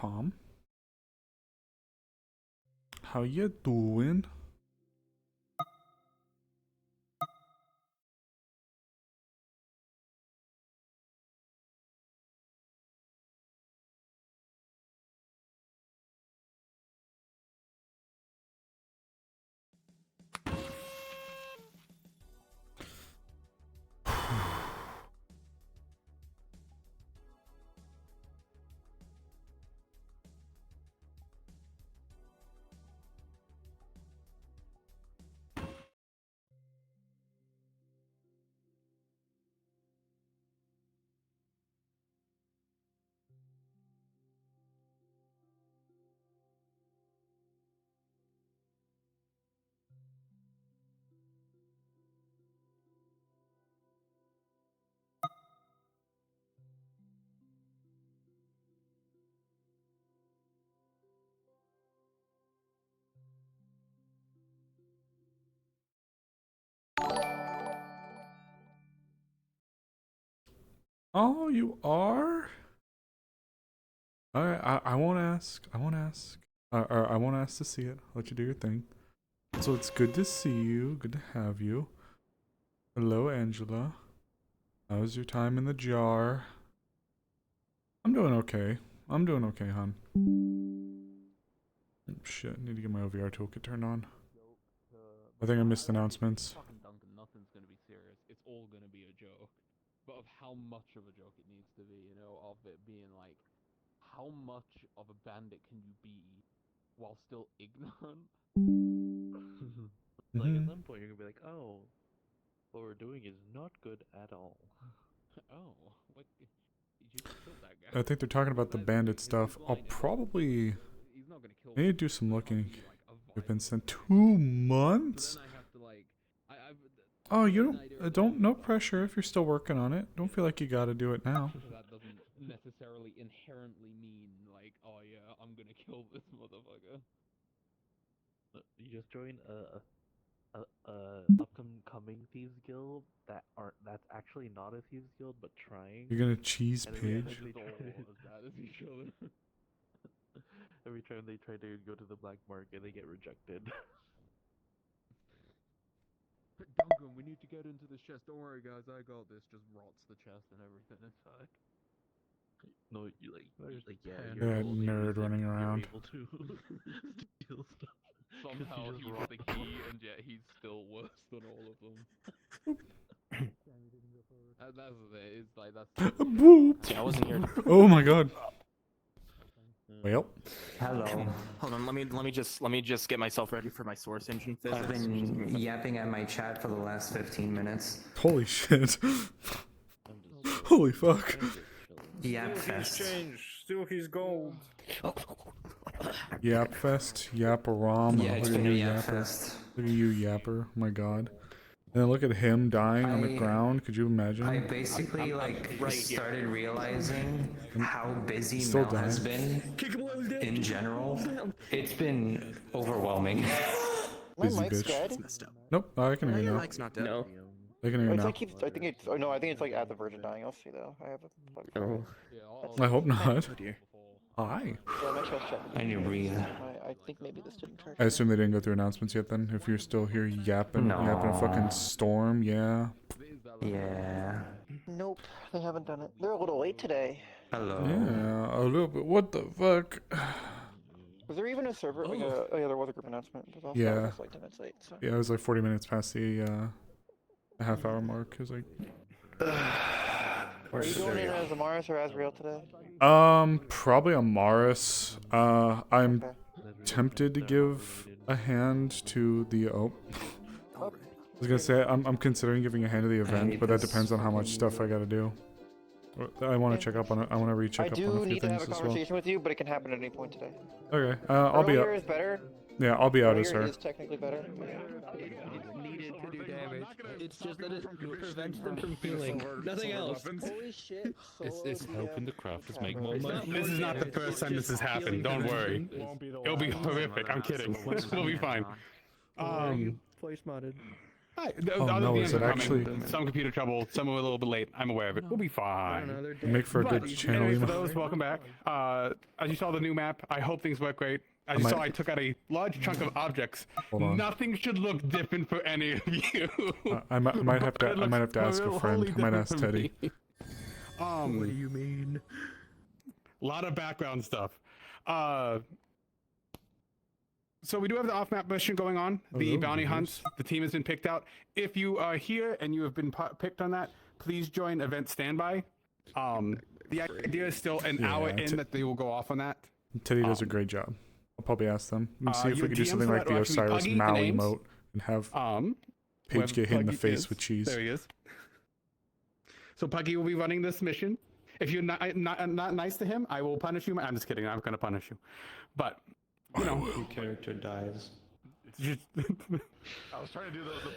Tom. How you doing? Oh, you are? Alright, I won't ask. I won't ask. Or I won't ask to see it. I'll let you do your thing. So it's good to see you. Good to have you. Hello, Angela. How was your time in the jar? I'm doing okay. I'm doing okay, hon. Oh, shit, need to get my OVR toolkit turned on. I think I missed announcements. Fucking Duncan, nothing's gonna be serious. It's all gonna be a joke. But of how much of a joke it needs to be, you know, of it being like, how much of a bandit can you be while still ignorant? Like at some point you're gonna be like, oh, what we're doing is not good at all. Oh, what? You just killed that guy. I think they're talking about the bandit stuff. I'll probably He's not gonna kill need to do some looking. We've been sent 2 months? Oh, you don't, no pressure if you're still working on it. Don't feel like you gotta do it now. That doesn't necessarily inherently mean like, oh yeah, I'm gonna kill this motherfucker. You just join a upcoming thieves guild that's actually not a thieves guild but trying. You're gonna cheese And page. Every time they try to go to the black market, they get rejected. Duncan, we need to get into this chest. Don't worry, guys, I got this. Just rots the chest and everything inside. No, you're yeah, Yeah, nerd running around. You're able to steal stuff. Somehow just he's rob the key, and yet he's still worse than all of them. And that's it. It's like that's. Boop. Yeah, I wasn't here. Oh my god. Well. Hello. Hold on. Let me just get myself ready for my source engine physics. I've been yapping at my chat for the last 15 minutes. Holy shit. Holy fuck. Yap fest. Still he's gold. Yap fest. Yapparam. Yeah, it's Look at been a you, yap yapper. fest. Look at you, yapper. My god. And then look at him dying on the ground. Could you imagine? I basically started realizing how busy Still Mel has dying. been in general. It's been overwhelming. Busy My mic's bitch. dead. Nope. Oh, I can hear you Your now. mic's not dead. No. I can hear you It's now. like I think it's. Oh no, I think it's like at the verge of dying. I'll see though. I have a. Oh. I hope not. Oh dear. Hi. Yeah, my chest check. I need to breathe. I think maybe this didn't charge. I assume they didn't go through announcements yet then. If you're still here yapping, yapping a fucking storm, yeah. Yeah. Nope, they haven't done it. They're a little late today. Hello. Yeah, a little bit. What the fuck? Was there even a server? Like oh yeah, there was a group announcement. It was also, Yeah. I guess, like 10 minutes late. So. Yeah, it was like 40 minutes past the half-hour mark. It was like. Are you going in as Amaris or Azrael today? Probably Amaris. I'm Okay. tempted to give a hand to the. Oh. I was gonna say I'm considering giving a hand to the event, but that depends on how much stuff I gotta do. I want to check up on it. I want to recheck I up do on a few need to have things a as well. conversation with you, but it can happen at any point today. Okay, I'll be Earlier out. is better. Yeah, I'll be out as Earlier her. is technically better. Needed to do damage. It's just that it prevents them from healing. Nothing else. Holy shit! It's helping the crafters make more This money. is not the first time this has happened. Don't worry. It'll be horrific. I'm kidding. We'll be fine. Place modded. Hi. Oh, Other no, DMs is it are coming. actually- Some computer trouble? Some were a little bit late. I'm aware of it. We'll be I don't know, fine. they're dead. Make for a But good channel anyway, for email. those, welcome back. As you saw the new map, I hope things work great. As I you might- saw, I took out a large chunk of objects. Hold on. Nothing should look different for any of you. I might have to. It I might have to looks ask a wholly friend. I might ask different Teddy. for me. What do you mean? A lot of background stuff. So we do have the off-map mission going on, the Hello, bounty viewers. hunts. The team has been picked out. If you are here and you have been picked on that, please join event standby. The idea is still an hour Yeah, in that they will go off on that. Teddy does a great job. I'll probably ask them and see if your we could do DMs something for like that the will actually be Osiris Puggy Mao and Ames. emote and have Whoever Paige get hit in the Puggy face is. with cheese. There he is. So Puggy will be running this mission. If you're not nice to him, I will punish you. I'm just kidding. I'm going to punish you. But, you know. Your character dies. Just I was trying to do the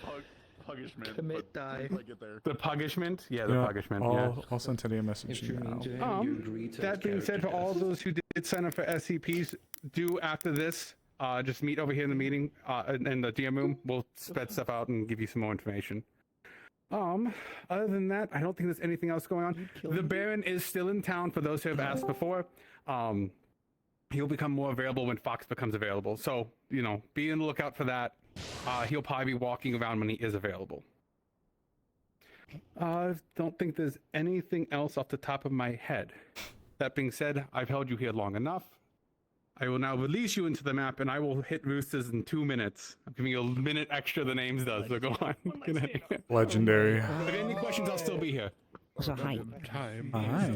punishment. Commit die. I get there. the punishment? Yeah, the You know, punishment. I'll send Teddy a message If you're mean now. to him, you agree to That his being said, for character all death. those who did sign up for SCPs, do after this, just meet over here in the meeting, in the DM room. We'll spread stuff out and give you some more information. Other than that, I don't think there's anything else going on. The Baron is still in town for those who have asked before. He'll become more available when Fox becomes available. So, you know, be on the lookout for that. He'll probably be walking around when he is available. I don't think there's anything else off the top of my head. That being said, I've held you here long enough. I will now release you into the map, and I will hit roosters in 2 minutes. I'm giving you a minute extra than Ames does, so go on. Legendary. If any questions, I'll still be here. So hi. Time. Hi. I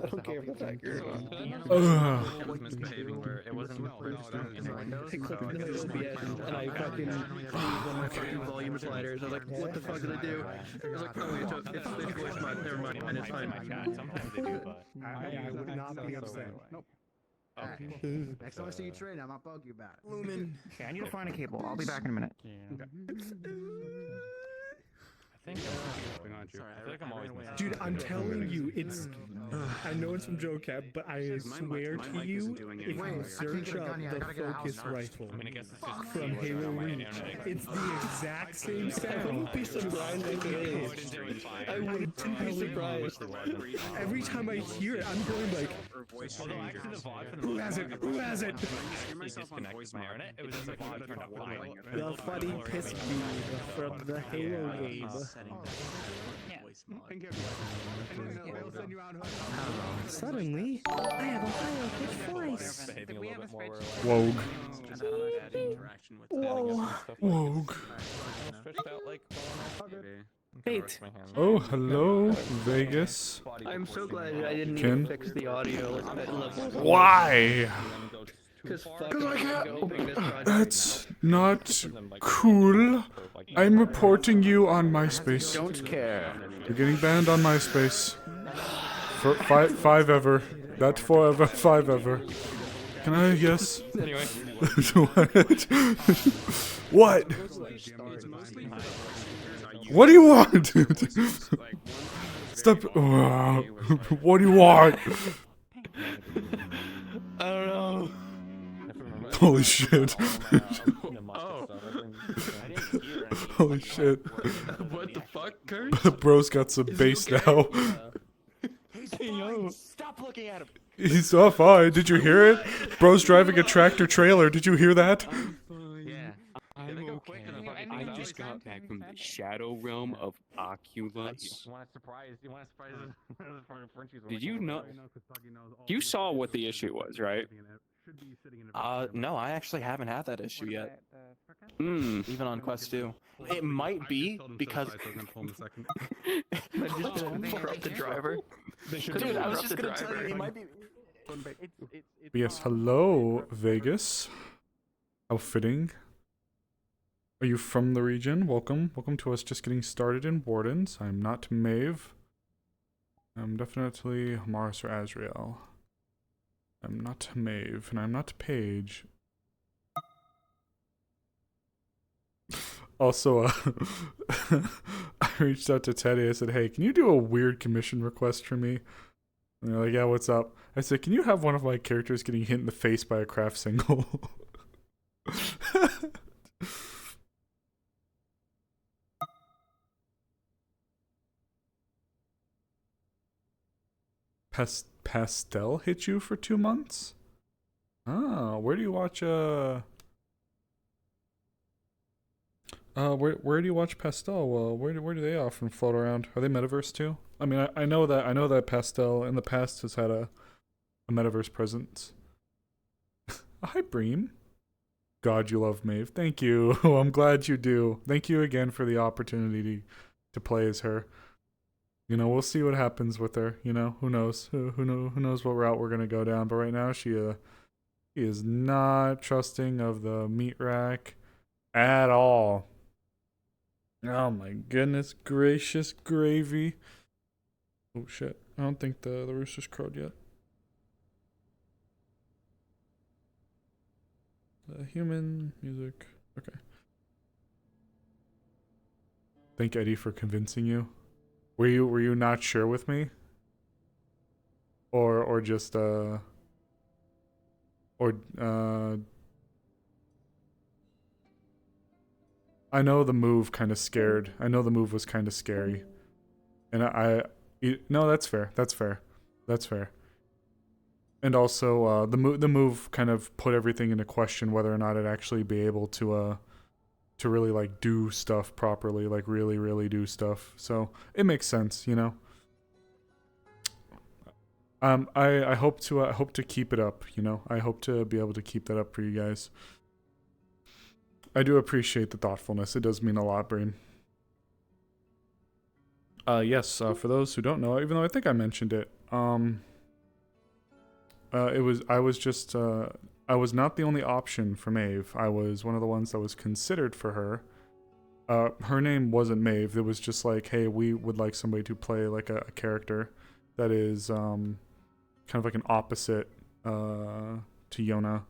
don't care if that's accurate. Ugh. Misbehaving where it wasn't I clicked into my OBS and I fucking used one of my fucking volume sliders. I was like, what the fuck did I do? I was like, oh, it's the voice mod. Never mind, and it's fine. Sometimes they do, but I would not be upset. Nope. Next time I see you train, I'm gonna bug you about it. Lumen. Okay, I need to find a cable. I'll be back in a minute. I think Going on, Drew. I feel like I'm always missing. Dude, I'm telling you, it's. I know it's from Joe Cap, but I swear to you, if you search up the focus rifle I mean, I guess it's just from Halo Reach, it's the exact same sound. I wouldn't be surprised if it is. I wouldn't be surprised. Every time I hear it, I'm going like, Although actually the VOD for the who has it? Who has it? disconnected my internet. It was just like VOD turned up fine. The funny piss bead from the Halo game. Suddenly, I have a higher pitched voice. Behaving a little bit more Wogue. Whoa. Wogue. stretched out like Wait. Oh, hello, Vegas. I'm so glad I didn't Ken? even fix the audio at level. Why? Because fuck, I can't. This project. That's not cool. I'm reporting you on MySpace. Don't care. You're getting banned on MySpace. For five ever. Not forever, 5 ever. Can I guess? Anyway. What? What do you want? Stop. What do you want? I don't know. Holy shit. Holy shit. What the fuck, Kurt? Bro's got some bass now. Hey, yo. Stop looking at him. He's so fine. Did you hear it? Bro's driving a tractor trailer. Did you hear that? Yeah. I'm okay. I just got back from the shadow realm of Oculus. You want to surprise? Frenchies? Did you know? You saw what the issue was, right? No, I actually haven't had that issue yet. Even on Quest 2. It might be because. I'm just gonna corrupt the driver. Dude, I was just gonna tell you, it might be. Yes, hello, Vegas. How fitting. Are you from the region? Welcome. Welcome to us just getting started in Wardens. I'm not Maeve. I'm definitely Amaris or Azrael. I'm not Maeve, and I'm not Paige. Also, I reached out to Teddy. I said, hey, can you do a weird commission request for me? And they're like, yeah, what's up? I said, can you have one of my characters getting hit in the face by a craft single? Pastel hit you for 2 months? Oh, where do you watch where do you watch Pastel? Well, where do they often float around? Are they metaverse too? I mean, I know that Pastel in the past has had a metaverse presence. Hi, Bream. God, you love Maeve. Thank you. I'm glad you do. Thank you again for the opportunity to play as her. You know, we'll see what happens with her. You know, who knows? Who knows what route we're gonna go down? But right now, she is not trusting of the meat rack at all. Oh my goodness gracious gravy. Oh shit. I don't think the rooster's crowed yet. Human music. Okay. Thank Eddie for convincing you. Were you not sure with me? Or just I know the move kind of scared. I know the move was kind of scary. And no, that's fair. That's fair. That's fair. And also, the move kind of put everything into question whether or not it'd actually be able to really like do stuff properly, like really do stuff. So it makes sense, you know. I hope to keep it up, you know. I hope to be able to keep that up for you guys. I do appreciate the thoughtfulness. It does mean a lot, Brain. Yes, for those who don't know, even though I think I mentioned it, I was not the only option for Maeve. I was one of the ones that was considered for her. Her name wasn't Maeve. It was just like, hey, we would like somebody to play like a character that is kind of like an opposite to Yona.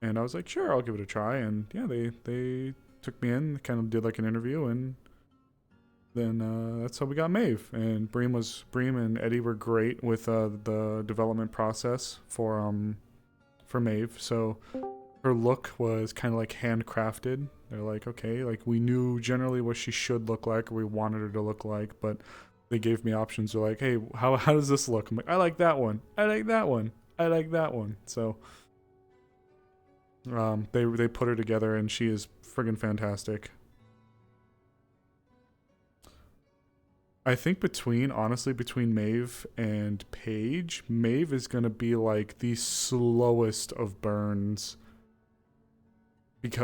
And I was like, sure, I'll give it a try. And yeah, they took me in, kind of did like an interview, and then that's how we got Maeve. And Bream and Eddie were great with the development process for Maeve. So her look was kind of like handcrafted. They're like, okay, like we knew generally what she should look like, or we wanted her to look like, but they gave me options. They're like, hey, how does this look? I'm like, I like that one. I like that one. I like that one. So they put her together, and she is friggin' fantastic. I think honestly, between Maeve and Paige, Maeve is gonna be like the slowest of burns.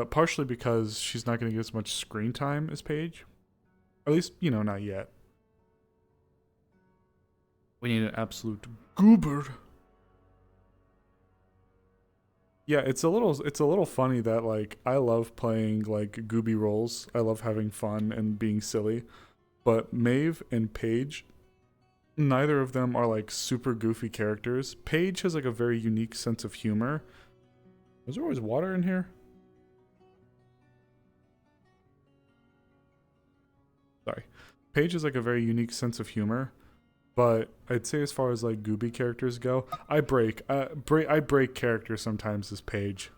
Partially because she's not gonna get as much screen time as Paige. At least, you know, not yet. We need an absolute goober. Yeah, it's a little funny that like I love playing like gooby roles. I love having fun and being silly. But Maeve and Paige, neither of them are like super goofy characters. Paige has like a very unique sense of humor. Is there always water in here? Sorry. Paige has like a very unique sense of humor. But I'd say as far as like gooby characters go, I break characters sometimes as Paige.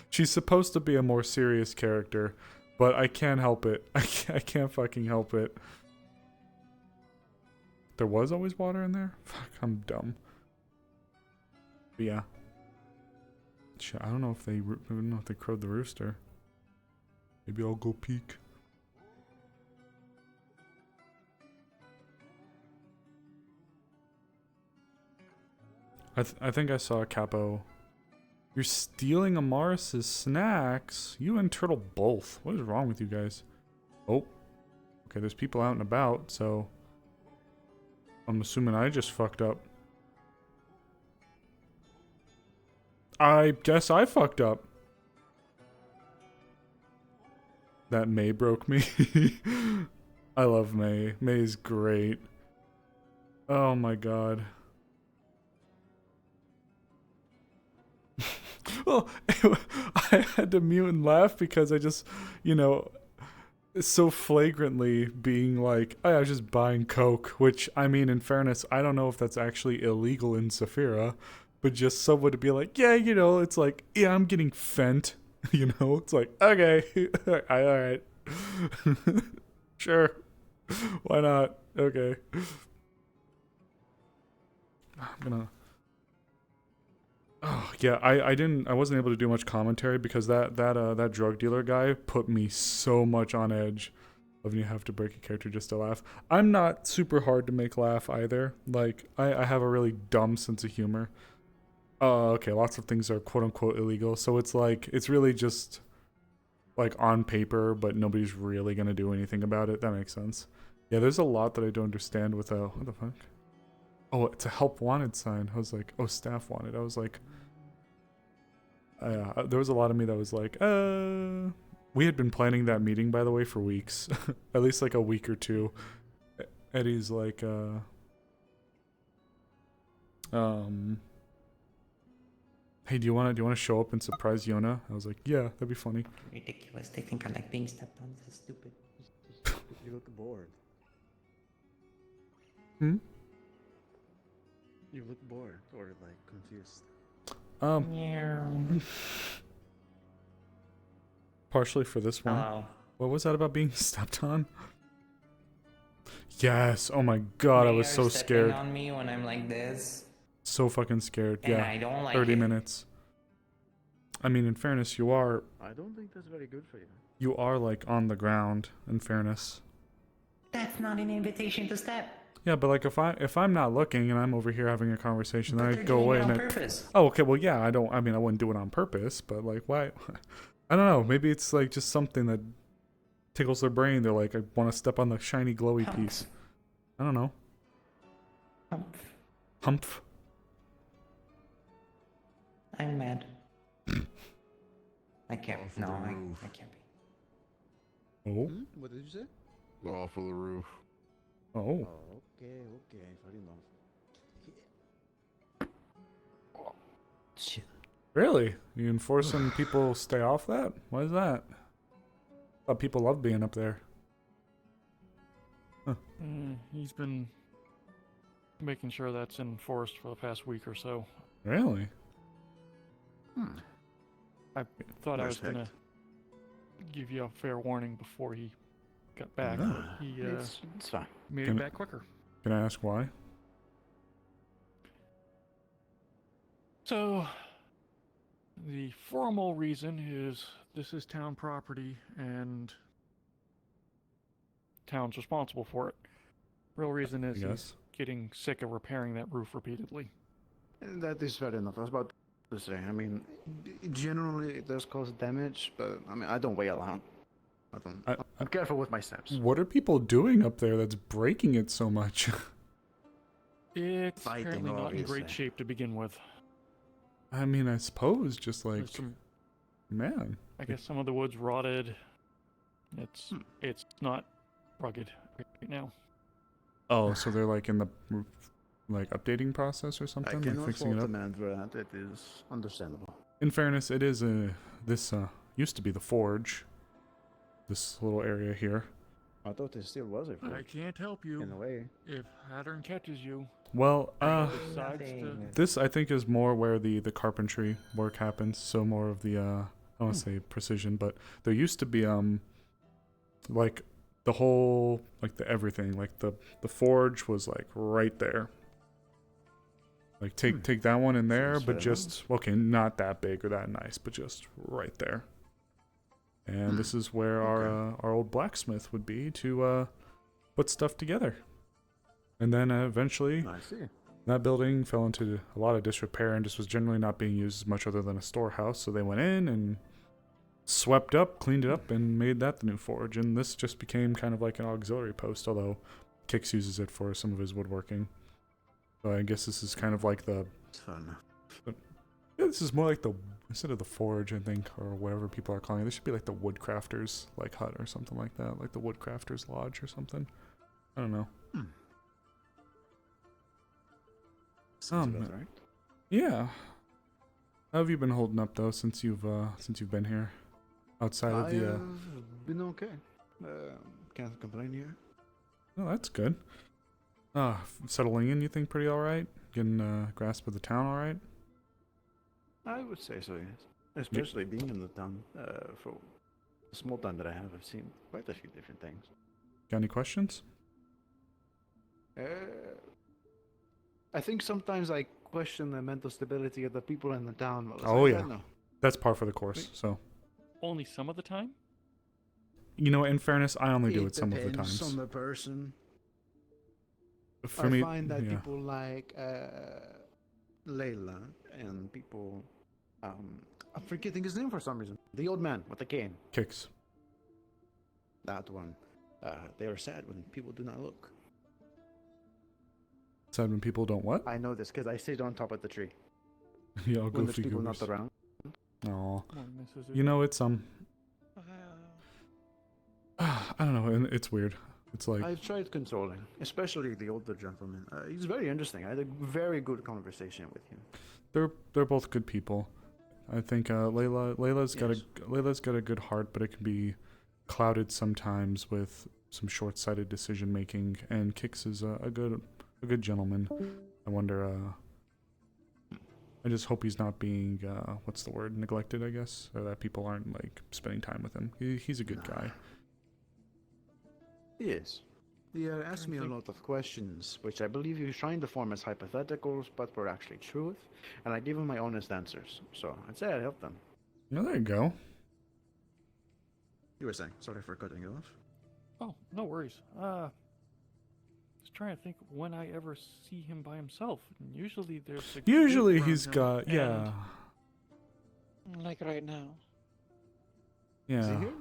She's supposed to be a more serious character, but I can't help it. I can't fucking help it. There was always water in there? Fuck, I'm dumb. But yeah. Shit, I don't know if they crowed the rooster. Maybe I'll go peek. I think I saw a capo. You're stealing Amaris' snacks? You and Turtle both. What is wrong with you guys? Oh. Okay, there's people out and about, so I'm assuming I just fucked up. I guess I fucked up. That May broke me. I love May. May's great. Oh my god. Well, I had to mute and laugh because I just, you know, so flagrantly being like, oh, I was just buying coke, which, I mean, in fairness, I don't know if that's actually illegal in Saphira, but just someone to be like, yeah, you know, it's like, yeah, I'm getting fent, you know, it's like, okay, all right, sure, why not, okay. I'm gonna... Oh yeah, I wasn't able to do much commentary because that drug dealer guy put me so much on edge of you have to break a character just to laugh. I'm not super hard to make laugh either. Like I have a really dumb sense of humor. Okay, lots of things are quote unquote illegal, so it's like it's really just like on paper, but nobody's really gonna do anything about it. That makes sense. Yeah, there's a lot that I don't understand with what the fuck? Oh, it's a help wanted sign. I was like, oh, staff wanted. I was like, there was a lot of me that was like, we had been planning that meeting, by the way, for weeks, at least like a week or two. Eddie's like, hey, do you wanna show up and surprise Yona? I was like, yeah, that'd be funny. Ridiculous. They think I like being stepped on. This is stupid. You look bored. Hmm? You look bored or like confused. Partially for this one. Hello. What was that about being stepped on? Yes. Oh my god, I was so scared. On me when I'm like this. So fucking scared. And yeah. I don't like 30 it. minutes. I mean, in fairness, you are. I don't think that's very good for you. You are like on the ground. In fairness. That's not an invitation to step. Yeah, but like if I'm not looking and I'm over here having a conversation, then I go away and purpose. Oh, okay. Well, yeah. I wouldn't do it on purpose, but like, why? I don't know. Maybe it's like just something that tickles their brain. They're like, I want to step on the shiny glowy piece. I don't know. Humph. I'm mad. I can't. No, I can't be. Oh. What did you say? Off of the roof. Oh. Okay, fair enough. Shit. Really? You enforcing people stay off that? Why is that? I thought people love being up there. Huh. He's been making sure that's enforced for the past week or so. Really? I thought I was gonna give you a fair warning before he got back. No. But he It's fine. made it back quicker. Can I ask why? So, the formal reason is this is town property and town's responsible for it. Real reason is he's getting sick of repairing that roof repeatedly. That is fair enough. I was about to say. I mean, generally it does cause damage, but I mean, I don't weigh a lot. I'm careful with my steps. What are people doing up there that's breaking it so much? It's Fighting, apparently not in great obviously. shape to begin with. I mean, I suppose just like, man. I guess some of the wood's rotted. It's not rugged right now. Oh, so they're like in the like updating process or I something, like cannot fixing fault it the up. man for that. It is understandable. In fairness, it is this used to be the forge. This little area here. I thought there still was a forge. I can't help you. In a way. If Pattern catches you. Well, Decides to... this I think is more where the carpentry work happens. So more of the I don't want to say precision, but there used to be like the whole like the everything like the forge was like right there. Like take that one in there, Sounds but fair just okay, not that big or that nice, but just right there. And this is where our old blacksmith would be to put stuff together. And then eventually, I see. that building fell into a lot of disrepair and just was generally not being used as much other than a storehouse. So they went in and swept up, cleaned it up, and made that the new forge. And this just became kind of like an auxiliary post, although Kix uses it for some of his woodworking. So I guess this is kind of like the... It's fun. Yeah, this is more like the... Instead of the forge, I think, or whatever people are calling it, this should be like the woodcrafters like hut or something like that. Like the woodcrafters lodge or something. I don't know. Sounds about right. Yeah. How have you been holding up though since you've been here? Outside of the I've been okay. Can't complain here. Oh, that's good. Settling in, you think pretty alright? Getting a grasp of the town alright? I would say so, yes. Especially being in the town. For the small town that I have, I've seen quite a few different things. Got any questions? I think sometimes I question the mental stability of the people in the town. Oh yeah, that's par for the course. So Only some of the time? you know, in fairness, I only do it some of the depends times. on the person. For I me, find that yeah. people like Layla and people, I'm forgetting his name for some reason. The old man with the cane. Kicks. That one. They are sad when people do not look. Sad when people don't what? I know this because I sit on top of the tree. Yeah, when there's goofy people goobers. not around. Aw. You know, it's I don't know, and it's weird. It's like I've tried consoling, especially the older gentleman. He's very interesting. I had a very good conversation with him. they're both good people. I think Layla's got a good heart, but it can be clouded sometimes with some short-sighted decision making. And Kix is a good gentleman. I wonder. I just hope he's not being what's the word, neglected, I guess, or that people aren't like spending time with him. He's a good guy. He is. He asked me a lot of questions, which I believe he was trying to form as hypotheticals, but were actually truth, and I gave him my honest answers. So I'd say I helped them. No, there you go. You were saying? Sorry for cutting you off. Oh, no worries. Just trying to think when I ever see him by himself. Usually there's a Usually group he's around got him, yeah. Like right now. Yeah. Is he here?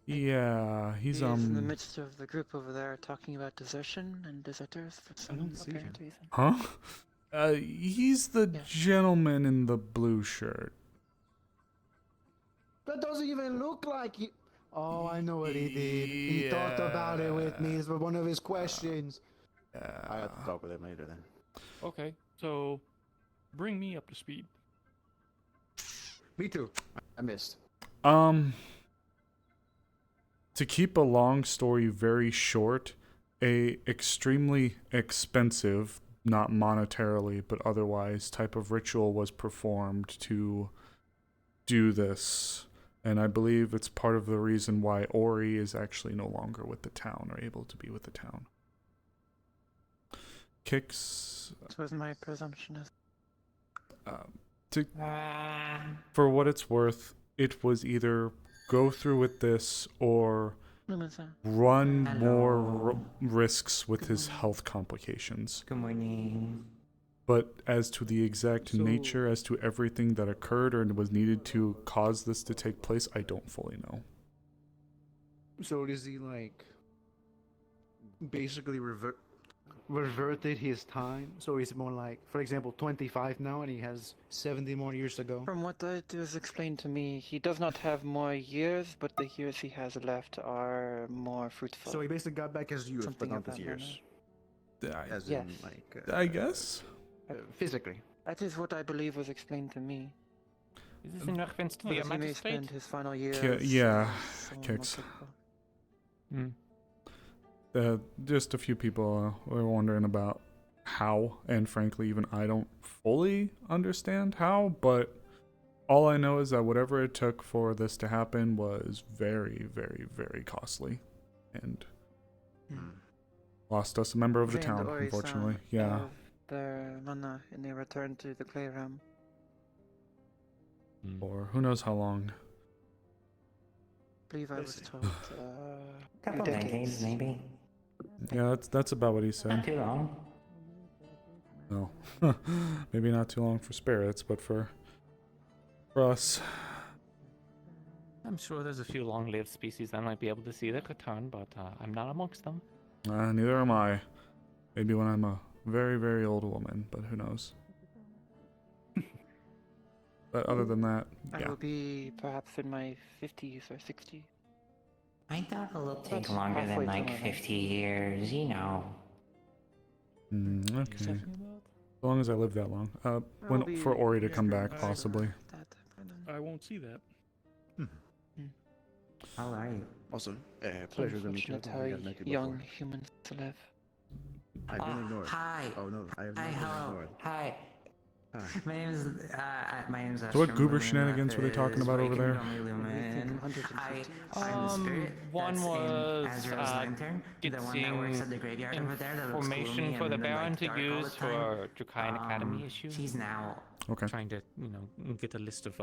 Yeah, he's in the midst of the group over there talking about desertion and deserters for some apparent reason. Huh? He's the gentleman in the blue shirt. That doesn't even look like he... Oh, I know what he did. He talked about it with me. It's one of his questions. I have to talk with him later then. Okay, so bring me up to speed. Me too. I missed. To keep a long story very short, a extremely expensive, not monetarily but otherwise, type of ritual was performed to do this. And I believe it's part of the reason why Ori is actually no longer with the town, or able to be with the town. Kix... That was my presumption. For what it's worth, it was either go through with this or run more risks with his health complications. Good morning. But as to the exact nature, as to everything that occurred or was needed to cause this to take place, I don't fully know. So is he like basically reverted his time? So he's more like, for example, 25 now and he has 70 more years to go? From what it was explained to me, he does not have more years, but the years he has left are more fruitful. So he basically got back his youth, Something but of not his that years. manner. As Yes. in, like... I guess? Physically. That is what I believe was explained to me. Is this in reference to the He may magistrate? spend his final years. Yeah, somewhat Kix. multiple. Just a few people were wondering about how, and frankly, even I don't fully understand how, but all I know is that whatever it took for this to happen was very, very, very costly, and lost us a member of the town, unfortunately. Yeah. Their mana and they returned to the clay realm. Or who knows how long. I believe I was told. Couple decades, maybe. Yeah, that's about what he said. Not too long. No. Maybe not too long for spirits, but for us. I'm sure there's a few long-lived species that might be able to see their return, but I'm not amongst them. Neither am I. Maybe when I'm a very, very old woman, but who knows. But other than that, I will be perhaps in my 50s or 60s. I thought it'll take That's longer than halfway like through my life. 50 years, you know. Okay. As long as I live that long. When for Ori to come back, possibly. I won't see that. Alright. Also, pleasure to meet you. Unfortunate how young humans live. I've been ignored. Hi. Oh no, I have not Hi, been hello. ignored. Hi. Hi. My name's So what goober shenanigans were they talking about over there? I'm the spirit One that's was in Azrael's lantern, the one that works at the graveyard over there. That looks information gloomy for the and, Baron like, to dark all use the time. for Dracayan Academy issues. She's now Okay. Trying to, get a list of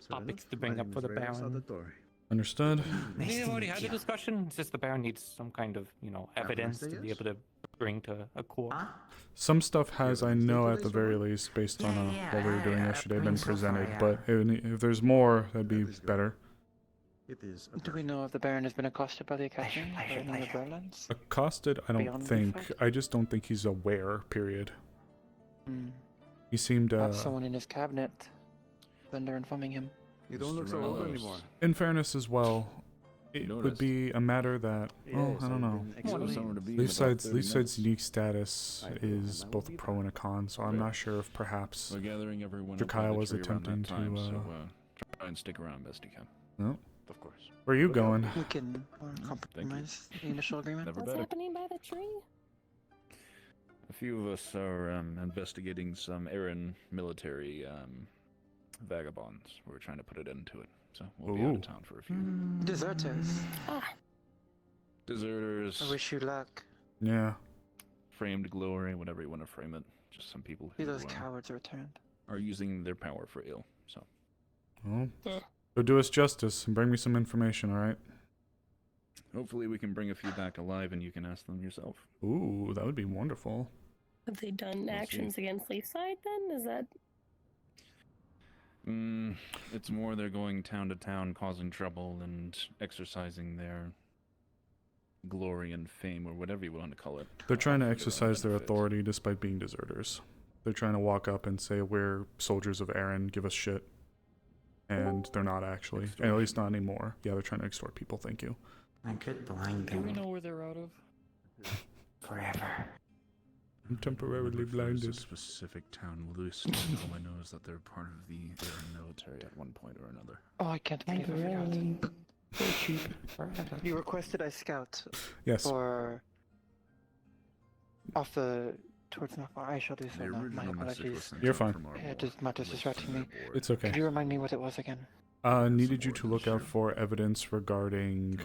topics to My bring up name for is the Ray Baron. Salvatore. Understood. We have already had the discussion. It's just the Baron needs some kind of, evidence to be able to bring to a court. Some stuff has, I know at the very least, based on what we were doing yesterday, been presented. But if there's more, that'd be better. It is. Do we know if the Baron has been accosted by the Academy or any of the Berlands? Accosted, I don't Beyond the think. fact? I just don't think he's aware. Period. Hmm. He seemed. Perhaps someone in his cabinet. Then they're informing him. You don't look so old anymore. In fairness, as well, it would be a matter that. Well, I don't know. Leafside's unique status is both a pro and a con, so I'm not sure if perhaps We're gathering everyone Jakaya was attempting time, to. so try and stick around best you can. No. Of course. Where are you going? We can compromise the initial agreement. Never What's better. happening by the tree? A few of us are investigating some Aaron military vagabonds. We're trying to put an end to it, so we'll be out of town for a few. Deserters. Deserters. I wish you luck. Yeah. Framed glory, whatever you want to frame it. Just some people See who those cowards returned. are using their power for ill. So. Well, so do us justice and bring me some information, all right? Hopefully we can bring a few back alive and you can ask them yourself. Ooh, that would be wonderful. Have they done actions against Leafside then? Is that... It's more they're going town to town causing trouble and exercising their glory and fame, or whatever you want to call it. They're trying to exercise their authority despite being deserters. They're trying to walk up and say, we're soldiers of Aaron, give us shit. And they're not actually. And at least not anymore. Yeah, they're trying to extort people, thank you. I could blind Do we them know where they're out of? forever. I'm temporarily blinded. A specific town list. All I know is that they're part of the Aaron military at one point or another. Oh, I can't believe I forgot. Very cheap. You requested I scout. Yes. For... Off the... Towards North. I shall do so now. My apologies. You're fine. Yeah, this matter's distracting me. It's okay. Could you remind me what it was again? Needed you to look out for evidence regarding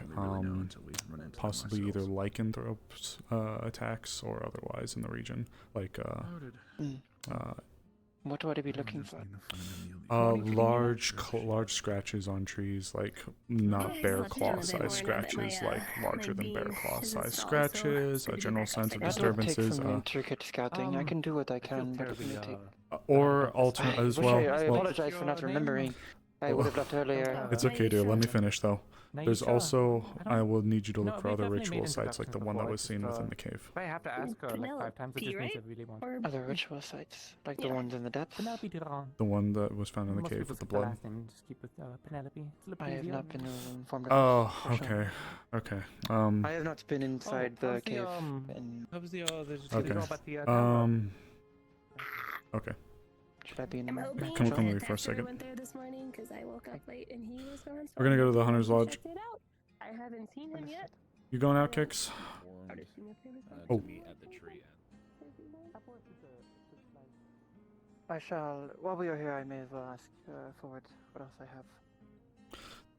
possibly either lycanthropes attacks or otherwise in the region, like what would I be looking for? large scratches on trees, like not bear claw size scratches, like larger than bear claw size scratches, a general sense of disturbances. Take some intricate scouting. I can do what I can, but it may take. Or alternate as well. I apologize for not remembering. I would have left earlier. It's okay, dear. Let me finish, though. There's also, I will need you to look for other ritual sites, like the one that was seen within the cave. If I have to ask her like 5 times, it just means I really want. Other ritual sites, like the ones in the depths? The one that was found in the cave with the blood. Just keep with Penelope. I have not been informed of Oh, this, okay. Okay. I have not been inside the cave. How was the Okay. Okay. Should I be in I'm hoping Come that with me for a Dexter second. went there this morning because I woke up late and he was gone. So We're gonna go to the Hunter's Lodge. checked it out. I haven't seen him yet. You going out, Kix? Oh. At the tree. I shall. While we are here, I may as well ask forward what else I have.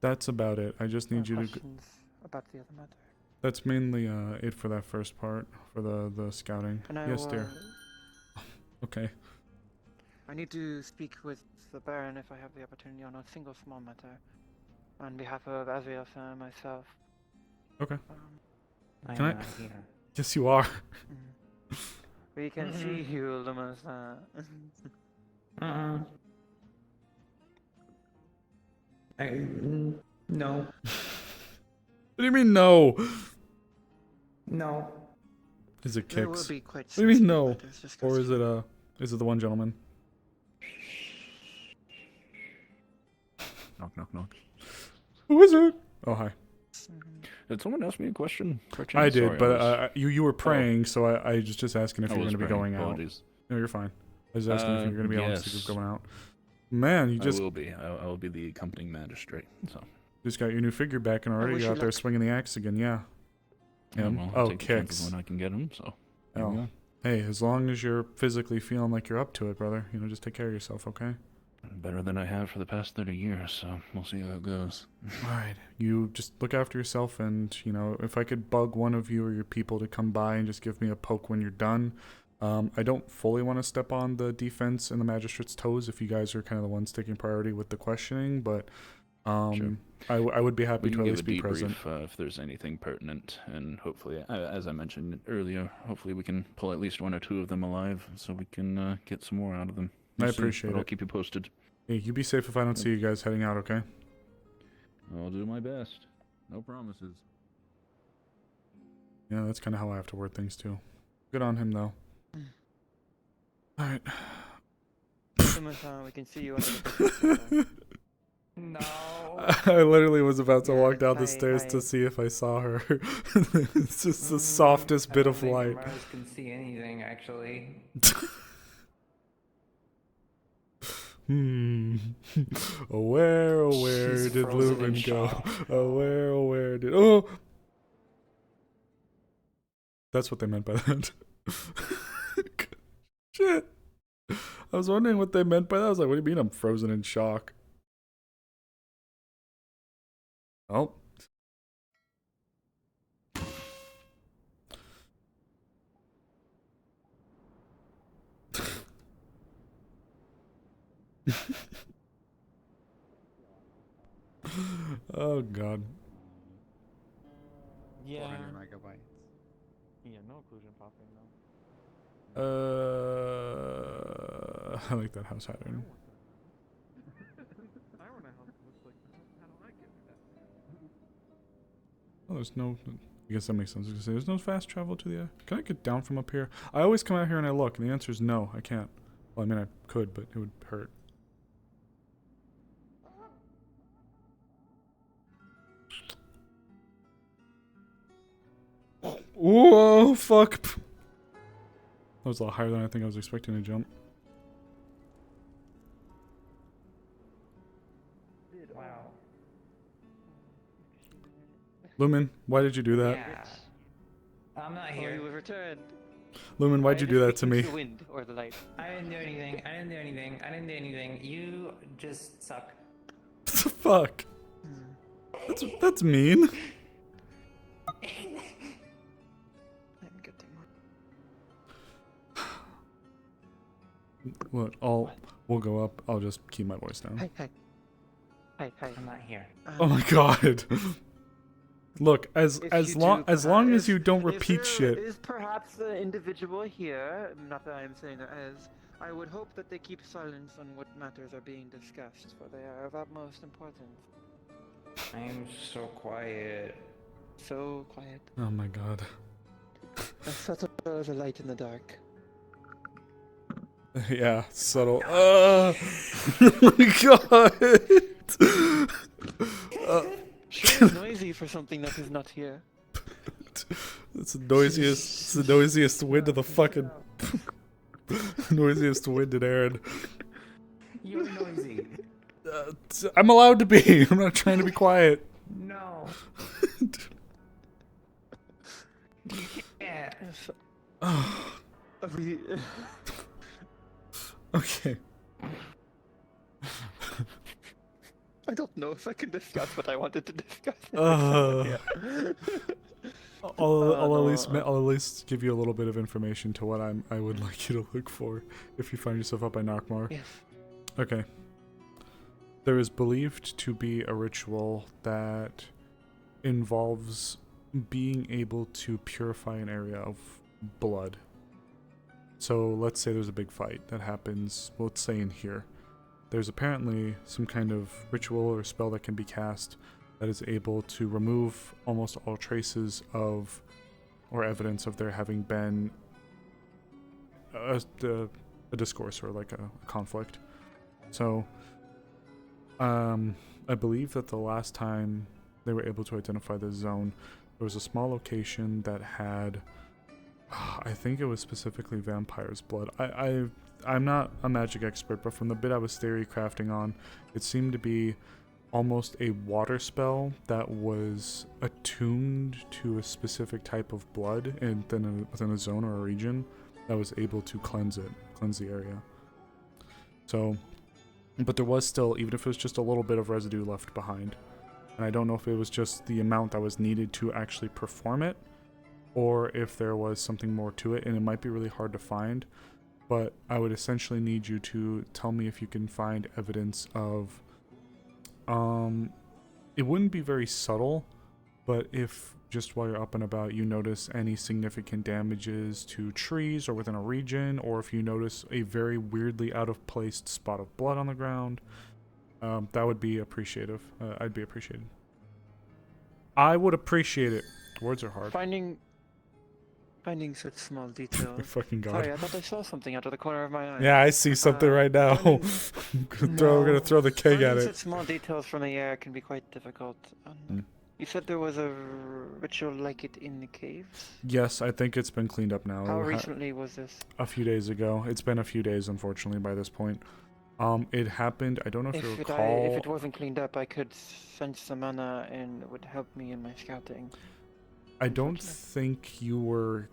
That's about it. I just need you to. Questions about the other matter. That's mainly it for that first part, for the scouting. And I Yes, will, dear. Okay. I need to speak with the Baron if I have the opportunity on a single small matter, on behalf of Azrael and myself. Okay. I'm Can I? not here. Yes, you are. We can see you, Lumas. No. What do you mean no? No. Is it There will Kix? be quite What do you mean specific no? matters discussed. Or is it the one gentleman? Knock, knock, knock. Who is it? Oh, hi. Did someone ask me a question? I did, Sorry, but you were praying, so I was just asking if I you were was going to be praying. going Apologies. out. No, you're fine. I was asking if you were going to be on the yes. going out. Man, you just. I will be. I will be the accompanying magistrate. So. Just got your new figure back and already wish you're you out there luck. swinging the axe again. Yeah. Him. Well, Oh, I'll take the chances kicks. when I can get them. So. there we Oh. go. Hey, as long as you're physically feeling like you're up to it, brother, just take care of yourself, okay? Better than I have for the past 30 years, so we'll see how it goes. Alright, you just look after yourself, and, if I could bug one of you or your people to come by and just give me a poke when you're done. I don't fully want to step on the defense and the magistrate's toes if you guys are kind of the ones taking priority with the questioning, but Sure. I would be happy We to can at give least a be debrief present. if there's anything pertinent, and hopefully, as I mentioned earlier, hopefully we can pull at least one or two of them alive, so we can get some more out of them. I We'll see, appreciate but I'll it. keep you posted. Hey, you be safe if I don't see you guys heading out, okay? I'll do my best. No promises. Yeah, that's kind of how I have to word things too. Good on him, though. Alright. Summertime, we can see you under the No. I literally was about to walk down the hi, stairs hi. to see if I saw her. It's just the softest bit of light. Amaris can see anything, actually. Where, She's did frozen in Lumen go? shock. Where did... Oh! That's what they meant by that. Shit. I was wondering what they meant by that. I was like, what do you mean I'm frozen in shock? Oh. Oh god. Yeah. 400 megabytes. Yeah, no occlusion popping though. I like that house pattern. Oh, there's no... I guess that makes sense. I was gonna say, there's no fast travel to the... Can I get down from up here? I always come out here and I look, and the answer is no, I can't. Well, I mean, I could, but it would hurt. Whoa, fuck. That was a lot higher than I think I was expecting to jump. Wow. Lumen, why did you do that? Yeah. I'm not Oh, here. you have returned. Lumen, why'd Why you did do you that to use me? The wind or the light. I didn't do anything. I didn't do anything. I didn't do anything. You just suck. What the fuck? That's mean. What? We'll go up. I'll just keep my voice down. Hi, hi. Hi, hi. I'm not here. Oh my god. Look, as long as you don't If repeat there shit. is perhaps an individual here, not that I am saying there is, I would hope that they keep silence on what matters are being discussed, for they are of utmost importance. I am so quiet. So quiet. Oh my god. As subtle as a light in the dark. Yeah, subtle. Oh my god. Sure, noisy for something that is not here. It's the noisiest wind of the fucking noisiest wind in Aaron. You're noisy. I'm allowed to be. I'm not trying to be quiet. No. You can't. Okay. I don't know if I can discuss what I wanted to discuss. I'll at least give you a little bit of information to what I would like you to look for if you find yourself up by Narkmar. Yes. Okay. There is believed to be a ritual that involves being able to purify an area of blood. So let's say there's a big fight that happens, well, let's say in here. There's apparently some kind of ritual or spell that can be cast that is able to remove almost all traces of or evidence of there having been a discourse or like a conflict. So I believe that the last time they were able to identify this zone, there was a small location that had, I think it was specifically vampire's blood. I'm not a magic expert, but from the bit I was theory crafting on, it seemed to be almost a water spell that was attuned to a specific type of blood and then within a zone or a region that was able to cleanse the area. So, but there was still, even if it was just a little bit of residue left behind. And I don't know if it was just the amount that was needed to actually perform it, or if there was something more to it, and it might be really hard to find. But I would essentially need you to tell me if you can find evidence of, it wouldn't be very subtle, but if just while you're up and about you notice any significant damages to trees or within a region, or if you notice a very weirdly out of place spot of blood on the ground, that would be appreciative. I'd be appreciated. I would appreciate it. Words are hard. Finding such small details. Fucking God. Sorry, I thought I saw something out of the corner of my eye. Yeah, I see something right now. We're gonna throw the keg at Finding it. such small details from the air can be quite difficult. You said there was a ritual like it in the caves? Yes, I think it's been cleaned up now. How recently was this? A few days ago. It's been a few days, unfortunately, by this point. It happened, I don't know if you recall... If it wasn't cleaned up, I could sense the mana and it would help me in my scouting. I don't think you were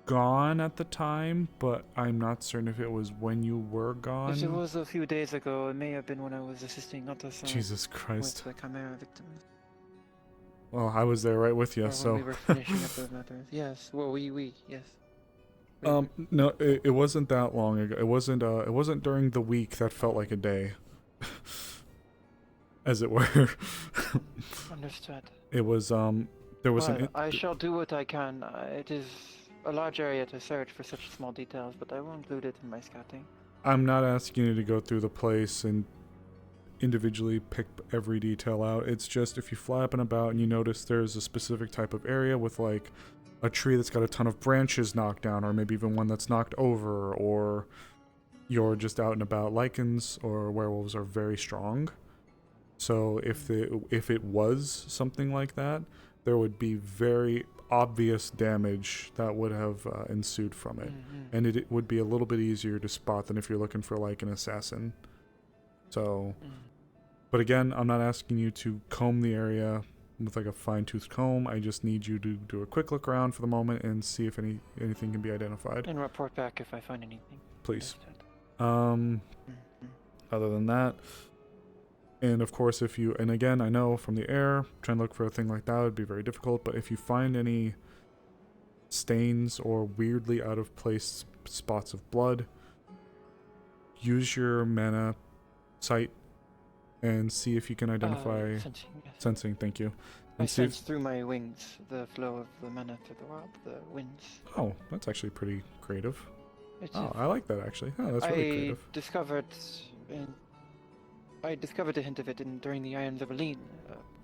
gone at the time, but I'm not certain if it was when you were gone. If it was a few days ago, it may have been when I was assisting Otosan Jesus Christ. with the Chimera victims. Well, I was there right with you, Or so... when we were finishing up those matters. Yes, well, yes. No, it wasn't that long ago. It wasn't during the week that felt like a day. As it were. Understood. It was, there was well, I shall do what I can. It is a large area to search for such small details, but I will include it in my scouting. I'm not asking you to go through the place and individually pick every detail out. It's just if you fly up and about and you notice there's a specific type of area with like a tree that's got a ton of branches knocked down, or maybe even one that's knocked over, or you're just out and about, lichens or werewolves are very strong. So if it was something like that, there would be very obvious damage that would have ensued from it. And it would be a little bit easier to spot than if you're looking for like an assassin. So, but again, I'm not asking you to comb the area with like a fine-tooth comb. I just need you to do a quick look around for the moment and see if anything can be identified. And report back if I find anything. Please. Other than that, and of course, if you, and again, I know from the air, trying to look for a thing like that would be very difficult, but if you find any stains or weirdly out of place spots of blood, use your mana sight and see if you can identify sensing, thank you. And I sense through my wings the flow of the mana through the world, the winds. Oh, that's actually pretty creative. I like that actually. Oh, that's really creative. I discovered a hint of it during the Irons of Aline,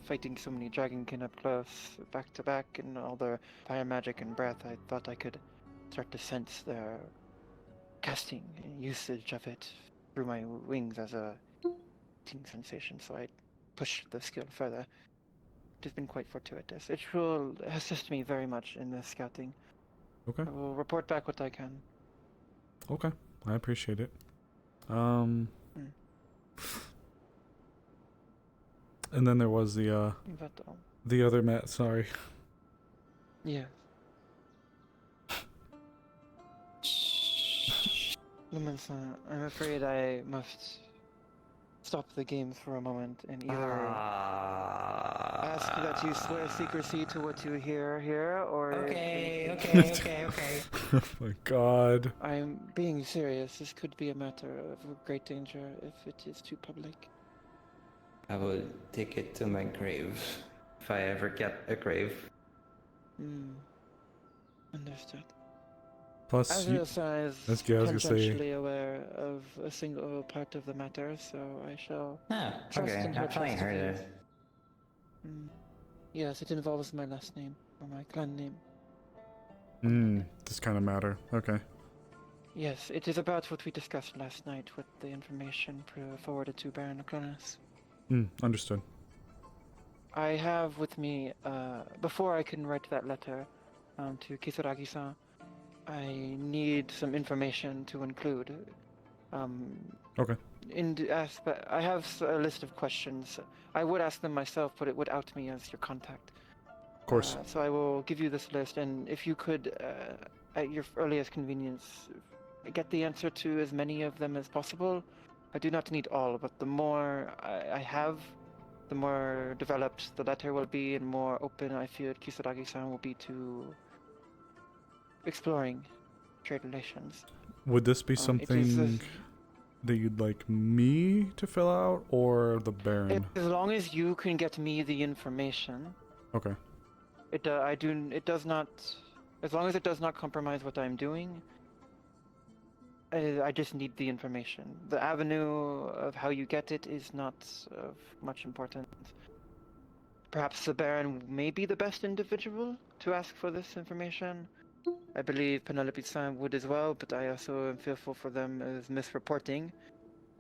fighting so many dragonkin up close, back to back, and all their fire magic and breath. I thought I could start to sense their casting and usage of it through my wings as a sensation, so I pushed the skill further. It has been quite fortuitous. It will assist me very much in the scouting. Okay. I will report back what I can. Okay, I appreciate it. And then there was the other Matt. Sorry. Yeah. Lumen-san, I'm afraid I must stop the games for a moment and either ask that you swear secrecy to what you hear here, or... Okay. Oh my God. I'm being serious. This could be a matter of great danger if it is too public. I will take it to my grave, if I ever get a grave. Understood. Plus, Azrael is potentially aware of a single part of the matter, so I shall trust in her trust. Yes, it involves my last name, or my clan name. This kind of matter. Okay. Yes, it is about what we discussed last night with the information forwarded to Baron O'Connors. Understood. I have with me, before I can write that letter to Kisaragi-san, I need some information to include. Okay. I have a list of questions. I would ask them myself, but it would out me as your contact. Of course. So I will give you this list, and if you could, at your earliest convenience, get the answer to as many of them as possible. I do not need all, but the more I have, the more developed the letter will be, and more open I feel Kisaragi-san will be to exploring trade relations. Would this be something that you'd like me to fill out, or the Baron? As long as you can get me the information. Okay. It does not, as long as it does not compromise what I'm doing. I just need the information. The avenue of how you get it is not of much importance. Perhaps the Baron may be the best individual to ask for this information. I believe Penelope-san would as well, but I also am fearful for them as misreporting,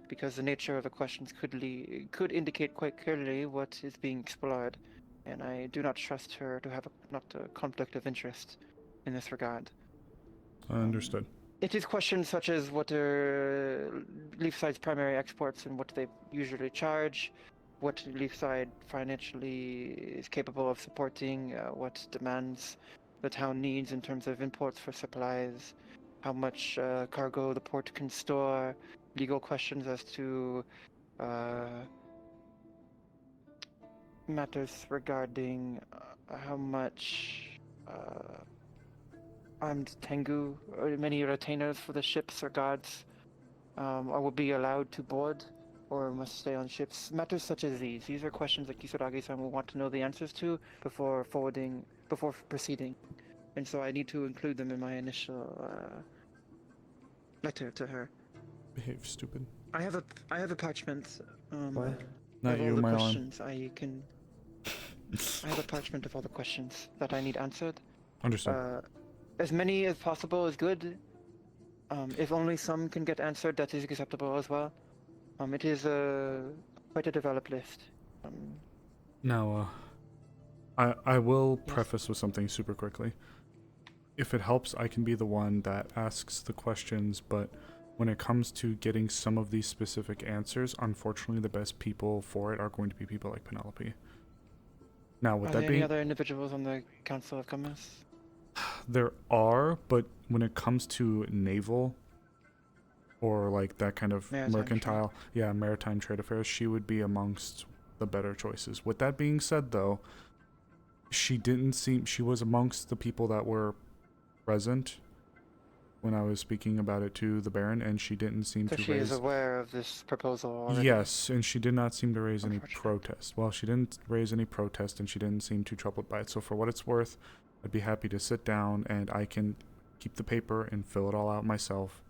because the nature of the questions could indicate quite clearly what is being explored, and I do not trust her to have a conflict of interest in this regard. Understood. It is questions such as what are Leafside's primary exports and what they usually charge, what Leafside financially is capable of supporting, what demands the town needs in terms of imports for supplies, how much cargo the port can store, legal questions as to matters regarding how much armed tengu or many retainers for the ships or guards will be allowed to board or must stay on ships. Matters such as these. These are questions that Kisaragi-san will want to know the answers to before proceeding. And so I need to include them in my initial letter to her. Behave, stupid. I have a parchment. What? Not Not all you, the my arm. questions I have a parchment of all the questions that I need answered. Understood. As many as possible is good. If only some can get answered, that is acceptable as well. It is quite a developed list. Now, I will preface with something super quickly. If it helps, I can be the one that asks the questions, but when it comes to getting some of these specific answers, unfortunately the best people for it are going to be people like Penelope. Now, with Are that there being... any other individuals on the Council of Commerce? There are, but when it comes to naval or like that kind of maritime trade affairs, she would be amongst the better choices. With that being said, though, she was amongst the people that were present when I was speaking about it to the Baron, and she didn't seem So to she is aware of this proposal already? Yes, and she did not seem to raise any protest. Well, she didn't raise any protest, and she didn't seem too troubled by it. So for what it's worth, I'd be happy to sit down and I can keep the paper and fill it all out myself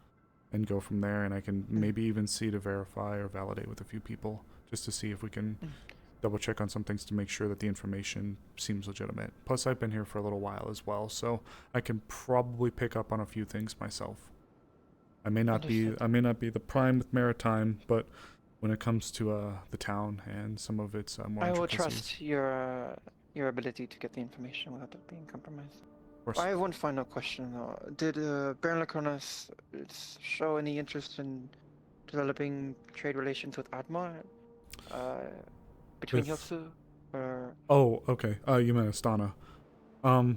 and go from there, and I can maybe even see to verify or validate with a few people just to see if we can double check on some things to make sure that the information seems legitimate. Plus, I've been here for a little while as well, so I can probably pick up on a few things myself. I may not be the prime with maritime, but when it comes to the town and some of its more I will intricacies- trust your ability to get the information without it being compromised. Of course. I have one final question though. Did Baron Laconas show any interest in developing trade relations with Admar? Between With- Hilsu or Oh, okay. You meant Astana. No,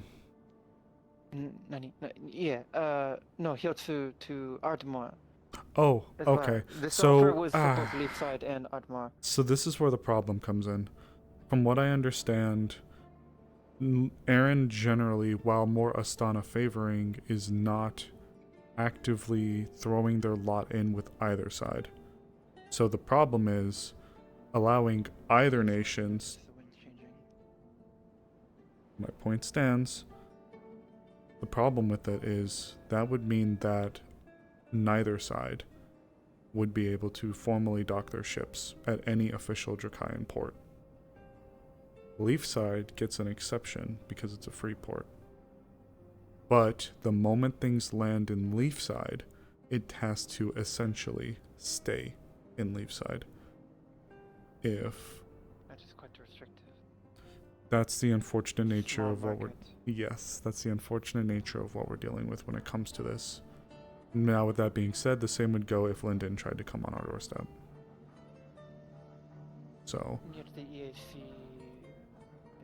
Hilsu to Ardmar. Oh, as well. okay. This So, offer was for both Leafside and Ardmar. So this is where the problem comes in. From what I understand, Aaron generally, while more Astana favoring, is not actively throwing their lot in with either side. So the problem is allowing either nations... My point stands. The problem with it is that would mean that neither side would be able to formally dock their ships at any official Dracaean port. Leafside gets an exception because it's a free port. But the moment things land in Leafside, it has to essentially stay in Leafside. That is quite restrictive. That's the unfortunate nature of what we're... Yes, that's the unfortunate nature of what we're dealing with when it comes to this. Now, with that being said, the same would go if Linden tried to come on our doorstep. So. Yet the EAC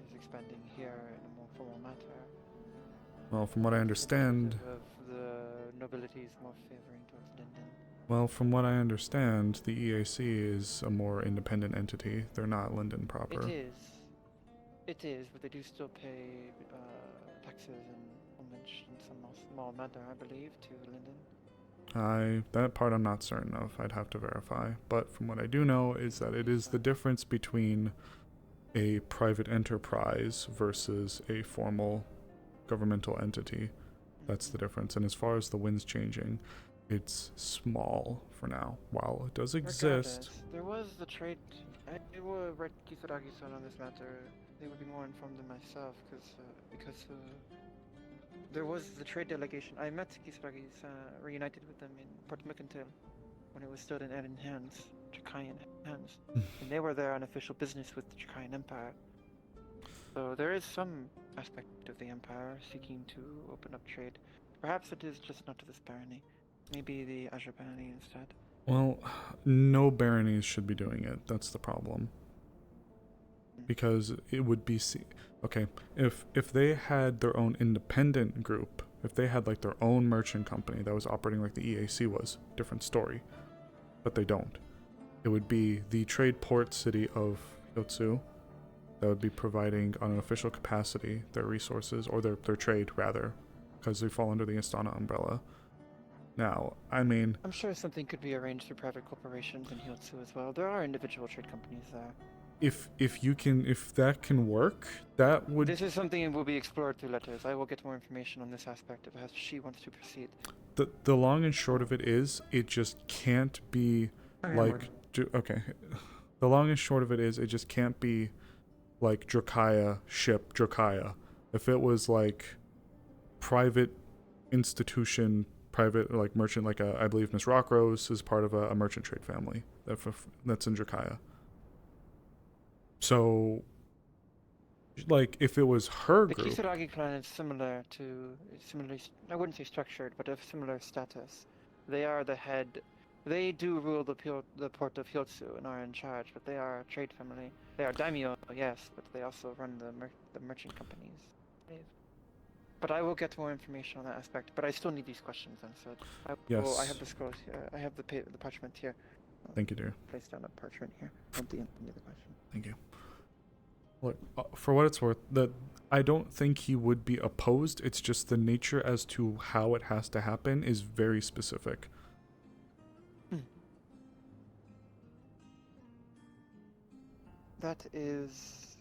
is expanding here in a more formal matter. Well, from what I understand. Of the nobilities more favoring towards Linden. Well, from what I understand, the EAC is a more independent entity. They're not Linden proper. It is, but they do still pay taxes and homage in some small matter, I believe, to Linden. That part I'm not certain of. I'd have to verify. But from what I do know is that it is the difference between a private enterprise versus a formal governmental entity. That's the difference. And as far as the wind's changing, it's small for now. While it does exist. Regardless, there was the trade. I will write Kisaragi-san on this matter. They would be more informed than myself, because there was the trade delegation. I met Kisaragi-san, reunited with them in Port Mercantile when it was still in Erin hands, Jakayan hands, and they were there on official business with the Jakayan Empire. So there is some aspect of the Empire seeking to open up trade. Perhaps it is just not to this barony. Maybe the Azure barony instead. Well, no baronies should be doing it. That's the problem. Because it would be okay, if they had their own independent group, if they had like their own merchant company that was operating like the EAC was, different story. But they don't. It would be the trade port city of Yotsu that would be providing on an official capacity their resources, or their trade rather, because they fall under the Astana umbrella. Now, I mean, I'm sure something could be arranged through private corporations in Hyotsu as well. There are individual trade companies there. If that can work, that would. This is something that will be explored through letters. I will get more information on this aspect if she wants to proceed. The long and short of it is, it just can't be like okay. The long and short of it is, it just can't be like Dracaya ship Dracaya. If it was like private institution, private like merchant, like I believe Miss Rockrose is part of a merchant trade family that's in Dracaya. So, like, if it was her group... The Kisaragi clan is similarly, I wouldn't say structured, but of similar status. They are the head, they do rule the port of Hyotsu and are in charge, but they are a trade family. They are daimyo, yes, but they also run the merchant companies. But I will get more information on that aspect, but I still need these questions answered. I have the scrolls here, I have the parchment here. Thank you, dear. Place down a parchment here at the end of the question. Thank you. Look, for what it's worth, I don't think he would be opposed. It's just the nature as to how it has to happen is very specific. That is...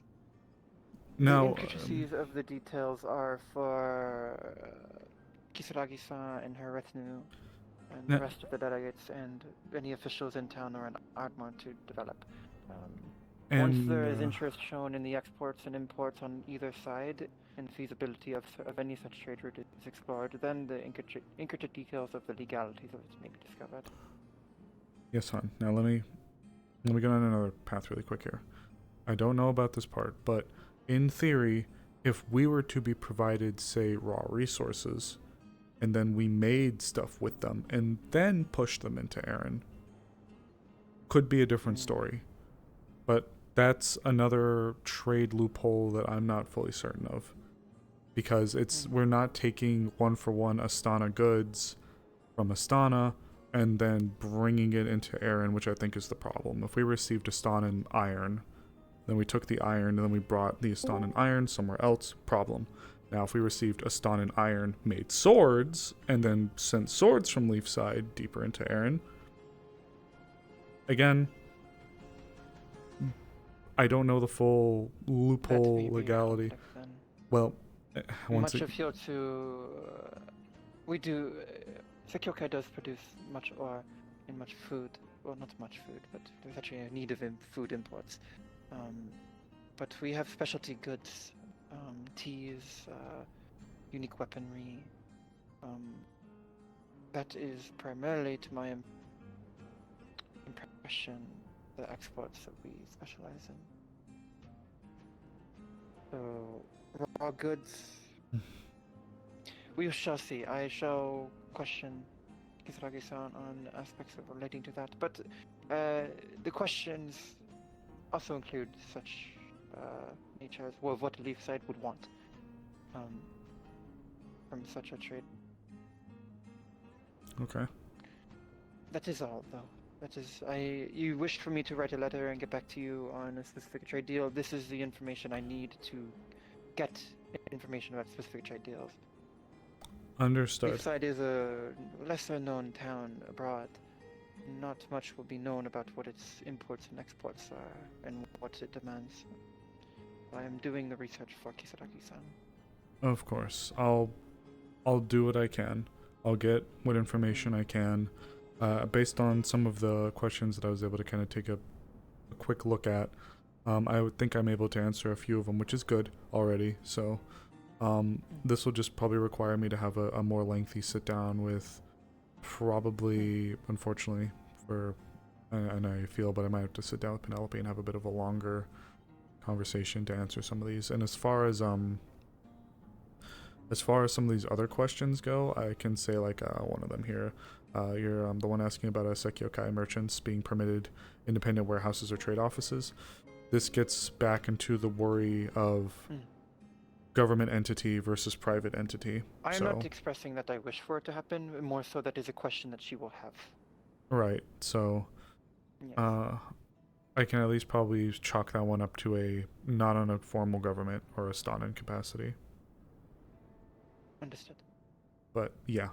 Now, the intricacies of the details are for Kisaragi-san and her retinue, and the rest of the delegates and any officials in town or in Ardmore to develop. Once there is interest shown in the exports and imports on either side, and feasibility of any such trade route is explored, then the intricate details of the legalities of it may be discovered. Yes, hon. Now let me go on another path really quick here. I don't know about this part, but in theory, if we were to be provided, say, raw resources, and then we made stuff with them, and then pushed them into Erin, could be a different story. But that's another trade loophole that I'm not fully certain of. Because we're not taking one-for-one Astana goods from Astana and then bringing it into Erin, which I think is the problem. If we received Astanan iron, then we took the iron and then we brought the Astanan iron somewhere else, problem. Now if we received Astanan iron, made swords, and then sent swords from Leafside deeper into Erin, again, I don't know the full loophole legality. Well, much of Hyotsu, we do. Sekyokai does produce much ore and much food. Well, not much food, but there's actually a need of food imports. But we have specialty goods, teas, unique weaponry. That is primarily, to my impression, the exports that we specialize in. So, raw goods, we shall see. I shall question Kisaragi-san on aspects relating to that. But the questions also include such nature as well, what Leaf side would want from such a trade. Okay. That is all, though. That is, you wished for me to write a letter and get back to you on a specific trade deal. This is the information I need to get information about specific trade deals. Understood. Leafside is a lesser-known town abroad. Not much will be known about what its imports and exports are and what it demands. I am doing the research for Kisaragi-san. Of course. I'll do what I can. I'll get what information I can. Based on some of the questions that I was able to kind of take a quick look at, I would think I'm able to answer a few of them, which is good already. So this will just probably require me to have a more lengthy sit down with probably, unfortunately, and I feel, but I might have to sit down with Penelope and have a bit of a longer conversation to answer some of these. And as far as some of these other questions go, I can say like one of them here. You're the one asking about Sekiokai merchants being permitted independent warehouses or trade offices. This gets back into the worry of government entity versus private entity. I am not expressing that I wish for it to happen, more so that is a question that she will have. Right, so yes. I can at least probably chalk that one up to a not on a formal government or a Stanin capacity. Understood. But yeah,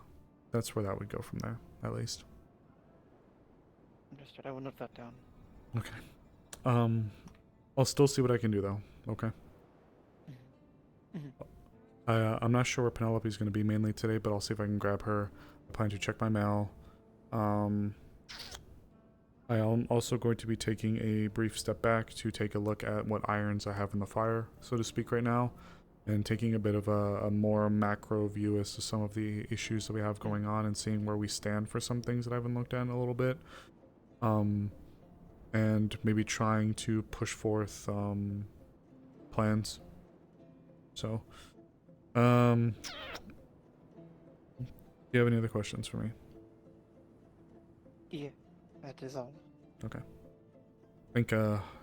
that's where that would go from there, at least. Understood. I will note that down. Okay. I'll still see what I can do though. Okay. I'm not sure where Penelope's going to be mainly today, but I'll see if I can grab her. I plan to check my mail. I am also going to be taking a brief step back to take a look at what irons I have in the fire, so to speak, right now, and taking a bit of a more macro view as to some of the issues that we have going on and seeing where we stand for some things that I haven't looked at in a little bit. And maybe trying to push forth plans. So, do you have any other questions for me? Yeah, that is all. Okay. I think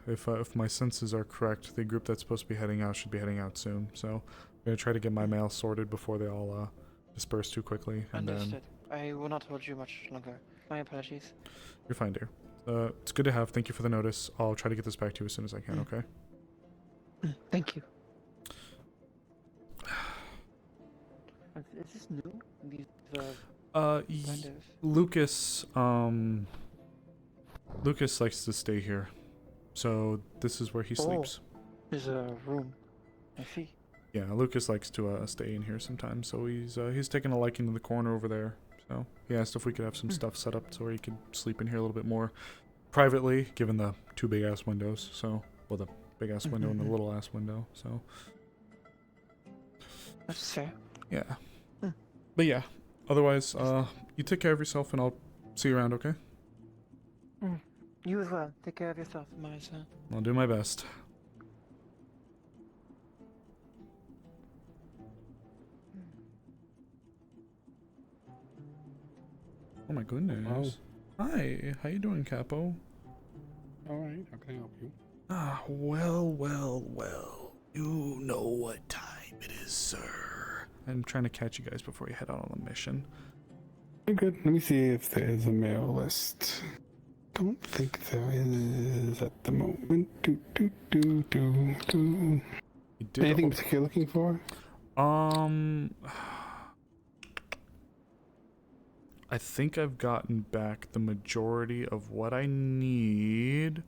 if my senses are correct, the group that's supposed to be heading out should be heading out soon. So I'm gonna try to get my mail sorted before they all disperse too quickly. And understood. I will not hold you much longer. My apologies. You're fine, dear. It's good to have. Thank you for the notice. I'll try to get this back to you as soon as I can. Okay. Thank you. Is this new? These kind of... Lucas likes to stay here, so this is where he sleeps. There's a room. I see. Yeah, Lucas likes to stay in here sometimes, so he's taken a liking to the corner over there. So he asked if we could have some stuff set up so he could sleep in here a little bit more privately, given the two big ass windows. So, well, the big ass window and the little ass window. So that's fair. Yeah. But yeah, otherwise, you take care of yourself, and I'll see you around. Okay. You as well. Take care of yourself, Amaris. I'll do my best. Oh my goodness. Oh. Hi, how you doing, Capo? Alright, how can I help you? Ah, well. You know what time it is, sir. I'm trying to catch you guys before you head out on the mission. Good. Let me see if there's a mail list. Don't think there is at the moment. Anything particular you're looking for? I think I've gotten back the majority of what I need.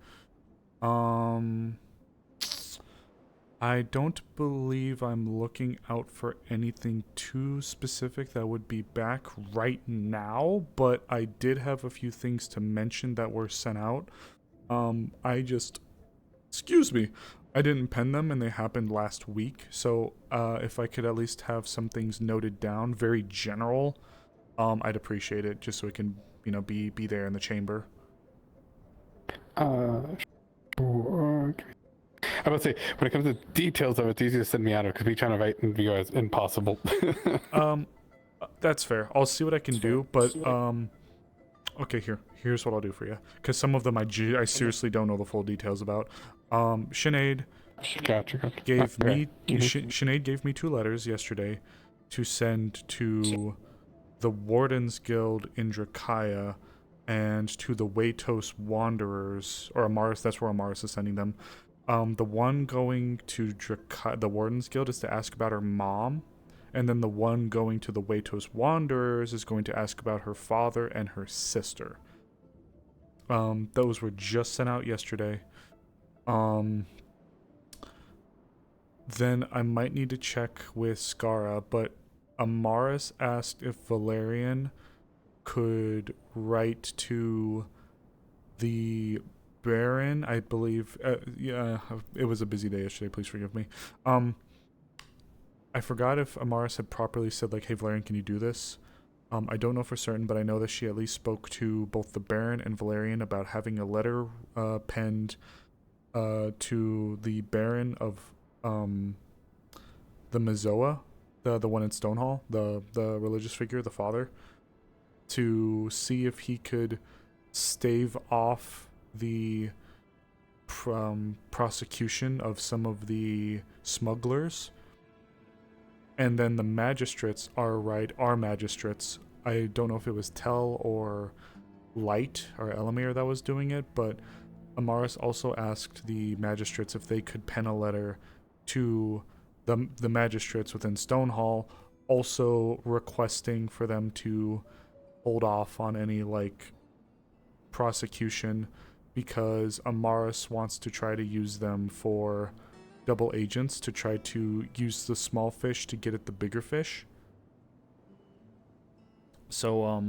I don't believe I'm looking out for anything too specific that would be back right now, but I did have a few things to mention that were sent out. Excuse me, I didn't pen them and they happened last week, so if I could at least have some things noted down, very general, I'd appreciate it, just so it can, be there in the chamber. Sure. I would say, when it comes to details of it, it's easier to send me out because me trying to write in VO is impossible. That's fair. I'll see what I can do, but Okay, here's what I'll do for you, because some of them I seriously don't know the full details about. Sinead gave me Sinead gave me 2 letters yesterday to send to the Wardens Guild in Drakaya and to the Waitos Wanderers, or Amaris. That's where Amaris is sending them. The one going to the Wardens Guild is to ask about her mom, and then the one going to the Waitos Wanderers is going to ask about her father and her sister. Those were just sent out yesterday. Then I might need to check with Skara, but Amaris asked if Valerian could write to the Baron, I believe. Yeah, it was a busy day yesterday, please forgive me. I forgot if Amaris had properly said, like, hey Valerian, can you do this? I don't know for certain, but I know that she at least spoke to both the Baron and Valerian about having a letter penned to the Baron of the Mizoa, the one in Stonehall, the religious figure, the father, to see if he could stave off the prosecution of some of the smugglers. And then the magistrates are magistrates. I don't know if it was Tell or Light or Elamir that was doing it, but Amaris also asked the magistrates if they could pen a letter to the magistrates within Stonehall, also requesting for them to hold off on any, like, prosecution, because Amaris wants to try to use them for double agents, to try to use the small fish to get at the bigger fish. So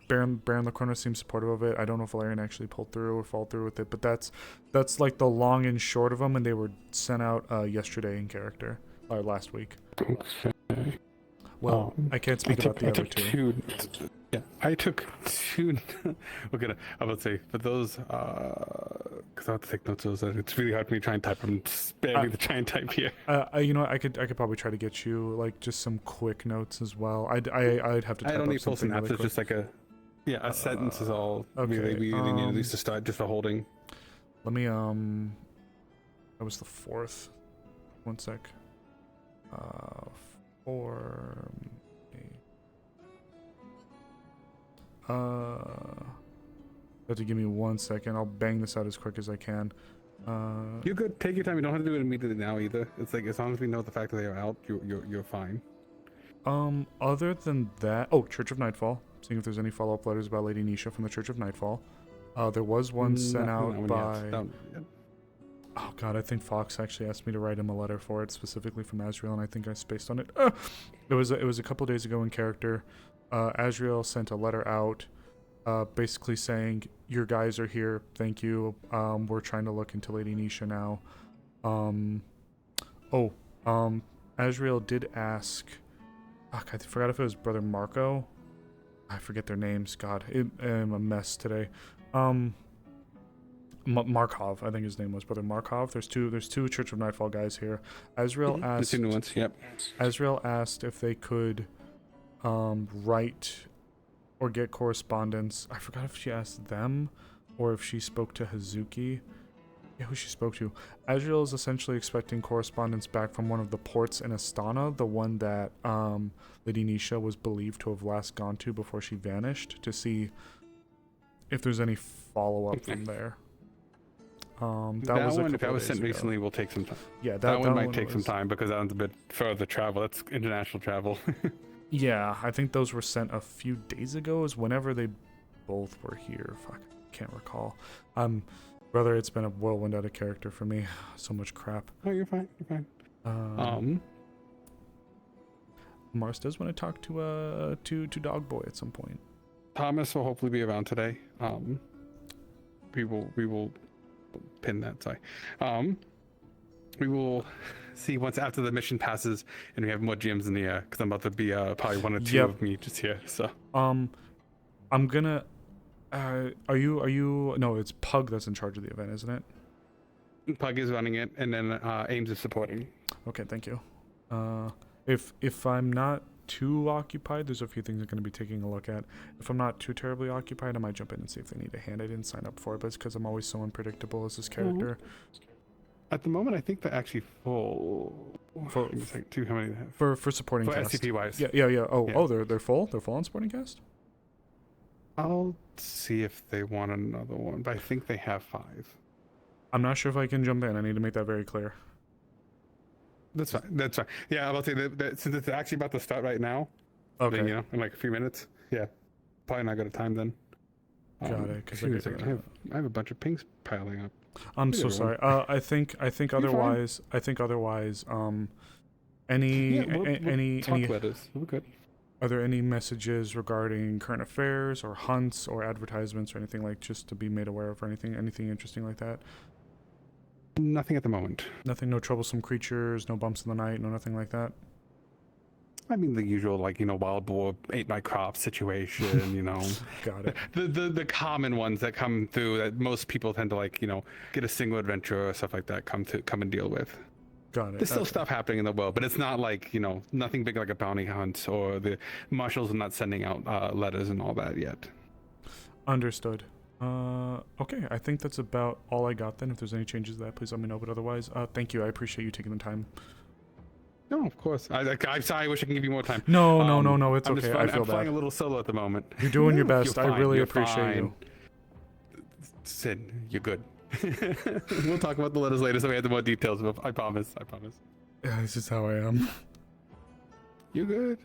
Baron the Corner seems supportive of it. I don't know if Valerian actually pulled through or followed through with it, but that's like the long and short of them, and they were sent out yesterday in character, or last week. Okay. Well, I can't speak about the other two. Yeah, I took 2. Okay, I would say for those, because I have to take notes of those. It's really hard for me to try and type. I'm spamming to try and type here. You know, I could probably try to get you like just some quick notes as well. I'd have to. I don't need full something really synopsis. quick. Just like a sentence is all. Okay. We really need at least to start just for holding. Let me that was the 4th. One sec. 4. Have to give me 1 second. I'll bang this out as quick as I can. You're good. Take your time. You don't have to do it immediately now either. It's like as long as we know the fact that they are out, you're fine. Other than that, Church of Nightfall. Seeing if there's any follow-up letters about Lady Nisha from the Church of Nightfall. There was one sent out by. Oh god, I think Fox actually asked me to write him a letter for it, specifically from Azrael, and I think I spaced on it. It was a couple days ago in character. Azrael sent a letter out, basically saying, your guys are here, thank you, we're trying to look into Lady Nisha now. Azrael did ask, I forgot if it was Brother Marco, I forget their names, god, I'm a mess today. Markov, I think his name was Brother Markov. There's two Church of Nightfall guys here. Azrael asked, the 2 new ones, yep. Azrael asked if they could write or get correspondence. I forgot if she asked them or if she spoke to Hazuki. Yeah, who she spoke to. Azrael is essentially expecting correspondence back from one of the ports in Astana, the one that Lady Nisha was believed to have last gone to before she vanished, to see if there's any follow-up from there. That was one, if that was sent recently, will take some time. Yeah, that one might take some time because that one's a bit further travel. That's international travel. Yeah, I think those were sent a few days ago, is whenever they both were here. Fuck, I can't recall. Brother, it's been a whirlwind out of character for me. So much crap. Oh, you're fine. You're fine. Mars does want to talk to Dog Boy at some point. Thomas will hopefully be around today. We will pin that. Sorry. We will see once after the mission passes and we have more GMs in the air, because I'm about to be probably 1 or 2 of me just here. So I'm gonna. Are you? No, it's Pug that's in charge of the event, isn't it? Pug is running it, and then Ames is supporting. Okay, thank you. If I'm not too occupied, there's a few things I'm going to be taking a look at. If I'm not too terribly occupied, I might jump in and see if they need a hand. I didn't sign up for it, but it's because I'm always so unpredictable as this character. At the moment, I think they're actually full. For it's like how many? For supporting for cast. SCP wise. Yeah. Oh, they're full. They're full on supporting cast. I'll see if they want another one, but I think they have 5. I'm not sure if I can jump in. I need to make that very clear. That's fine. That's fine. Yeah, I'm about to say that since it's actually about to start right now. Okay. Then, you know, in like a few minutes. Yeah. Probably not got a time then. Got it. Because I have a bunch of pings piling up. I'm so sorry. I think otherwise. Any talk letters. We're good. Are there any messages regarding current affairs or hunts or advertisements or anything like just to be made aware of or anything interesting like that? Nothing at the moment. Nothing. No troublesome creatures. No bumps in the night. No nothing like that. I mean the usual, like, you know, wild boar ate my crop situation, you know. Got it. The common ones that come through that most people tend to, like, you know, get a single adventure or stuff like that come and deal with. Got it. There's still stuff happening in the world, but it's not like, you know, nothing big like a bounty hunt, or the marshals are not sending out letters and all that yet. Understood. Okay, I think that's about all I got then. If there's any changes to that, please let me know. But otherwise, thank you. I appreciate you taking the time. No, of course. I'm sorry. I wish I could give you more time. No. It's I'm okay. I'm flying a little solo at the moment. You're doing your best. You're I fine, really you're appreciate fine. you. Sid, you're good. We'll talk about the letters later, so we have the more details. I promise. Yeah, this is how I am. You're good.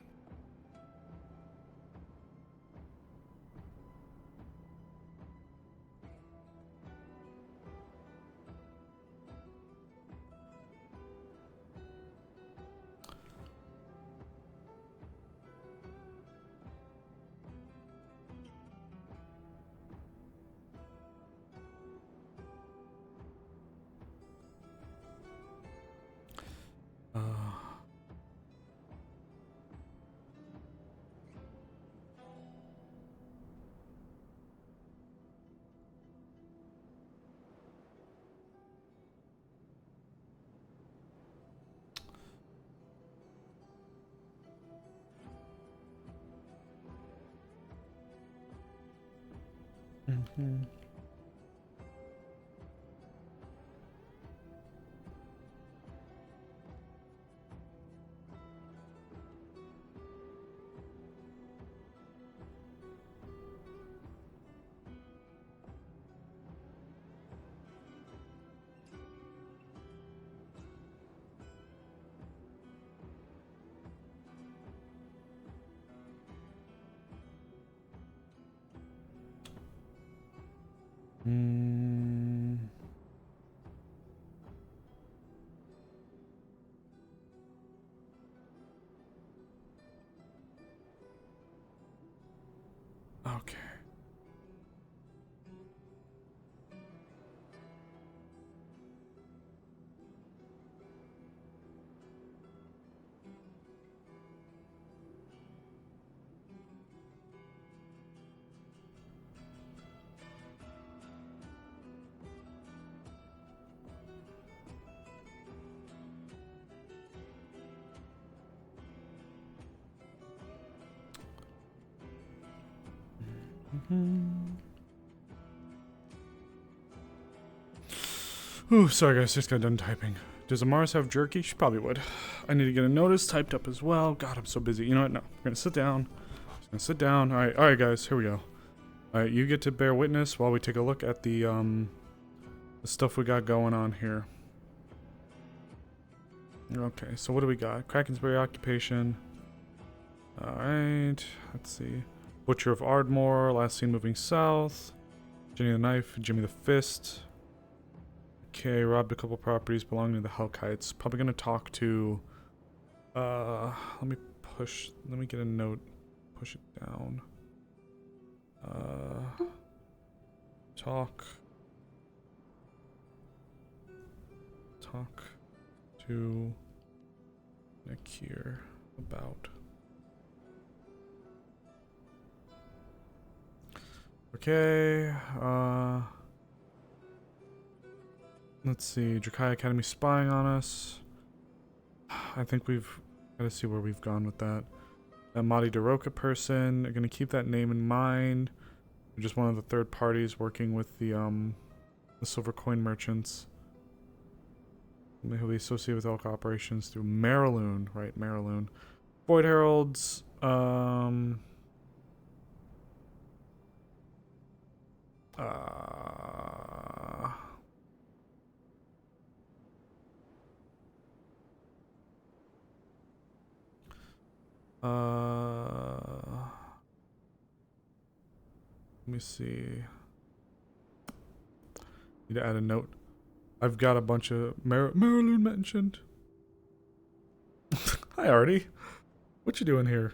Mm-hmm. Okay. Ooh, sorry guys, just got done typing. Does Amaris have jerky? She probably would. I need to get a notice typed up as well. God, I'm so busy. You know what? No, we're gonna sit down. Just gonna sit down. All right, guys. Here we go. All right, you get to bear witness while we take a look at the stuff we got going on here. Okay, so what do we got? Krakensberry occupation. All right, let's see. Butcher of Ardmore. Last seen moving south. Jenny the Knife. Jimmy the Fist. Okay, robbed a couple properties belonging to the Hellkites. Probably gonna talk to. Let me get a note. Push it down. Talk to Nakir about. Okay, let's see. Drakai Academy spying on us. I think we've got to see where we've gone with that. A Madi Daroka person. I'm gonna keep that name in mind. We're just one of the third parties working with the silver coin merchants. He'll be associated with elk operations through Mariloon, right? Mariloon. Void Heralds. Let me see. Need to add a note. I've got a bunch of Mariloon mentioned. Hi, Artie. What you doing here?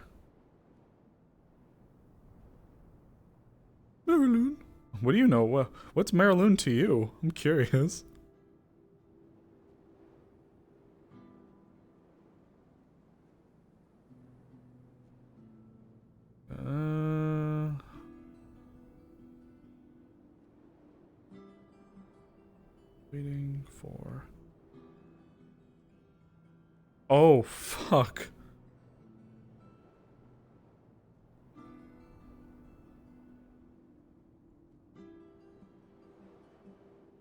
Mariloon? What do you know? What's Mariloon to you? I'm curious. Waiting for... Oh, fuck.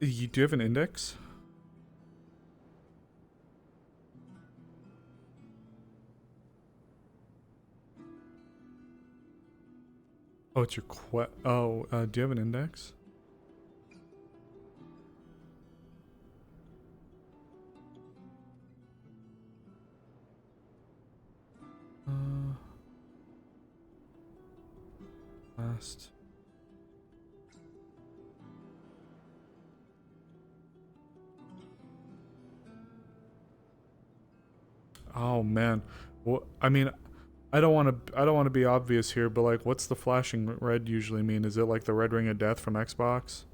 Do you have an index? Oh, it's your do you have an index? Last. Oh man. Well, I mean, I don't want to be obvious here, but like, what's the flashing red usually mean? Is it like the red ring of death from Xbox?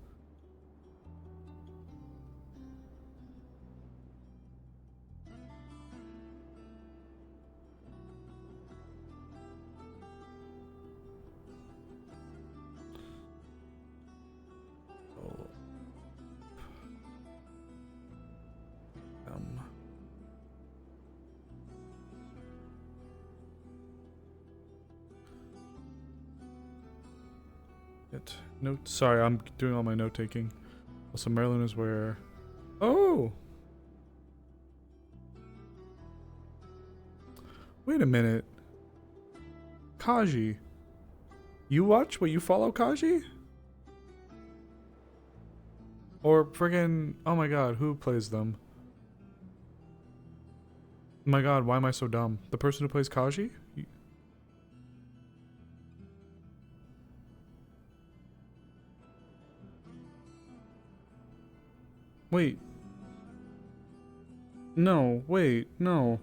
Note. Sorry, I'm doing all my note taking. Also, Maryland is where. Oh. Wait a minute. Kaji. You watch? Wait, you follow Kaji? Or friggin', oh my god, who plays them? Oh my god, why am I so dumb? The person who plays Kaji? Wait. No, wait, no.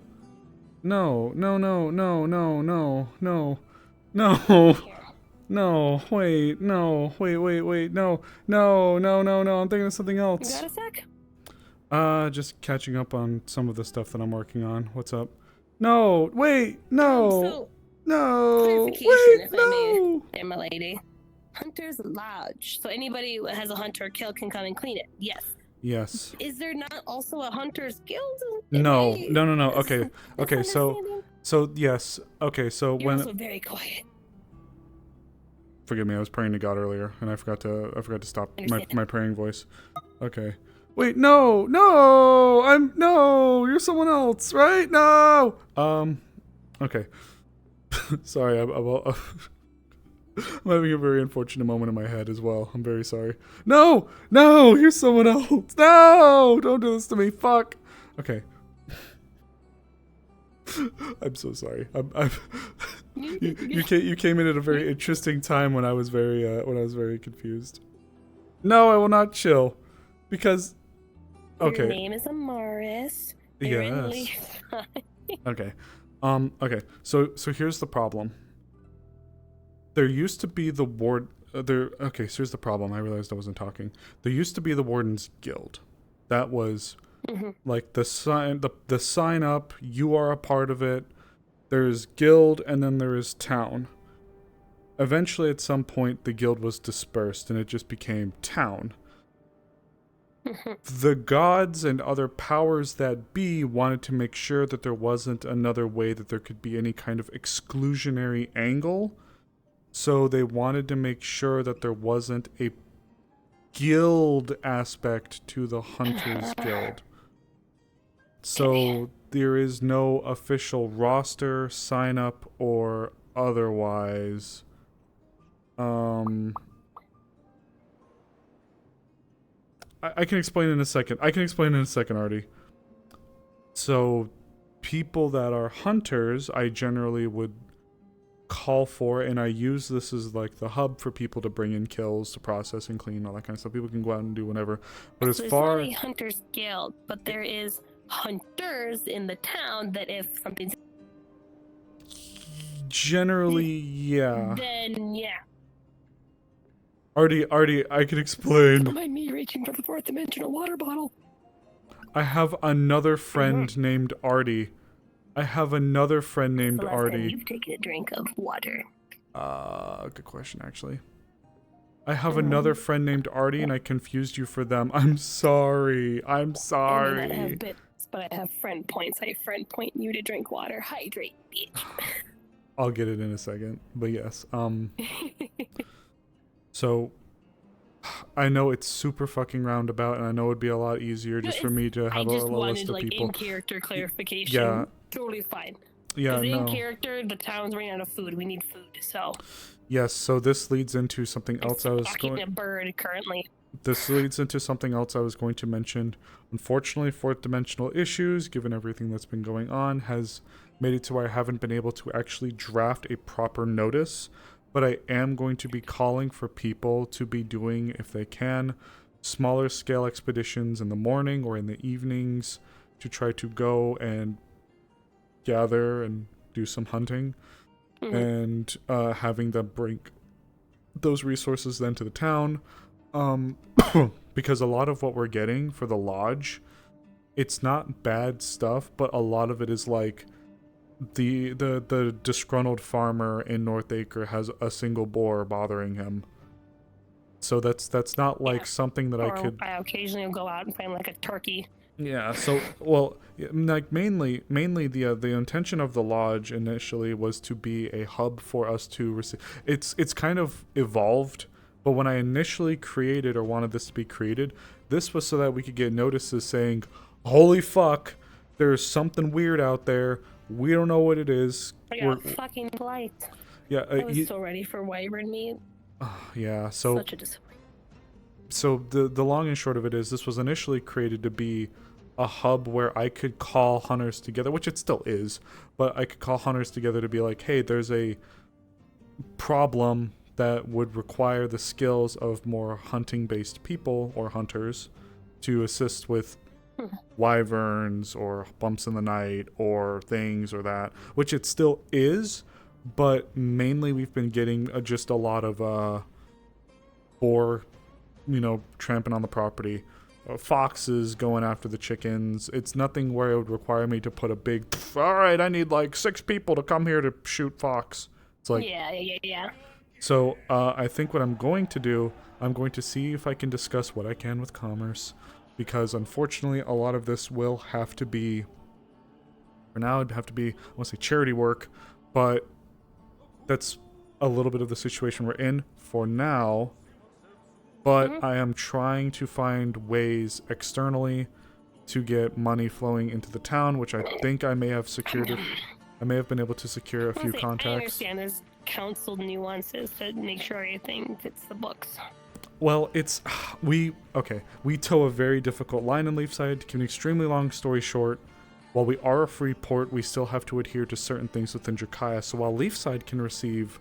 No, no, no, no, no, no, no. No. No, wait, no, wait, no, no, no, no, no, I'm thinking of something else. You got a sec? Just catching up on some of the stuff that I'm working on. What's up? No, wait, no, no, wait, if no. I may, my lady. Hunter's Lodge. So anybody who has a hunter kill can come and clean it. Yes. Yes. Is there not also a Hunter's Guild? No. Okay. Okay. So yes. Okay. So You're also very quiet. Forgive me. I was praying to God earlier, and I forgot to stop my praying voice. Okay. Wait. No. No. You're someone else, right? No. Okay. Sorry. I'm having a very unfortunate moment in my head as well. I'm very sorry. No! You're someone else! No! Don't do this to me. Fuck! Okay. I'm so sorry. You came in at a very interesting time when I was very confused. No, I will not chill. Because... Okay. Your name is Amaris. Yes. Okay. Okay. So here's the problem. There used to be the okay, so here's the problem. I realized I wasn't talking. There used to be the Wardens Guild. That was like the sign up, you are a part of it. There's guild and then there is town. Eventually at some point the guild was dispersed and it just became town. the gods and other powers that be wanted to make sure that there wasn't another way that there could be any kind of exclusionary angle. So they wanted to make sure that there wasn't a guild aspect to the Hunters Guild. So there is no official roster, sign up, or otherwise. I can explain in a second. Artie. So, people that are hunters, I generally would call for, and I use this as like the hub for people to bring in kills, to process and clean, all that kind of stuff. People can go out and do whatever. But as There's far not a Hunters Guild, but there is hunters in the town that if something's generally, yeah. then yeah. Artie, I can explain. Don't mind me reaching for the fourth dimensional water bottle. I have another friend named Artie. Celeste, you've taken a drink of water. Good question, actually. I have another friend named Artie, and I confused you for them. I'm sorry. I may not have bits, but I have friend points. I friend point you to drink water. Hydrate, bitch. I'll get it in a second, but yes. So, I know it's super fucking roundabout, and I know it'd be a lot easier just for me to have a list of people. In character clarification. Yeah. Totally fine. Yeah, Because in no. character, the town's running out of food. We need food, so. Yes, so this leads into something else I was Fucking a bird currently. This leads into something else I was going to mention. Unfortunately, fourth dimensional issues, given everything that's been going on, has made it to where I haven't been able to actually draft a proper notice. But I am going to be calling for people to be doing, if they can, smaller scale expeditions in the morning or in the evenings to try to go and gather and do some hunting. And having them bring those resources then to the town. Because a lot of what we're getting for the lodge, it's not bad stuff, but a lot of it is like the disgruntled farmer in North Acre has a single boar bothering him. So that's not like something that I could. I occasionally will go out and find like a turkey. Yeah. So well, like mainly the intention of the lodge initially was to be a hub for us to receive. It's kind of evolved, but when I initially created or wanted this to be created, this was so that we could get notices saying, "Holy fuck, there's something weird out there. We don't know what it is." I got fucking light. Yeah, I was so ready for wyvern meat. Yeah, so Such a disappointment. So the long and short of it is, this was initially created to be a hub where I could call hunters together, which it still is, but I could call hunters together to be like, hey, there's a problem that would require the skills of more hunting-based people or hunters to assist with wyverns or bumps in the night or things or that, which it still is, but mainly we've been getting just a lot of boar, tramping on the property, foxes going after the chickens. It's nothing where it would require me to put a big, all right, I need like 6 people to come here to shoot fox. It's like, yeah. So I think what I'm going to do, I'm going to see if I can discuss what I can with commerce, because unfortunately a lot of this will have to be, for now it'd have to be, I want to say charity work, but that's a little bit of the situation we're in for now. But I am trying to find ways externally to get money flowing into the town, which I think I may have secured. I may have been able to secure a few contacts. I understand there's council nuances to make sure everything fits the books. Well, we toe a very difficult line in Leafside. To keep an extremely long story short, while we are a free port, we still have to adhere to certain things within Drakaya. So while Leafside can receive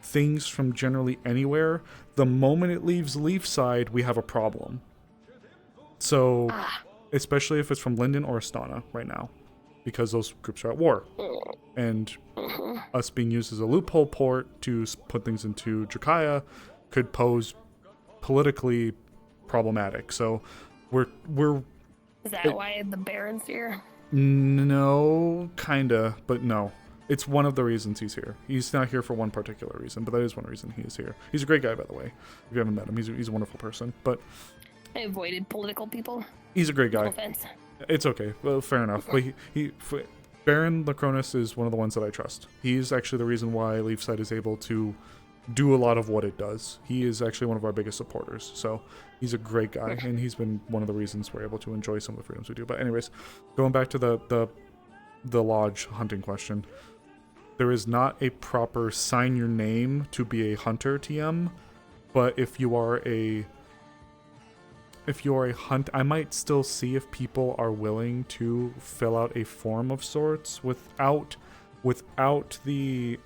things from generally anywhere, the moment it leaves Leafside, we have a problem. So, especially if it's from Linden or Astana right now, because those groups are at war. And us being used as a loophole port to put things into Drakaya could pose politically problematic. So we're Is that why the Baron's here? No, kinda, but no. It's one of the reasons he's here. He's not here for one particular reason, but that is one reason he is here. He's a great guy, by the way. If you haven't met him, he's a wonderful person. But I avoided political people. He's a great No guy. offense. It's okay. Well, fair enough. But Baron Lacronus is one of the ones that I trust. He's actually the reason why Leafside is able to do a lot of what it does. He is actually one of our biggest supporters. So he's a great guy, and he's been one of the reasons we're able to enjoy some of the freedoms we do. But anyways, going back to the lodge hunting question. There is not a proper sign your name to be a hunter TM, but if you are a hunt, I might still see if people are willing to fill out a form of sorts without the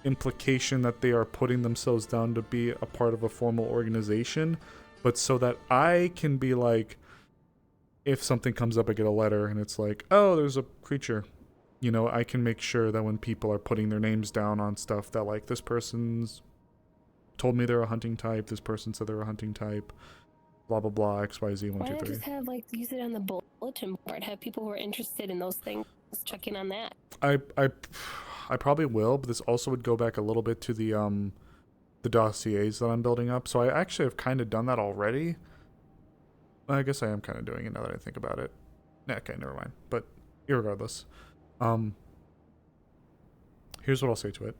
implication that they are putting themselves down to be a part of a formal organization, but so that I can be like, if something comes up, I get a letter and it's like, oh, there's a creature. You know, I can make sure that when people are putting their names down on stuff that like, this person's told me they're a hunting type, this person said they're a hunting type, blah blah blah, XYZ, 1, Why 2, not 3. just have use it on the bulletin board? Have people who are interested in those things check in on that. I probably will, but this also would go back a little bit to the dossiers that I'm building up. So I actually have kind of done that already. I guess I am kind of doing it now that I think about it. Okay, never mind. But irregardless, here's what I'll say to it.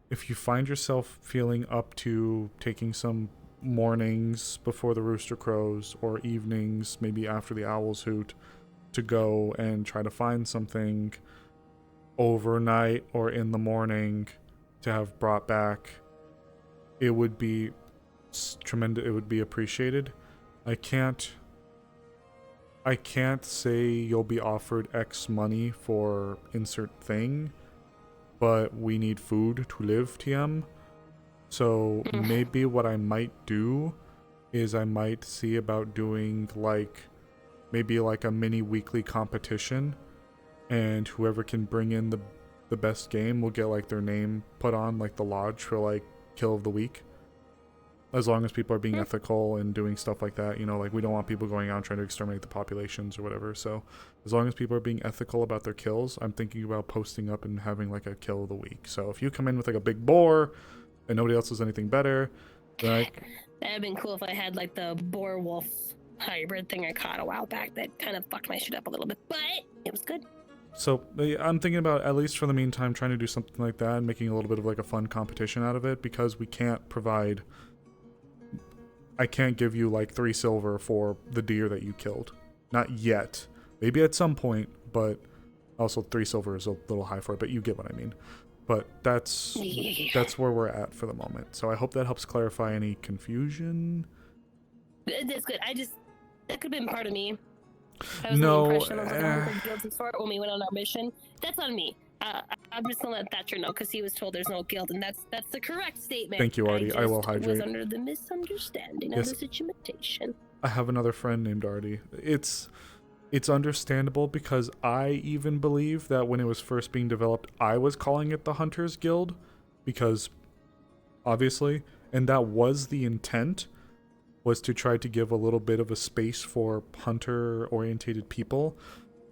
If you find yourself feeling up to taking some mornings before the rooster crows or evenings, maybe after the owls hoot, to go and try to find something overnight or in the morning to have brought back, it would be tremendous. It would be appreciated. I can't say you'll be offered X money for insert thing, but we need food to live, TM. So maybe what I might do is I might see about doing maybe a mini weekly competition, and whoever can bring in the best game will get their name put on the lodge for kill of the week. As long as people are being ethical and doing stuff like that, we don't want people going out and trying to exterminate the populations or whatever. So as long as people are being ethical about their kills, I'm thinking about posting up and having a kill of the week. So if you come in with a big boar and nobody else does anything better, then That'd have been cool if I had the boar wolf hybrid thing I caught a while back that kind of fucked my shit up a little bit, but it was good. So I'm thinking about, at least for the meantime, trying to do something like that and making a little bit of a fun competition out of it, because we can't provide... I can't give you 3 silver for the deer that you killed. Not yet. Maybe at some point, but also 3 silver is a little high for it, but you get what I mean. But that's where we're at for the moment. So I hope that helps clarify any confusion. That's good. That could have been part of me. I was No, under the impression there was a guild of sort when we went on our mission. That's on me. I'm just gonna let Thatcher know because he was told there's no guild, and that's the correct statement. Thank you, Artie. I will hydrate. I was under the misunderstanding of the situation. I have another friend named Artie. It's understandable, because I even believe that when it was first being developed, I was calling it the Hunters Guild, because obviously, and that was the intent, was to try to give a little bit of a space for hunter-orientated people.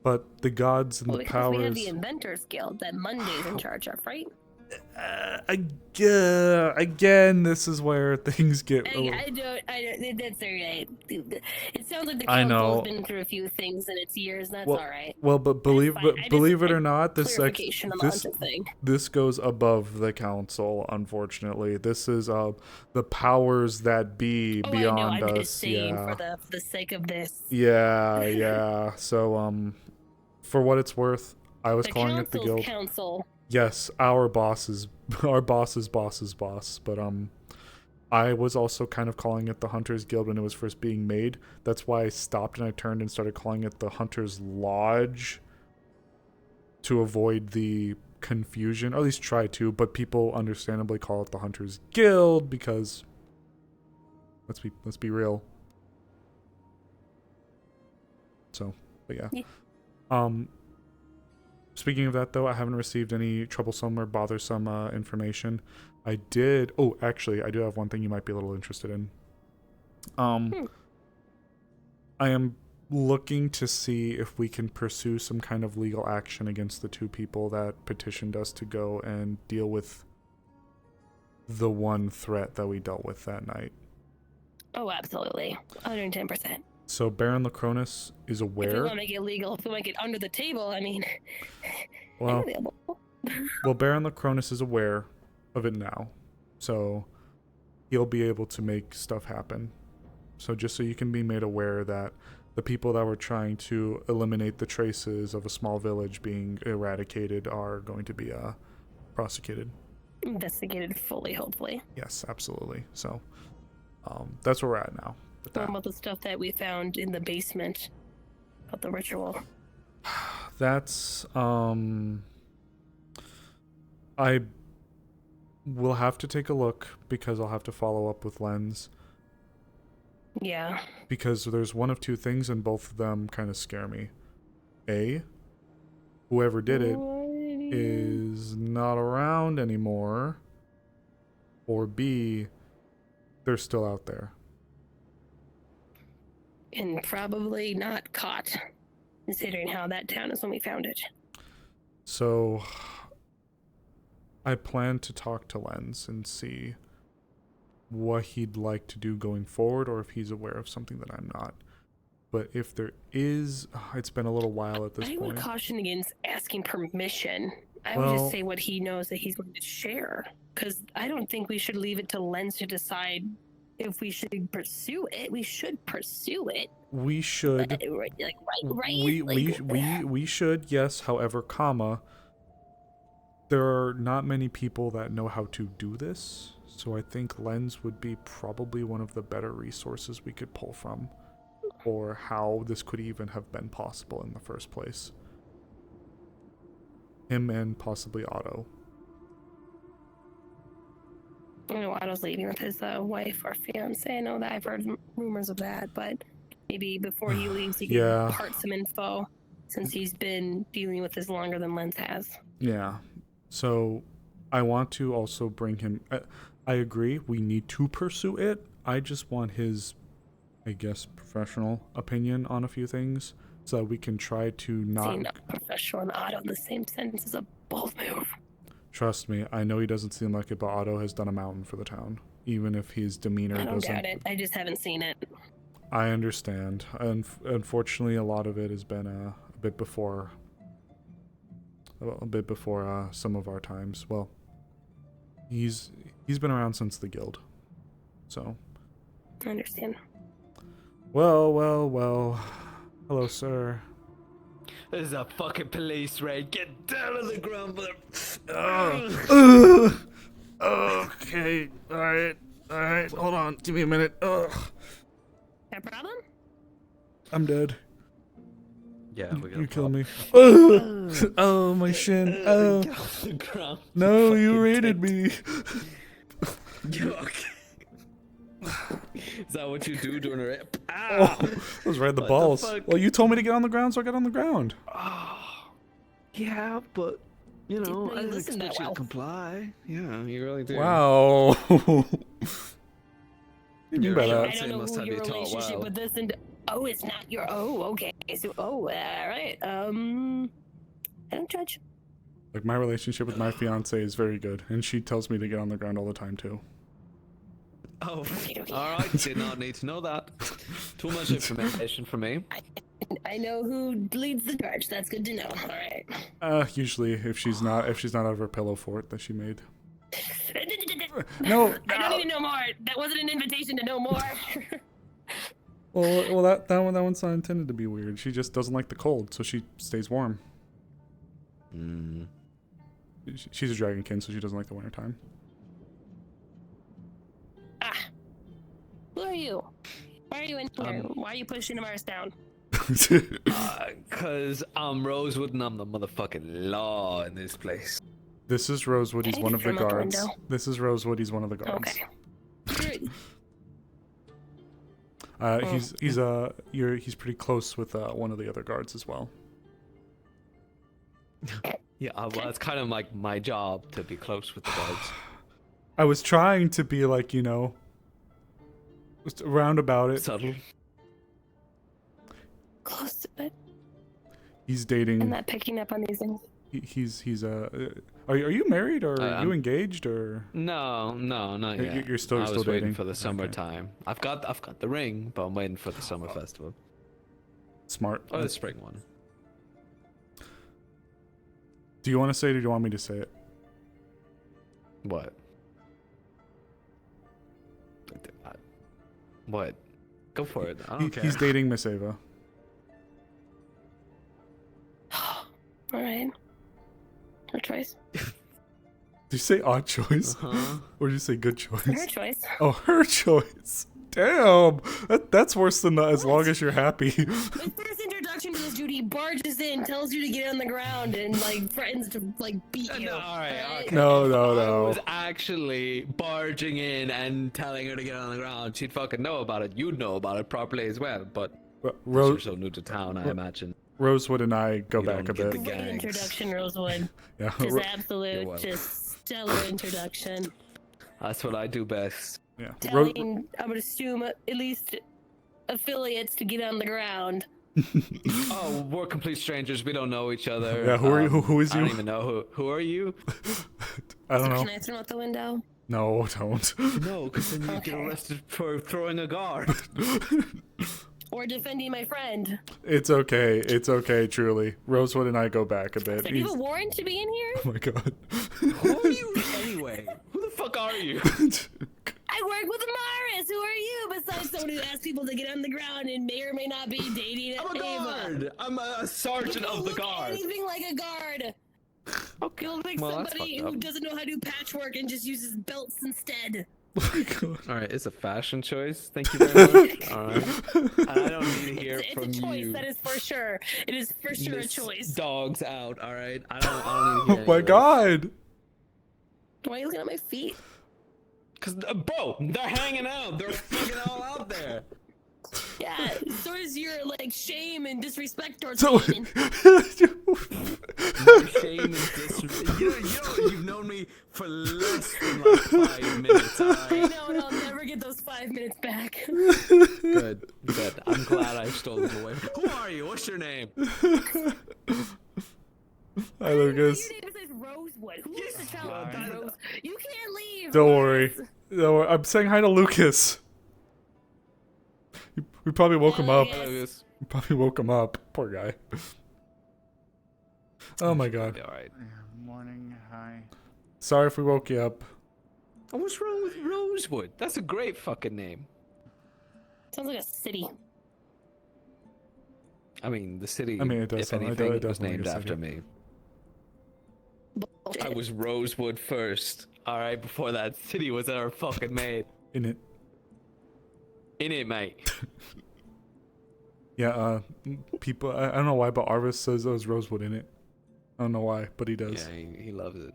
But the gods and the powers... we have the Inventors Guild that Monday's in charge of, right? Again, this is where things get... I don't, that's alright. It sounds like the I know. council has been through a few things in its years, and that's alright. Well, but believe it or not, this goes above the council, unfortunately. This is the powers that be beyond us. I'm just saying for the sake of this. Yeah. So, for what it's worth, I was calling it the guild. Council. Yes, our boss's boss. But I was also kind of calling it the Hunters Guild when it was first being made. That's why I stopped and I turned and started calling it the Hunters Lodge, to avoid the confusion, or at least try to. But people understandably call it the Hunters Guild because let's be real. So, but yeah. Speaking of that, though, I haven't received any troublesome or bothersome information. I do have one thing you might be a little interested in. I am looking to see if we can pursue some kind of legal action against the 2 people that petitioned us to go and deal with the one threat that we dealt with that night. Oh, absolutely. 110%. So Baron Lacronus is If we aware. want to make it legal, if we want to get under the table, I mean, I'm Well, available. well, Baron Lacronus is aware of it now, so he'll be able to make stuff happen. So just so you can be made aware that the people that were trying to eliminate the traces of a small village being eradicated are going to be prosecuted. Investigated fully, hopefully. Yes, absolutely. So that's where we're at now. What about the stuff that we found in the basement of the ritual? That's I will have to take a look because I'll have to follow up with Lens. Yeah. Because there's one of two things and both of them kind of scare me. A, whoever did it is not around anymore. Or B, they're still out there. And probably not caught, considering how that town is when we found it. So I plan to talk to Lens and see what he'd like to do going forward, or if he's aware of something that I'm not. But if there is, it's been a little while at this I point. would caution against asking permission. I would Well, just say what he knows that he's going to share. Because I don't think we should leave it to Lens to decide if we should pursue it. We should pursue it. we should. Right? We should, yes. However, comma, there are not many people that know how to do this. So I think Lens would be probably one of the better resources we could pull from, or how this could even have been possible in the first place. Him and possibly Otto. I know Otto's leaving with his wife or fiance. I know that I've heard rumors of that, but maybe before he leaves, he can Yeah. impart some info, since he's been dealing with this longer than Lens has. Yeah. So I want to also bring him. I agree. We need to pursue it. I just want his, I guess, professional opinion on a few things, so that we can try to not. Saying professional and Otto in the same sentence is a bold move. Trust me, I know he doesn't seem like it, but Otto has done a mountain for the town. Even if his demeanor I don't doesn't. doubt it. I just haven't seen it. I understand. Unfortunately, a lot of it has been a bit before. A bit before some of our times. Well, he's been around since the guild, so. I understand. Well. Hello, sir. This is a fucking police raid. Get down on the ground, Okay. All right. Hold on. Give me a minute. No problem? I'm dead. Yeah, we got You killed me. Oh. Oh, my shin. Oh. Get off the ground. No, you raided me. You okay? Is that what you do during a raid? Oh, I was right in the What balls. fuck? Well, you told me to get on the ground, so I got on the ground. Yeah, but you know, I didn't listen that expect you well. to comply. Yeah, you really do. Wow. You Your better. I don't know must who have your you taught relationship well. with this and it's not your okay. So all right. I don't judge. Like, my relationship with my fiance is very good, and she tells me to get on the ground all the time too. Oh, alright, did not need to know that. Too much information for me. I know who leads the charge. That's good to know. All right. Usually if she's not out of her pillow fort that she made. No, I don't need to know more. That wasn't an invitation to know more. Well, that one's not intended to be weird. She just doesn't like the cold, so she stays warm. She's a dragonkin, so she doesn't like the wintertime. Who are you? Why are you in here? Why are you pushing Amaris down? Cause I'm Rosewood and I'm the motherfucking law in this place. This is Rosewood. He's Can I one of the from out the guards. window? This is Rosewood. He's one of the guards. Okay. He's pretty close with one of the other guards as well. Yeah, well, it's kind of like my job to be close with the guards. I was trying to be like, just around about it. Subtle. Close to it. He's dating. I'm not picking up on these things. He's Are you married or are you I'm- engaged or? No, not yet. You're still I was still waiting dating for the Okay. summertime. I've got the ring, but I'm waiting for the summer festival Smart. or the spring one. Do you want to say it or do you want me to say it? What? What? Go for it. I don't care. He's dating Miss Ava. All right. Her choice. Did you say odd choice? Uh-huh. Or did you say good choice? Her choice. Oh, her choice. Damn. That's worse than as long as you're happy. My first introduction to this dude, he barges in, tells you to get on the ground, and like threatens to like beat you. All right, okay. No. I was actually barging in and telling her to get on the ground. She'd fucking know about it. You'd know about it properly as well, but you're so new to town, I imagine. Rosewood and I go You back a don't get bit. the Great introduction, Rosewood. Yeah. Just You're absolute, welcome. just stellar introduction. That's what I do best. Yeah. Telling, I would assume, at least affiliates to get on the ground. Oh, we're complete strangers. We don't know each other. Yeah, who are you? Who is I don't you? even know who are you. I don't know. Can I throw out the window? No, don't. No, because then you get arrested for throwing a guard. Or defending my friend. It's okay. It's okay, truly. Rosewood and I go back a bit. So do you have a warrant to be in here? Oh my god. Who are you anyway? Who the fuck are you? I work with Amaris. Who are you? Besides someone who asks people to get on the ground and may or may not be dating I'm a Ava. guard. I'm a sergeant of the guard. Anything like a guard. Okay. You'll make Well, that's somebody fucked who up. doesn't know how to do patchwork and just uses belts instead. All right, it's a fashion choice. Thank you very much. All right, I don't need to hear It's from a choice, you. that is for sure. It is for sure Miss a choice. Dogs out. All right, I don't need to hear Oh my god. Why are you looking at my feet? Cause bro, they're hanging out. They're fucking all out there. Yeah, so is your like shame and disrespect towards So- me. My shame is disrespect. You've known me for less than like 5 minutes. All I right. know, and I'll never get those 5 minutes back. Good. I'm glad I stole them away. Who are you? What's your name? Hi, Lucas. Your name is Rosewood. Who is the child of Rose? You can't leave. Don't worry. Don't worry. I'm saying hi to Lucas. We probably woke him up. Lucas. We probably woke him up. Poor guy. Oh my god. All right. Morning, hi. Sorry if we woke you up. Oh, what's wrong with Rosewood? That's a great fucking name. Sounds like a city. I mean, the city, I mean, it does if sound- it anything, does was sound like named a after city. me. I was Rosewood first. All right, before that city was ever fucking made. In it. In it, mate. Yeah, people, I don't know why, but Arvis says there's Rosewood in it. I don't know why, but he does. Yeah, he loves it.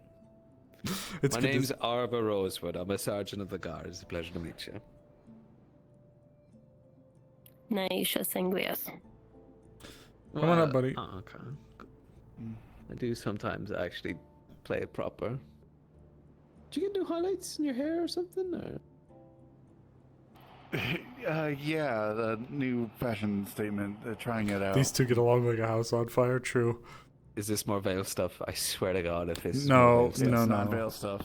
It's My good to name's Arva Rosewood. I'm a sergeant of the guard. It's a pleasure to meet you. Naisha Sanguias. Come on up, buddy. Oh, okay. I do sometimes actually play it proper. Did you get new highlights in your hair or something? Or? Yeah, the new fashion statement. They're trying it out. These two get along like a house on fire. True. Is this more veil stuff? I swear to God, if this is No, more veil stuff. no, It's no. not veil stuff.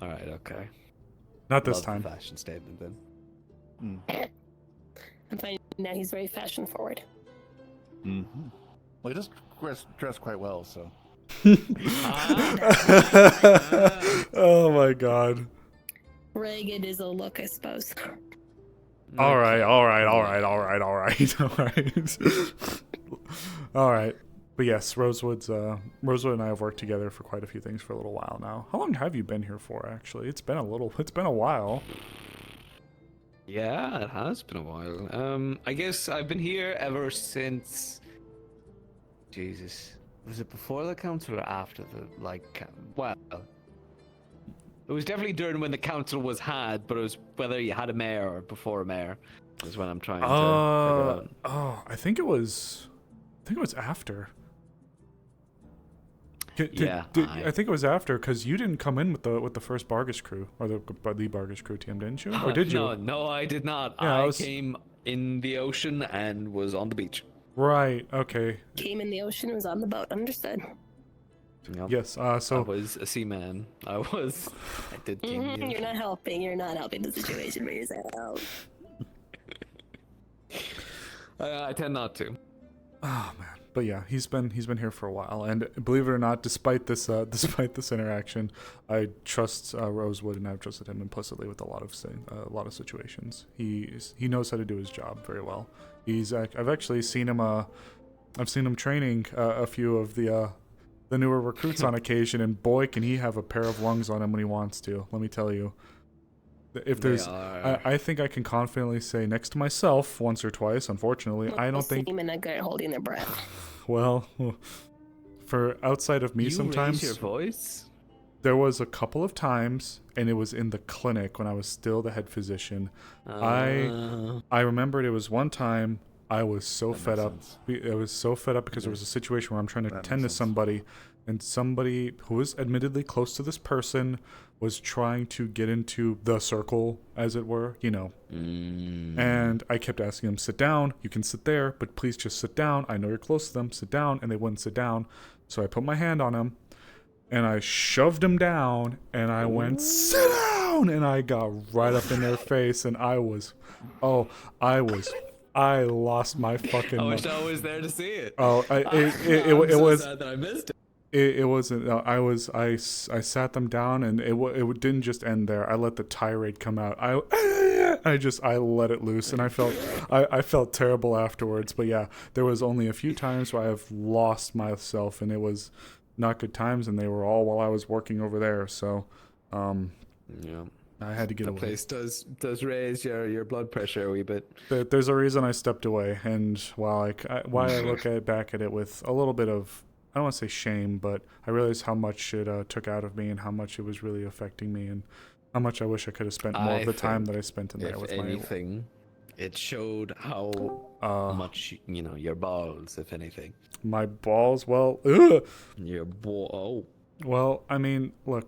All right, okay. Not this Love time. the fashion statement then. I'm finding out he's very fashion forward. Mm-hmm. Well, he does dress quite well, so. Oh my god. Ragged is a look, I suppose. Alright. Alright. But yes, Rosewood and I have worked together for quite a few things for a little while now. How long have you been here for, actually? It's been a while. Yeah, it has been a while. I guess I've been here ever since. Jesus, was it before the council or after the Well, it was definitely during when the council was had, but it was whether you had a mayor or before a mayor. Is when I'm trying to figure out. I think it was after. Yeah, I think it was after because you didn't come in with the first Bargus crew or the Bargus crew team, didn't you? Or did you? No, I did not. Yeah, I came in the ocean and was on the beach. Right. Okay. Came in the ocean, was on the boat. Understood. Yep. Yes. I So was a seaman. I did king. You're not helping. You're not helping the situation for yourself. I tend not to. oh man, but yeah, he's been here for a while, and believe it or not, despite this interaction, I trust Rosewood, and I've trusted him implicitly with a lot of situations. He knows how to do his job very well. I've actually seen him I've seen him training a few of the newer recruits on occasion, and boy, can he have a pair of lungs on him when he wants to. Let me tell you. If there's, I think I can confidently say next to myself once or twice. Unfortunately, I don't think. Seamen are good at holding their breath. Well, for outside of me, sometimes raise your voice. There was a couple of times, and it was in the clinic when I was still the head physician. I remembered it was one time. I was so fed up. I was so fed up because there was a situation where I'm trying to tend to somebody, and somebody who was admittedly close to this person was trying to get into the circle, as it were, you know. And I kept asking them, sit down, you can sit there, but please just sit down. I know you're close to them, sit down. And they wouldn't sit down. So I put my hand on him, and I shoved him down, and I went, sit down! And I got right up in their face, and I lost my fucking. I wish I was there to see it. Oh, it so was. sad that I missed it. It wasn't. I sat them down, and it didn't just end there. I let the tirade come out. I let it loose, and I felt terrible afterwards. But yeah, there was only a few times where I have lost myself, and it was not good times, and they were all while I was working over there. So, yeah. I had to get the away. Place does raise your blood pressure a wee bit. There's a reason I stepped away, and while I look back at it with a little bit of, I don't want to say shame, but I realized how much it took out of me, and how much it was really affecting me, and how much I wish I could have spent more of the time that I spent in there with anything, it showed how much your balls, if anything. My balls, well, ugh. Your ball. Well, I mean, look.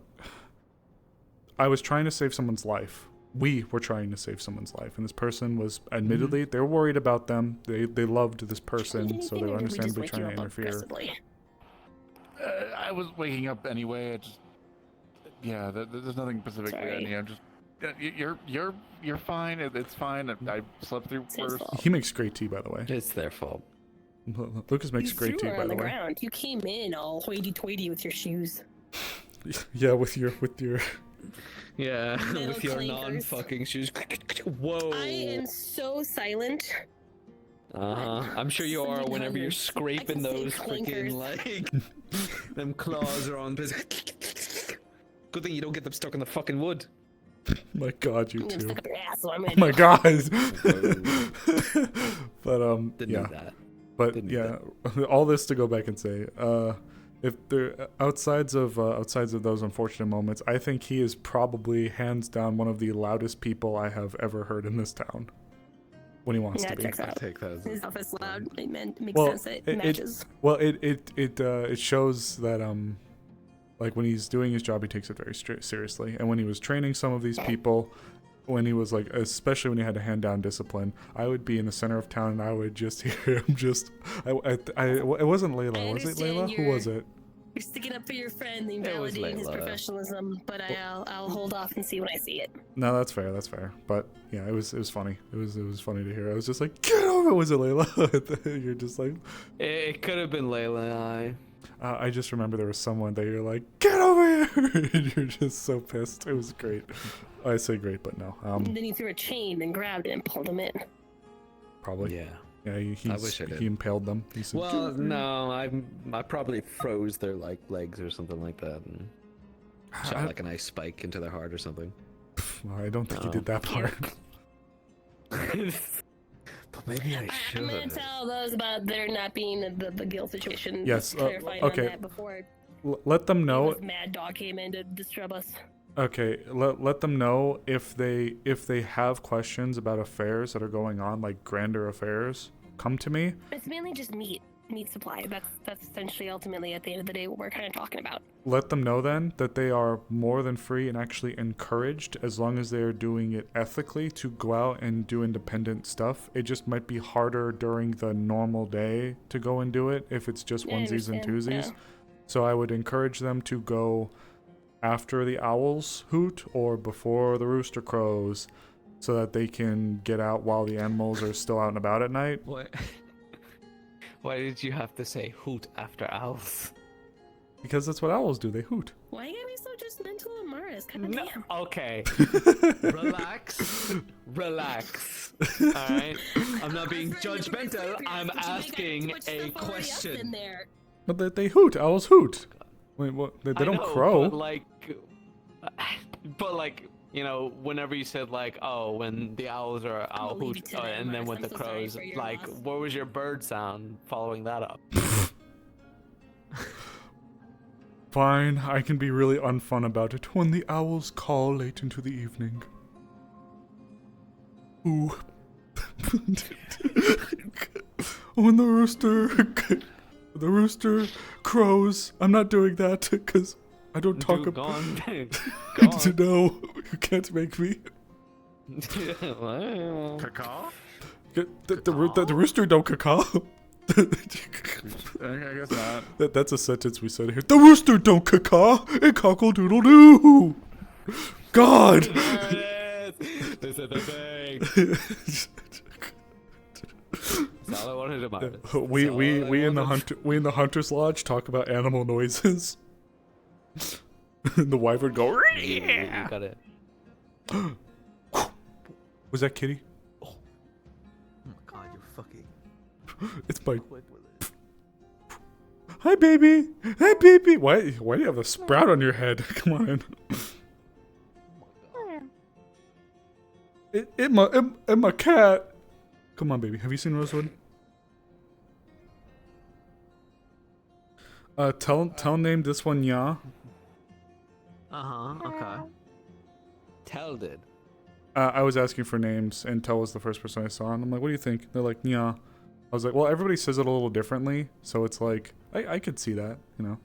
I was trying to save someone's life. We were trying to save someone's life, and this person was admittedly they were worried about them. They loved this person, so they were understandably trying to interfere. I was waking up anyway. There's nothing specifically on you. I'm just you're fine. It's fine. I slept through worse. He makes great tea, by the way. It's their fault. Lucas makes great tea, by the way. Ground. You came in all hoity-toity with your shoes. Yeah, with your. Yeah, Metal with your clankers. non-fucking shoes. Whoa. I am so silent. I'm sure you are whenever you're scraping those freaking like them claws are on. Good thing you don't get them stuck in the fucking wood. My God, you too. Oh my God. But Didn't yeah. need that. But Didn't yeah, all this to go back and say, if there outsides of those unfortunate moments, I think he is probably hands down one of the loudest people I have ever heard in this town. When he wants to be. Checks out. I take that. His office loud. It makes Well, sense. It matches. It shows that like when he's doing his job, he takes it very seriously. And when he was training some of these people, when he was like, especially when he had to hand down discipline, I would be in the center of town and I would just hear him just. It wasn't Layla, was it Layla? Who was it? You're sticking up for your friend and validating his professionalism, but I'll hold off and see when I see it. No, that's fair. That's fair. But yeah, it was funny. It was funny to hear. I was just like, get over it. Was it Layla? You're just like. It could have been Layla. I just remember there was someone that you're like, get over here. And you're just so pissed. It was great. I say great, but no. And then you threw a chain and grabbed it and pulled him in. Probably. Yeah. Yeah, I wish I did. He impaled them. He said, well, no, I probably froze their like legs or something like that, and shot like an ice spike into their heart or something. Well, I don't think he did that part. But maybe I should. I'm gonna tell those about there not being the guilt situation. Yes. Clarifying Okay. on that before Let them know. Mad Dog came in to disturb us. Okay, let them know if they have questions about affairs that are going on, like grander affairs. Come to me. It's mainly just meat supply. That's essentially ultimately at the end of the day what we're kind of talking about. Let them know then that they are more than free and actually encouraged, as long as they are doing it ethically, to go out and do independent stuff. It just might be harder during the normal day to go and do it if it's just onesies and twosies. Yeah. So I would encourage them to go after the owls hoot or before the rooster crows, so that they can get out while the animals are still out and about at night. What? Why did you have to say hoot after owls? Because that's what owls do, they hoot. Why you gotta be so judgmental, Amaris? God damn. Okay. Relax. Relax. Alright? I'm not being judgmental, I'm asking a question. But they hoot, owls hoot. Wait, what? They don't crow. But like, you know, whenever you said like, oh, when the owls are owl hoot, and then with the crows, like, what was your bird sound following that up? Fine, I can be really unfun about it when the owls call late into the evening. Ooh. When the rooster crows. I'm not doing that because I don't talk about. No, you can't make me. Cacaw? The rooster don't cacaw. I guess not. That's a sentence we said here. The rooster don't cacaw. It cockle doodle doo. God. This is the thing. That's all I wanted to We in the hunter's lodge talk about animal noises. The wyvern go. Yeah. You got it. Was that Kitty? Oh my god, you're fucking. It's my. Hi, baby. Hi, baby. Why do you have a sprout on your head? Come on. It my cat. Come on, baby. Have you seen Rosewood? Tell name this one Ya. Okay. Tell did. I was asking for names, and Tell was the first person I saw, and I'm like, what do you think? They're like, yeah. I was like, well, everybody says it a little differently, so it's like, I could see that, you know?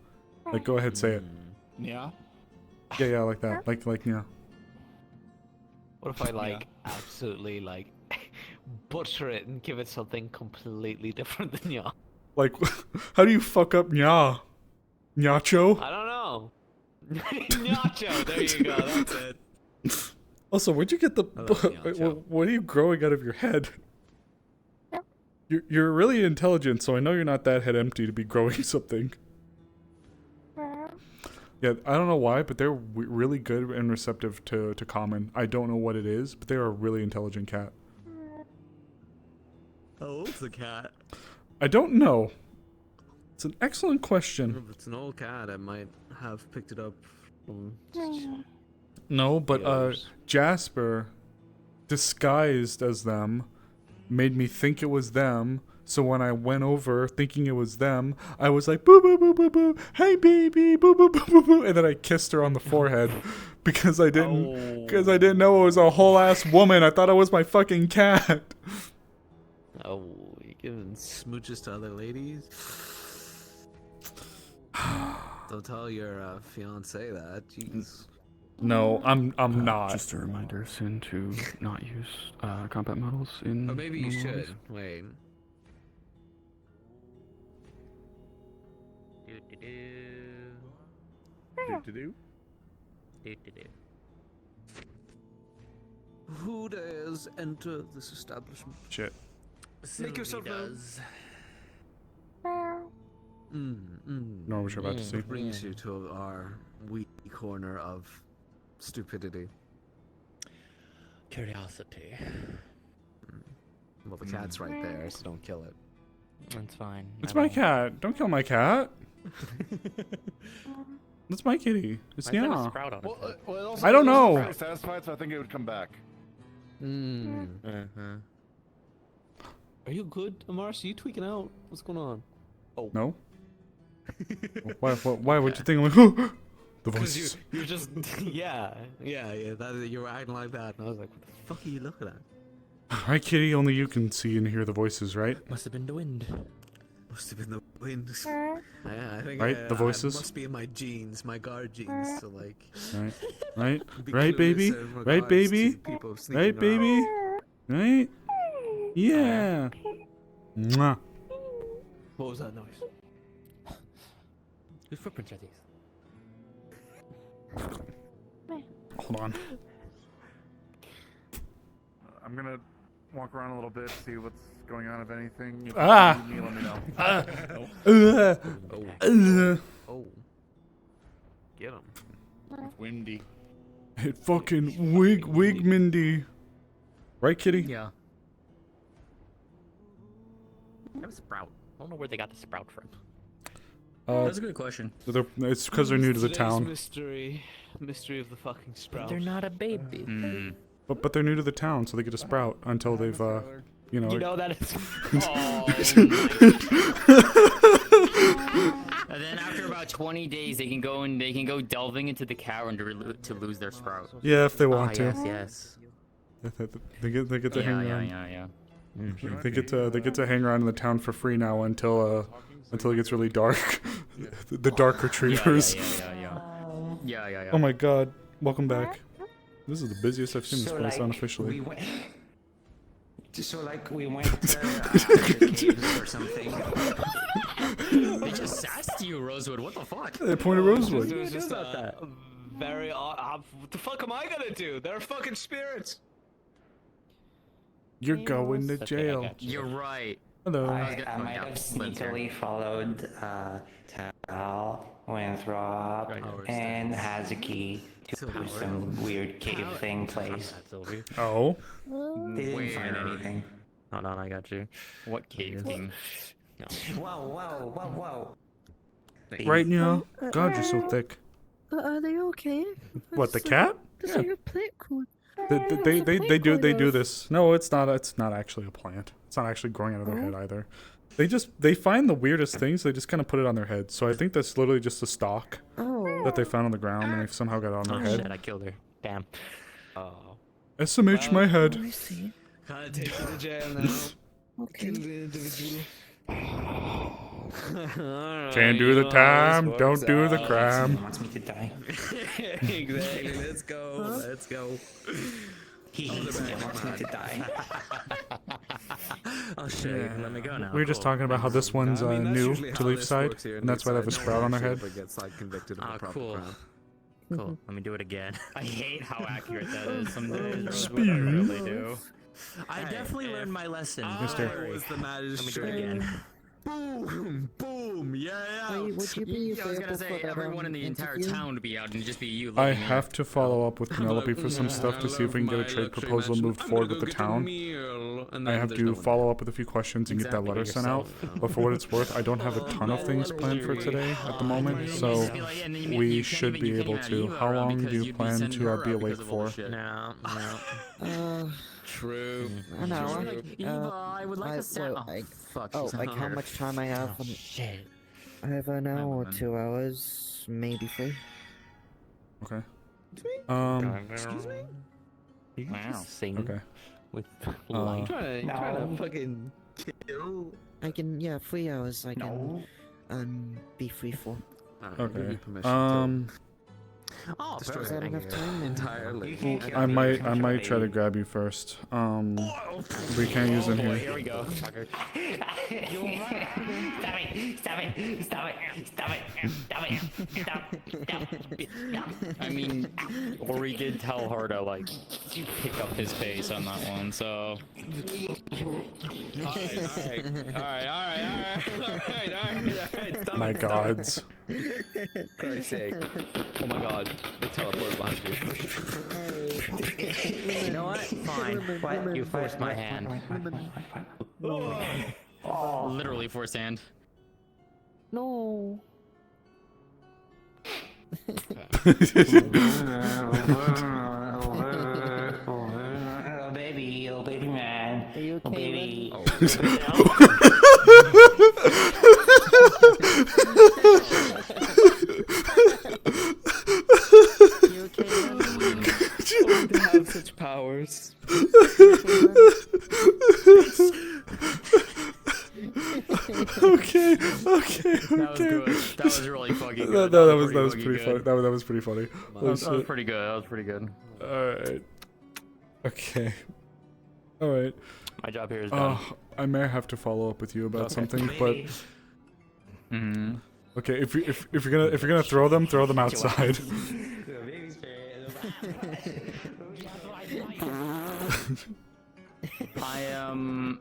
Like, go ahead, say it. Yeah? Yeah, like that. Like, yeah. What if I, absolutely, butcher it and give it something completely different than ya? Like, how do you fuck up Nya? Nacho? I don't know. Nacho, there you go, that's it. Also, where'd you get the... What are you growing out of your head? You're really intelligent, so I know you're not that head empty to be growing something. Yeah, I don't know why, but they're really good and receptive to common. I don't know what it is, but they're a really intelligent cat. How old's the cat? I don't know. It's an excellent question. If it's an old cat, I might have picked it up from... No, but Jasper, disguised as them, made me think it was them. So when I went over thinking it was them, I was like, boo boo boo boo boo, hey baby, boo boo boo boo boo, and then I kissed her on the forehead because I didn't know it was a whole ass woman. I thought it was my fucking cat. Oh, you giving smooches to other ladies? Don't tell your fiance that. Jeez. No, I'm not. Just a reminder, Sin, to not use combat models in. Or maybe you normal should. ways. Wait. Who dares enter this establishment? Shit. Make yourself known. Know what you're about to see. What brings you to our weak corner of stupidity? Curiosity. Well, the cat's right there, so don't kill it. That's fine. It's my cat. Don't kill my cat. That's my kitty. It's Nya. I don't know. Very satisfied, so I think it would come back. Are you good, Amaris? Are you tweaking out? What's going on? Oh. No. Why? What'd you think? I'm like, the voices. You're just yeah. You were acting like that, and I was like, what the fuck are you looking at? Right, kitty. Only you can see and hear the voices, right? Must have been the wind. Must have been the wind. Yeah, I think. Right, the voices. Must be in my genes, my guard genes. So like. Right, baby. Right, baby. Right, baby. Right. Yeah. Mwah. What was that noise? Whose footprints are these? Hold on. I'm gonna walk around a little bit, see what's going on, if anything. If Ah! you need me, let me know. Oh. Get him. It's windy. It fucking wig Mindy. Right, Kitty? Yeah. That was Sprout. I don't know where they got the Sprout from. That's a good question. It's because they're new to the town. Mystery of the fucking sprout. They're not a baby. But they're new to the town, so they get a sprout until they've you know. You know that is. And then after about 20 days, they can go delving into the cavern to lose their sprout. Yeah, if they want to. Yes. They get to hang around. Yeah. They get to hang around in the town for free now until it gets really dark. The dark retrievers. Yeah. Oh my god! Welcome back. This is the busiest I've seen this place unofficially. We went to the caves or something. They just sassed you, Rosewood. What the fuck? They pointed Rosewood. It was just that. Very odd. What the fuck am I gonna do? They're fucking spirits. You're going to jail. You're right. Hello. I might have sneakily followed Tal, Winthrop, and Hazuki to some weird cave thing place. Oh. They didn't find anything. Hold on, I got you. What cave thing? No. Whoa. Right now? God, you're so thick. Are they okay? What, the cat? That's Yeah. like a plant cone. They do this. No, it's not actually a plant. It's not actually growing out of their head either. They find the weirdest things, they just kind of put it on their head. So I think that's literally just a stalk that they found on the ground and they somehow got it on their head. Shit, I killed her. Damn. Oh. SMH my head. I see. Gotta take to the jail now. Okay. Kill the individual. Can't do the time, don't do the crime. He wants me to die. Exactly. Let's go. He hates me. Wants me to die. Oh shit, let me go now. We were just talking about how this one's new to Leafside, and that's why they have a sprout on their head. Ah, cool. Cool. Let me do it again. I hate how accurate that is. Some days, Speed. I really do. I definitely learned my lesson. Mister. Was the magistrate. Let me do it again. Boom. Yeah. Wait, would you be I was gonna available say for that everyone in the entire interview? town would be out and just be you. I looking have to follow up with Penelope for some stuff to see if we can get a trade proposal moved forward with the town. I have to follow up with a few questions and get that letter sent out. But for what it's worth, I don't have a ton of things planned for today at the moment, so we should be able to. How long do you plan to be awake for? No. True. An hour. I would like to set. Fuck. Oh, like how much time I have? Shit. I have an hour or 2 hours, maybe 3. Okay. Excuse me? Wow. Sing. Okay. With You trying to fucking kill? I can, 3 hours. I can be free for. Okay. Oh, Is that enough time? Entirely. I might try to grab you first. We can't use it Here here. we go. Stop. I mean, Ori did tell her to like pick up his pace on that one, so. Alright. My gods. Christ's sake. Oh my god. They teleported behind you. You know what? Fine. You forced my hand. Literally forced hand. No. Oh baby man. Are you okay, Baby. You okay, man? To have such powers. Okay. That was good. That was really fucking good. That was pretty funny. That was pretty funny. That was pretty good. Alright. Okay. Alright. My job here is done. I may have to follow up with you about something, but Okay, if you're gonna throw them outside. I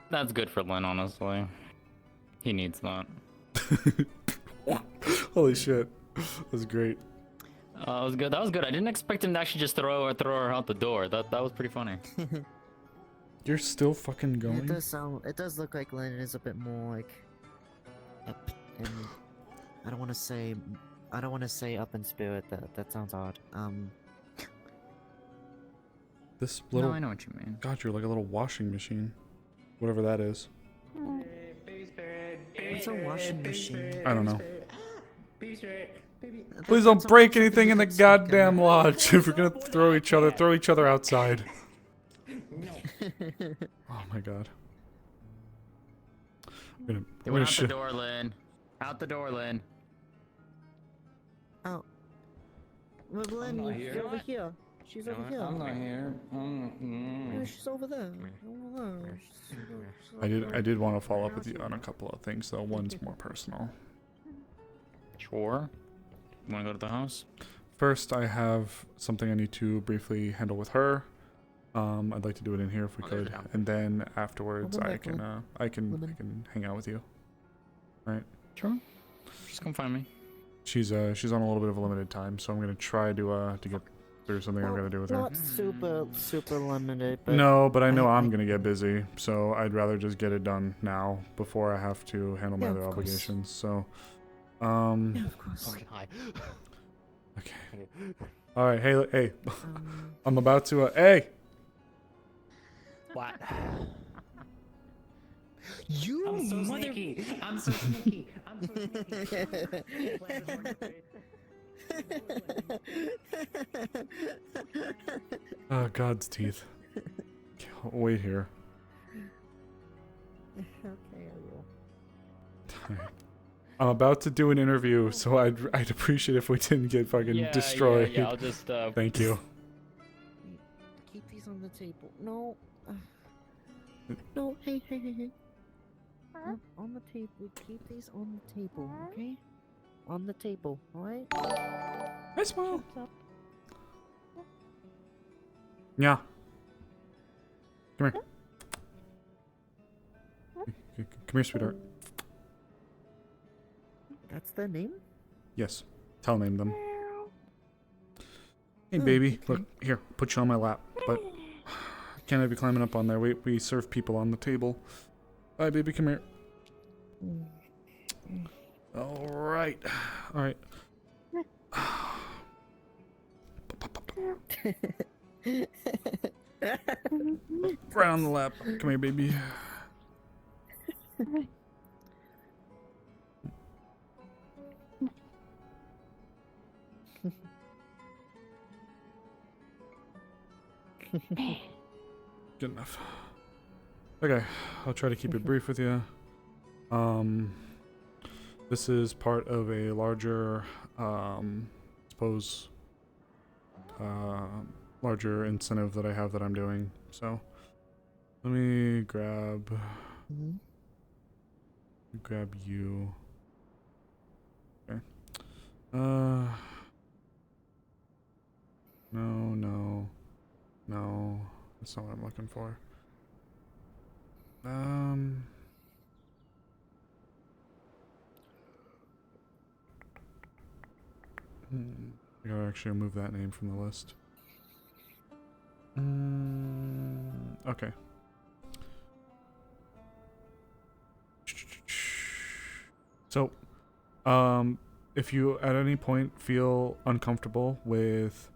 That's good for Lynn, honestly. He needs that. Holy shit, that's great. That was good. That was good. I didn't expect him to actually just throw her out the door. That was pretty funny. You're still fucking going? It does sound. It does look like Lennon is a bit more like up in. I don't want to say. I don't want to say up in spirit. That sounds odd. This little. No, I know what you mean. God, you're like a little washing machine, whatever that is. It's a washing machine. I don't know. Please don't break anything in the goddamn lodge. If we're gonna throw each other outside. Oh my god. They went out the door, Lynn. Out the door, Lynn. Oh. Well, Lynn, you're over here. She's over here. I'm not here. Yeah, she's over there. Over there. I did want to follow up with you on a couple of things though. One's more personal. Sure. You want to go to the house? First, I have something I need to briefly handle with her. I'd like to do it in here if we could, and then afterwards I can hang out with you. Right? Sure. Just come find me. She's on a little bit of a limited time, so I'm gonna try to get through something I've got to do with her. Not super limited, but... No, but I know I'm gonna get busy, so I'd rather just get it done now before I have to handle my other obligations. So, Yeah, of course. Okay. All right. Hey. I'm about to. Hey. What? You I'm so sneaky. I'm so sneaky. I'm so Oh, God's teeth. Wait here. Okay, I will. I'm about to do an interview, so I'd appreciate if we didn't get fucking destroyed. Yeah, I'll just. Thank you. Keep these on the table. No. No, hey. On the table. Keep these on the table, okay? On the table, alright? Hi, Smile. Yeah. Come here. Come here, sweetheart. That's their name? Yes. Tell name them. Hey, baby. Okay. Look, here. Put you on my lap. But can't have you climbing up on there. We serve people on the table. Bye, baby. Come here. All right. All right. Right on the lap. Come here, baby. Good enough. Okay, I'll try to keep it brief with you. This is part of a larger, larger incentive that I have that I'm doing. So, let me grab you. Okay. No, that's not what I'm looking for. I gotta actually remove that name from the list. Okay. So, if you at any point feel uncomfortable with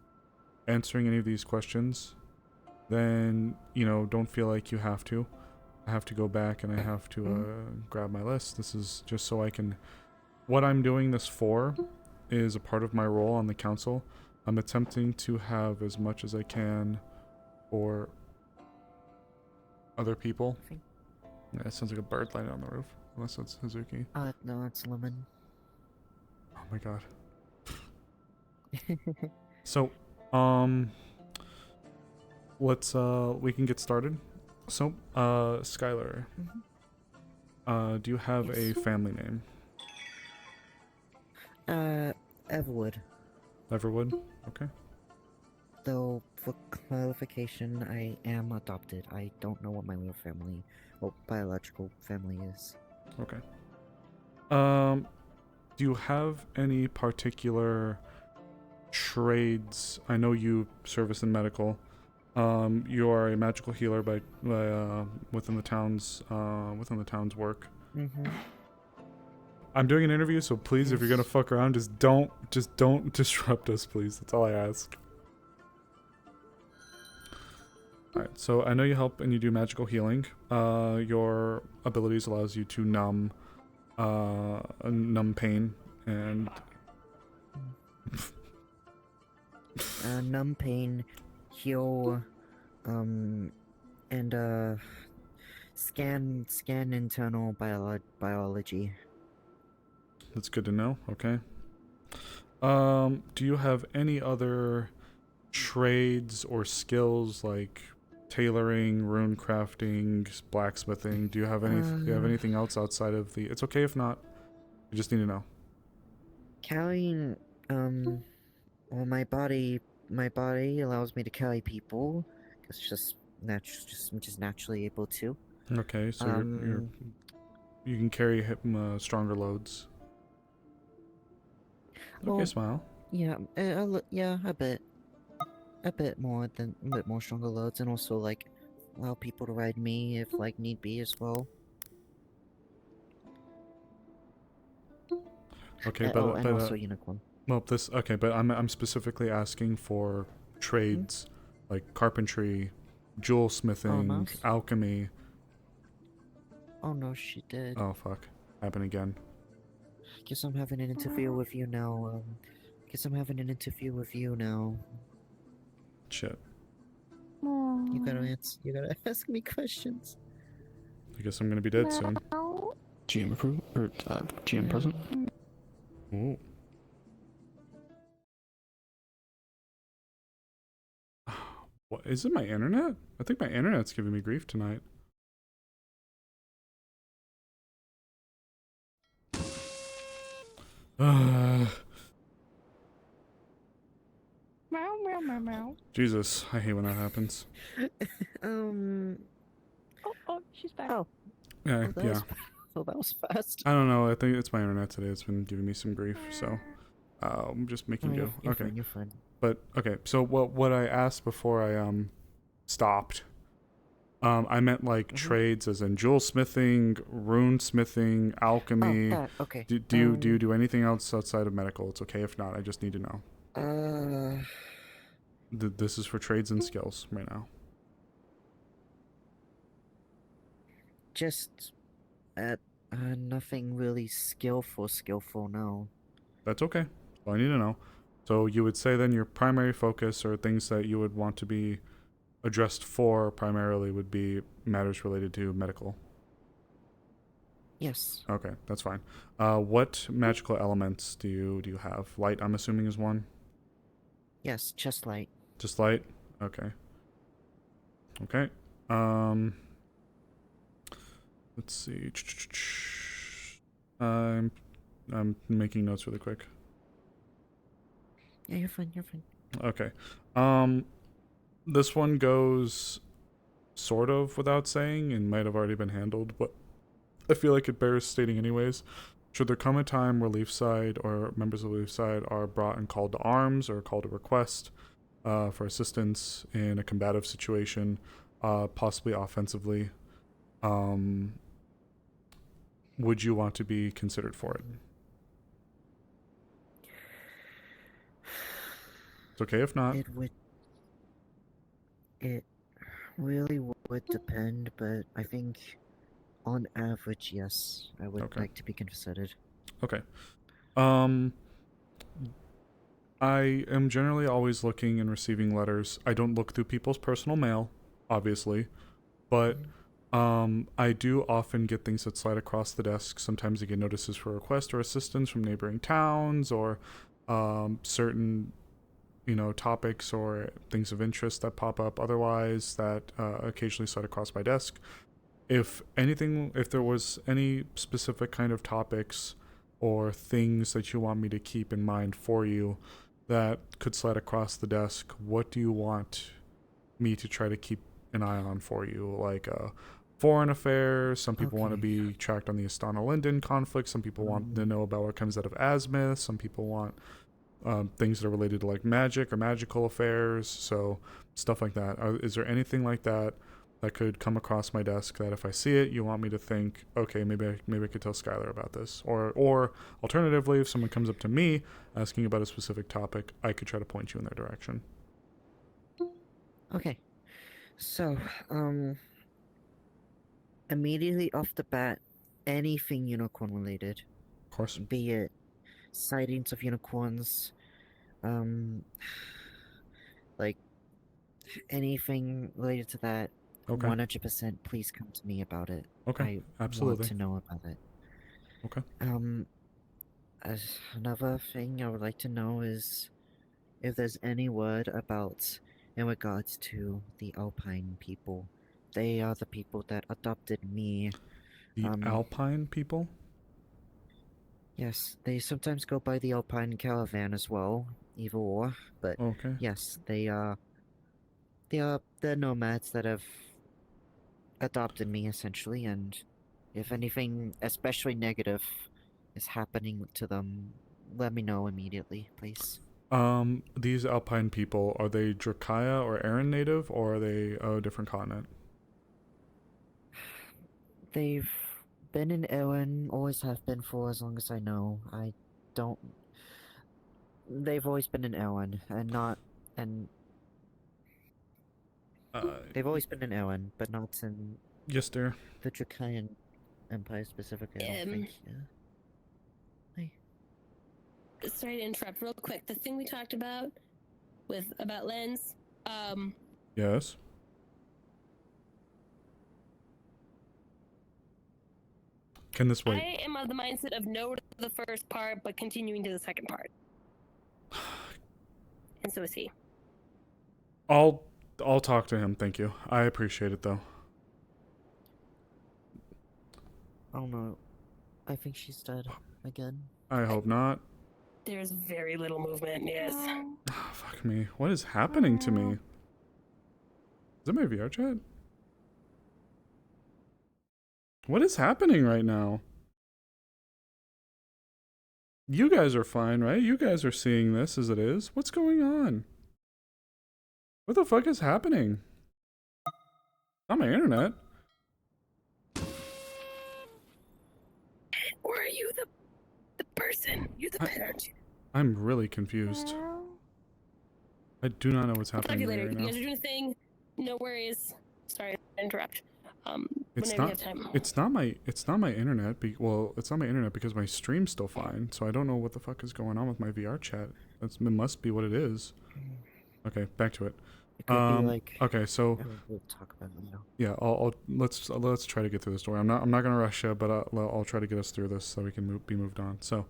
answering any of these questions, then, don't feel like you have to. I have to go back and I have to grab my list. This is just so I can... What I'm doing this for is a part of my role on the council. I'm attempting to have as much as I can for other people. Yeah, it sounds like a bird landing on the roof. Unless it's Hazuki. No, it's Lemon. Oh my god. So, let's, we can get started. So, Skylar, do you have a family name? Everwood. Everwood? Okay. Though, for clarification, I am adopted. I don't know what my real family, or biological family is. Okay. Do you have any particular trades? I know you service in medical. You are a magical healer by within the town's work. Mm-hmm. I'm doing an interview, so please, if you're gonna fuck around, just don't disrupt us, please. That's all I ask. Alright, so I know you help and you do magical healing. Your abilities allows you to numb pain and numb pain, heal, and scan internal biology. That's good to know. Okay. Do you have any other trades or skills like tailoring, rune crafting, blacksmithing? Do you have anything else outside of the? It's okay if not. You just need to know. Carrying, well, my body allows me to carry people. It's just I'm just naturally able to. Okay, so you can carry stronger loads. Okay, Well, smile. Yeah, a bit more stronger loads, and also like allow people to ride me if like need be as well. Okay, and also unicorn. Well, but I'm specifically asking for trades like carpentry, jewel smithing, alchemy. Oh no, she did. Oh fuck, happened again. Guess I'm having an interview with you now. Shit. You gotta ask me questions. I guess I'm gonna be dead soon. GM approved or GM present. Ooh. What is it? My internet? I think my internet's giving me grief tonight. Meow. Jesus, I hate when that happens. Oh, she's back. Oh. Yeah, yeah. That was fast. I don't know. I think it's my internet today. It's been giving me some grief, so I'm just making do. You're Okay. fine, you're fine. But okay, so what I asked before I stopped, I meant like trades, as in jewel smithing, rune smithing, alchemy. Oh, that, okay. Do you do anything else outside of medical? It's okay if not. I just need to know. This is for trades and skills right now. Just nothing really skillful now. That's okay. All I need to know. So you would say then your primary focus or things that you would want to be addressed for primarily would be matters related to medical. Yes. Okay, that's fine. What magical elements do you have? Light, I'm assuming, is one? Yes, just light. Just light? Okay. Okay. Let's see. I'm making notes really quick. Yeah, you're fine, you're fine. Okay. This one goes sort of without saying and might have already been handled, but I feel like it bears stating anyways. Should there come a time where Leafside or members of Leafside are brought and called to arms or called to request for assistance in a combative situation, possibly offensively, would you want to be considered for it? It's okay if not. It really would depend, but I think on average, yes, I would like to be considered. Okay. I am generally always looking and receiving letters. I don't look through people's personal mail, obviously, but I do often get things that slide across the desk. Sometimes I get notices for request or assistance from neighboring towns or certain, topics or things of interest that pop up otherwise that occasionally slide across my desk. If there was any specific kind of topics or things that you want me to keep in mind for you that could slide across the desk. What do you want me to try to keep an eye on for you? Like foreign affairs. Some people want to be tracked on the Astana Linden conflict. Some people want to know about what comes out of Azimuth. Some people want things that are related to like magic or magical affairs. So stuff like that. Is there anything like that that could come across my desk that if I see it, you want me to think, okay, maybe I could tell Skylar about this, or alternatively, if someone comes up to me asking about a specific topic, I could try to point you in their direction. Okay, so immediately off the bat, anything unicorn related, of course, be it sightings of unicorns, like anything related to that. Okay. 100%, please come to me about it. Okay, I absolutely. want to know about it. Okay. As another thing I would like to know is if there's any word about in regards to the Alpine people. They are the people that adopted me. The Alpine people? Yes, they sometimes go by the Alpine Caravan as well, either or. But okay. Yes, they're nomads that have adopted me essentially, and if anything, especially negative, is happening to them, let me know immediately, please. These Alpine people, are they Drakaya or Aran native, or are they a different continent? They've been in Erin, always have been for as long as I know. They've always been in Erin, they've always been in Erin, but not in... Yes, dear. The Drakayan Empire specifically, I don't think, yeah. Sorry to interrupt real quick. The thing we talked about about Lens, Yes? Can this wait? I am of the mindset of no to the first part, but continuing to the second part. And so is he. I'll talk to him, thank you. I appreciate it, though. Oh no. I think she's dead. Again. I hope not. There's very little movement, yes. Oh, fuck me. What is happening to me? Is that my VR chat? What is happening right now? You guys are fine, right? You guys are seeing this as it is. What's going on? What the fuck is happening? Not my internet. Or are you the person? You're the pet, aren't you? I'm really confused. I do not know what's I'll talk to happening you later. right You now. guys are doing a thing. No worries. Sorry to interrupt. It's whenever not. you have time. It's not my. It's not my internet. Well, it's not my internet because my stream's still fine. So I don't know what the fuck is going on with my VR chat. It must be what it is. Okay, back to it. It could be like... Okay, so. We'll talk about it now. Yeah, let's try to get through the story. I'm not gonna rush you, but I'll try to get us through this so we can be moved on. So,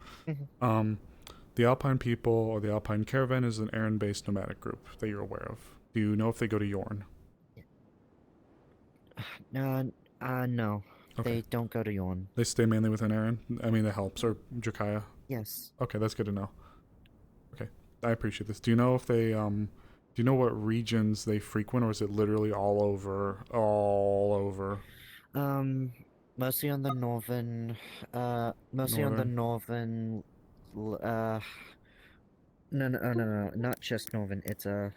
the Alpine people or the Alpine Caravan is an Aran-based nomadic group that you're aware of. Do you know if they go to Yorn? No. Okay. They don't go to Yorn. They stay mainly within Aran? I mean, the helps or Drakaya? Yes. Okay, that's good to know. Okay, I appreciate this. Do you know if they do you know what regions they frequent, or is it literally all over? All over. Mostly on the northern. Mostly on the northern. No, not just northern. It's what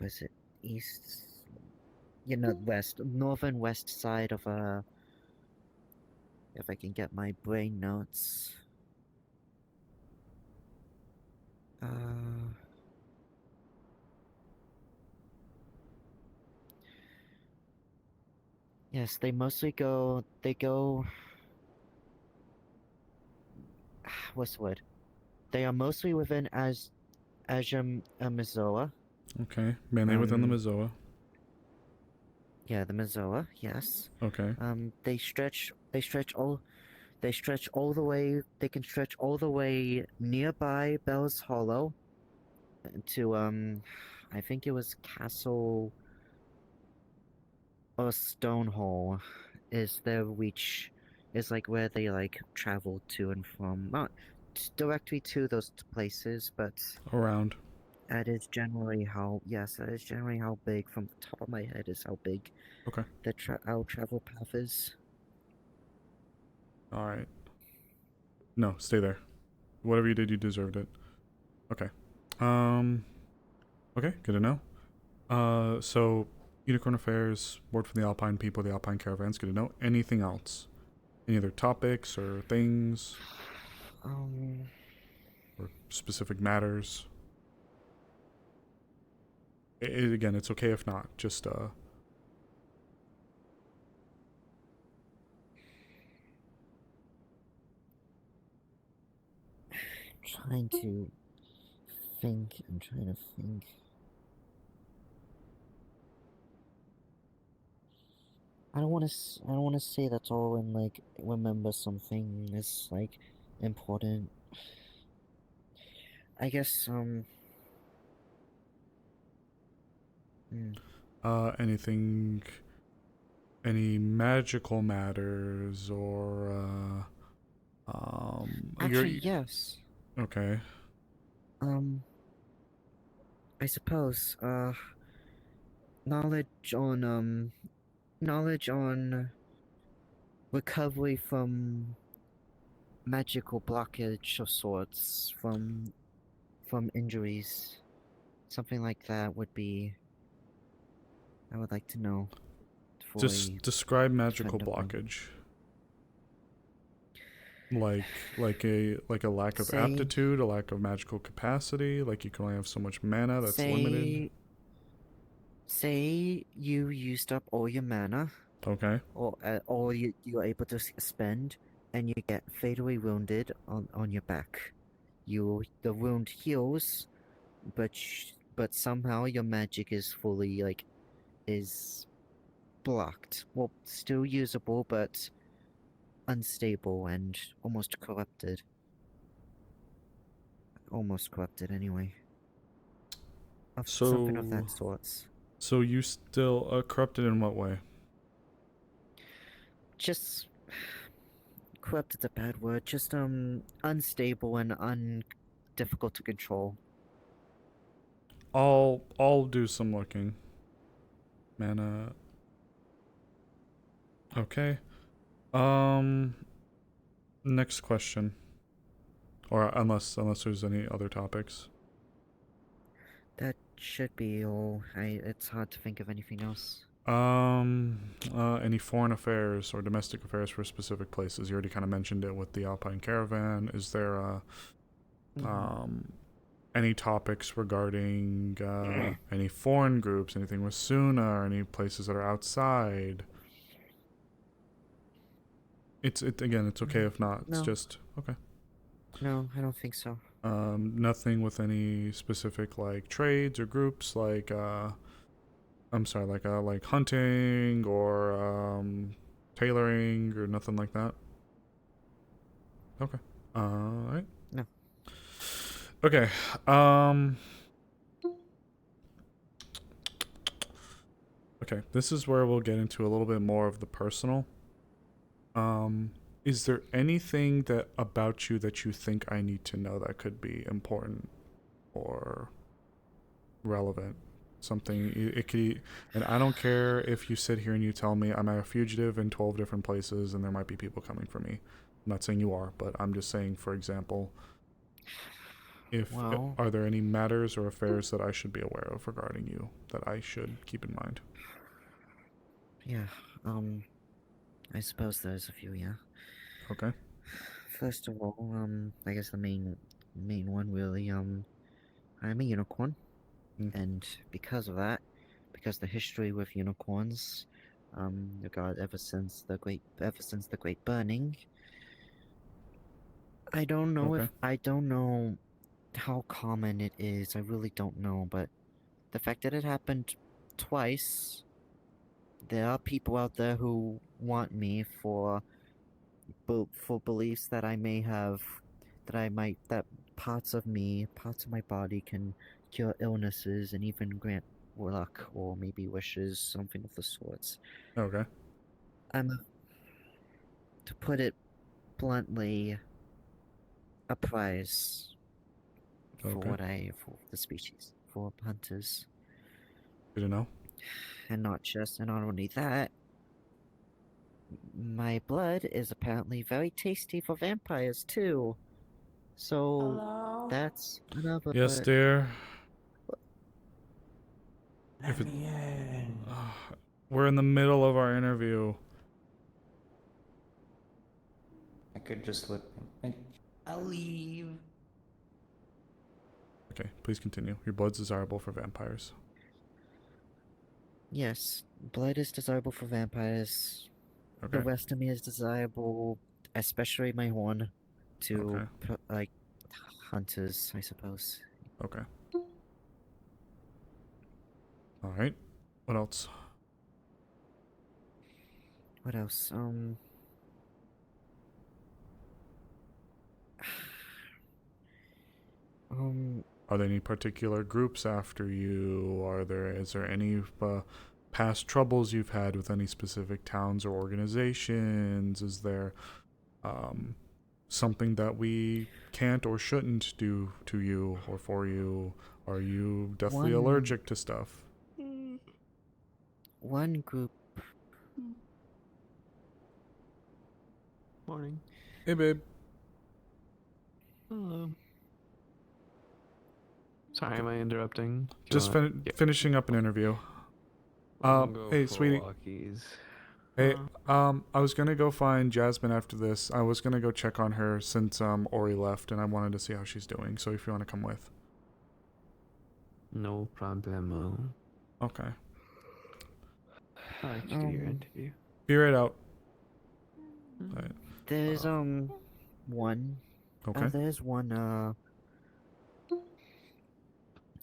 is it? East. West, northern west side of if I can get my brain notes. Yes, they mostly go. They go. What's the word? They are mostly within Mizoa. Okay, mainly within the Mizoa. Yeah, the Mizoa. Yes. Okay. They stretch all the way. They can stretch all the way nearby Bell's Hollow to I think it was Castle or Stonehole is their reach is like where they like travel to and from. Not directly to those places, but Around. that is generally how. Yes, that is generally how big. From the top of my head, is how big. Okay. Our travel path is. All right. No, stay there. Whatever you did, you deserved it. Okay. Okay, good to know. So Unicorn Affairs, word from the Alpine people, the Alpine caravans, good to know. Anything else? Any other topics or things? Or specific matters? Again, it's okay if not. Just Trying to think. I'm trying to think. I don't want to. I don't want to say that's all and like remember something that's like important. I guess. anything, any magical matters or Actually, yes. Okay. I suppose. Knowledge on recovery from magical blockage of sorts from injuries. Something like that would be. I would like to know. Just describe magical blockage. Like a lack of aptitude, a lack of magical capacity, like you can only have so much mana that's limited. Say you used up all your mana. Okay. Or you're able to spend, and you get fatally wounded on your back. The wound heals, but somehow your magic is fully is blocked. Well, still usable, but unstable and almost corrupted. Almost corrupted, anyway. Something of that sort. So you still corrupted in what way? Just corrupted's a bad word. Just unstable and difficult to control. I'll do some looking. Mana. Okay. Next question. Or unless there's any other topics. That should be all. It's hard to think of anything else. Any foreign affairs or domestic affairs for specific places? You already kind of mentioned it with the Alpine Caravan. Is there any topics regarding any foreign groups, anything with Suna, or any places that are outside? It's okay if not. It's just okay. No, I don't think so. Nothing with any specific like trades or groups like I'm sorry, like hunting or tailoring or nothing like that. Okay. Alright. No. Okay. Okay, this is where we'll get into a little bit more of the personal. Is there anything that about you that you think I need to know that could be important or relevant? Something it could, and I don't care if you sit here and you tell me I'm a fugitive in 12 different places and there might be people coming for me. I'm not saying you are, but I'm just saying, for example, are there any matters or affairs that I should be aware of regarding you that I should keep in mind? Yeah, I suppose there's a few, yeah. Okay. First of all, I guess the main one really, I'm a unicorn. And because of that, because the history with unicorns, ever since the Great Burning, I don't know I don't know how common it is. I really don't know, but the fact that it happened twice, there are people out there who want me for beliefs that I may have, that parts of my body can cure illnesses and even grant luck or maybe wishes, something of the sorts. Okay. to put it bluntly, a prize for for the species, for hunters. Good to know. And not only that, my blood is apparently very tasty for vampires too. So that's another. Yes, dear. Let me in. We're in the middle of our interview. I could just slip in. I'll leave. Okay, please continue. Your blood's desirable for vampires. Yes, blood is desirable for vampires. Okay. The rest of me is desirable, especially my horn, to like hunters, I suppose. Okay. All right. What else? What else? Are there any particular groups after you? Is there any past troubles you've had with any specific towns or organizations? Is there something that we can't or shouldn't do to you or for you? Are you deathly allergic to stuff? One group. Morning. Hey, babe. Hello. Sorry, am I interrupting? Just finishing up an interview. Hey, sweetie. Hey, I was gonna go find Jasmine after this. I was gonna go check on her since Ori left, and I wanted to see how she's doing. So if you want to come with. No problemo. Okay. I like to do your interview. Be right out. There's one. Okay. There's one.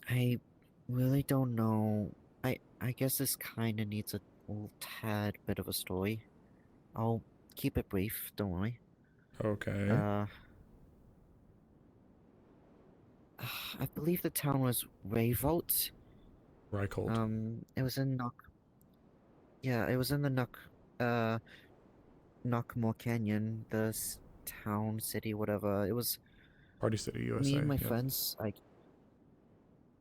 I really don't know. I guess this kind of needs a little tad bit of a story. I'll keep it brief. Don't worry. Okay. I believe the town was Rayvolt. Reichhold. It was in Yeah, it was in the Knockmore Canyon, the town, city, whatever. It was Party City, USA. me and my friends,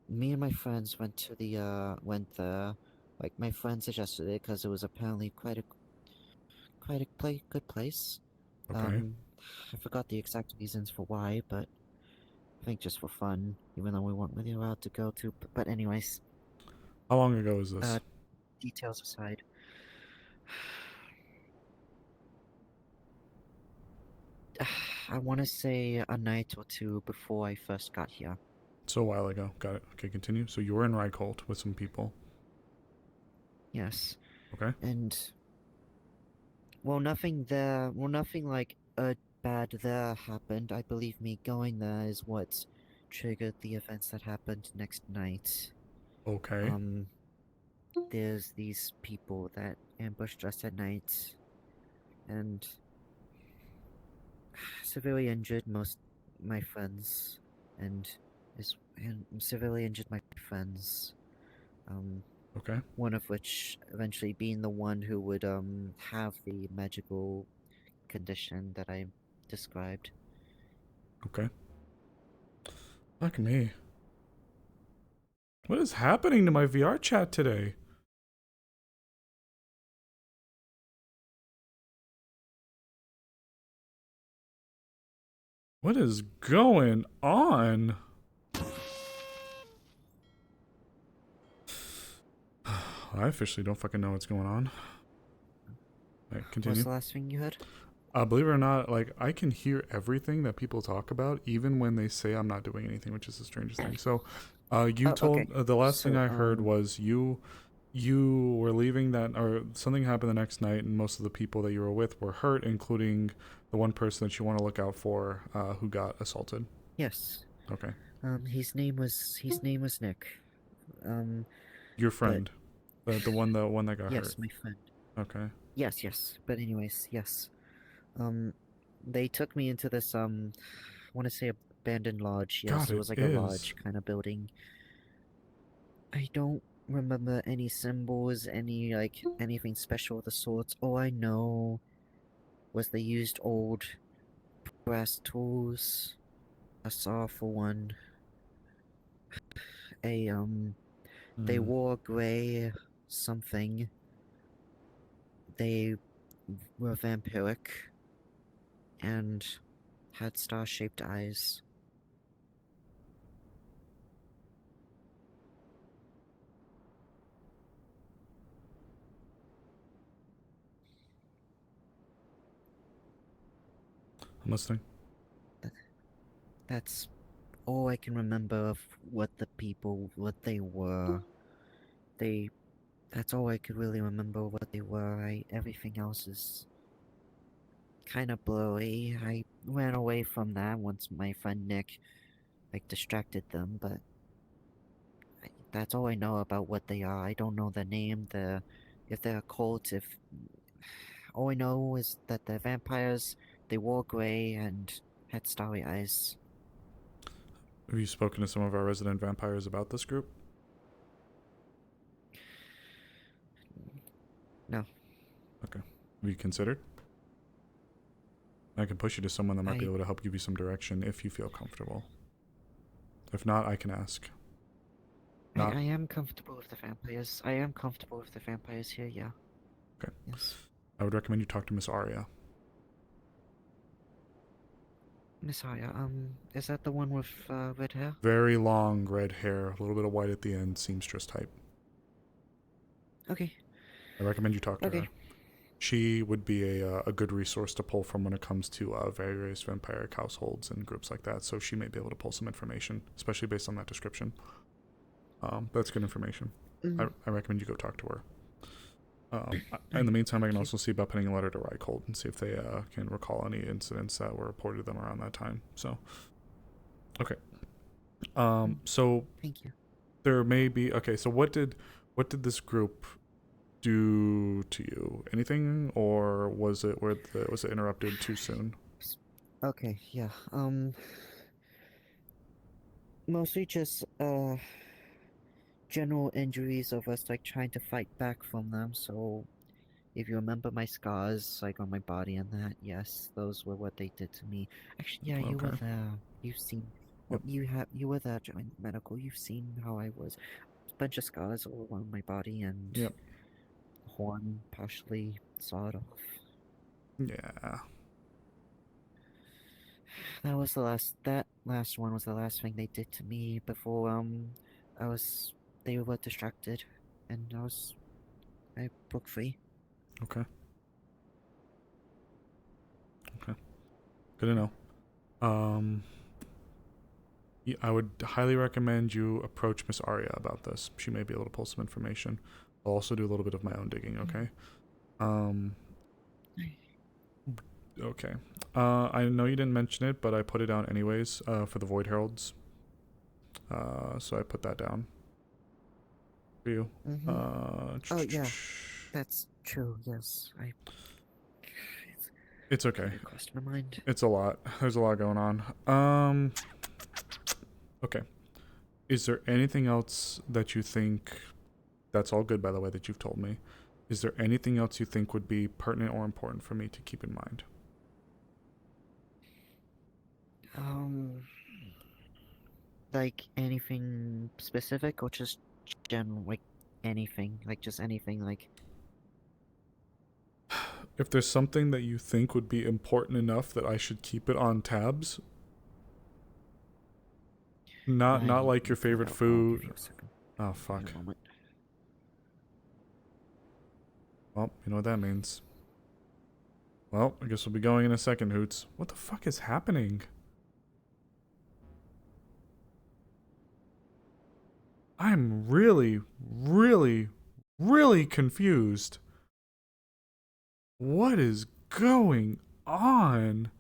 me and my friends went to went there. Like, my friend suggested it because it was apparently quite a good place. Okay. I forgot the exact reasons for why, but I think just for fun, even though we weren't really allowed to go to. But anyways. How long ago was this? Details aside. I want to say a night or two before I first got here. So a while ago. Got it. Okay, continue. So you were in Reichhold with some people. Yes. Okay. And nothing like bad there happened. I believe me going there is what triggered the events that happened next night. Okay. There's these people that ambushed us at night and severely injured my friends and severely injured my friends. Okay. One of which eventually being the one who would have the magical condition that I described. Okay. Fuck me. What is happening to my VR chat today? What is going on? I officially don't fucking know what's going on. All right, continue. What's the last thing you heard? Believe it or not, like, I can hear everything that people talk about, even when they say I'm not doing anything, which is the strangest thing. So, you told okay. The last thing I heard was you were leaving that, or something happened the next night, and most of the people that you were with were hurt, including the one person that you want to look out for, who got assaulted. Yes. Okay. His name was Nick. Your friend, the one that got hurt. Yes, my friend. Okay. Yes. But anyways, yes. They took me into this I want to say abandoned lodge. Yes, God, it was like a lodge kind of building. I don't remember any symbols, anything special of the sorts. All I know was they used old brass tools. I saw for one they wore gray something. They were vampiric and had star-shaped eyes. I'm listening. That's all I can remember of what they were. That's all I could really remember what they were. Everything else is kind of blurry. I ran away from that once my friend Nick, distracted them, but that's all I know about what they are. I don't know the name, if they're a cult, all I know is that they're vampires, they wore gray, and had starry eyes. Have you spoken to some of our resident vampires about this group? No. Okay. Have you considered? I can push you to someone that might be able to help give you some direction if you feel comfortable. If not, I can ask. I am comfortable with the vampires. I am comfortable with the vampires here, yeah. Okay. Yes. I would recommend you talk to Miss Arya. Miss Arya, is that the one with red hair? Very long red hair, a little bit of white at the end, seamstress type. Okay. I recommend you talk to her. She would be a good resource to pull from when it comes to various vampiric households and groups like that, so she may be able to pull some information, especially based on that description. That's good information. I recommend you go talk to her. In the meantime, I can also see about penning a letter to Reichhold and see if they can recall any incidents that were reported to them around that time. So, okay. So thank you. There may be so what did this group do to you? Anything, or was it interrupted too soon? Okay, yeah. Mostly just general injuries of us trying to fight back from them. So if you remember my scars on my body and that, yes, those were what they did to me. Actually, yeah, you were there. You've seen. Well, you were there during medical. You've seen how I was. A bunch of scars all around my body and horn partially sawed off. Yeah. That last one was the last thing they did to me before they were distracted and I broke free. Okay. Good to know. Yeah, I would highly recommend you approach Miss Arya about this. She may be able to pull some information. I'll also do a little bit of my own digging, okay? Okay. I know you didn't mention it, but I put it down anyways, for the Void Heralds. So I put that down for you. Oh, yeah. That's true, yes. It's okay. Crossed my mind. It's a lot. There's a lot going on. Okay. Is there anything else that you think... That's all good, by the way, that you've told me. Is there anything else you think would be pertinent or important for me to keep in mind? Anything specific or just general, anything? Just anything, If there's something that you think would be important enough that I should keep it on tabs... Not like your favorite food. Oh, fuck. Well, you know what that means. Well, I guess we'll be going in a second, Hoots. What the fuck is happening? I'm really, really, really confused. What is going on?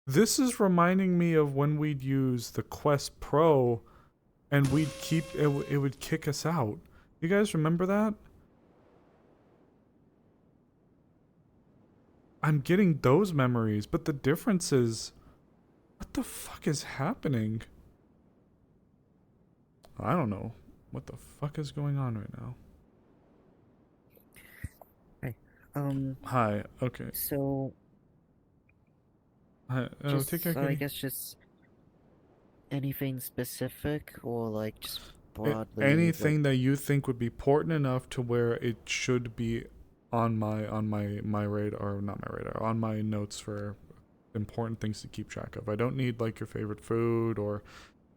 This is reminding me of when we'd use the Quest Pro and we'd keep it would kick us out. You guys remember that? I'm getting those memories, but the difference is, what the fuck is happening? I don't know what the fuck is going on right now. Hey, Hi, okay. So, Just, take care, I Kitty. guess just anything specific or like just broadly. Anything that you think would be important enough to where it should be on my radar, or not my radar, on my notes for important things to keep track of. I don't need like your favorite food or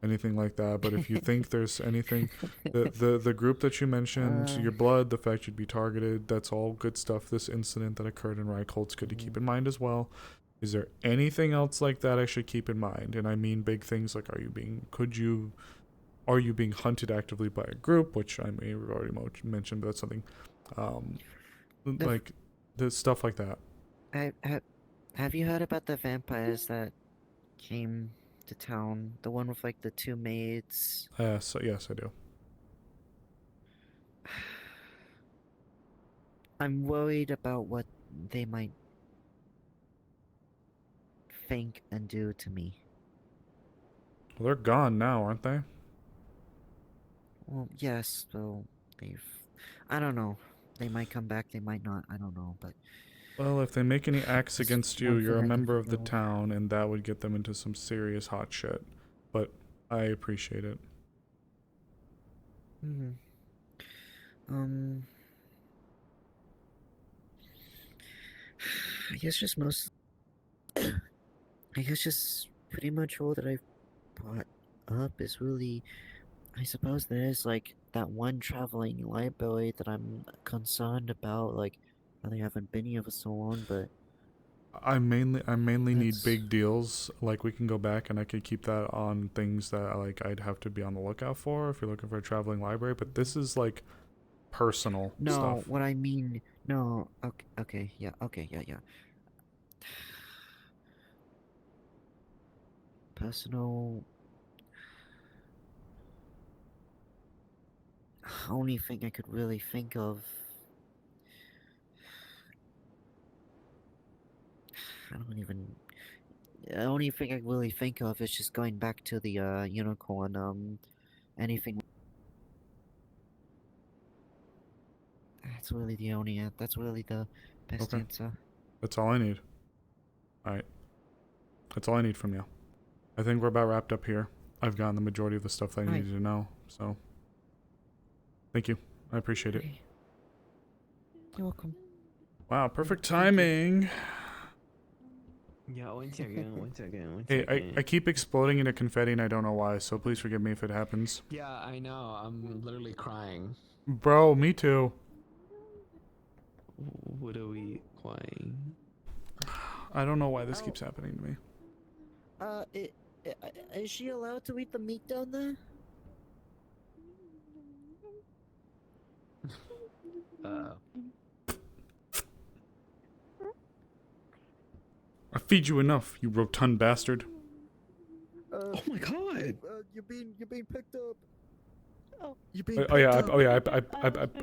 anything like that, but if you think there's anything, the group that you mentioned, your blood, the fact you'd be targeted, that's all good stuff. This incident that occurred in Reichhold's good to keep in mind as well. Is there anything else like that I should keep in mind? And I mean big things like are you being hunted actively by a group, which I may have already mentioned, but that's something like the stuff like that. Have you heard about the vampires that came to town? The one with like the 2 maids? So yes, I do. I'm worried about what they might think and do to me. Well, they're gone now, aren't they? Well, yes, so I don't know. They might come back, they might not, I don't know, but... Well, if they make any acts Just against you, one you're a thing I can member of the think of. town, and that would get them into some serious hot shit. But I appreciate it. I guess just pretty much all that I've brought up is really... I suppose there is like that one traveling library that I'm concerned about, like how they haven't been here for so long, but I mainly need big deals. Like we can go back and I could keep that on things that like I'd have to be on the lookout for if you're looking for a traveling library. But this is like personal no, stuff. what I mean, no, okay, yeah. Personal. Only thing I could really think of. The only thing I really think of is just going back to the unicorn. Anything. That's really that's really the best answer. That's all I need. Alright. That's all I need from you. I think we're about wrapped up here. I've gotten the majority of the stuff that I needed to know, so... Thank you. I appreciate it. You're welcome. Wow, perfect timing! Yeah, one second. Hey, I keep exploding into confetti and I don't know why, so please forgive me if it happens. Yeah, I know. I'm literally crying. Bro, me too. What are we crying? I don't know why this keeps happening to me. Is she allowed to eat the meat down there? I feed you enough, you rotund bastard. Oh my god! You're being picked up. Oh,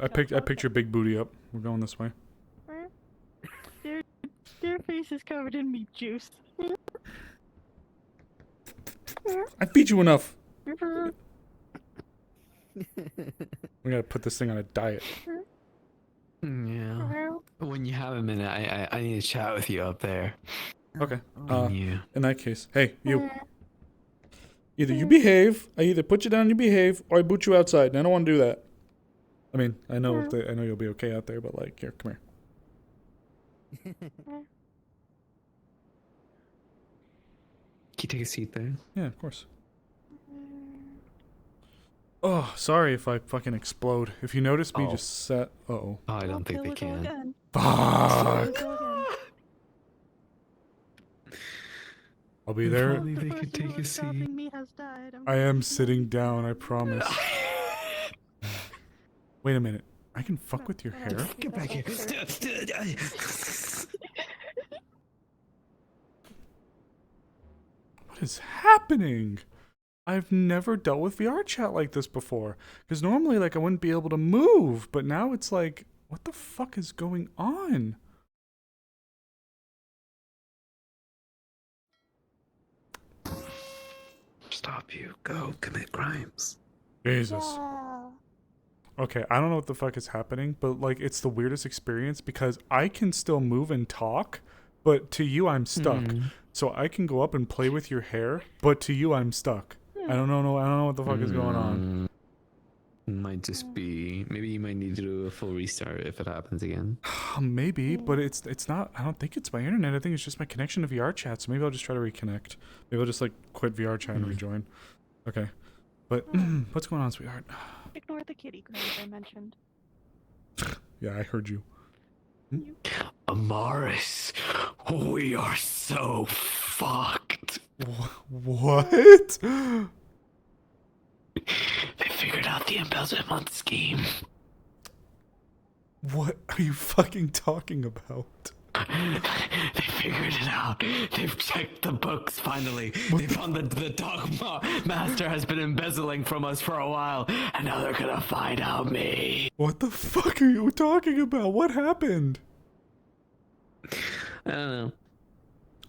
I picked your big booty up. We're going this way. Your face is covered in meat juice. I feed you enough. We gotta put this thing on a diet. Yeah. When you have a minute, I need to chat with you up there. Okay. Yeah. In that case, hey, you. Either you behave, I either put you down and you behave, or I boot you outside, and I don't want to do that. I mean, I know I know you'll be okay out there, but like, here, come here. Can you take a seat there? Yeah, of course. Oh, sorry if I fucking explode. If you notice me just set... Uh-oh. Oh, I don't think they can. Fuck! I'll be there. If only they could take a seat. I am sitting down, I promise. Wait a minute. I can fuck with your hair? Get back here. What is happening? I've never dealt with VR chat like this before. Because normally, like, I wouldn't be able to move. But now it's like, what the fuck is going on? Stop you. Go commit crimes. Jesus. Okay, I don't know what the fuck is happening, but like it's the weirdest experience because I can still move and talk, but to you I'm stuck. so I can go up and play with your hair, but to you I'm stuck. I don't know what the fuck is going on. Might just be. Maybe you might need to do a full restart if it happens again. Maybe, but it's not. I don't think it's my internet. I think it's just my connection to VR chat. So maybe I'll just try to reconnect. Maybe I'll just like quit VR chat and rejoin. Okay, but what's going on, sweetheart? Ignore the kitty cruise I mentioned. Yeah, I heard you. Amaris, we are so fucked. What? They figured out the embezzlement scheme. What are you fucking talking about? They figured it out. They've checked the books finally. They found the dogma master has been embezzling from us for a while, and now they're gonna find out me. What the fuck are you talking about? What happened? I don't know.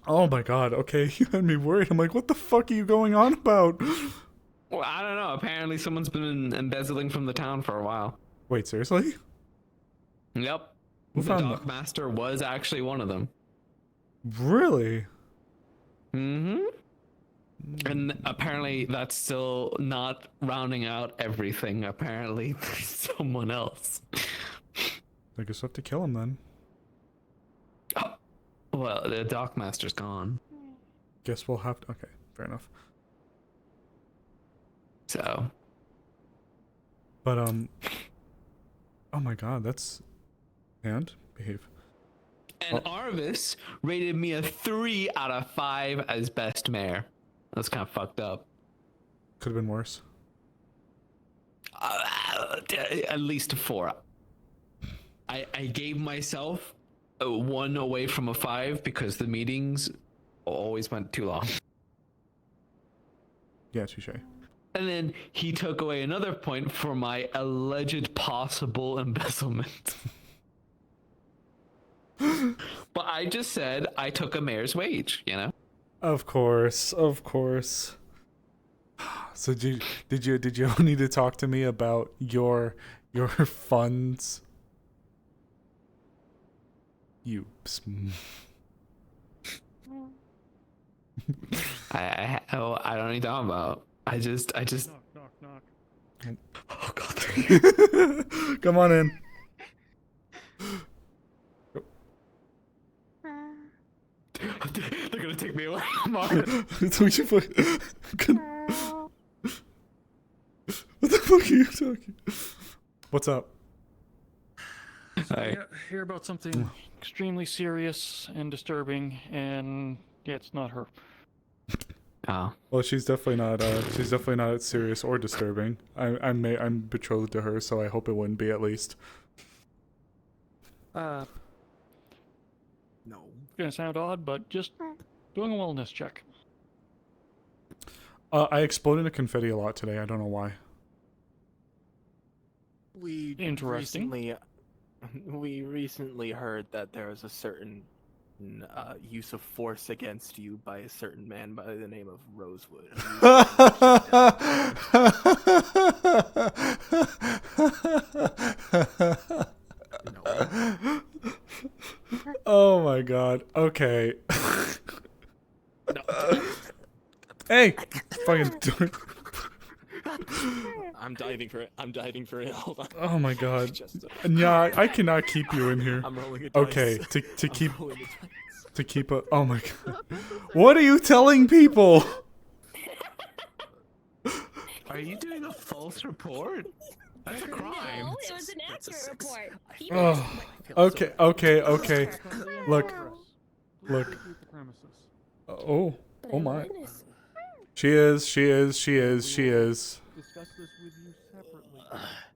Oh my god, okay, you had me worried. I'm like, what the fuck are you going on about? Well, I don't know. Apparently someone's been embezzling from the town for a while. Wait, seriously? Yep. Who The found dog master was actually one of them. Really? Mm-hmm. And apparently that's still not rounding out everything. Apparently there's someone else. I guess we'll have to kill him then. Oh, well, the dock master's gone. Guess we'll have to. Okay, fair enough. So. But, oh my god, that's. And? Behave. And Arvis rated me a 3 out of 5 as best mayor. That's kind of fucked up. Could have been worse. At least a 4. I gave myself a 1 away from a 5 because the meetings always went too long. Yeah, touche. And then he took away another point for my alleged possible embezzlement. But I just said I took a mayor's wage, you know? Of course, of course. So did you need to talk to me about your funds? You. I don't need to talk about. I just. Knock, knock. Oh god. Come on in. They're gonna take me away. Mark. What the fuck are you talking? What's up? Yeah, hear about something extremely serious and disturbing, and yeah, it's not her. Oh. Well, she's definitely not serious or disturbing. I'm betrothed to her, so I hope it wouldn't be at least. No. It's gonna sound odd, but just doing a wellness check. I exploded into confetti a lot today. I don't know why. We recently heard that there was a certain use of force against you by a certain man by the name of Rosewood. Oh my god. Okay. Hey! Fucking I'm diving for it. Hold on. Oh my god. Yeah, I cannot keep you in here. I'm rolling a dice. Okay, to keep a. Oh my god. What are you telling people? Are you doing a false report? That's a crime. No, it was an accurate report. Oh. Okay. Look. Oh my. She is. Discuss this with you separately.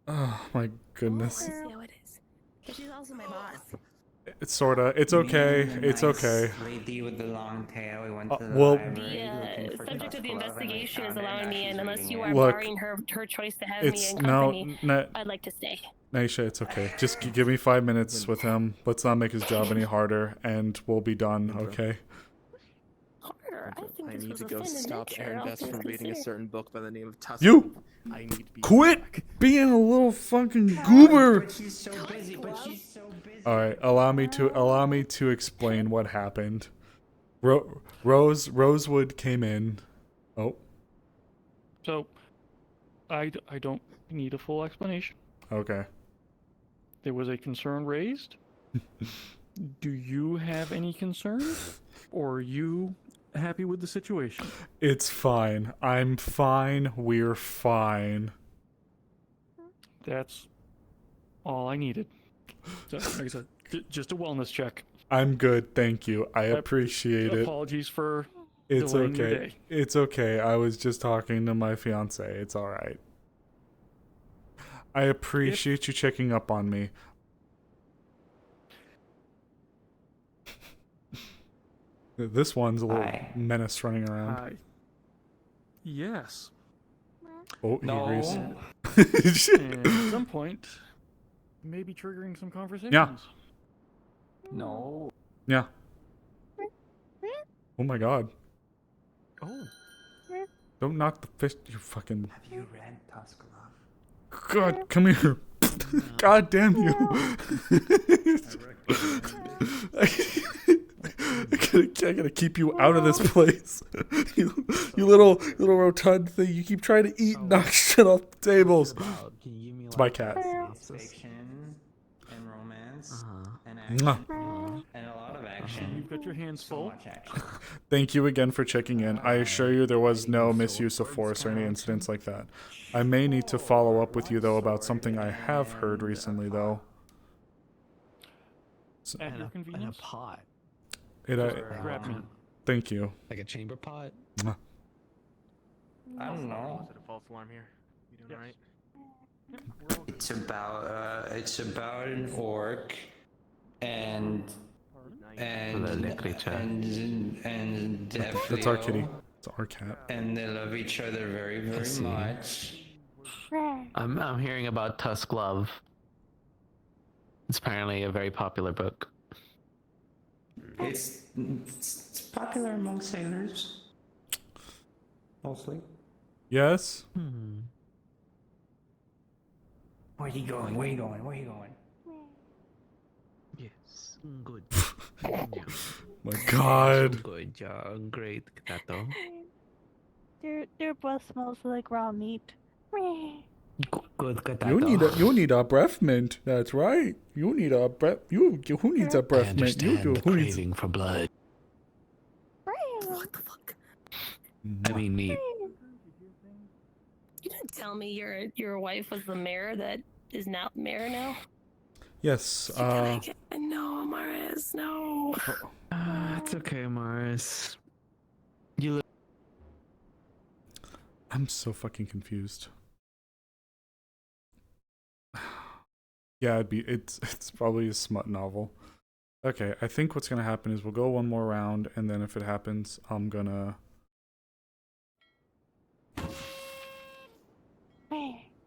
Oh my goodness. See how it is. But she's also my boss. It's sorta. It's okay. It's okay. Lady with the long tail. We went to the well, The subject of the investigation is allowing me in. Unless you are Look, barring her choice to have it's me in company, no, I'd like to stay. Naisha, it's okay. Just give me 5 minutes with him. Let's not make his job any harder, and we'll be done. Okay. Harder. I think I this need was to a go fin in stop nature, Aaron all Best things from reading a considered. certain book by the name of Tusk. You I need to be quit back. being a little fucking goober. She's so busy. All right, allow me to explain what happened. Rosewood came in. Oh. So, I don't need a full explanation. Okay. There was a concern raised. Do you have any concerns? Or are you happy with the situation? It's fine. I'm fine. We're fine. That's all I needed. So, like I said, just a wellness check. I'm good, thank you. I appreciate it. Apologies for It's delaying your okay. day. It's okay. I was just talking to my fiance. It's all right. I appreciate you checking up on me. This one's a little menace running around. Yes. Oh, he agrees. And at some point, maybe triggering some conversations. Yeah. No. Yeah. Oh my god. Oh. Don't knock the fish. You fucking. Have you read Tusk Love? God, come here. God damn you. I gotta keep you out of this place. you little rotund thing. You keep trying to eat and knock shit off the tables. It's my cat. Fiction and romance and Mwah. action and a lot of action. You've got your hands full. Much action. Thank you again for checking in. I assure you there was no misuse of force or any incidents like that. I may need to follow up with you, though, about something I have heard recently, though. At your convenience. And a pot. Grab me. Thank you. Like a chamber pot? Mwah. I don't know. Is it a false alarm here? You doing alright? It's about an orc and That's our kitty. It's our cat. And they love each other very, very much. I'm hearing about Tusk Love. It's apparently a very popular book. It's popular among sailors. Mostly. Yes? Where are you going? Where are you going? Where are you going? Yes, good. My god. Good job, great, Tato. Their breath smells like raw meat. Good, You need a breath mint. That's right. You need a breath. Who needs a breath mint? You do. Who needs craving for blood? What the fuck? I mean, meat. You didn't tell me your wife was the mayor that is now mayor now. Yes. No, Amaris, no. It's okay, Amaris. You look. I'm so fucking confused. Yeah, it's probably a smut novel. Okay, I think what's gonna happen is we'll go one more round, and then if it happens, I'm gonna.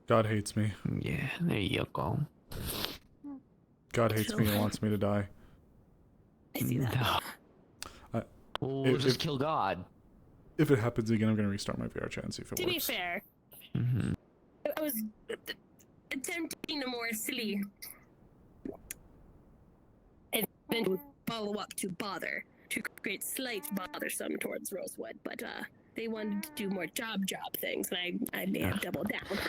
God hates me. Yeah, there you go. God hates me and wants me to die. I see that. We'll just kill God. If it happens again, I'm gonna restart my VR chat and see if it To works. be fair, I was attempting a more silly event follow up to bother to create slight bothersome towards Rosewood, but they wanted to do more job things, and I may have doubled down.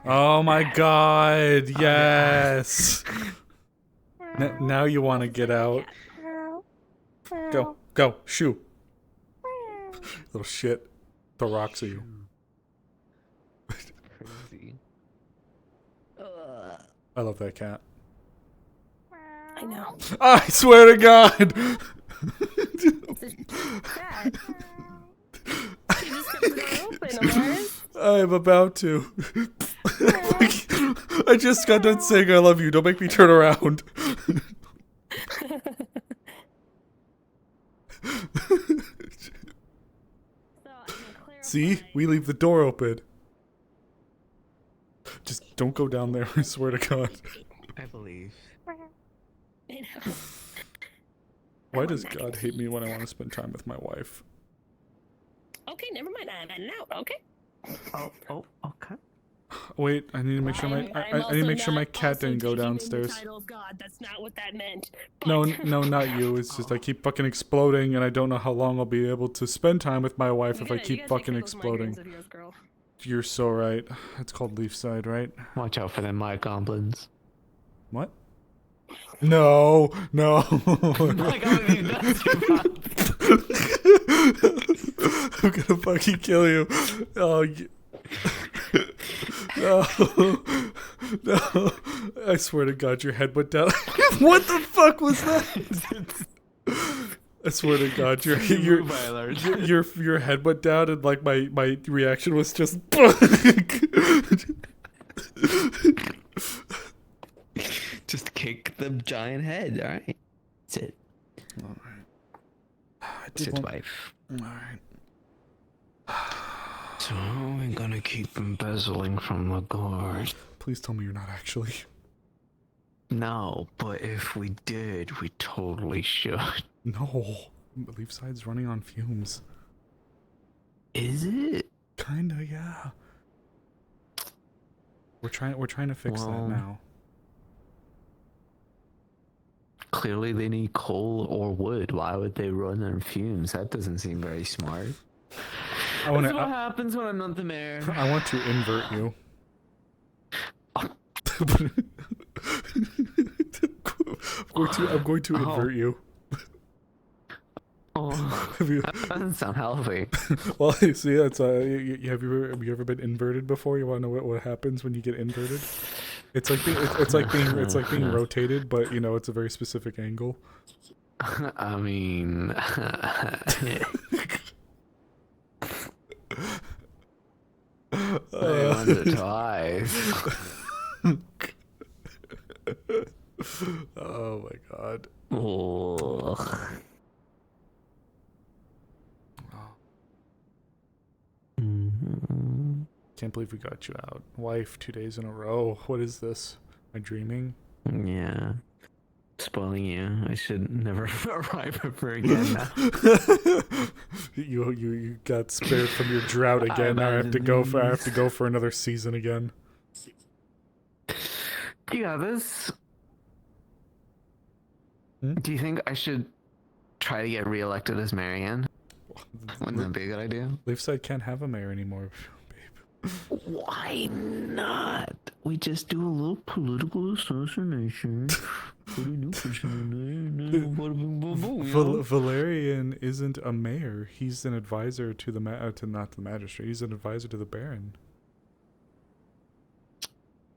Oh my god, yes! Now you want to get out. Go, shoo. Little shit. Throw rocks at you. Crazy. I love that cat. I know. I swear to God! I'm about to. I just got done saying I love you. Don't make me turn around. See? We leave the door open. Just don't go down there, I swear to God. I believe. Why does God hate me when I want to spend time with my wife? Okay, never mind. I'm out. Okay. Oh, okay. Wait, I need to make sure I need to make sure my cat didn't go downstairs. Title of God. That's not what that meant. No, no, not you. It's just I keep fucking exploding, and I don't know how long I'll be able to spend time with my wife if I keep fucking exploding. You're so right. It's called Leafside, right? Watch out for them might goblins. What? No, no. My God, dude, that's too bad. I'm gonna fucking kill you. Oh, no, no. I swear to God, your head went down. What the fuck was that? I swear to God, your head went down, and like my reaction was just. Just kick the giant head. All right, that's it. All right. That's his wife. All right. So we're gonna keep embezzling from the guard. Please tell me you're not actually. No, but if we did, we totally should. No, Leafside's running on fumes. Is it? Kinda, yeah. We're trying to fix that now. Clearly, they need coal or wood. Why would they run on fumes? That doesn't seem very smart. That's what happens when I'm not the mayor. I want to invert you. I'm going to invert you. Oh, that doesn't sound healthy. Well, you see, that's have you ever been inverted before? You want to know what happens when you get inverted? It's like being rotated, but you know it's a very specific angle. I mean, once or twice. Oh my God. Oh. Can't believe we got you out. Wife, 2 days in a row. What is this? Am I dreaming? Yeah. Spoiling you. I should never arrive ever again now. You got spared from your drought again. Now I have to go for another season again. You got this. Do you think I should try to get reelected as mayor again? Wouldn't that be a good idea? Leafside can't have a mayor anymore, babe. Why not? We just do a little political assassination. Valerian isn't a mayor. He's an advisor to the not the magistrate. He's an advisor to the Baron.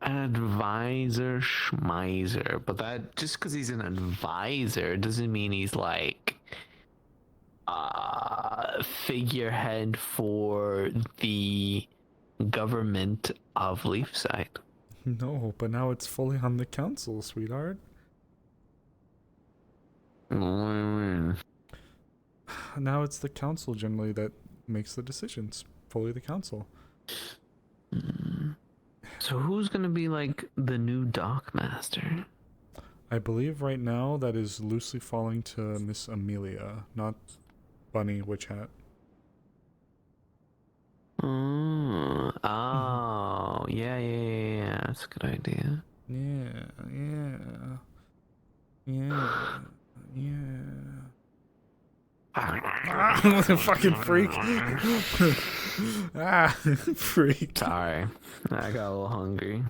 Advisor schmizer, but that just because he's an advisor doesn't mean he's like figurehead for the government of Leafside. No, but now it's fully on the council, sweetheart. Now it's the council generally that makes the decisions. Fully the council. So who's gonna be like the new Dockmaster? I believe right now that is loosely falling to Miss Amelia, not Bunny Witch Hat. Oh, yeah. That's a good idea. Yeah. Fucking freak. Freak. Sorry, I got a little hungry.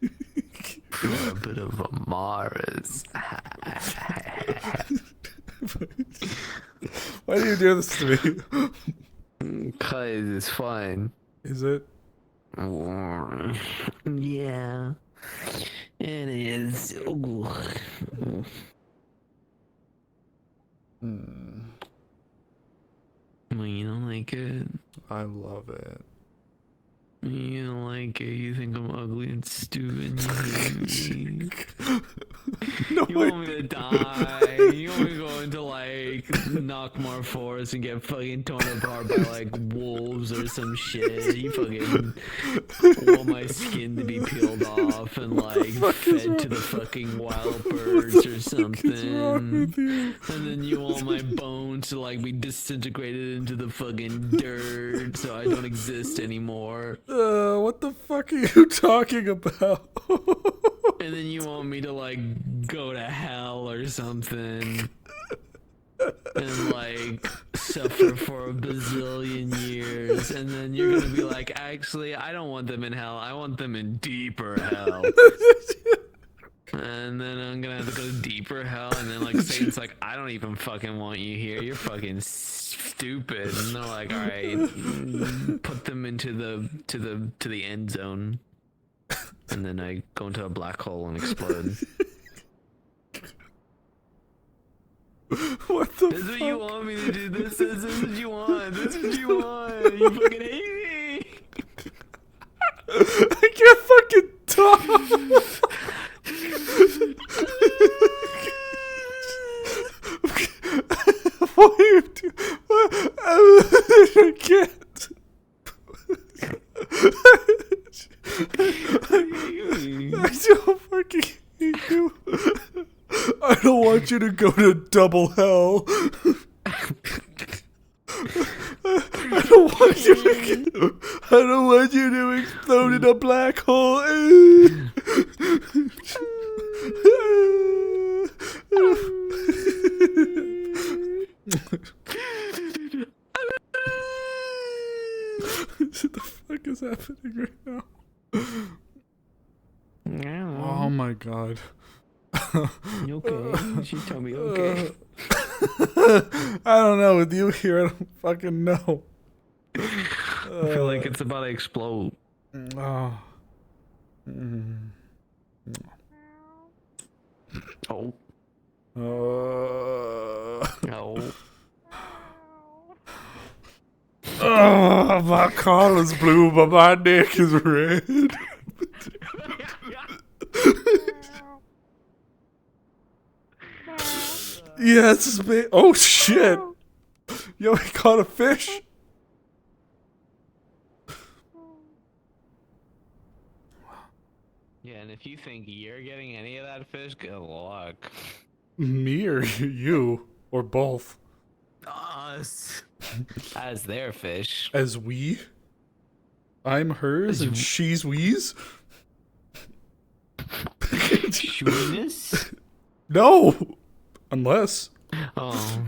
A bit of Amaris. Why do you do this to me? Cause it's fun. Is it? Yeah, it is. Well, you don't like it. I love it. You don't like it. You think I'm ugly and stupid. You hate me. No, you want me to die. You want me to go into like knock more force and get fucking torn apart by like wolves or some shit. You fucking want my skin to be peeled off and like fed to the fucking wild birds or something. And then you want my bones to like be disintegrated into the fucking dirt so I don't exist anymore. What the fuck are you talking about? And then you want me to like go to hell or something and like suffer for a bazillion years, and then you're gonna be like, actually I don't want them in hell, I want them in deeper hell. And then I'm gonna have to go to deeper hell, and then like Satan's like, I don't even fucking want you here, you're fucking stupid. And they're like, alright, put them into the end zone. And then I go into a black hole and explode. What the This is fuck? what you want me to do. This is what you want. This is what you want. You fucking hate me. I can't fucking talk. What are you doing? I can't. I don't fucking hate you. I don't want you to go to double hell. I don't want you to explode in a black hole. What the fuck is happening right now? Oh my god. You okay? She told me okay. I don't know. With you here, I don't fucking know. I feel like it's about to explode. Oh. Oh. No. Oh, my collar's blue, but my neck is red. Yes, big. Oh shit! Yo, we caught a fish. Yeah, and if you think you're getting any of that fish, good luck. Me or you or both? Us. As their fish. As we? I'm hers and she's we's? Shweeness? No! Unless. Oh.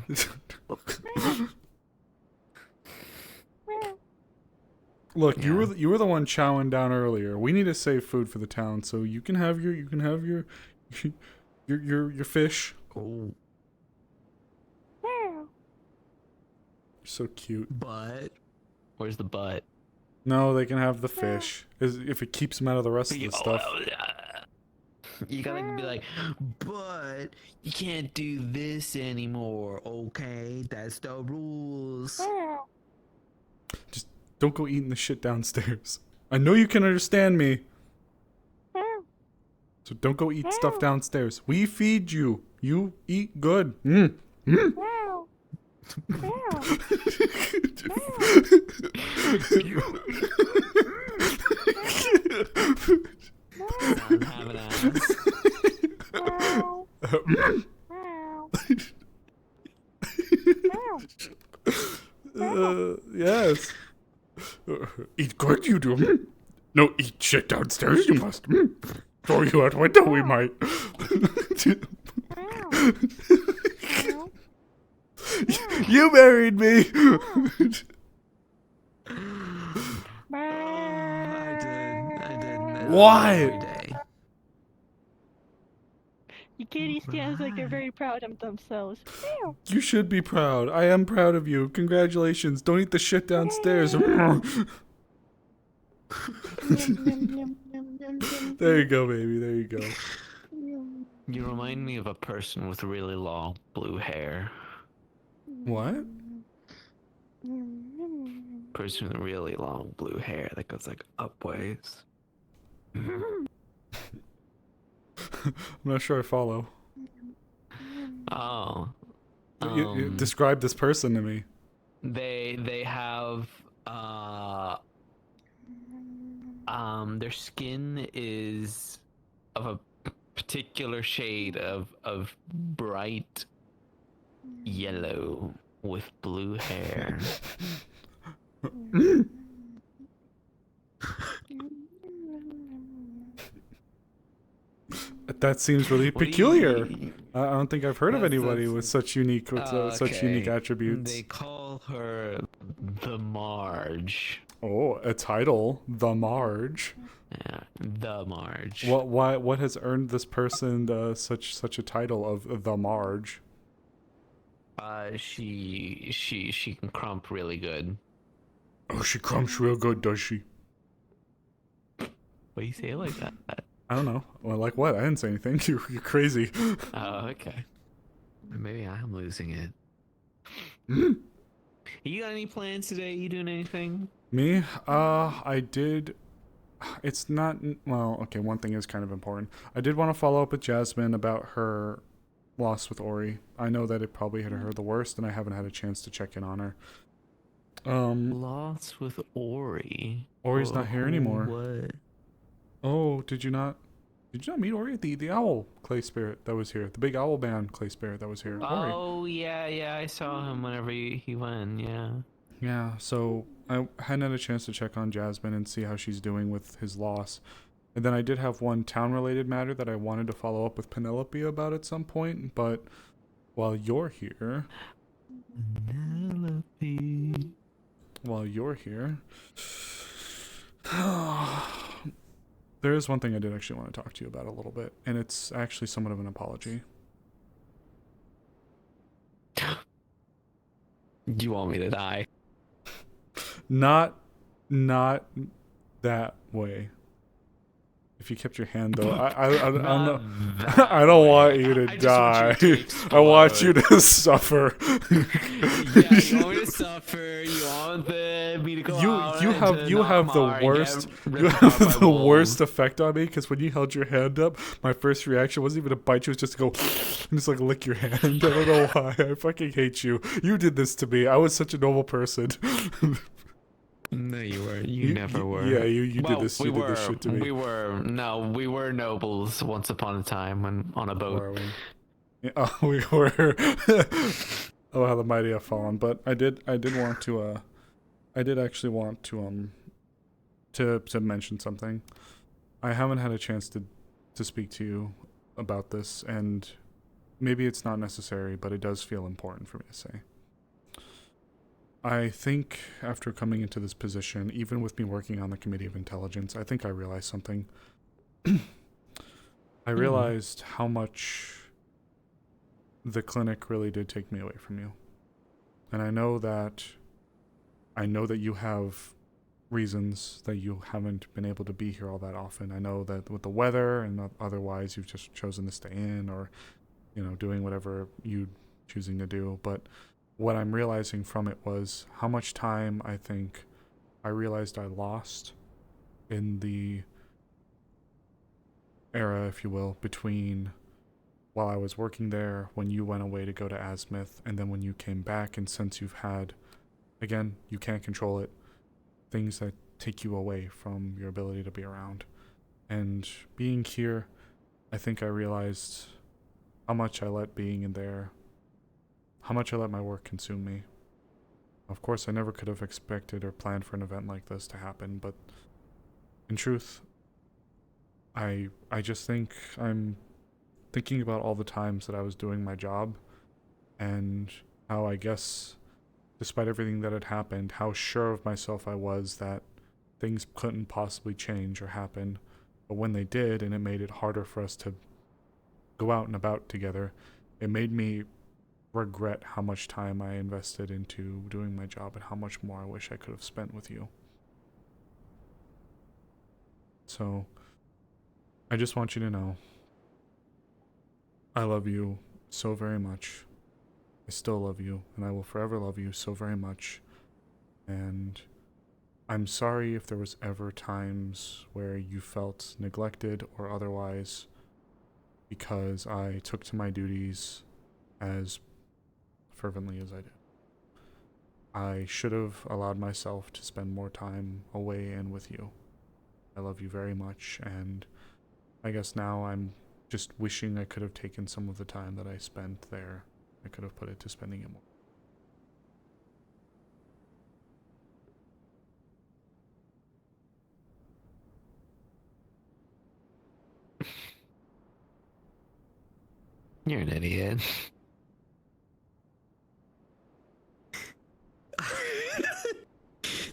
Look, you were the one chowing down earlier. We need to save food for the town, so you can have your your fish. Oh. You're so cute. Butt. Where's the butt? No, they can have the fish. If it keeps them out of the rest of the stuff. You gotta be like, but you can't do this anymore, okay? That's the rules. Just don't go eating the shit downstairs. I know you can understand me. So don't go eat stuff downstairs. We feed you. You eat good. I'm having ass. Yes. Eat good, you do. No, eat shit downstairs, you must. Throw you out window, we might. You married me. I did. Why? Your kitty stands like they're very proud of themselves. You should be proud. I am proud of you. Congratulations. Don't eat the shit downstairs. There you go, baby. There you go. You remind me of a person with really long blue hair. What? Person with really long blue hair that goes like upways. I'm not sure I follow. Oh. Describe this person to me. They have their skin is of a particular shade of bright yellow with blue hair. That seems really peculiar. I don't think I've heard of anybody with such unique attributes. They call her the Marge. Oh, a title, the Marge. Yeah, the Marge. What has earned this person such a title of the Marge? She can crump really good. Oh, she crumps real good, does she? Why do you say it like that? I don't know. Well, like what? I didn't say anything. You're crazy. Oh, okay. Maybe I'm losing it. You got any plans today? You doing anything? Me? I did. It's not. Well, okay. One thing is kind of important. I did want to follow up with Jasmine about her loss with Ori. I know that it probably hit her the worst, and I haven't had a chance to check in on her. Loss with Ori. Ori's not here anymore. What? Oh, did you not meet Ori? The owl clay spirit that was here. The big owl band clay spirit that was here. Ori. Oh yeah, I saw him whenever he went. Yeah. Yeah. So I hadn't had a chance to check on Jasmine and see how she's doing with his loss. And then I did have one town-related matter that I wanted to follow up with Penelope about at some point, but while you're here, there is one thing I did actually want to talk to you about a little bit, and it's actually somewhat of an apology. Do you want me to die? Not that way. If you kept your hand though, I don't want you to die. I want you to suffer. Yeah, you want me to suffer. You want me to go out. You have the worst. You have the worst effect on me because when you held your hand up, my first reaction wasn't even to bite you; it was just to go and just like lick your hand. I don't know why. I fucking hate you. You did this to me. I was such a noble person. No, you weren't. You never were. Yeah, you did this. You did this shit to me. We were nobles once upon a time when on a boat. Were we? Yeah, we were. Oh, how the mighty have fallen. But I did want to. I did actually want to mention something. I haven't had a chance to speak to you about this, and maybe it's not necessary, but it does feel important for me to say. I think after coming into this position, even with me working on the Committee of Intelligence, I think I realized something. I realized how much the clinic really did take me away from you. And I know that you have reasons that you haven't been able to be here all that often. I know that with the weather and otherwise you've just chosen to stay in or, doing whatever you choosing to do. But what I'm realizing from it was how much time I think I realized I lost in the era, if you will, between while I was working there, when you went away to go to Azmith, and then when you came back, and since you've had, again, you can't control it, things that take you away from your ability to be around. And being here, I think I realized how much I let being in there, how much I let my work consume me. Of course, I never could have expected or planned for an event like this to happen, but in truth, I just think I'm thinking about all the times that I was doing my job and how I guess, despite everything that had happened, how sure of myself I was that things couldn't possibly change or happen. But when they did, and it made it harder for us to go out and about together, it made me regret how much time I invested into doing my job and how much more I wish I could have spent with you. So, I just want you to know, I love you so very much. I still love you, and I will forever love you so very much. And I'm sorry if there was ever times where you felt neglected or otherwise, because I took to my duties as fervently as I did. I should have allowed myself to spend more time away and with you. I love you very much, and I guess now I'm just wishing I could have taken some of the time that I spent there. I could have put it to spending it more. You're an idiot.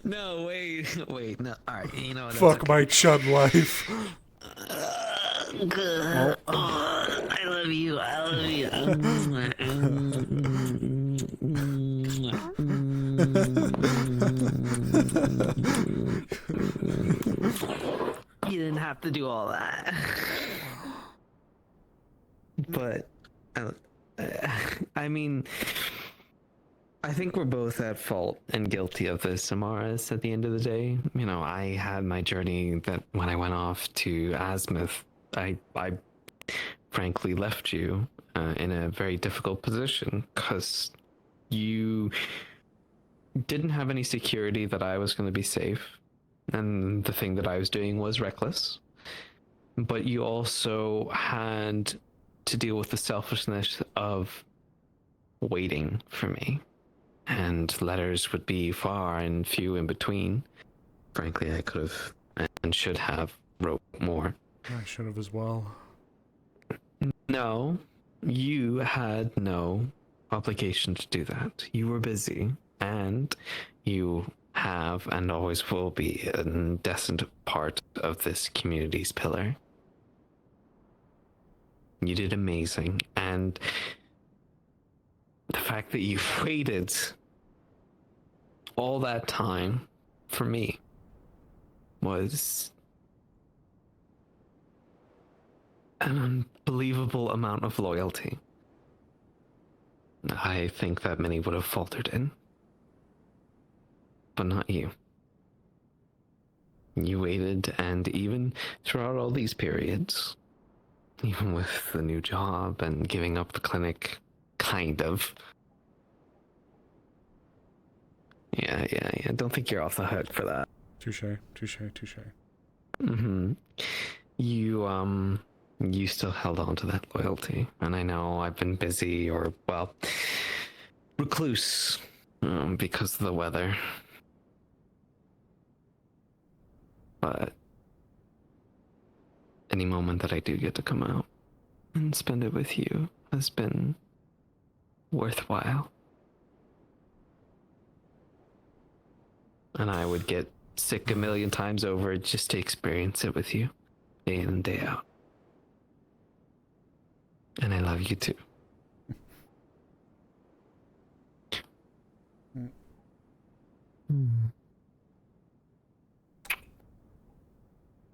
No, wait, no. All right, you know what? Fuck my chud life. Good. Oh, I love you. I love you. You didn't have to do all that. But, I mean, I think we're both at fault and guilty of this, Amaris, at the end of the day. You know, I had my journey that when I went off to Azimuth, I frankly left you in a very difficult position because you didn't have any security that I was going to be safe. And the thing that I was doing was reckless. But you also had to deal with the selfishness of waiting for me. And letters would be far and few in between. Frankly, I could have and should have wrote more. I should have as well. No, you had no obligation to do that. You were busy, and you have and always will be a decent part of this community's pillar. You did amazing, and the fact that you waited all that time for me was an unbelievable amount of loyalty. I think that many would have faltered in, but not you. You waited, and even throughout all these periods, even with the new job and giving up the clinic, kind of. Yeah, don't think you're off the hook for that. Touche. Mm-hmm. You still held on to that loyalty, and I know I've been busy or, well, recluse because of the weather. But any moment that I do get to come out and spend it with you has been worthwhile. And I would get sick a million times over just to experience it with you, day in and day out. And I love you too.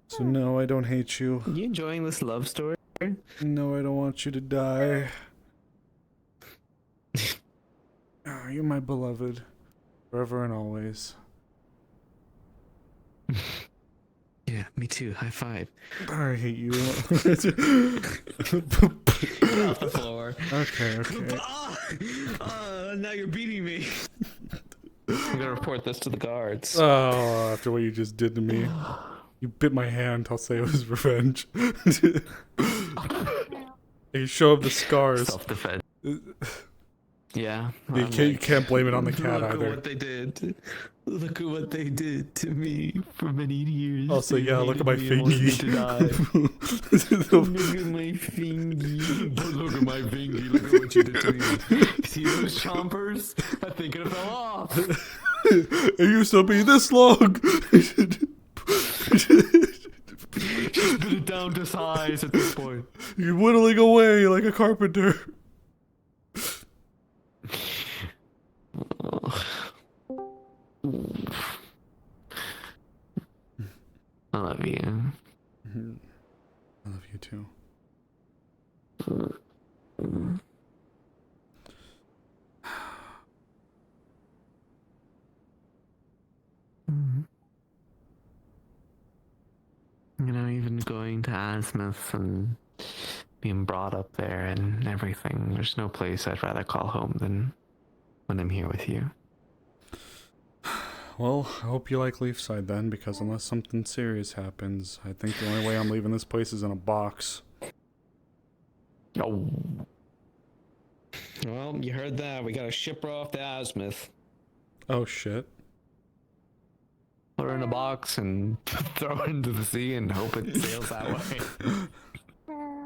So no, I don't hate you. You enjoying this love story? No, I don't want you to die. Oh, you're my beloved, forever and always. Yeah, me too. High five. I hate you. Get off the floor. Okay. Now you're beating me. I'm gonna report this to the guards. Oh, after what you just did to me. You bit my hand, I'll say it was revenge. You show up the scars. Self-defense. Yeah. You can't blame it on the cat Look either. At what they did. Look at what they did to me for many years. Also, yeah, look at my fingy. fingy. Look at my fingy. Look at my fingy. Look at what you did to me. See those chompers? I think it fell off. It used to be this long. Just put it down to size at this point. You're whittling away like a carpenter. I love you. I love you too. You know, even going to Azimuth and being brought up there and everything, there's no place I'd rather call home than when I'm here with you. Well, I hope you like Leafside then, because unless something serious happens, I think the only way I'm leaving this place is in a box. Oh. Well, you heard that. We gotta ship her off to Azimuth. Oh shit. Put her in a box and throw her into the sea and hope it sails that way.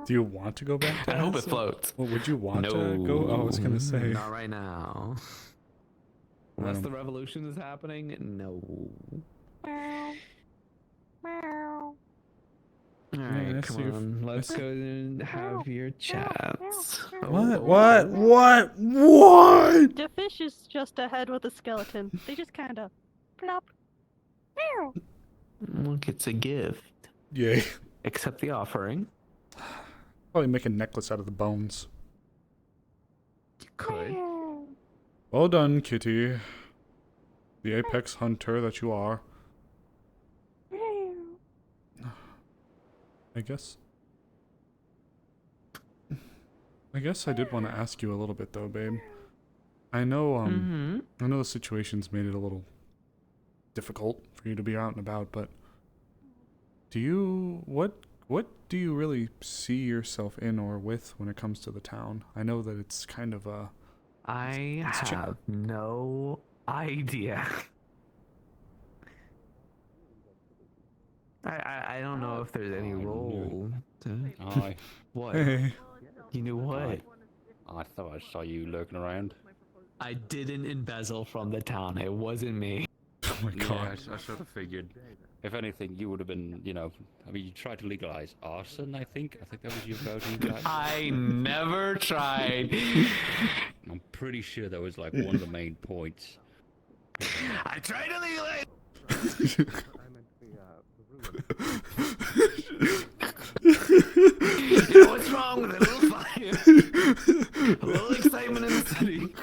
Do you want to go back to I hope it Azimuth? floats. Well, would you want to go? Oh, I was gonna say. Not right now. Unless the revolution is happening, no. Alright, come on. Let's go and have your chats. What? The fish is just a head with a skeleton. They just kind of plop. Meow. Look, it's a gift. Yay. Accept the offering. Probably make a necklace out of the bones. You could. Well done, Kitty. The apex hunter that you are. I guess I did want to ask you a little bit though, babe. I know I know the situation's made it a little difficult for you to be out and about, but what do you really see yourself in or with when it comes to the town? I know that it's kind of I have no idea. I don't know if there's any role to... Hi. What? Hey. You knew what? I thought I saw you lurking around. I didn't embezzle from the town. It wasn't me. Oh my god. Yeah, I sort of figured. If anything, you would have been, you know, I mean, you tried to legalize arson, I think. I think that was your go-to. I never tried. I'm pretty sure that was like one of the main points. I tried to legalize. You know what's wrong with a little fire? A little excitement in the city.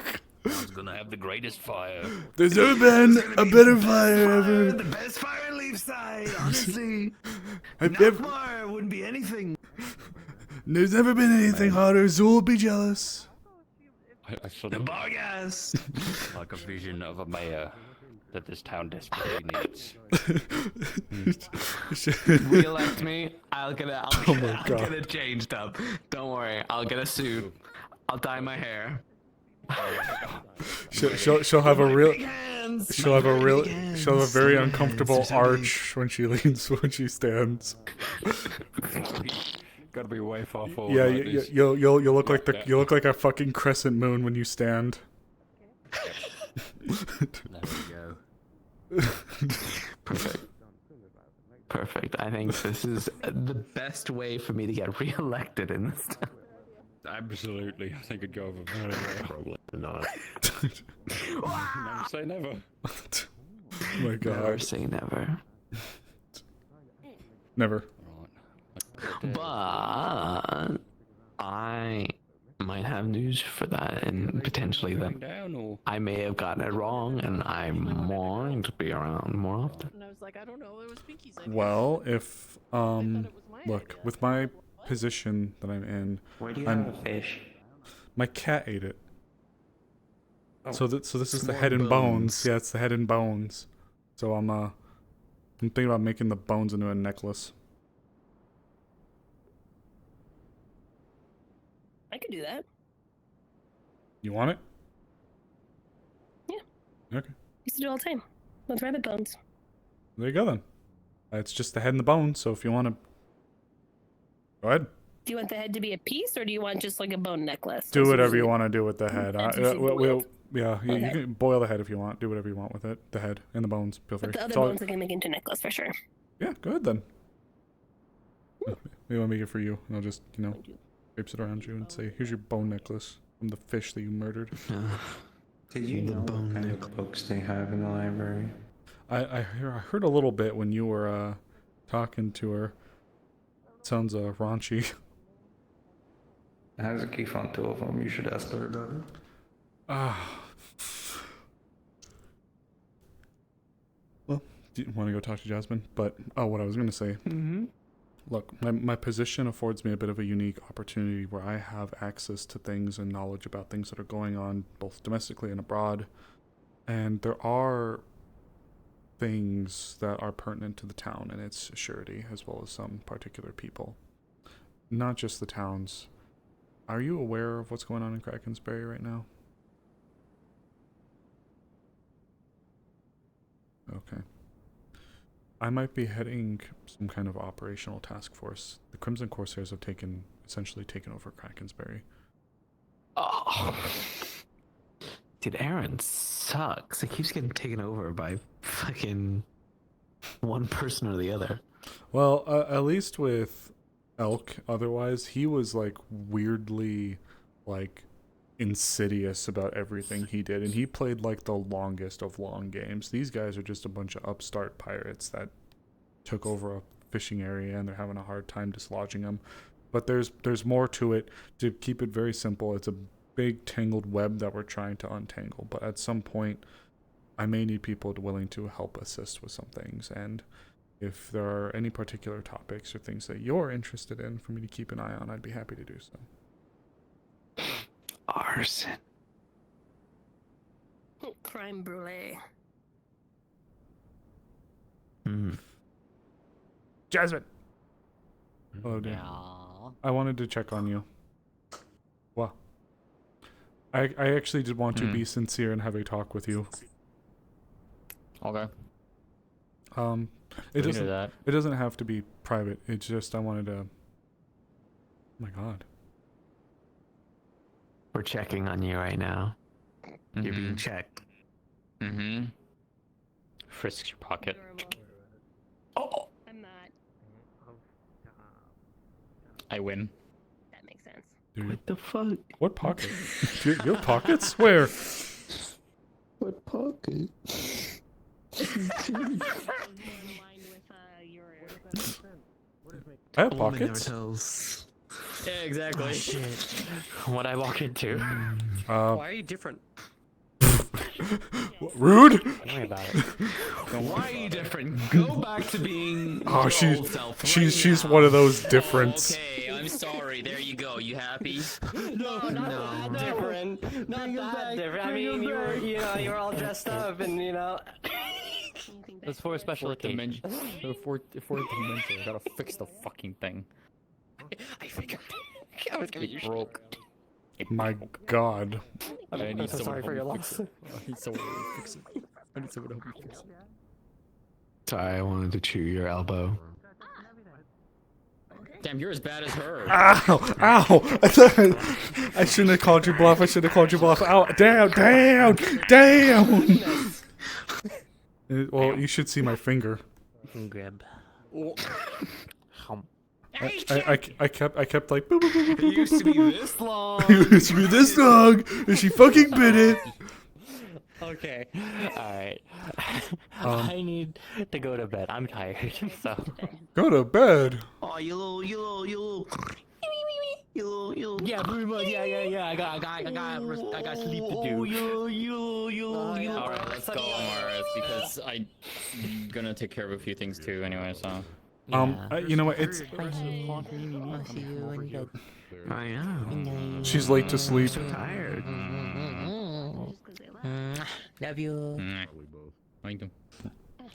I was gonna have the greatest fire. There's never been a better fire ever. The best fire in Leafside, honestly. I've never... Fire wouldn't be anything. There's never been anything hotter. Zool will be jealous. I sort of The bar gas. like a vision of a mayor that this town desperately needs. Re-elect me. I'll get God. it changed up. Don't worry. I'll get a suit. I'll dye my hair. She'll have a real. She'll have a very uncomfortable arch when she leans when she stands. Gotta be way far forward. Yeah, like you'll look like you'll look like a fucking crescent moon when you stand. There we go. Perfect. Perfect. I think this is the best way for me to get re-elected in this town. Absolutely. I think it'd go over very well. Probably not. Never say never. Oh my god. Never say never. Never. But I might have news for that, and potentially that I may have gotten it wrong, and I might be around more often. And I was like, I don't know, it was Pinky's idea. Well, if look, with my position that I'm in, Where do you have a fish? My cat ate it. Oh, so this is the more head and bones. bones. Yeah, it's the head and bones. So I'm thinking about making the bones into a necklace. I could do that. You want it? Yeah. Okay. Used to do it all the time. With rabbit bones. There you go then. It's just the head and the bones. So if you want to, go ahead. Do you want the head to be a piece, or do you want just like a bone necklace? Do whatever you want to do with the head. That's usually boiled. Yeah, you Okay. can boil the head if you want. Do whatever you want with it. The head and the bones. Feel free. But the other It's all- bones I can make into a necklace for sure. Yeah, go ahead then. Maybe I'll make it for you, and I'll just, traipse it around you and say, "Here's your bone necklace from the fish that you murdered." Did you know what kind of books they have in the library? I heard a little bit when you were talking to her. Sounds raunchy. Has a key on two of them. You should ask her about it. Well, do you want to go talk to Jasmine? But what I was gonna say. Look, my position affords me a bit of a unique opportunity where I have access to things and knowledge about things that are going on both domestically and abroad. And there are things that are pertinent to the town and its surety, as well as some particular people. Not just the towns. Are you aware of what's going on in Krakensberry right now? Okay. I might be heading some kind of operational task force. The Crimson Corsairs have essentially taken over Krakensberry. Oh. Dude, Aaron sucks. It keeps getting taken over by fucking one person or the other. Well, at least with Elk, otherwise, he was like weirdly like insidious about everything he did, and he played like the longest of long games. These guys are just a bunch of upstart pirates that took over a fishing area, and they're having a hard time dislodging them. But there's more to it. To keep it very simple, it's a big tangled web that we're trying to untangle, but at some point I may need people willing to help assist with some things, and if there are any particular topics or things that you're interested in for me to keep an eye on, I'd be happy to do so. Arson. Crime brulee. Jasmine! Hello, dear. I wanted to check on you. Well, I actually did want to be sincere and have a talk with you. Okay. It doesn't have to be private. It's just I wanted to. Oh my God. We're checking on you right now. You're being checked. Mm-hmm. Frisks your pocket. Oh! I'm not. I win. That makes sense. What the fuck? What pocket? you have pockets? Where? What pocket? I have pockets. Yeah, exactly. Oh, shit. What I walk into. Why are you different? Rude. Don't worry about it. Why are you different? Go back to being Oh, your old self. she's one of those difference. Okay, I'm sorry. There you go. You happy? No, not that different. Not that different. I mean, you were all dressed up, and That's for a special dimension. Fourth dimension. I gotta fix the fucking thing. I figured. I was gonna be broke. My God. I'm so sorry for your loss. I need someone to fix it. I need someone to help me fix it. Sorry, I wanted to chew your elbow. Damn, you're as bad as her. Ow! Ow! I shouldn't have called you bluff. Ow! Down! Well, you should see my finger. You can grab. I kept like. Boop, boop, boop, boop, It used to be this long. It used to be this long, and she fucking bit it. Okay. Alright. I need to go to bed. I'm tired, so. Go to bed. Oh, you little. Yeah, pretty much. Yeah. I got sleep to do. Alright, let's go, Amaris, because I'm gonna take care of a few things too anyway, so. You know what? It's. I know. She's late to sleep. So tired. Love you. Thank you.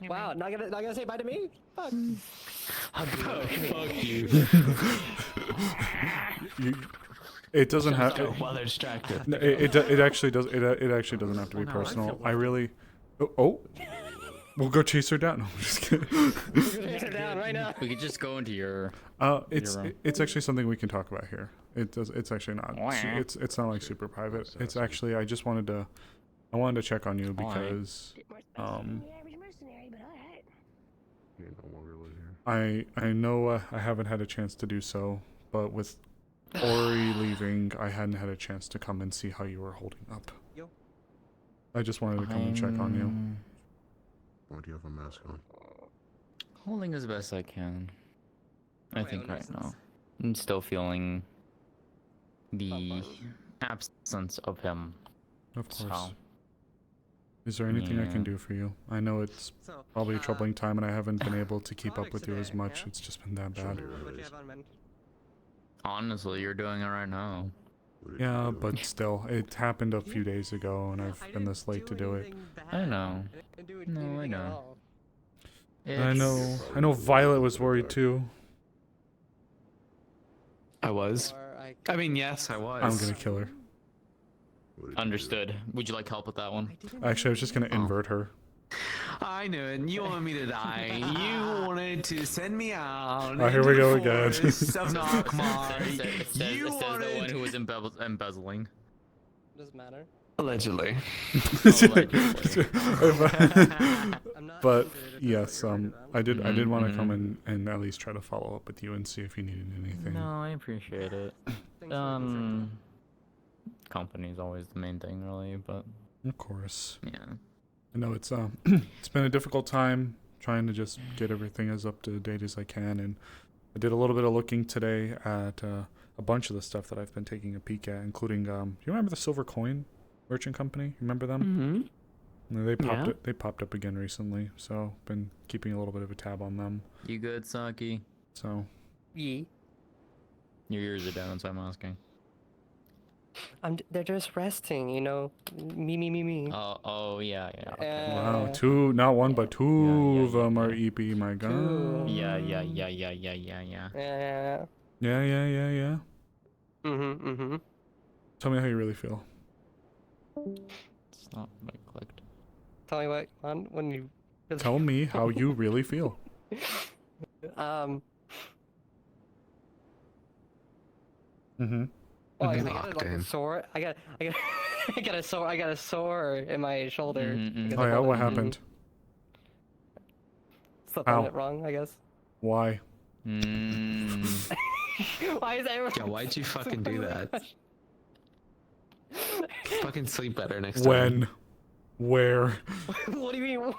Wow, not gonna say bye to me? Fuck. Fuck you. It doesn't have. While they're distracted. It actually does. It actually doesn't have to be personal. I really. Oh. We'll go chase her down. No, I'm just kidding. Chase her down right now. We could just go into your. It's actually something we can talk about here. It's actually not. It's not like super private. It's actually I wanted to check on you because I know I haven't had a chance to do so, but with Ori leaving, I hadn't had a chance to come and see how you were holding up. I just wanted to come and check on you. Why do you have a mask on? Holding as best I can. I think right now. I'm still feeling the absence of him. Of course. So. Is there anything I can Yeah. do for you? I know it's probably a troubling time and I haven't been able to keep up with you as much. It's just been that bad. Honestly, you're doing it right now. Yeah, but still, it happened a few days ago and I've been this late to do it. I know. No, I know. And I know Violet was worried too. I was. I mean, yes, I was. I'm gonna kill her. Understood. Would you like help with that one? Actually, I was just gonna invert her. I knew it. You wanted me to die. You wanted to send me out. Oh, here we go again. Of Nockmar. It says the one who was embezzling. Doesn't matter. Allegedly. But yes, I did want to come and at least try to follow up with you and see if you needed anything. No, I appreciate it. Company's always the main thing, really, but of course. Yeah. I know it's it's been a difficult time trying to just get everything as up to date as I can, and I did a little bit of looking today at a bunch of the stuff that I've been taking a peek at, including you remember the Silver Coin merchant company? Remember them? Mm-hmm. They popped up again recently, so been keeping a little bit of a tab on them. You good, Saki? So. Yeah. Your ears are down, so I'm asking. They're just resting, you know. Me. Oh yeah. Okay. Wow, two, not one, but two of them are EP. My God. Yeah. Yeah. Yeah. Mm-hmm. Tell me how you really feel. It's not what I clicked. Tell me what, when you. Tell me how you really feel. Mm-hmm. Well, I got like a sore. I got a sore in my shoulder. Oh yeah, what happened? Slept on it wrong, I guess. Why? Why is everyone? Yeah, why'd you fucking do that? Fucking sleep better next When? time. Where? What do you mean?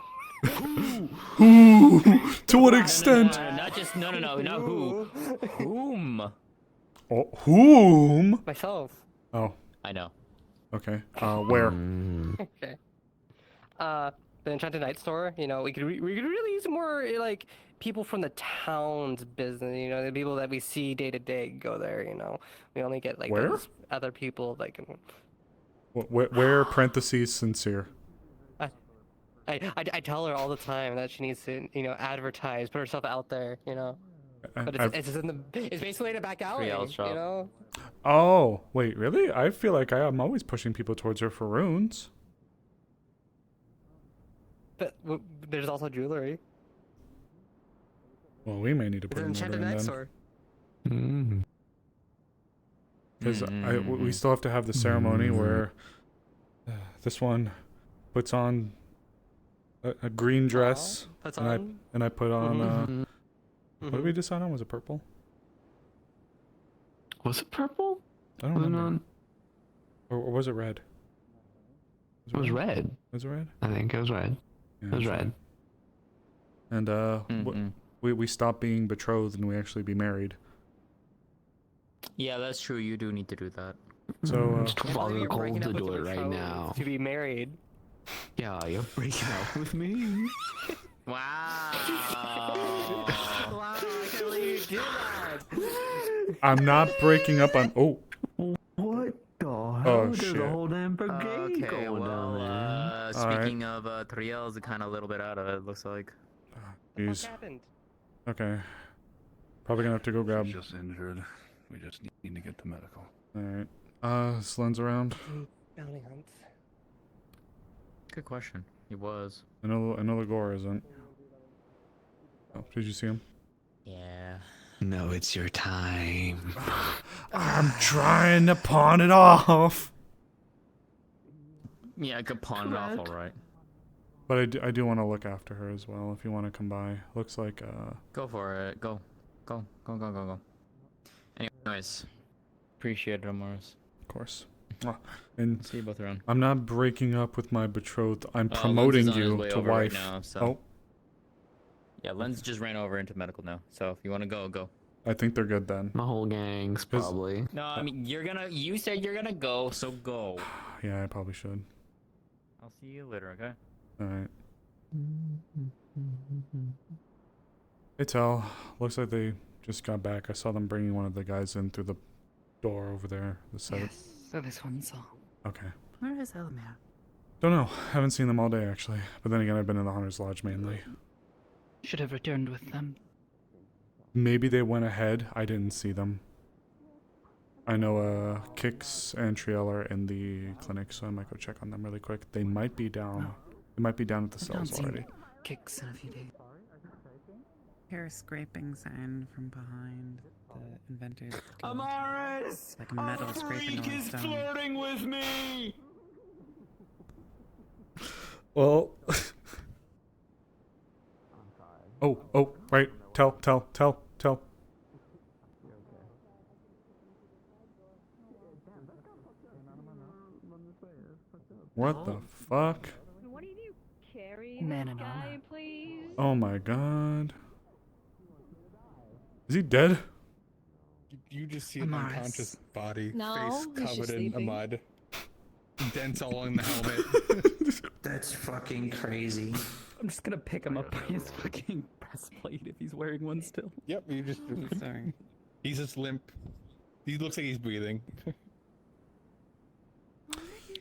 Who? To what extent? Not just no, not who. Whom? Oh, whom? Myself. Oh. I know. Okay. Where? Okay. The Enchanted Night store. You know, we could really use more like people from the town's business. You know, the people that we see day to day go there. You know, we only get like Where? those other people that can. Where? Parentheses sincere. I tell her all the time that she needs to, you know, advertise, put herself out there, you know. But it's basically in a back alley, you know. Oh, wait, really? I feel like I'm always pushing people towards her for runes. But there's also jewelry. Well, we may need to put It's an another Enchanted in Night then. store. Because we still have to have the ceremony where this one puts on a green dress, and I put on what did we decide on? Was it purple? Was it purple? I don't remember. Or was it red? It was red. Was it red? I think it was red. Yeah, it was red. And we stopped being betrothed and we actually be married. Yeah, that's true. You do need to do that. So Father Cold to do it right now. To be married. Yeah, you're breaking up with me. Wow. Wow, I can't believe you do that. I'm not breaking up on. Oh. What the hell? Oh There's shit. a whole damn brigade going down there. Speaking of Triel's kind of a little bit out of it, looks like. Jeez. Happened? Okay. Probably gonna have to go grab. She's just injured. We just need to get to medical. Alright. Slen's around. Bounty hunts. Good question. He was. I know Lagor isn't. Oh, did you see him? Yeah. No, it's your time. I'm trying to pawn it off. Yeah, I could pawn it off, all right. But I do want to look after her as well. If you want to come by, looks like Go for it. Go. Anyways, appreciate it, Amaris. Of course. And see you both around. I'm not breaking up with my betrothed. I'm Lens promoting is on his you way to over wife. right now, so. Oh. Yeah, Lens just ran over into medical now. So if you want to go, go. I think they're good then. My whole gang's probably. No, I mean you said you're gonna go, so go. Yeah, I probably should. I'll see you later, okay? Alright. Hey, Tal. Looks like they just got back. I saw them bringing one of the guys in through the door over there. The seven. Yes, so this one's all. Okay. Where is Elmer? Don't know. Haven't seen them all day, actually. But then again, I've been in the Hunter's Lodge mainly. Should have returned with them. Maybe they went ahead. I didn't see them. I know Kix and Triel are in the clinic, so I might go check on them really quick. They might be down. They might be down at the cells already. Kicks in a few days. Hear scraping sound from behind the inventor's table. Amaris! Like a metal scraping freak on is stone. flirting with me! Well. oh, right. Tell. What the fuck? What do you do? Carry Man this and guy, armor. please? Oh my god. Is he dead? You just see an Amaris. unconscious body, No, face he's just covered in sleeping. mud, dents all in the helmet. That's fucking crazy. I'm just gonna pick him up by his fucking breastplate if he's wearing one still. Yep, you just. Sorry. He's just limp. He looks like he's breathing.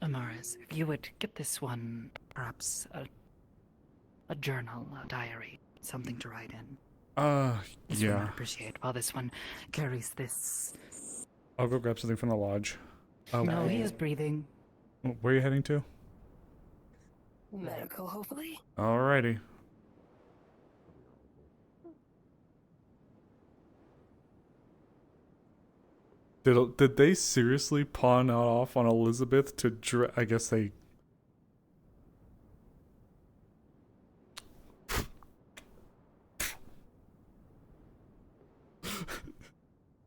Amaris, if you would get this one, perhaps a journal, a diary, something to write in. This one yeah. I'd appreciate. While this one carries this. I'll go grab something from the lodge. No, he is breathing. Where are you heading to? Medical, hopefully. Alrighty. Did they seriously pawn off on Elizabeth to I guess they...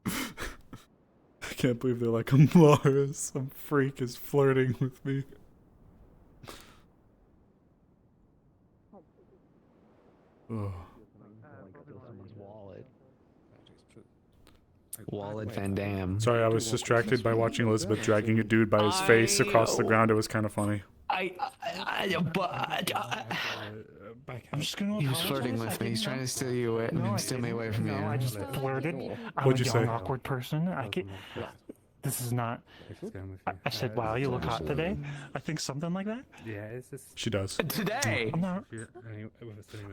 I can't believe they're like, Amaris, some freak is flirting with me. Ugh. Wallet Van Dam. Sorry, I was distracted by watching Elizabeth dragging a dude by his face across the ground. It was kind of funny. I'm just gonna. He was flirting with me. He's trying to steal you away, steal me away from you. No, I just flirted. I'm What'd a you young, say? awkward person. This is not. I said, "Wow, you look hot today." I think something like that. Yeah, it's just. She does. Today. I'm not.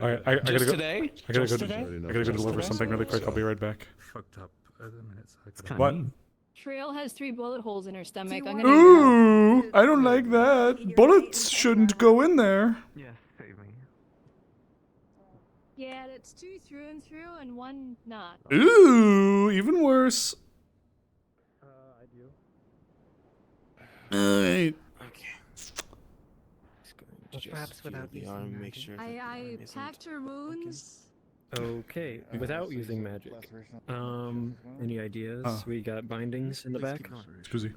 Alright, I gotta go. Today? I gotta go. Just today? I gotta go deliver something really quick. I'll be right back. Fucked up at the minute. What? Trail has 3 bullet holes in her stomach. I'm gonna. Ooh, I don't like that. Bullets shouldn't go in there. Yeah, save me. Yeah, it's 2 through and through and 1 not. Ooh, even worse. Alright. Perhaps without the arm, make sure. I packed her wounds. Okay, without using magic. Any ideas? We got bindings in the back. Excuse me.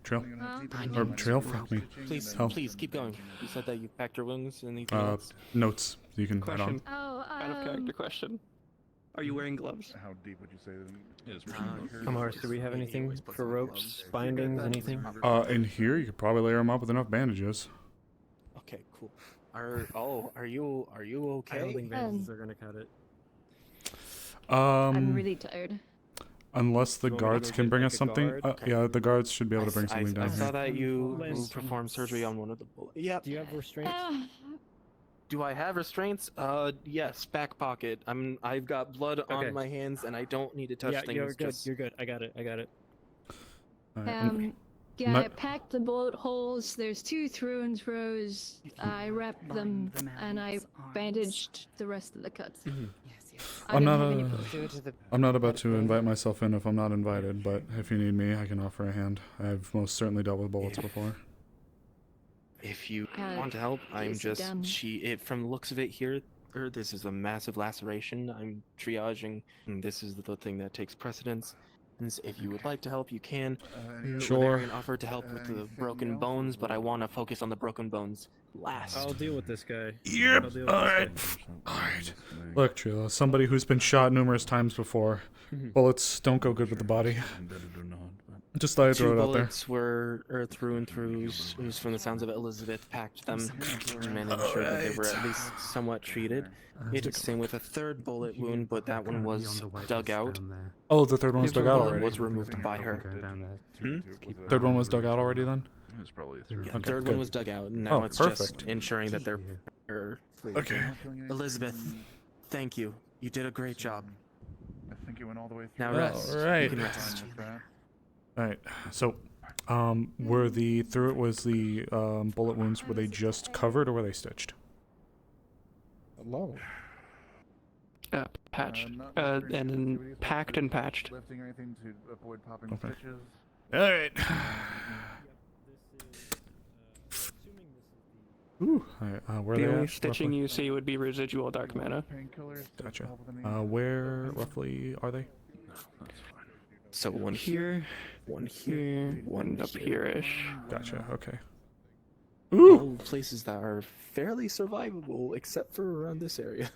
Trail. Huh? Or Trail, fuck me. Please, Hell. please keep going. You said that you packed your wounds. Anything else? Notes you can add on. Question. Oh, Out of character question. Are you wearing gloves? How deep would you say that is? Amaris, do we have anything for ropes, bindings, anything? In here, you could probably layer them up with enough bandages. Okay, cool. Are you okay? I don't think bandages are gonna cut it. I'm really tired. Unless the You want me to guards go can get, bring like, us a something. guard? Yeah, the guards should be able to bring I something down saw here. that you performed surgery on one of the bullets. Yep. Do you have restraints? Do I have restraints? Yes, back pocket. I've got blood Okay. on my hands, and I don't need to touch Yeah, things. you're good. just- You're good. I got it. Yeah, Not- I packed the bullet holes. There's 2 through and throws. I wrapped them and I bandaged the rest of the cuts. I I'm don't not. have any bullets. I'm not about to invite myself in if I'm not invited. But if you need me, I can offer a hand. I've most certainly dealt with bullets before. If you want to help, I'm please sit just down. from the looks of it here, this is a massive laceration. I'm triaging, and this is the thing that takes precedence. And if you would like to help, you can. Sure. An offer to help with the broken bones, but I want to focus on the broken bones last. I'll deal with this guy. Yep. I'll deal with Alright. this guy. Alright. Look, Trio, as somebody who's been shot numerous times before, bullets don't go good with the body. Embedded or not, but Just thought I'd Two throw it out there. bullets were through and through. Who's from the sounds of it, Elizabeth packed them and ensured that they were at least somewhat treated. It's same with a third bullet wound, but that one was dug out. Oh, the third one was dug out already. Was removed by her. Third one was dug out already then? It was probably Yeah, Okay, third good. one was dug out, and now Oh, it's perfect. just ensuring that they're. Okay. Elizabeth, thank you. You did a great job. I think it went all the way through. Now rest. You Alright. can rest. Alright. So, were the bullet wounds, were they just covered or were they stitched? Patched. And then packed and patched. Lifting or anything to avoid popping Okay. stitches. Alright. Ooh, where The are they only at, stitching roughly? you see would be residual dark mana. Gotcha. Where roughly are they? So one Here, one here, one up here-ish. Gotcha, okay. All places that are fairly survivable, except for around this area.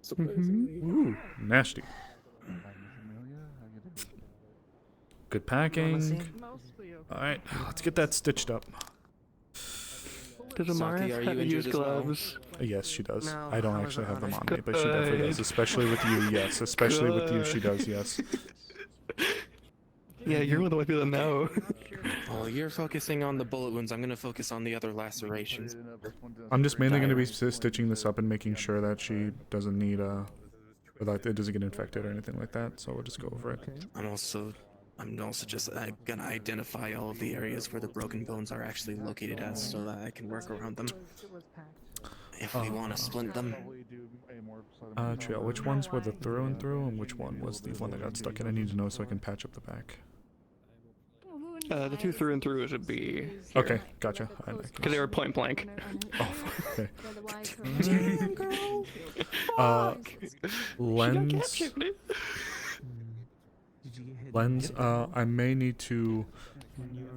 Surprisingly. Ooh, nasty. Good packing. Alright, let's get that stitched up. Does Amaris are have you to use injured as well? gloves? Yes, she does. No, I don't I actually have them on wasn't me, but she definitely does. Good. Especially with you, yes. Especially with you, she Good. does, yes. Yeah, you're one of the ones that know. While you're focusing on the bullet wounds, I'm gonna focus on the other lacerations. I'm just mainly going to be stitching this up and making sure that she doesn't need like it doesn't get infected or anything like that. So we'll just go over it. I'm also just gonna identify all of the areas where the broken bones are actually located at, so that I can work around them. If we want to splint them. Trail. Which ones were the through and through, and which one was the one that got stuck in? I need to know so I can patch up the back. The two through and throughs would be. Okay, gotcha. Because they were point blank. Oh, okay. Lens. Lens. I may need to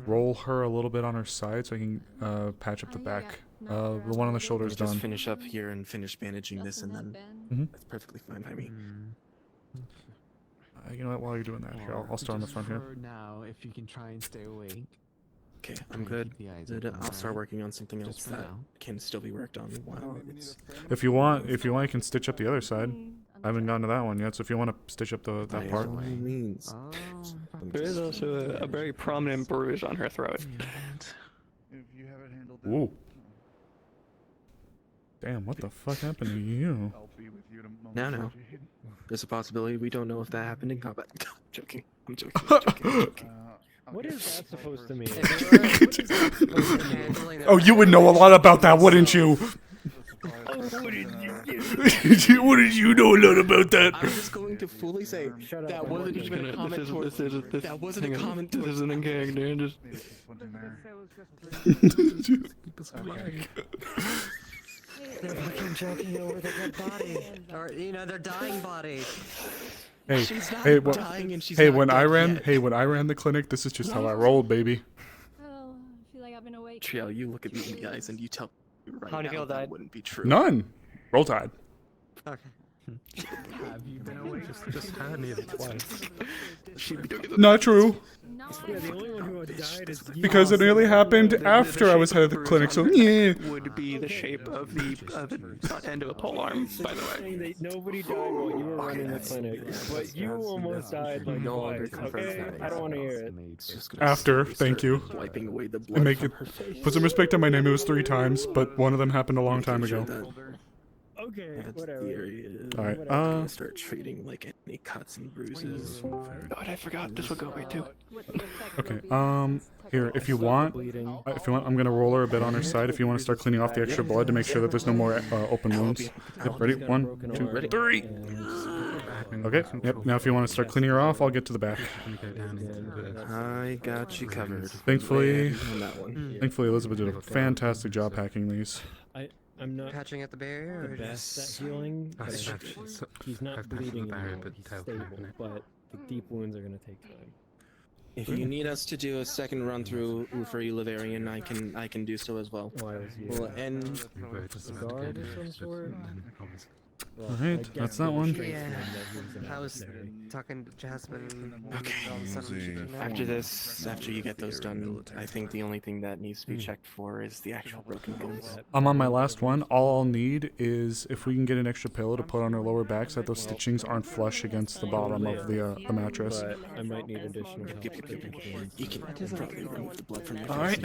roll her a little bit on her side so I can patch up the back. The one on the shoulder is Just done. finish up here and finish bandaging this, and then that's perfectly fine by me. You know what? While you're doing that, here, I'll start on the front here. For now, if you can try and stay awake. Okay, I'm good. I'll start working on something else Just for that now. can still be worked on while it's. If you want, you can stitch up the other side. I haven't gotten to that one yet, so if you want to stitch up that By part. all means. There is also a very prominent bruise on her throat. Ooh. Damn, what the fuck happened to you? No. There's a possibility we don't know if that happened in combat. Joking. I'm joking. I'm joking. What is that supposed to mean? Oh, you would know a lot about that, wouldn't you? What did you know a lot about that? I'm just going to fully say that wasn't even a comment towards. That wasn't a comment This towards. isn't in character. Just. They're fucking joking over the dead body. Or, their dying body. Hey, She's not hey, dying and she's hey, not when I dead ran, yet. hey, when I ran the clinic, this is just how I rolled, baby. Oh, I feel like I've been awake. Triel, you look at me in the eyes and you tell me right How many now people that died? wouldn't be true. None. Roll Tide. Okay. Have you been awake? Just had me twice. She'd be doing it. Not true. Yeah, the only one who died is you. Because it nearly happened after I was head of the clinic, so yeah. Would be the shape of the end of a pole arm, by the way. Nobody died while you were running the clinic, but you almost died like No longer twice. confirms Okay, that. I don't want to hear it. It's just gonna After, slowly thank start you. Wiping away the And blood make from it her face. put some respect on my name. It was 3 times, but one of them happened a long time Making ago. sure that Okay, that's whatever. the area. Alright, I'm gonna start treating like any cuts and bruises. Oh, I forgot. This will go away too. Okay. Here, if you want, I'm gonna roll her a bit on her side. If you want to start cleaning off the extra blood to make sure that there's no more open wounds. Yep, ready? 1, 2, 3. Okay. Yep. Now, if you want to start cleaning her off, I'll get to the back. I got you covered. Thankfully, On that one. thankfully, Elizabeth did a fantastic job packing these. I'm not Patching at the barrier? the Or best just... at healing. Oh, but shit. he's not I've patched bleeding the barrier, now. but He's tail stable, connecting it. but the deep wounds are gonna take time. If you need us to do a second run through for you, Livarian, I can do so as well. We'll end. Guard of some sort? All right, that's that one. Yeah, I was talking to Jasmine. After this, after you get those done, I think the only thing that needs to be checked for is the actual broken bones. I'm on my last one. All I'll need is if we can get an extra pillow to put on her lower back so that those stitchings aren't flush against the bottom of the mattress. But I might need additional help. You can probably remove the blood from your face. All right.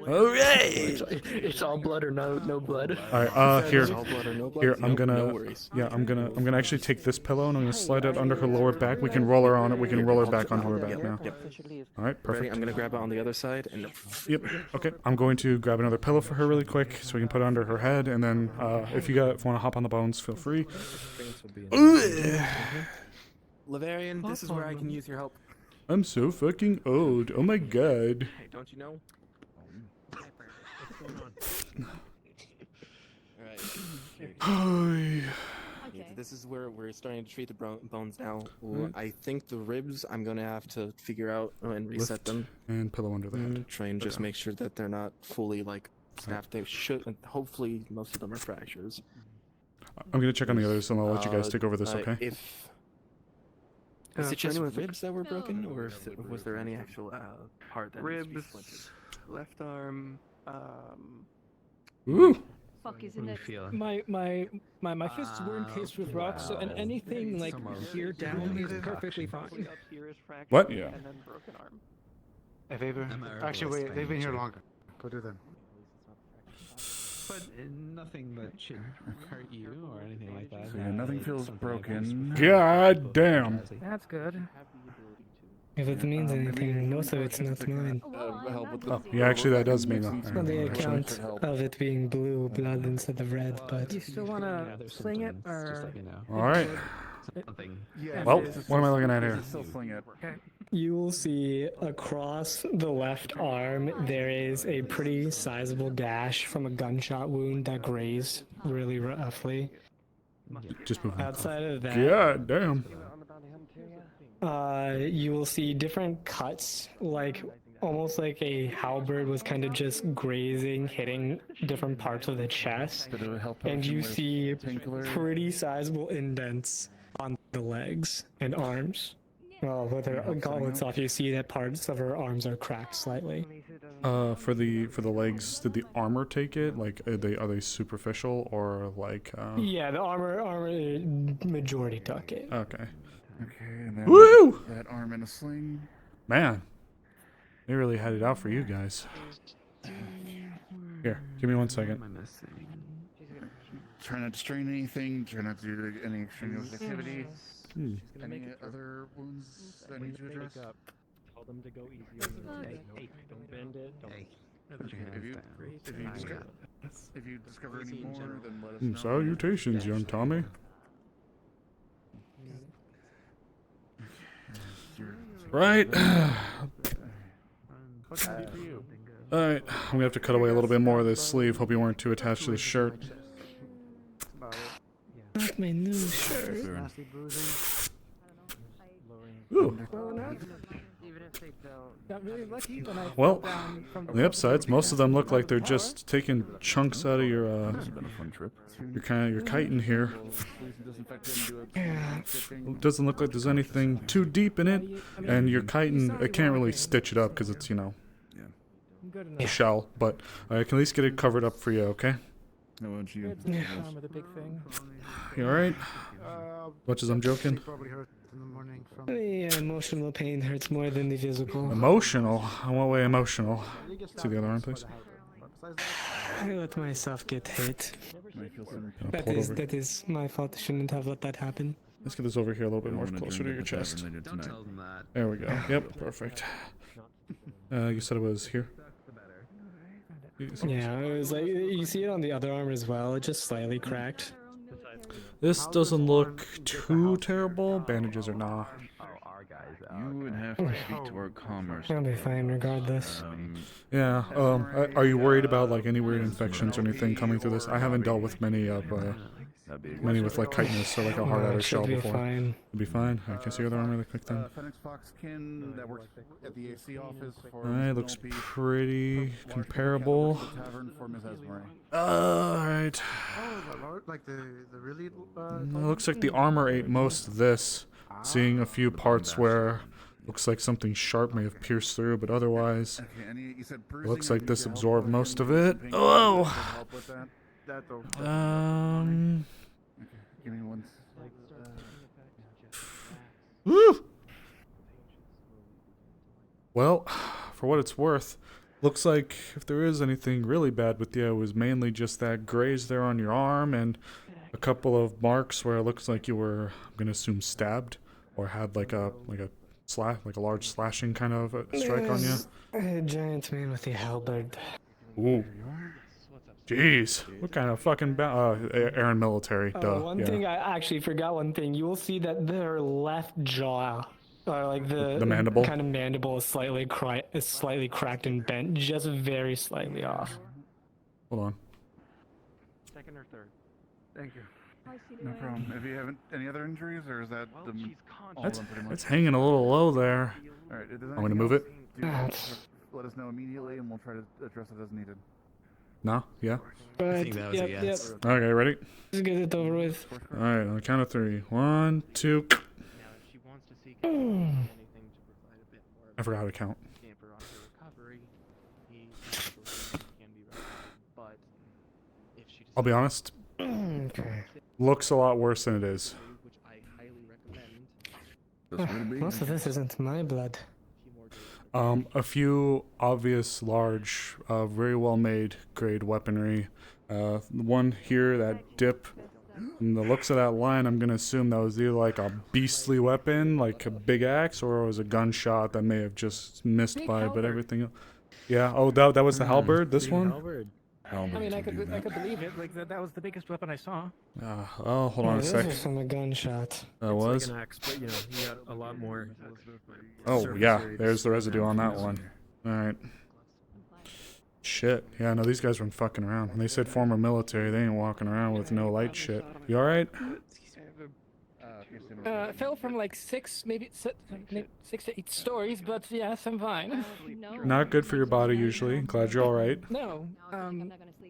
All right. It's all blood or no blood. All right. Here. It's all blood or no blood? Here. I'm No gonna. worries. Yeah. I'm gonna actually take this pillow and I'm gonna slide it under her lower back. We can roll her on it. We can roll her back onto her back now. All right. Perfect. Ready? I'm gonna grab it on the other side and. Yep. Okay. I'm going to grab another pillow for her really quick so we can put it under her head, and then if you want to hop on the bones, feel free. Lavarian, this is where I can use your help. I'm so fucking old. Oh my god. Hey, don't you know? Alright. This is where we're starting to treat the bones now. Ooh, I think the ribs I'm gonna have to figure out and reset Lift them. and pillow under the head. Try and just Okay. make sure that they're not fully like snapped. They should. Hopefully, most of them are fractures. I'm gonna check on the others and I'll let you guys take over this, okay? Is it for just anyone- ribs that were broken, or was there any actual part that needs to be Ribs, splintered? left arm. Ooh. Fuck is in it? My fists were encased with rocks, so and anything like here down is perfectly fine. What? Yeah. And then broken arm. If actually, wait, they've been here longer. Go do them. But nothing that should hurt you or anything like that. So yeah, nothing feels broken. God damn. That's good. If it means anything, most of it's not mine. Oh, yeah, actually that does mean that. On the account of it being blue blood instead of red, but You still wanna sling it or? Alright. Yeah. Well, what am I looking at here? Still fling it. you will see across the left arm there is a pretty sizable gash from a gunshot wound that grazed really roughly. Just moving. Outside of that, God damn. you will see different cuts, like almost like a halberd was kind of just grazing, hitting different parts of the chest, and you see pretty sizable indents on the legs and arms. Well, with her gauntlets off, you see that parts of her arms are cracked slightly. For the legs, did the armor take it? Like, are they superficial or like? Yeah, the armor majority took it. Okay. Okay, and then Woo! that arm in a sling. Man, they really had it out for you guys. Here, give me 1 second. Try not to strain anything. Try not to do any extraneous activity. Any other wounds that need to address? Tell them to go easy on the hey, don't bend it. If you discover any more, then let us know. Salutations, young Tommy. Right. Alright, I'm gonna have to cut away a little bit more of this sleeve. Hope you weren't too attached to the shirt. Not my new shirt. Ooh. Got really lucky when I Well, fell down from on the upsides, most of them look like they're just taking chunks out of your your chitin here. It doesn't look like there's anything too deep in it, and your chitin, I can't really stitch it up because it's, you know, a shell, but I can at least get it covered up for you, okay? the big thing. You alright? Much as I'm joking. The emotional pain hurts more than the physical. Emotional? In what way emotional? See the other arm, please? I let myself get hit. Pull it over. That is my fault. I shouldn't have let that happen. Let's get this over here a little bit more closer to your chest. There we go. Yep, perfect. You said it was here? Yeah, it was like, you see it on the other arm as well, it just slightly cracked. This doesn't look too terrible. Bandages or nah. You would have to speak to our commerce. I'll be fine regardless. Yeah, are you worried about like any weird infections or anything coming through this? I haven't dealt with many of Many with like chitinous or like a hard outer should shell be before. fine. It'll be fine. Alright, can I see your other arm really quick then? Phoenix Foxkin that works at the AC office for Alright, looks pretty comparable. tavern for Ms. Esmery. Alright. Oh, like the really. It looks like the armor ate most of this. Seeing a few parts where looks like something sharp may have pierced through, but otherwise, it looks like this absorbed most of it. Oh! Give me one. Woo! Well, for what it's worth, looks like if there is anything really bad with you, it was mainly just that graze there on your arm and a couple of marks where it looks like you were, I'm gonna assume, stabbed or had like a large slashing kind of strike on you. A giant man with a halberd. Ooh. Jeez, what kind of fucking Aaron military? Duh. One thing I actually forgot. One thing you will see that their left jaw, or like the mandible, kind of mandible, is slightly cracked and bent, just very slightly off. Hold on. Second or third? Thank you. No problem. Have you haven't any other injuries, or is that all of them pretty much? It's hanging a little low there. All right. I'm gonna move it. Let us know immediately, and we'll try to address it as needed. No? Yeah? I think that was a yes. Okay, ready? Let's get it over with. Alright, on the count of 3. 1, 2. I forgot how to count. I'll be honest. Okay. Looks a lot worse than it is. Most of this isn't my blood. A few obvious, large, very well-made grade weaponry. The one here, that dip, from the looks of that line, I'm gonna assume that was either like a beastly weapon, like a big axe, or it was a gunshot that may have just missed by, but everything else. Yeah, oh, that was the halberd, this one? Halberd. I mean, I could believe it. Like that was the biggest weapon I saw. Oh, hold on a sec. This was from a gunshot. That was? Like an axe, but you know, you got a lot more. Oh, yeah, there's the residue on that one. Alright. Shit. Yeah, no, these guys weren't fucking around. When they said former military, they ain't walking around with no light shit. You alright? Fell from like 6 to 8 stories, but yes, I'm fine. Not good for your body usually. Glad you're alright. No,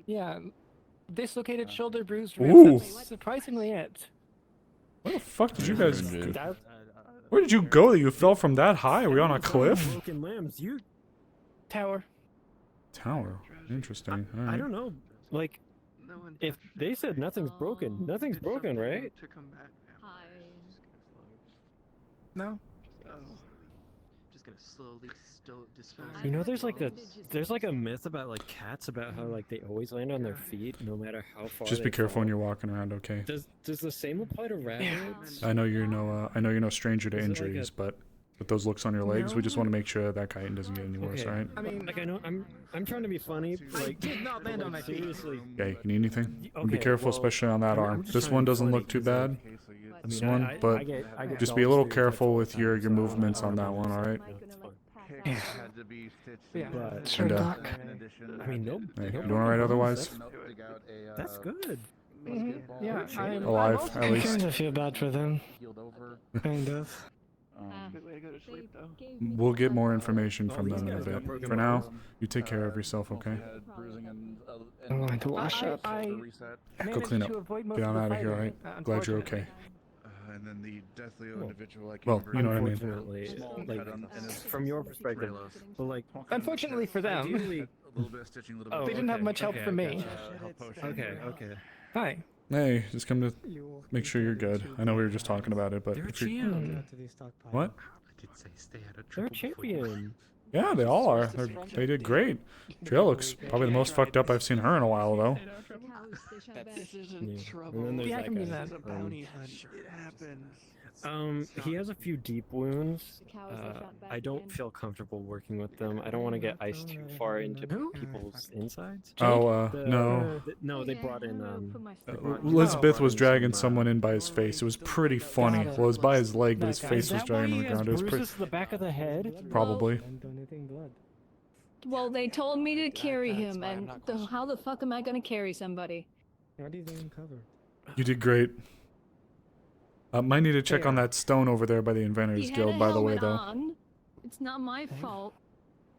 yeah, dislocated shoulder, bruised Ooh. wrist. That's surprisingly it. Where the fuck did you guys go? Where did you go that you fell from that high? Were you on a cliff? Broken limbs, you. Tower. Tower. Interesting. I Alright. don't know. Like, if they said nothing's broken, right? No. Just gonna slowly dispose. You know, there's like a myth about like cats about how like they always land on their feet no matter how far. Just they be careful when fall. you're walking around, okay? Does the same apply to rabbits? I know you're no stranger to injuries, but with those looks on your legs, we just want to make sure that chitin doesn't get any worse, Okay. alright? I mean, like I know I'm trying to be funny, but, like did not land on my feet. seriously. Okay, you need anything? Okay, Be careful, well, especially on that I'm arm. just This trying to one be doesn't funny look too 'cause, bad. I This mean, one, I but get just be a little careful with your movements on that one, alright? Yeah. But, Sure, Doc. I mean, no. Hey, you doing alright otherwise? That's good. Yeah, I'm Alive, also at least. I kind of feel bad for them. Kind of. Good way to go to sleep, though. We'll get more information from them in a bit. For now, you take care of yourself, okay? I'm going to wash up. Go clean up. Get on out of here, alright? Glad you're okay. And then the deathly ill individual I Well, can't you know what I mean. Unfortunately, like from your perspective, but like unfortunately for them, ideally, a little bit of stitching, a little bit they didn't have much help from me. Okay. Hi. Hey, just come to make sure you're good. I know we were just talking about it, but They're a if you're... champ. What? They're a champion. Yeah, they all are. They did great. Trail looks probably the most fucked up I've seen her in a while, though. This isn't trouble. And then there's Yeah, I that can do guy. that. Bounty hunt. It happens. He has a few deep wounds. I don't feel comfortable working with them. I don't want to get iced too far into people's insides. Oh, no. No, they brought in. Elizabeth was dragging someone in by his face. It was pretty funny. Well, it was by his leg, but his face was dragging on the ground. It was pretty... Bruises to the back of the head? Probably. Well, they told me to carry him, and how the fuck am I gonna carry somebody? What is even covered? You did great. Might need to check on There. that stone over there by the Inventors He had Guild, a by the way, helmet though. on. It's not my fault.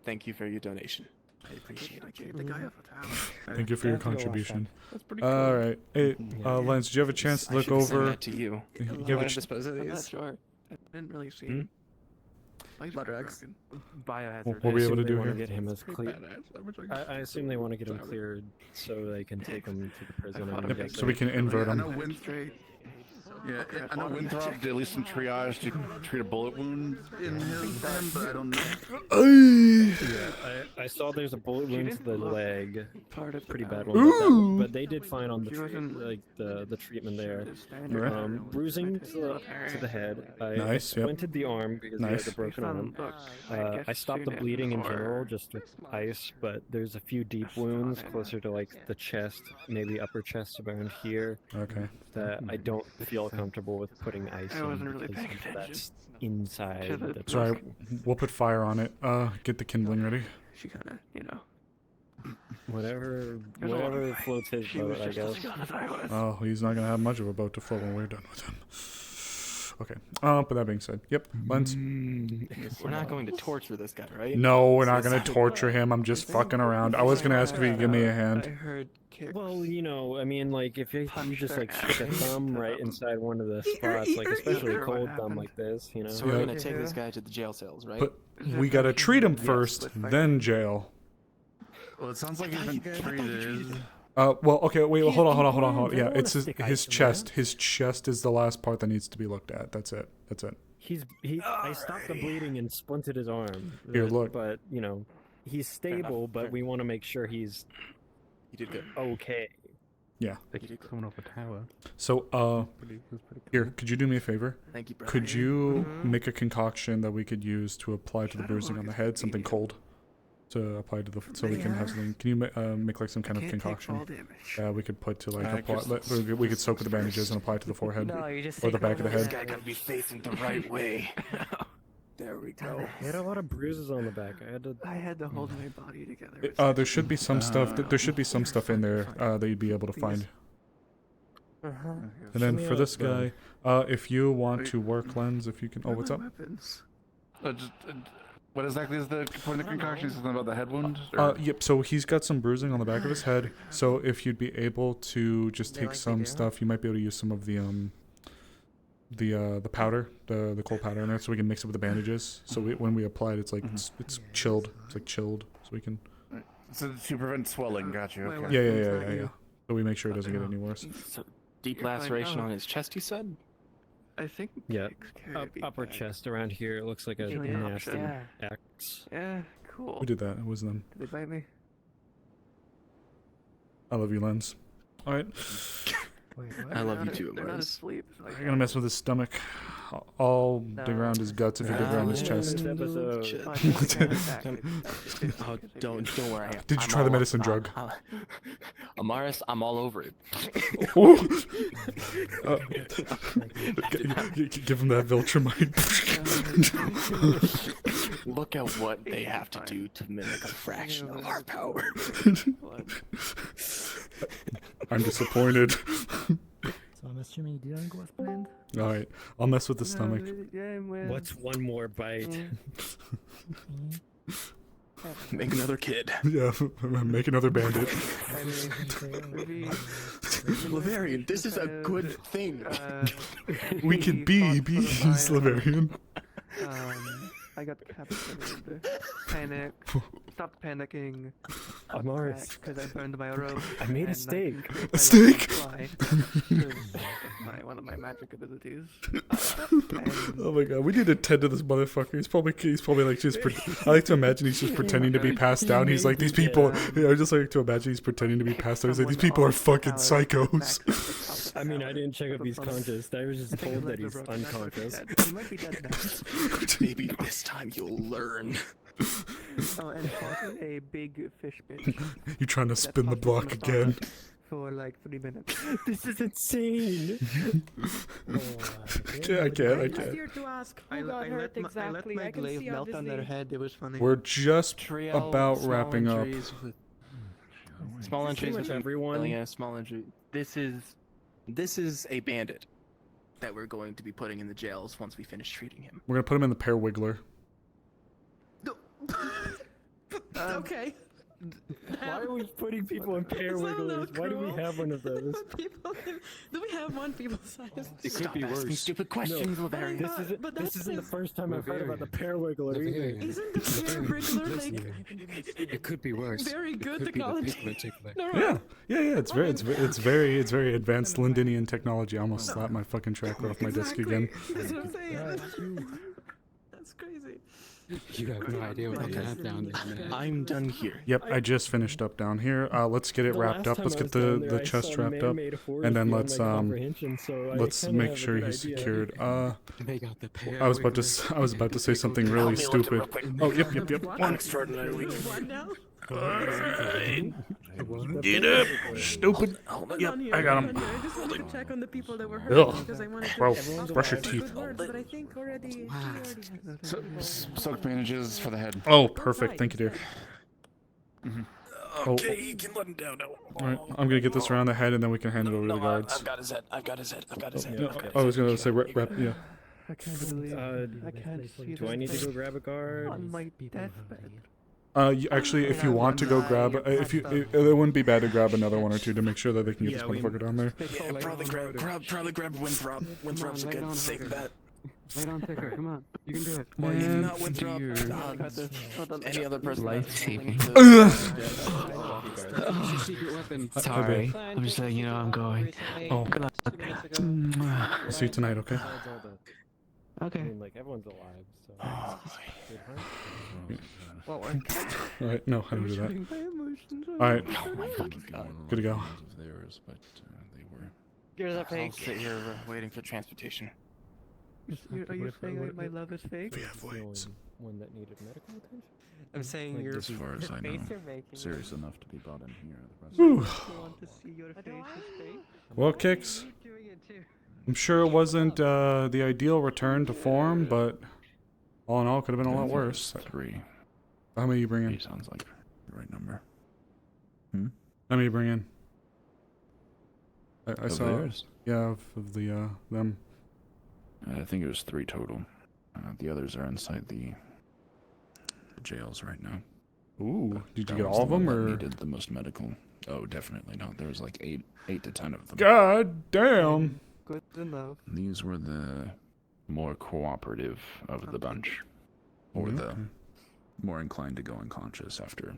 Thank you for your donation. I appreciate it. Gave the guy off a tower. Thank you for your Yeah, I have to go wash contribution. that. That's pretty cool. All right. Hey, Yeah. Lance, did you have a chance to I look should be sending over? that to you. You You have a want to ch- dispose of I'm these? not sure. I didn't really see. Hmm? Blood drugs. Biohazard. What were we able to They do want to here? get him as clear. I assume they want to get him cleared so they can take him to the prison. I'm Yep, guessing. so we can invert I him. know I know Winthrop did at least some triage to treat a bullet wound in his hand, but I don't know. Yeah, I saw there's a bullet wound to the leg, pretty bad one, Ooh. but they did fine on the treatment there. Right. Bruising to the head. I Nice, yep. splinted the arm because he Nice. had the broken arm. I stopped the bleeding in general just with ice, but there's a few deep wounds closer to like the chest, maybe upper chest around here. Okay. That I don't feel comfortable with putting ice I in wasn't really because paying that's inside. to the- the Sorry, broken. we'll put fire on it. Get the kindling ready. She kind of, Whatever There's a lot of- floats his she boat, was I just as guess. good as I was. Oh, he's not gonna have much of a boat to float when we're done with him. Okay. But that being said, yep, Lens. We're not going to torture this guy, right? No, we're not So gonna it's- torture him. I'm just fucking around. I was gonna ask if he could give me a hand. heard kicks. Well, you know, I mean, like, if you just, like, stick a thumb right inside one of the spots, like, especially a cold thumb like this, you know? So we're Yeah. gonna take this guy to the jail cells, right? But we gotta treat him first, then jail. Well, it sounds like he's been treated. Well, okay, wait, well, hold on. Yeah, don't it's wanna stick his ice in chest. His chest is the last part that needs to be looked at. That's it. I stopped the bleeding and splinted his arm. Here, look. But, you know, he's stable, but we want to make sure he's He did good. okay. Yeah. Coming off a tower. So, here, could you do me a favor? Thank you, bro. Could you make a concoction that we could use to apply to the bruising on the head, something cold, to apply to the, so we can have something. Can you make like some kind of concoction? We could put to like we could soak with the bandages and apply it to the forehead No, you just or the take back of the over head. This guy gotta be facing the right way. There we go. He had a lot of bruises on the back. I had to hold my body together. There should be some stuff. There should be some stuff in there that you'd be able to find. And then for this guy, if you want to work Lens, if you can. Oh, what's up? What exactly is the point of the concoction? Something about the head wound? Yep. So he's got some bruising on the back of his head. So if you'd be able to just take some stuff, you might be able to use some of the powder, the cold powder in there, so we can mix it with the bandages. So when we apply it, it's like it's chilled. It's like chilled, so we can. So to prevent swelling, gotcha. Okay. Yeah. So we make sure it doesn't get any worse. So deep laceration on his chest, you said? I think. Yeah, upper chest around here. It looks like a nasty axe. Yeah, cool. Who did that? It was them. Did they bite me? I love you, Lens. All right. I love you too, They're not Amaris. asleep. So You're gonna mess with his stomach. I'll dig around his guts if you dig around his chest. Oh, don't worry. Did you try the medicine drug? Amaris, I'm all over it. Give him that Viltrumite. Look at what they have to do to mimic a fraction of our power. I'm disappointed. So I'm assuming you didn't go as planned? Alright, I'll mess with the stomach. What's one more bite? Make another kid. Yeah, make another bandit. Laverian, this is a good thing. We could be bees, Laverian. I got decapitated. Panic. Stop panicking. Amaris. Because I burned my robe. I made a and steak. A steak? One of my magic abilities. Oh my god, we need to tend to this motherfucker. He's probably like just. I like to imagine he's just pretending to be passed out. He's like, these people. I just like to imagine he's pretending to be passed out. He's like, these people are fucking psychos. I mean, I didn't check if he's conscious. I was just told that he's unconscious. He might be dead now. Maybe this time you'll learn. Oh, and also a big fish bitch. You trying to spin the block again? For like 3 minutes. This is insane. I can't. Easier to ask who got hurt exactly. I let my glaive melt on their head. It was funny. We're just about wrapping up. Small entries Pretty much with everyone. Yeah, small entry. This is This is a bandit that we're going to be putting in the jails once we finish treating him. We're gonna put him in the pear wiggler. Okay. Why are we putting people in pear wigglers? Why do we have one of those? Do we have one people size? It could be worse. Stupid questions, Laverian. This isn't the first time I've heard about the pear wiggler either. Isn't the pear wiggler like It could be worse. very good It could be the technology? pigmenting thing. Yeah. It's very advanced Londinian technology. I almost slapped my fucking tracker off my desk again. That's what I'm saying. That's crazy. You have no idea what you have down there, man. I'm done here. Yep, I just finished up down here. Let's get it The wrapped last up. Let's time I get was down there, the I chest saw wrapped up, man-made horrors and then beyond let's my comprehension, so I let's kinda make have a sure good he's idea. secured. They got the pear I was about wigglers. to I was about to say something really stupid. Oh, yep. One extraordinarily. Get up, stupid. Yep, I got him. I just wanted to check on the people that were hurt Ugh. because I wanted to. Bro, offer brush your some teeth. good words, but I think already. Soak bandages for the head. Oh, perfect. Thank you, dear. Okay, you can let him down now. All right, I'm gonna get this around the head, and then we can hand it over to the guards. I've got his head. I've got his head. I was gonna say wrap. Yeah. I can't believe. I can't see. Do I need to go grab a guard? On my deathbed. Actually, if you want to go grab, it wouldn't be bad to grab another one or two to make sure that they can get this motherfucker down there. Yeah, probably grab Winthrop. Winthrop's a good safe bet. Lay down thicker. Come on. You can do it. Well, not Winthrop. Any other person. Life-saving. Secret weapon. Sorry, I'm just letting you know I'm going. Oh. Good luck. I'll see you tonight, okay? Okay. I mean, like, everyone's alive, so... What work? Alright, no, I don't do that. Alright. Good to go. Theirs, but they were. Yours are I'll fake. sit here waiting for transportation. Are you saying my love is fake? One that needed medical attention? I'm saying your As far as I know, face you're making. serious enough to be brought in here. Whew. I want to see your face is fake. Well, Kix, I'm sure it wasn't the ideal return to form, but all in all, it could have been a lot worse. 3. How many you bring in? He sounds like the right number. How many you bring in? I Of saw. theirs? Yeah, of the them. I think it was 3 total. The others are inside the jails right now. Ooh, did you That get was all of the one them, that or? needed the most medical? Oh, definitely not. There was like 8 to 10 of them. God damn. Good enough. These were the more cooperative of the bunch, or the more inclined to go unconscious after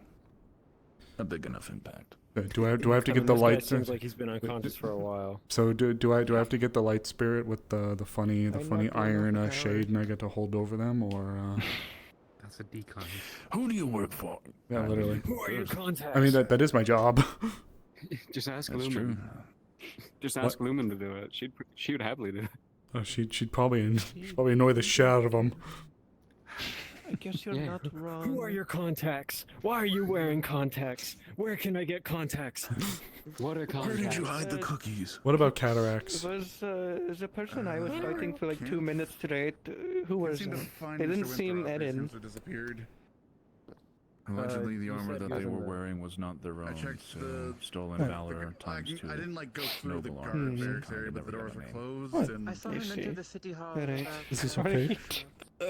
a big enough impact. Do I have to get the This guy light? seems like he's been unconscious for a while. So do I have to get the light spirit with the funny not iron doing shade, and I get to hold over them, or? That's a decon. Who do you work for? Yeah, literally. Who are your contacts? I mean that is my job. Just ask That's Lumen. true. Just ask Lumen to do it. She would happily do it. Oh, she'd probably annoy the shit out of them. I guess you're not wrong. Who are your contacts? Why are you wearing contacts? Where can I get contacts? What are contacts? Where did you hide the cookies? What about cataracts? It was the person I was fighting for like 2 minutes straight. Who was Seemed to it? find They Mr. didn't seem Winthrop. He Eden. seems to have disappeared. Allegedly, the you armor said that he they was were in the- wearing was not their I own, checked so the stolen valor times 2. I didn't like go through the Noble guard armor, so barracks I area, but never the got doors a were name. closed. What? And I saw him enter the city hall. Alright. Is this Sorry. okay?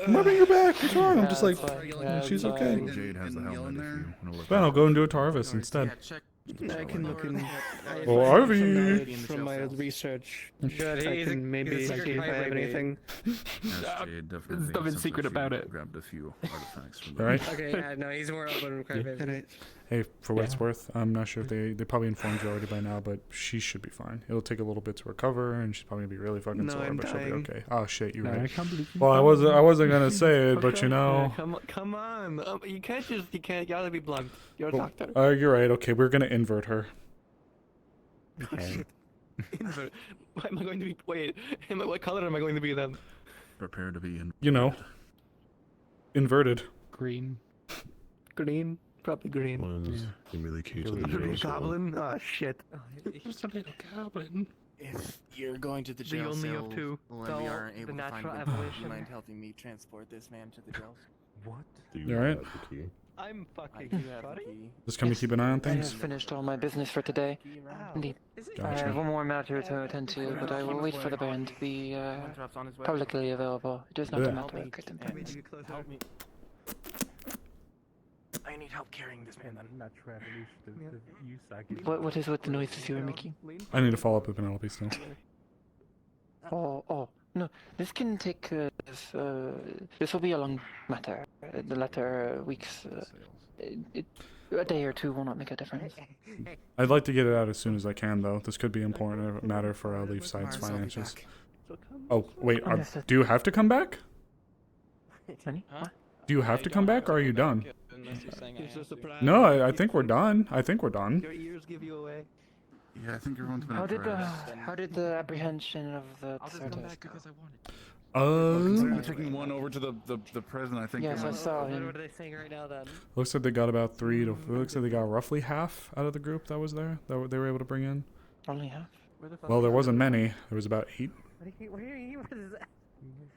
I'm rubbing your back. What's wrong? I'm just like, Yeah, she's I'm okay. fine. Jade has the and helmet if yelling you want to look Ben, I'll at go it. and do it to Arvis instead. I can look in. Oh, Arvi! From my research, Good, I he's a- can maybe he's see a if secret I have highway anything. Yes, Jade definitely. There's nothing since secret she about it. Grabbed a few artifacts from All right. Okay, yeah, no, he's more open with Alright. Hey, for what it's worth, I'm not sure if they probably informed you already by now, but she should be fine. It'll take a little bit to recover, and she's probably gonna be really fucking No, sore, I'm but she'll be dying. okay. Oh shit, you're right. can't believe you Well, I wasn't gonna say it, but you know. Come on. You can't. You gotta be blunt. You're a Well, doctor. you're right. Okay, we're gonna invert her. Invert. What am I going to be? Wait. What color am I going to be then? Prepare to be in. You know, inverted. Green. Green. Probably green. Give me the key to A little goblin. Oh shit. Just a little goblin. If you're going to the The jail only of cell two. when So, we aren't the able to find natural Winthrop, do evolution. you mind helping me transport this man to the jail? What? You alright? I'm fucking funny. Just come to keep an eye on I have things. finished all my business for today. Indeed. I Gotcha. have one more matter to attend to, but I will wait for the Baron to be publicly available. It is not Yeah. a matter of great importance. Help me. I need help carrying this man then. What is with the noises you were making? I need to follow up with Penelope still. Oh, no. This can take, this will be a long matter. The latter weeks, a day or two will not make a difference. I'd like to get it out as soon as I can, though. This could be important matter for Leaf Side's finances. Oh, wait. Do you have to come back? Do you have to come back, or are you done? No, I think we're done. I think we're done. Your ears give you away. Yeah, I think everyone's been How did the apprehension of the deserters go? We're taking one over to the president, I think. Yes, I saw him. What are they saying right now then? Looks like they got about looks like they got roughly half out of the group that was there, that they were able to bring in. Only half? Well, there wasn't many. There was about 8. What is that?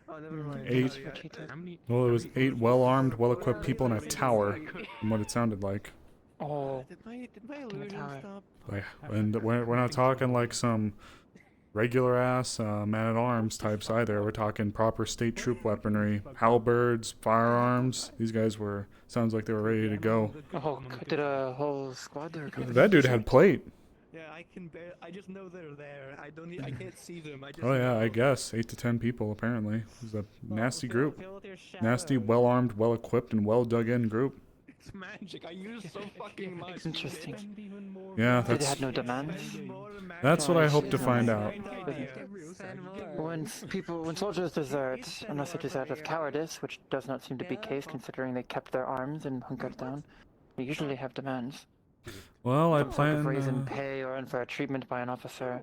Oh, never mind. 8. Well, it was 8 well-armed, well-equipped people in a tower, from what it sounded like. Oh. Did my illusion stop? Like, and we're not talking like some regular-ass man-at-arms types either. We're talking proper state troop weaponry, halberds, firearms. These guys were, sounds like they were ready to go. Oh, did a whole squad there? That dude had plate. Yeah, I just know they're there. I can't see them. I just Oh yeah, know. I guess 8 to 10 people apparently. It was a nasty group. Nasty, well-armed, well-equipped, and well-dug-in group. It's magic. I use so fucking much. It's interesting. Yeah, They that's had no demands. that's what I hope to find out. When soldiers desert, unless they desert of cowardice, which does not seem to be the case considering they kept their arms and hunkered down, they usually have demands. Well, I Some sort of plan. raise in pay or unfair treatment by an officer.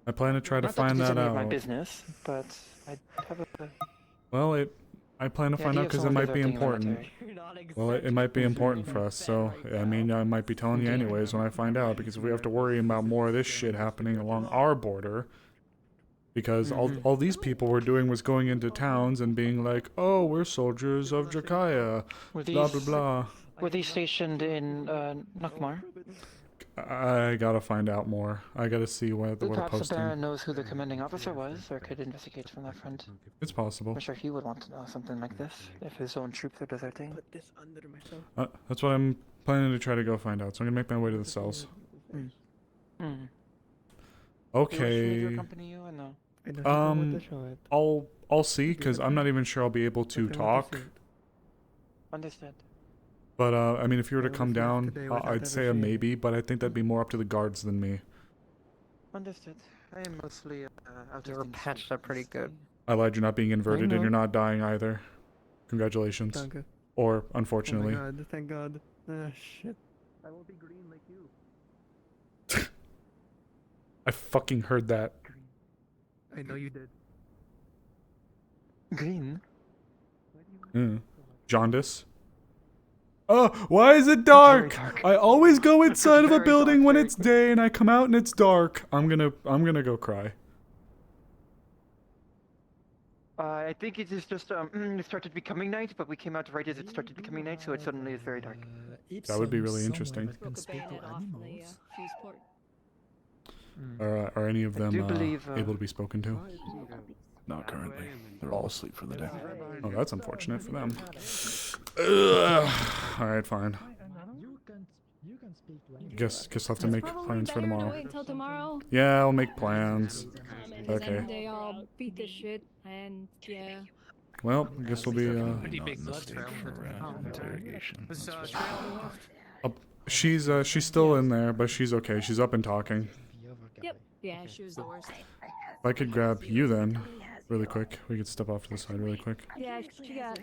I plan to try to Not find that that it's any of my out. business, but I have a. Well, I plan to The find idea out of because it someone might be deserting the important. Well, it might be important for us. So I mean, I might be telling you anyways when I find out, because if we have to worry about more of this shit happening along our border, because all these people were doing was going into towns and being like, oh, we're soldiers of Drakaya, blah blah blah. Were these stationed in Nukmar? I gotta find out more. I gotta see what a Perhaps the posting. Baron knows who the commanding officer was, or could investigate from that front. It's possible. I'm sure he would want to know something like this, if his own troops are deserting. Put this under myself. That's what I'm planning to try to go find out. So I'm gonna make my way to the cells. Okay. I'll see, cause I'm not even sure I'll be able to talk. Understood. But I mean, if you were to come down, I'd say a maybe, but I think that'd be more up to the guards than me. Understood. I am mostly out They were patched up pretty good. I lied, you're not being inverted know. and you're not dying either. Congratulations. Danke. Or unfortunately. Oh my god, thank god. Shit. I won't be green like you. I fucking heard that. I know you did. Green? Jaundice. Oh, why is it dark? I always go inside of a building when it's day and I come out and it's dark. I'm gonna go cry. I think it is just it started becoming night, but we came out right as it started becoming night, so it suddenly is very dark. That would be really interesting. Are any of them able to be spoken to? Not currently. They're all asleep for the day. Oh, that's unfortunate for them. Alright, fine. Guess I'll have to make plans for tomorrow. Wait until tomorrow. Yeah, I'll make plans. Then Okay. they all beat the shit, and yeah. Well, I guess we'll be Pretty big blood trail she's still in there, but she's okay. She's up and talking. Yep. Yeah, she was the worst. If I could grab you then, really quick. We could step off to the side really quick. Yeah, she got a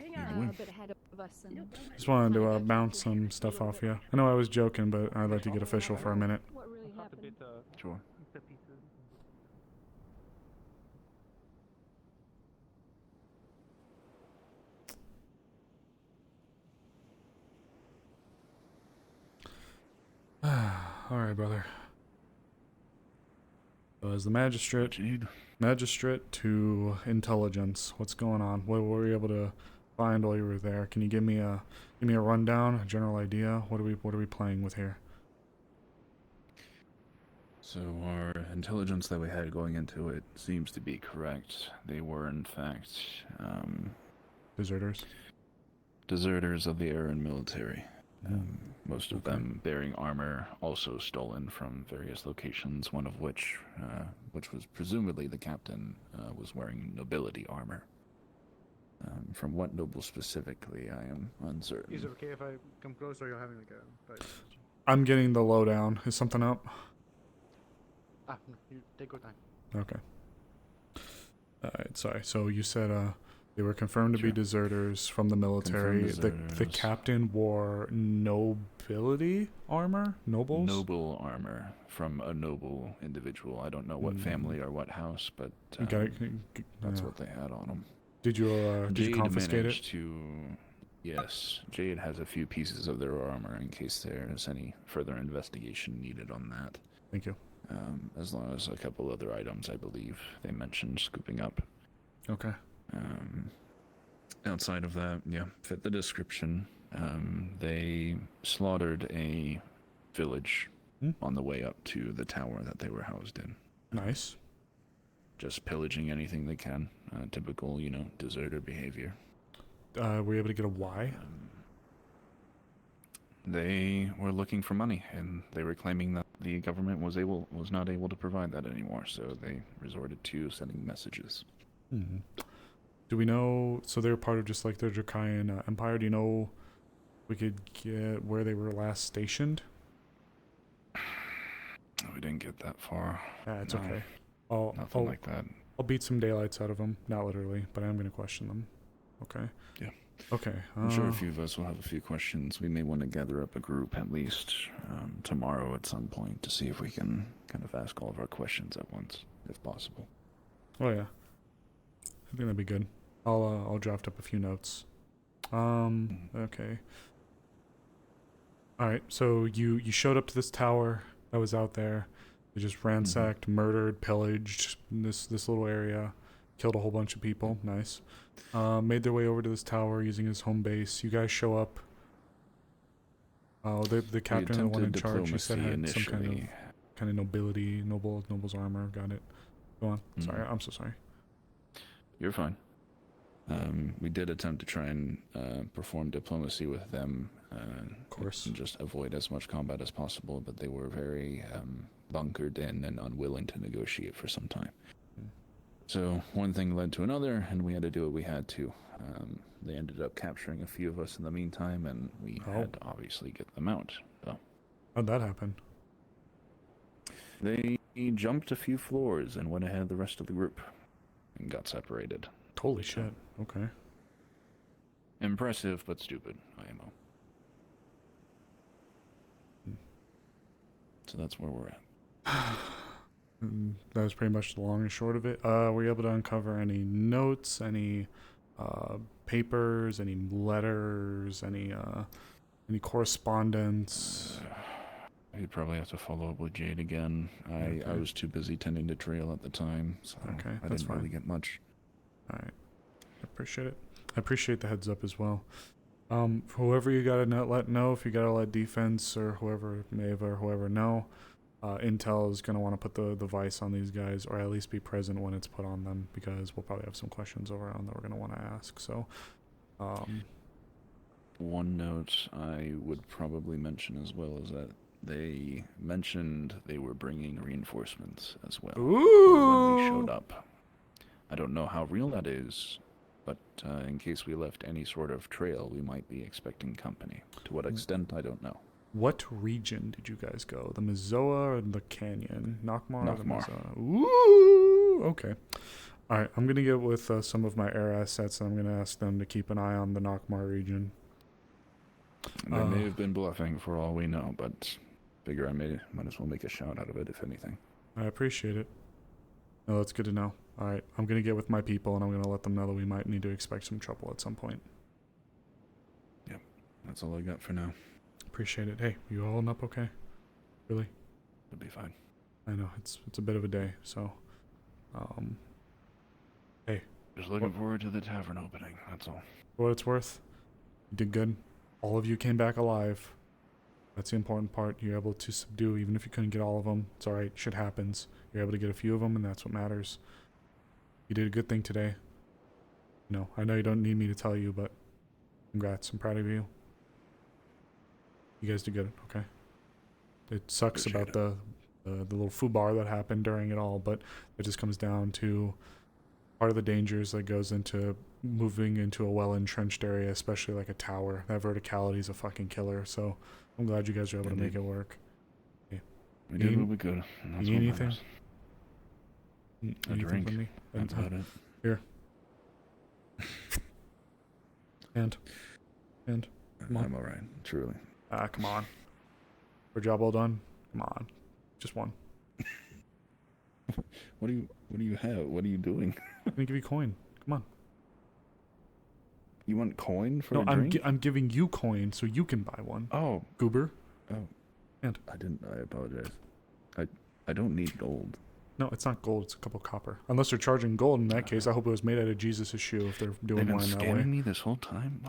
bit ahead of us. And Just wanted to bounce some stuff off you. I know I was joking, but I'd like to get official for a minute. what really happened? Sure. Alright, brother. So as the magistrate to intelligence, what's going on? What were we able to find while you were there? Can you give me a rundown, a general idea? What are we playing with here? So our intelligence that we had going into it seems to be correct. They were in fact deserters. Deserters of the Aaron military. Most of them bearing armor, also stolen from various locations. One of which was presumably the captain, was wearing nobility armor. From what noble specifically, I am uncertain. Is it okay if I come close, or you're having like a fight? I'm getting the lowdown. Is something up? No, you take your time. Okay. Alright, sorry. So you said they were confirmed to be deserters from the military. The captain wore nobility armor? Nobles? Noble armor from a noble individual. I don't know what family or what house, but that's what they had on them. Did you confiscate it? Yes, Jade has a few pieces of their armor in case there's any further investigation needed on that. Thank you. As long as a couple other items, I believe they mentioned scooping up. Okay. Outside of that, yeah, fit the description. They slaughtered a village on the way up to the tower that they were housed in. Nice. Just pillaging anything they can. Typical, deserter behavior. Were you able to get a why? They were looking for money, and they were claiming that the government was not able to provide that anymore, so they resorted to sending messages. Do we know, so they're part of just like the Dracayan Empire, do you know we could get where they were last stationed? We didn't get that far. Yeah, it's No. okay. Nothing like that. I'll beat some daylights out of them, not literally, but I'm going to question them. Okay. Yeah. Okay. I'm sure a few of us will have a few questions. We may want to gather up a group at least tomorrow at some point to see if we can kind of ask all of our questions at once, if possible. Oh yeah. I think that'd be good. I'll draft up a few notes. Okay. Alright, so you showed up to this tower that was out there. They just ransacked, murdered, pillaged this little area, killed a whole bunch of people. Nice. Made their way over to this tower using his home base. You guys show up. The captain, the one in charge, you said had some kind of noble's armor. Got it. Go on. Sorry, I'm so sorry. You're fine. We did attempt to try and perform diplomacy with them. Of course. And just avoid as much combat as possible, but they were very bunkered in and unwilling to negotiate for some time. So one thing led to another, and we had to do what we had to. They ended up capturing a few of us in the meantime, and we had to obviously get them out. So. How'd that happen? They jumped a few floors and went ahead of the rest of the group and got separated. Holy shit. Okay. Impressive, but stupid, IMO. So that's where we're at. That was pretty much the long and short of it. Were you able to uncover any notes, any papers, any letters, any correspondence? You'd probably have to follow up with Jade again. I was too busy tending to trail at the time, so I didn't really get much. Alright. I appreciate it. I appreciate the heads up as well. Whoever you gotta let know, if you gotta let defense or whoever, Maeve or whoever know, Intel is gonna want to put the vice on these guys, or at least be present when it's put on them, because we'll probably have some questions around that we're gonna want to ask. So, one note I would probably mention as well is that they mentioned they were bringing reinforcements as well when we showed up. I don't know how real that is, but in case we left any sort of trail, we might be expecting company. To what extent, I don't know. What region did you guys go? The Mizoa or the Canyon? Nockmaar? Or the Nockmaar. Mizoa? Ooh, okay. All right, I'm gonna get with some of my air assets, and I'm gonna ask them to keep an eye on the Nockmaar region. They may have been bluffing for all we know, but figure I might as well make a shout out of it, if anything. I appreciate it. No, that's good to know. All right, I'm gonna get with my people, and I'm gonna let them know that we might need to expect some trouble at some point. Yep, that's all I got for now. Appreciate it. Hey, you holding up okay? Really? It'll be fine. I know it's a bit of a day, so hey, Just looking forward to the tavern opening, that's all. For what it's worth, you did good. All of you came back alive. That's the important part. You're able to subdue, even if you couldn't get all of them. It's alright, shit happens. You're able to get a few of them, and that's what matters. You did a good thing today. No, I know you don't need me to tell you, but congrats. I'm proud of you. You guys did good, okay? It sucks about the little foobar that happened during it all, but it just comes down to part of the dangers that goes into moving into a well-entrenched area, especially like a tower. That verticality is a fucking killer, so I'm glad you guys were able to make it work. Okay. We did what we could. You need anything? A drink. That's about it. Here. And come on. I'm alright, truly. Come on. For a job well done. Come on. Just one. What do you have? What are you doing? I'm gonna give you coin. Come on. You want coin for no, a drink? I'm giving you coin so you can buy one. Oh. Goober. Oh. And I apologize. I don't need gold. No, it's not gold. It's a couple copper. Unless they're charging gold in that case. I hope it was made out of Jesus' shoe if they're doing They've one been that way. scamming me this whole time?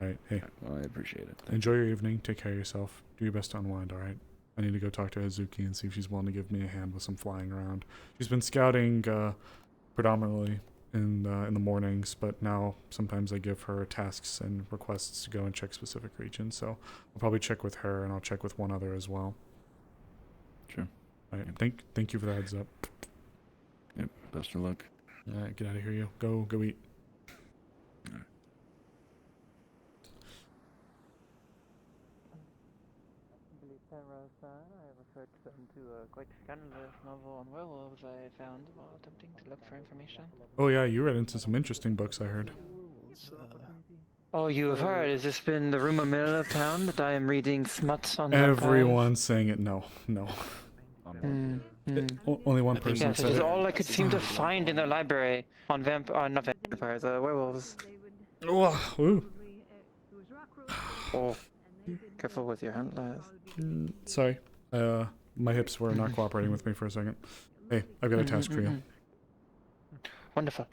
Alright, hey. Well, I appreciate it. Enjoy your evening. Take care of yourself. Do your best to unwind, alright? I need to go talk to Hazuki and see if she's willing to give me a hand with some flying around. She's been scouting predominantly in the mornings, but now sometimes I give her tasks and requests to go and check specific regions. So I'll probably check with her, and I'll check with one other as well. Sure. Alright, thank you for the heads up. Yep, best of luck. Alright, get out of here, you. Go eat. Alright. I referred them to a quite scandalous novel on werewolves I found while attempting to look for information. Oh yeah, you read into some interesting books, I heard. Oh, you have heard? Has this been the rumor mill of town that I am reading smuts on Everyone's saying it. No. Only one person Yes, said it is it. all I could seem to find in the library on not vampires, werewolves. Ooh. Oh, careful with your handlers. Sorry. My hips were not cooperating with me for a second. Hey, I've got a task for you. Wonderful.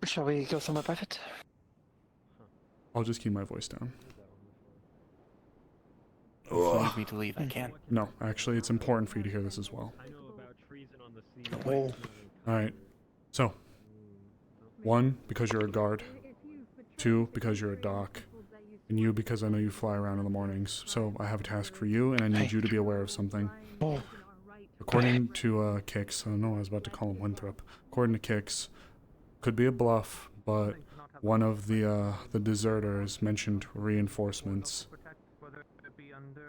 Shall we go somewhere private? I'll just keep my voice down. If you need me to leave, I can. No, actually, it's important for you to hear this as well. Alright. So, 1, because you're a guard. 2, because you're a doc. And you, because I know you fly around in the mornings. So, I have a task for you, and I need you to be aware of something. According to Kix, I don't know, I was about to call him Winthrop. According to Kix, could be a bluff, but one of the deserters mentioned reinforcements.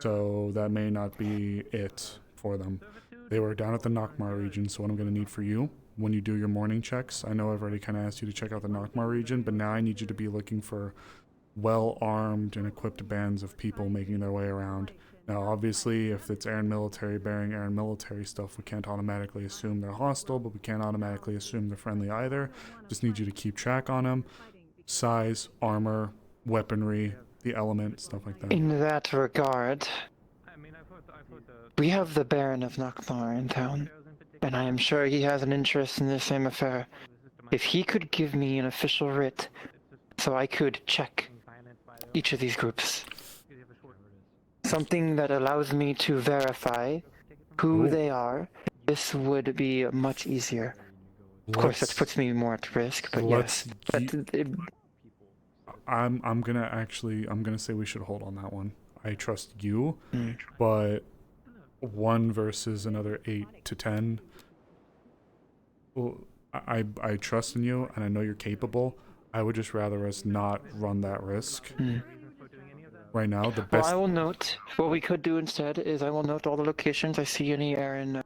So that may not be it for them. They were down at the Nockmar region, so what I'm going to need for you, when you do your morning checks, I know I've already kind of asked you to check out the Nockmar region, but now I need you to be looking for well-armed and equipped bands of people making their way around. Now, obviously, if it's Aaron military bearing Aaron military stuff, we can't automatically assume they're hostile, but we can't automatically assume they're friendly either. Just need you to keep track on them. Size, armor, weaponry, the element, stuff like that. In that regard, we have the Baron of Nockmar in town, and I am sure he has an interest in the same affair. If he could give me an official writ, so I could check each of these groups. Something that allows me to verify who they are, this would be much easier. Of course, that puts me more at risk, but yes. I'm gonna say we should hold on that one. I trust you, but 1 versus another 8 to 10. Well, I trust in you, and I know you're capable. I would just rather us not run that risk. Right now, the best. Well, I will note. What we could do instead is I will note all the locations I see any Aaron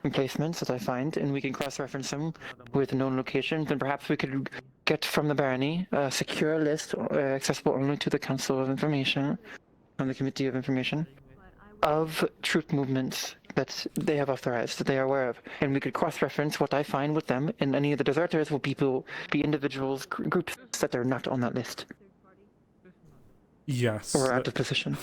emplacements that I find, and we can cross-reference them with known locations, and perhaps we could get from the barony a secure list accessible only to the Council of Information and the Committee of Information of troop movements that they have authorized, that they are aware of, and we could cross-reference what I find with them, and any of the deserters will be individuals, groups that are not on that list. Yes. Or out of position.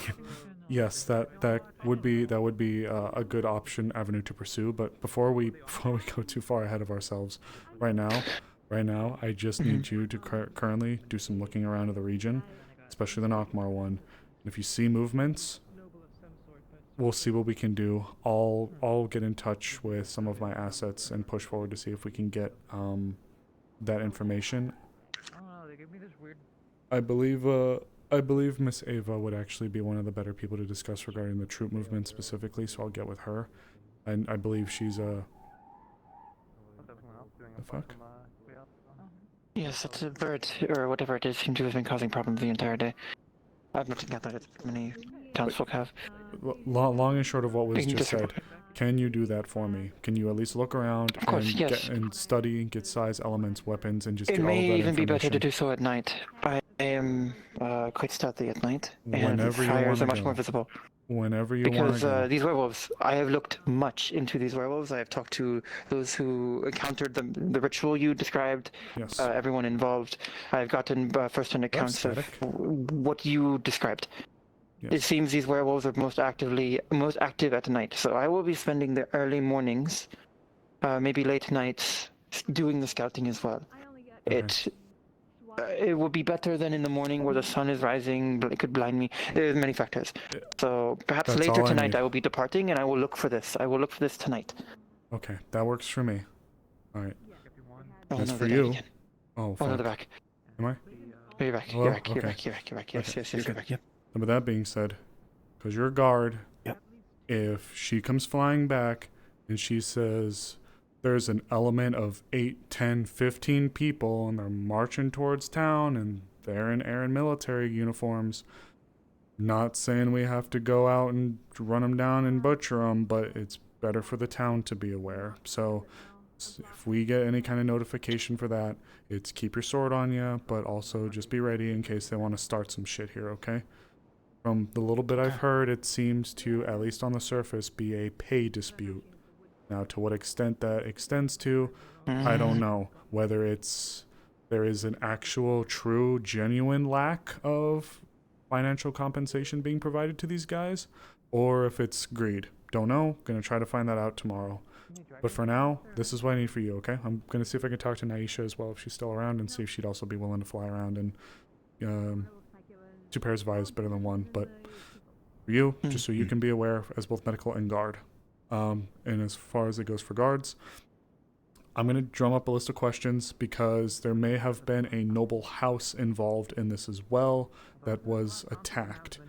Yes, that would be a good avenue to pursue. But before we go too far ahead of ourselves, right now, I just need you to currently do some looking around of the region, especially the Nockmar one. And if you see movements, we'll see what we can do. I'll get in touch with some of my assets and push forward to see if we can get that information. I believe Miss Ava would actually be one of the better people to discuss regarding the troop movement specifically, so I'll get with her. And I believe she's a... The fuck? Yes, it's a bird, or whatever it is, seems to have been causing problems the entire day. I've not gathered as many townsfolk have. Long and short of what was just said, can you do that for me? Can you at least look around and study, get size, elements, weapons, and just get all of that information? It may even be better to do so at night. I am quite stealthy at night, and fires are much more visible. Whenever you want to Because these werewolves, I have looked much into these werewolves. I have talked to those who encountered the ritual you described, everyone involved. I've gotten first-hand accounts of what you described. Yes. It seems these werewolves are most active at night. So I will be spending the early mornings, maybe late nights, doing the scouting as well. Okay. It would be better than in the morning where the sun is rising. It could blind me. There's many factors. So perhaps later tonight I will be departing, and I will look for this. I will look for this tonight. Okay, that works for me. All right. Oh, That's no, for they're you. again. Oh, Oh, fuck. no, they're back. Am I? You're back. Hello? You're back. Okay. You're back. You're back. You're back. Yes, yes, yes. You're back. Yep. But that being said, because you're a guard, if she comes flying back and she says there's an element of 8, 10, 15 people and they're marching towards town and they're in air and military uniforms, not saying we have to go out and run them down and butcher them, but it's better for the town to be aware. So if we get any kind of notification for that, it's keep your sword on you, but also just be ready in case they want to start some shit here, okay? From the little bit I've heard, it seems to, at least on the surface, be a pay dispute. Now, to what extent that extends to, I don't know. Whether there is an actual, true, genuine lack of financial compensation being provided to these guys, or if it's greed. Don't know. Gonna try to find that out tomorrow. But for now, this is what I need for you, okay? I'm gonna see if I can talk to Naisha as well, if she's still around, and see if she'd also be willing to fly around. And 2 pairs of eyes is better than 1, but for you, just so you can be aware as both medical and guard. And as far as it goes for guards, I'm going to drum up a list of questions because there may have been a noble house involved in this as well that was attacked.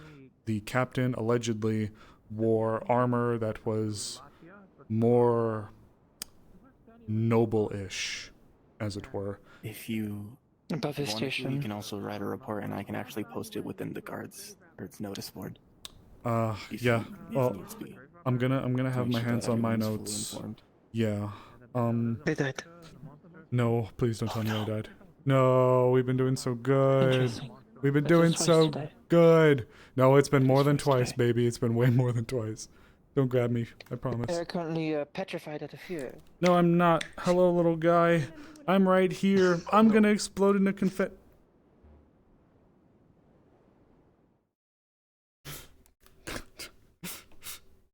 The captain allegedly wore armor that was more noble-ish, as it were. If you above his station, you can also write a report, and I can actually post it within the guards or its notice board. Yeah. Well, I'm gonna have my hands on my notes. Yeah. They died. No, please don't tell me I died. No, we've been doing so good. We've been doing so good. No, it's been more than twice, baby. It's been way more than twice. Don't grab me, I promise. They're currently petrified out of fear. No, I'm not. Hello, little guy. I'm right here. I'm gonna explode into confetti.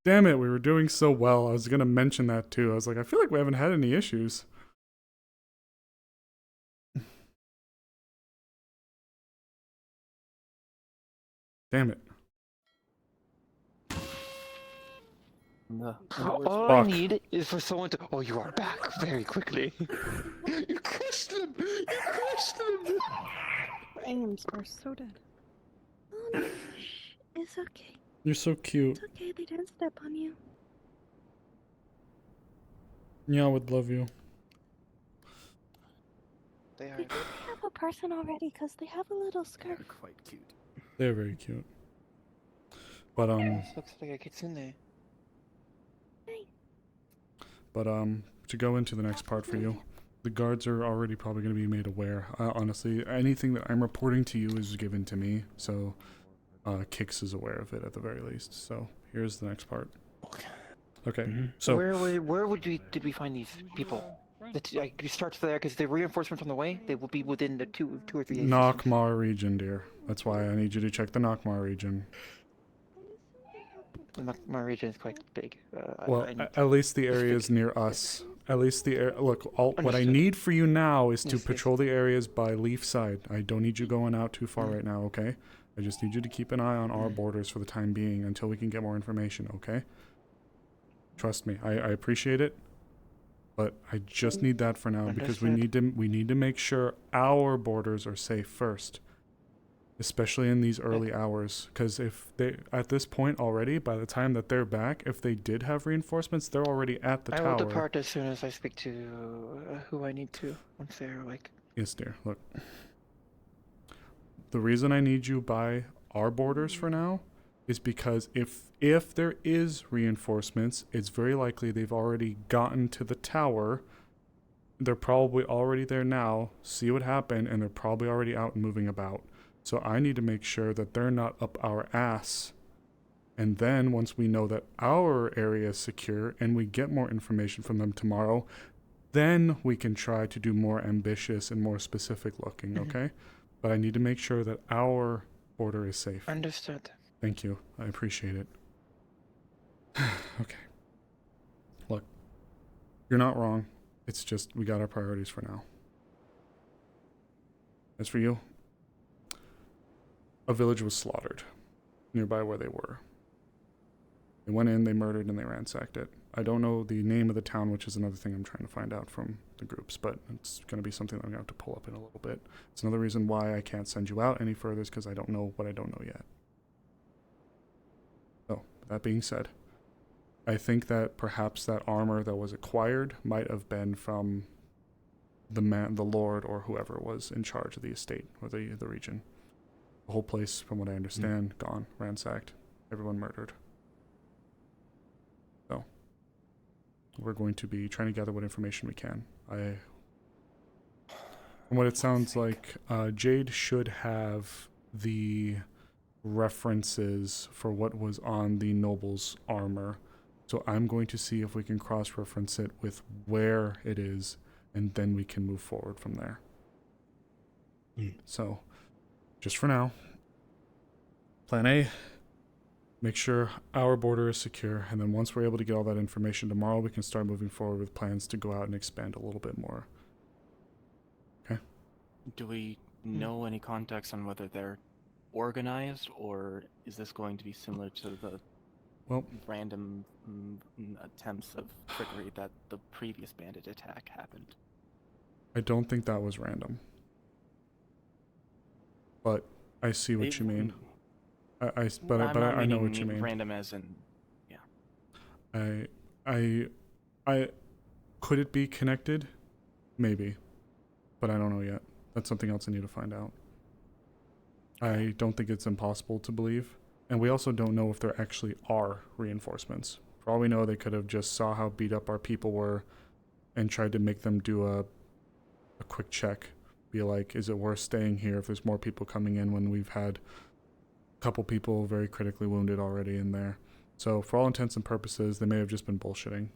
Damn it, we were doing so well. I was gonna mention that too. I was like, I feel like we haven't had any issues. Damn it. All I need is for someone to. Oh, you are back very quickly. You crushed them! You crushed them! Aims are so dead. Oh no, it's okay. You're so cute. It's okay, they didn't step on you. Yeah, I would love you. They are. They probably have a person already because they have a little skirt. Quite cute. They're very cute. But This looks like a kitsune. But to go into the next part for you, the guards are already probably going to be made aware. Honestly, anything that I'm reporting to you is given to me, so Kix is aware of it at the very least. So here's the next part. Okay, so where did we find these people? You start there because the reinforcements on the way. They will be within the two or three. Nockmar region, dear. That's why I need you to check the Nockmar region. My region is quite big. Well, I need at least the areas near us. At least the area. Look, what I need for you now is to patrol the areas by Leaf Side. I don't need you going out too far right now, okay? I just need you to keep an eye on our borders for the time being until we can get more information, okay? Trust me, I appreciate it, but I just need that for now because we need to make sure our borders are safe first. Especially in these early hours, because if they, at this point already, by the time that they're back, if they did have reinforcements, they're already at the tower. I will depart as soon as I speak to who I need to, once they're awake. Yes, dear. Look, the reason I need you by our borders for now is because if there is reinforcements, it's very likely they've already gotten to the tower. They're probably already there now, see what happened, and they're probably already out and moving about. So I need to make sure that they're not up our ass. And then once we know that our area is secure and we get more information from them tomorrow, then we can try to do more ambitious and more specific looking, okay? But I need to make sure that our border is safe. Understood. Thank you. I appreciate it. Okay. Look, you're not wrong. It's just we got our priorities for now. As for you, a village was slaughtered nearby where they were. They went in, they murdered, and they ransacked it. I don't know the name of the town, which is another thing I'm trying to find out from the groups, but it's going to be something that I'm going to have to pull up in a little bit. It's another reason why I can't send you out any further, is because I don't know what I don't know yet. So, that being said, I think that perhaps that armor that was acquired might have been from the lord, or whoever was in charge of the estate, or the region. The whole place, from what I understand, gone, ransacked, everyone murdered. So, we're going to be trying to gather what information we can. From what it sounds like, Jade should have the references for what was on the noble's armor. So I'm going to see if we can cross-reference it with where it is, and then we can move forward from there. So, just for now, plan A, make sure our border is secure, and then once we're able to get all that information tomorrow, we can start moving forward with plans to go out and expand a little bit more. Okay? Do we know any context on whether they're organized, or is this going to be similar to the random attempts of trickery that the previous bandit attack happened? I don't think that was random. But I see what you mean. I know what you mean. Random as in, yeah. I could it be connected? Maybe, but I don't know yet. That's something else I need to find out. I don't think it's impossible to believe, and we also don't know if there actually are reinforcements. For all we know, they could have just saw how beat up our people were, and tried to make them do a quick check. Be like, is it worth staying here if there's more people coming in when we've had couple people very critically wounded already in there. So for all intents and purposes, they may have just been bullshitting.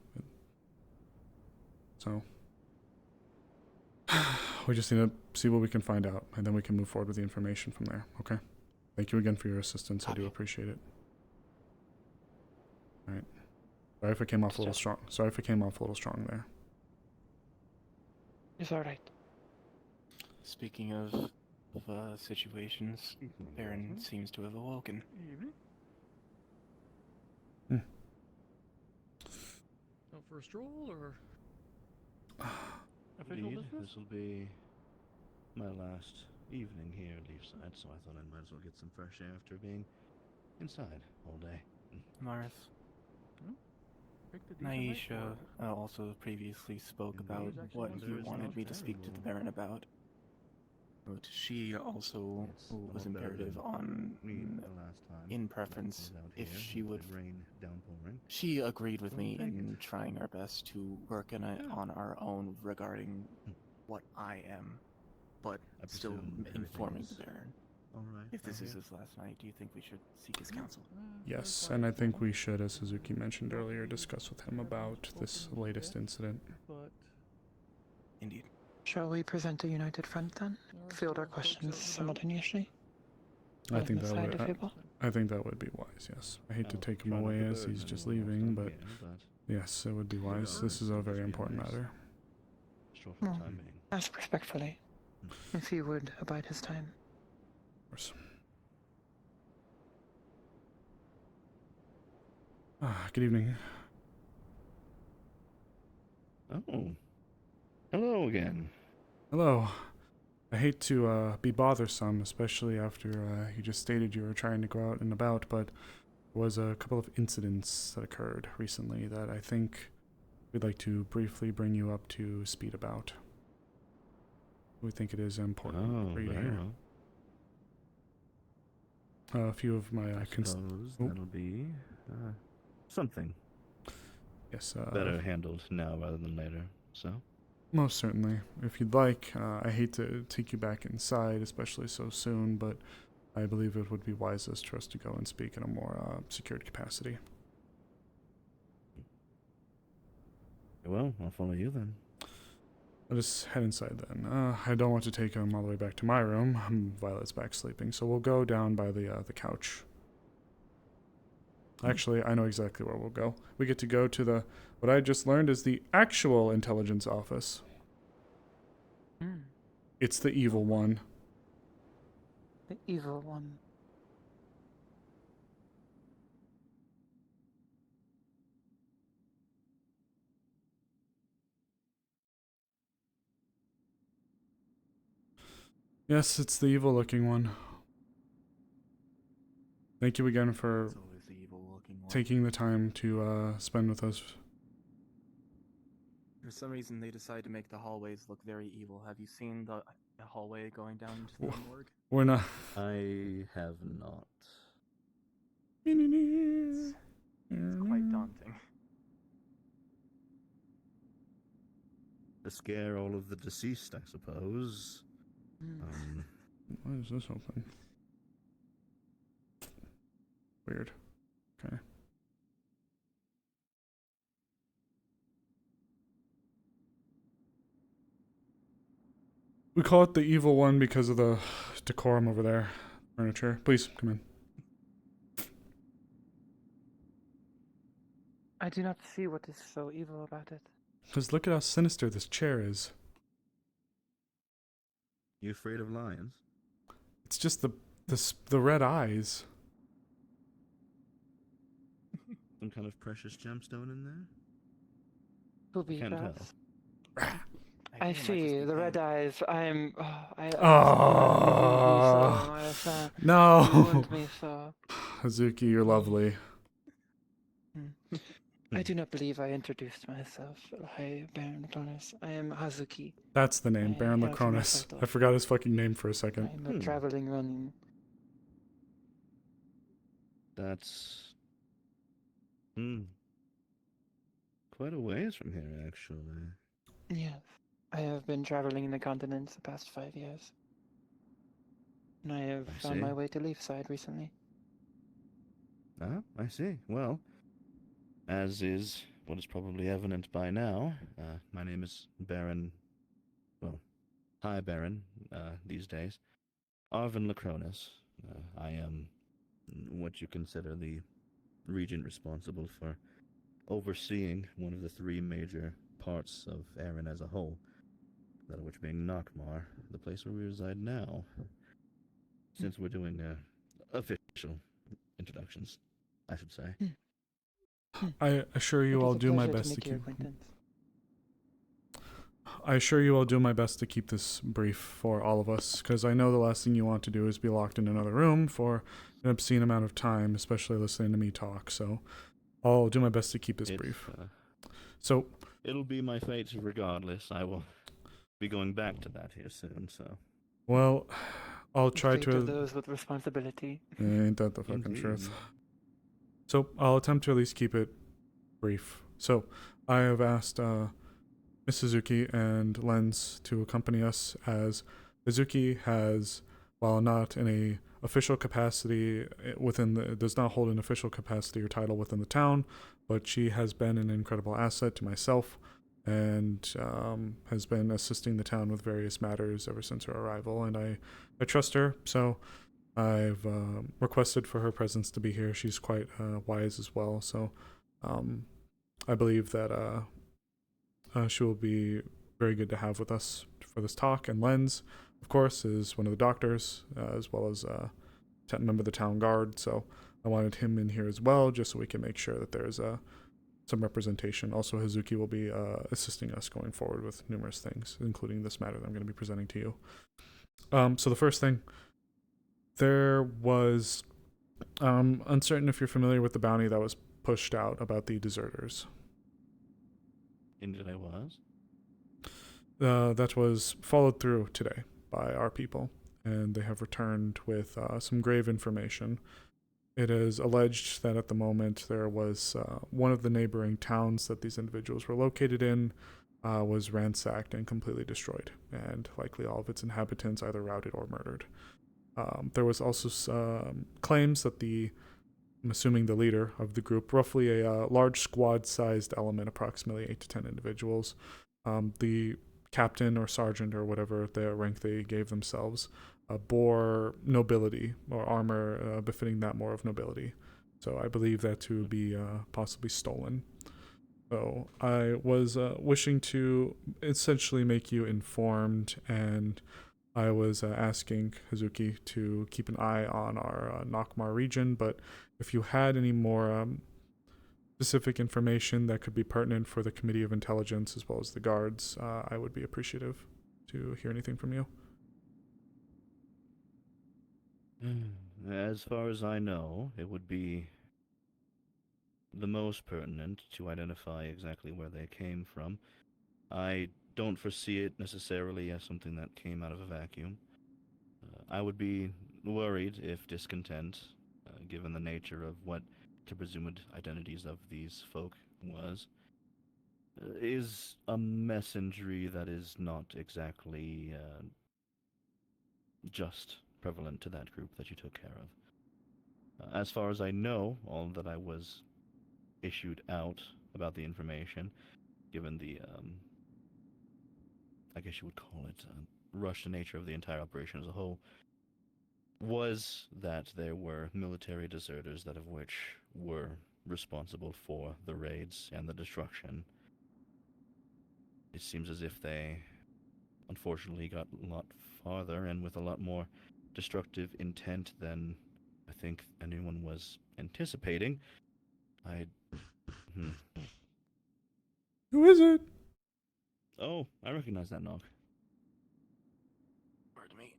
So we just need to see what we can find out, and then we can move forward with the information from there. Okay? Thank you again for your assistance. I do appreciate it. All right. Sorry if I came off a little strong there. It's all right. Speaking of situations, Baron seems to have awoken. Out for a stroll, or official Indeed, business? this will be my last evening here at Leafside, so I thought I might as well get some fresh air after being inside all day. Amaris. Naisha also previously spoke about what you wanted me to speak to the Baron about. But she also was imperative on, in preference, if she would. She agreed with me in trying our best to work on our own regarding what I am, but still informing the Baron. If this is his last night, do you think we should seek his counsel? Yes, and I think we should, as Suzuki mentioned earlier, discuss with him about this latest incident. Indeed. Shall we present a united front then? Field our questions simultaneously? I think that would. I think that would be wise, yes. I hate to take him away as he's just leaving, but yes, it would be wise. This is a very important matter. Sure for the time being. Ask respectfully, if he would abide his time. Of course. Good evening. Oh. Hello again. Hello. I hate to be bothersome, especially after you just stated you were trying to go out and about, but there was a couple of incidents that occurred recently that I think we'd like to briefly bring you up to speed about. We think it is important for you to hear. A few of my that'll be something. Yes. Better handled now rather than later. So. Most certainly. If you'd like, I hate to take you back inside, especially so soon, but I believe it would be wisest for us to go and speak in a more secured capacity. Well, I'll follow you then. I'll just head inside then. I don't want to take him all the way back to my room. Violet's back sleeping, so we'll go down by the couch. Actually, I know exactly where we'll go. We get to go to what I just learned is the actual intelligence office. It's the evil one. The evil one. Yes, it's the evil-looking one. Thank you again for taking the time to spend with us. For some reason, they decide to make the hallways look very evil. Have you seen the hallway going down to the morgue? We're not. I have not. It's quite daunting. To scare all of the deceased, I suppose. Why is this open? Weird. Okay. We call it the evil one because of the decorum over there. Furniture. Please, come in. I do not see what is so evil about it. Because look at how sinister this chair is. You afraid of lions? It's just the red eyes. Some kind of precious gemstone in there? Could be, Can't tell. perhaps. I see the red eyes. I'm. No. You want me so. Hazuki, you're lovely. I do not believe I introduced myself. Hi, Baron Lacronis. I am Hazuki. That's the name, Baron have Lacronis. myself I forgot his fucking name for a second. I'm a traveling running. That's quite a ways from here, actually. Yes. I have been traveling in the continents the past 5 years. And I have found my way to Leafside recently. Ah, I see. Well, as is what is probably evident by now, my name is Baron, well, High Baron, these days, Arvin Lacronis. I am what you consider the regent responsible for overseeing one of the three major parts of Erin as a whole, that of which being Nockmar, the place where we reside now. Since we're doing official introductions, I should say. I assure you I'll do my best to keep. I assure you I'll do my best to keep this brief for all of us, because I know the last thing you want to do is be locked in another room for an obscene amount of time, especially listening to me talk. So I'll do my best to keep this brief. So it'll be my fate regardless. I will be going back to that here soon. So well, I'll try Fate to. of those with responsibility. Ain't that the fucking truth? So I'll attempt to at least keep it brief. So I have asked Miss Suzuki and Lens to accompany us, as Suzuki has, while not in a official capacity does not hold an official capacity or title within the town, but she has been an incredible asset to myself and has been assisting the town with various matters ever since her arrival, and I trust her. So I've requested for her presence to be here. She's quite wise as well, so I believe that she will be very good to have with us for this talk. And Lenz, of course, is one of the doctors, as well as a member of the town guard, so I wanted him in here as well, just so we can make sure that there's some representation. Also, Hazuki will be assisting us going forward with numerous things, including this matter that I'm going to be presenting to you. So the first thing, there was, uncertain if you're familiar with the bounty that was pushed out about the deserters. Indeed I was. That was followed through today by our people, and they have returned with some grave information. It is alleged that at the moment there was one of the neighboring towns that these individuals were located in was ransacked and completely destroyed, and likely all of its inhabitants either routed or murdered. There was also claims that I'm assuming the leader of the group, roughly a large squad-sized element, approximately 8 to 10 individuals, the captain or sergeant or whatever the rank they gave themselves, bore nobility or armor befitting that more of nobility. So I believe that to be possibly stolen. So I was wishing to essentially make you informed, and I was asking Hazuki to keep an eye on our Nockmar region, but if you had any more specific information that could be pertinent for the Committee of Intelligence as well as the guards, I would be appreciative to hear anything from you. As far as I know, it would be the most pertinent to identify exactly where they came from. I don't foresee it necessarily as something that came out of a vacuum. I would be worried if discontent, given the nature of what the presumed identities of these folk was, is a messengery that is not exactly just prevalent to that group that you took care of. As far as I know, all that I was issued out about the information, given the, I guess you would call it, rushed nature of the entire operation as a whole, was that there were military deserters that of which were responsible for the raids and the destruction. It seems as if they, unfortunately, got a lot farther and with a lot more destructive intent than I think anyone was anticipating. Who is it? Oh, I recognize that knock. Pardon me.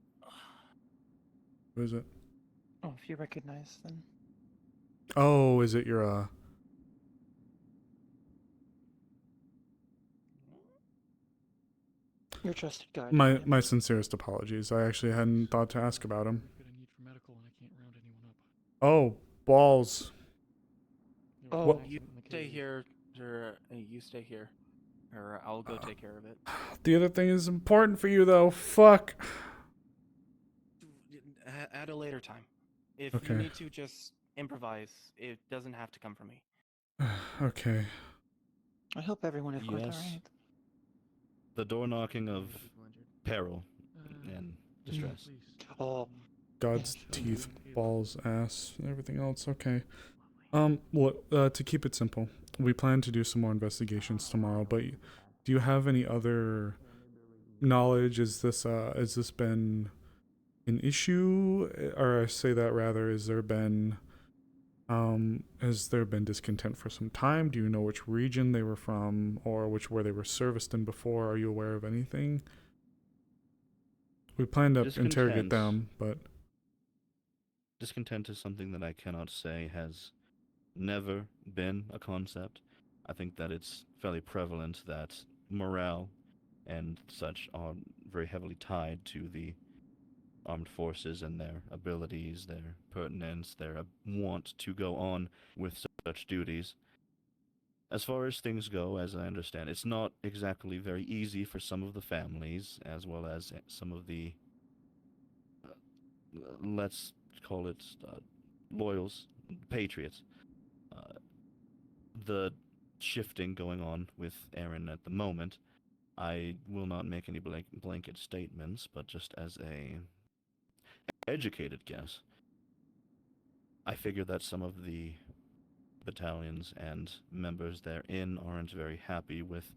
Who is it? Oh, if you recognize, then. Oh, is it your Your trusted guide. My sincerest apologies. I actually hadn't thought to ask about him. Oh, balls. Oh, What? you stay here, or you stay here, or I'll go take care of it. The other thing is important for you, though. Fuck. At a later time. If Okay. you need to, just improvise. It doesn't have to come from me. Okay. I hope everyone is quite Yes. alright. The door knocking of peril and distress. Oh. God's teeth, balls, ass, and everything else. Okay. Well, to keep it simple, we plan to do some more investigations tomorrow, but do you have any other knowledge? Has this been an issue? Or I say that rather, has there been discontent for some time? Do you know which region they were from, or where they were serviced in before? Are you aware of anything? We plan to interrogate them, but Discontent is something that I cannot say has never been a concept. I think that it's fairly prevalent that morale and such are very heavily tied to the armed forces and their abilities, their pertinence, their want to go on with such duties. As far as things go, as I understand, it's not exactly very easy for some of the families, as well as some of the, let's call it, loyals, patriots. The shifting going on with Aaron at the moment, I will not make any blanket statements, but just as a educated guess, I figure that some of the battalions and members therein aren't very happy with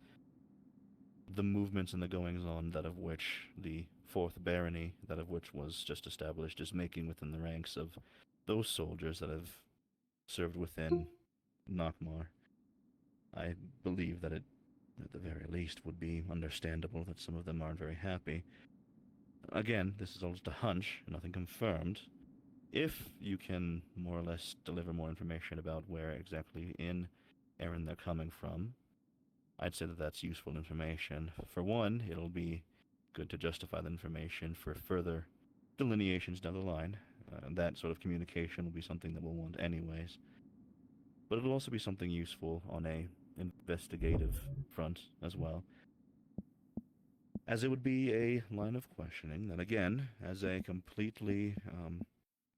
the movements and the goings-on that of which the 4th Barony, that of which was just established, is making within the ranks of those soldiers that have served within Nockmar. I believe that it, at the very least, would be understandable that some of them aren't very happy. Again, this is all just a hunch, nothing confirmed. If you can more or less deliver more information about where exactly in Erin they're coming from, I'd say that that's useful information. For one, it'll be good to justify the information for further delineations down the line. That sort of communication will be something that we'll want anyways. But it'll also be something useful on a investigative front as well, as it would be a line of questioning that, again, as a completely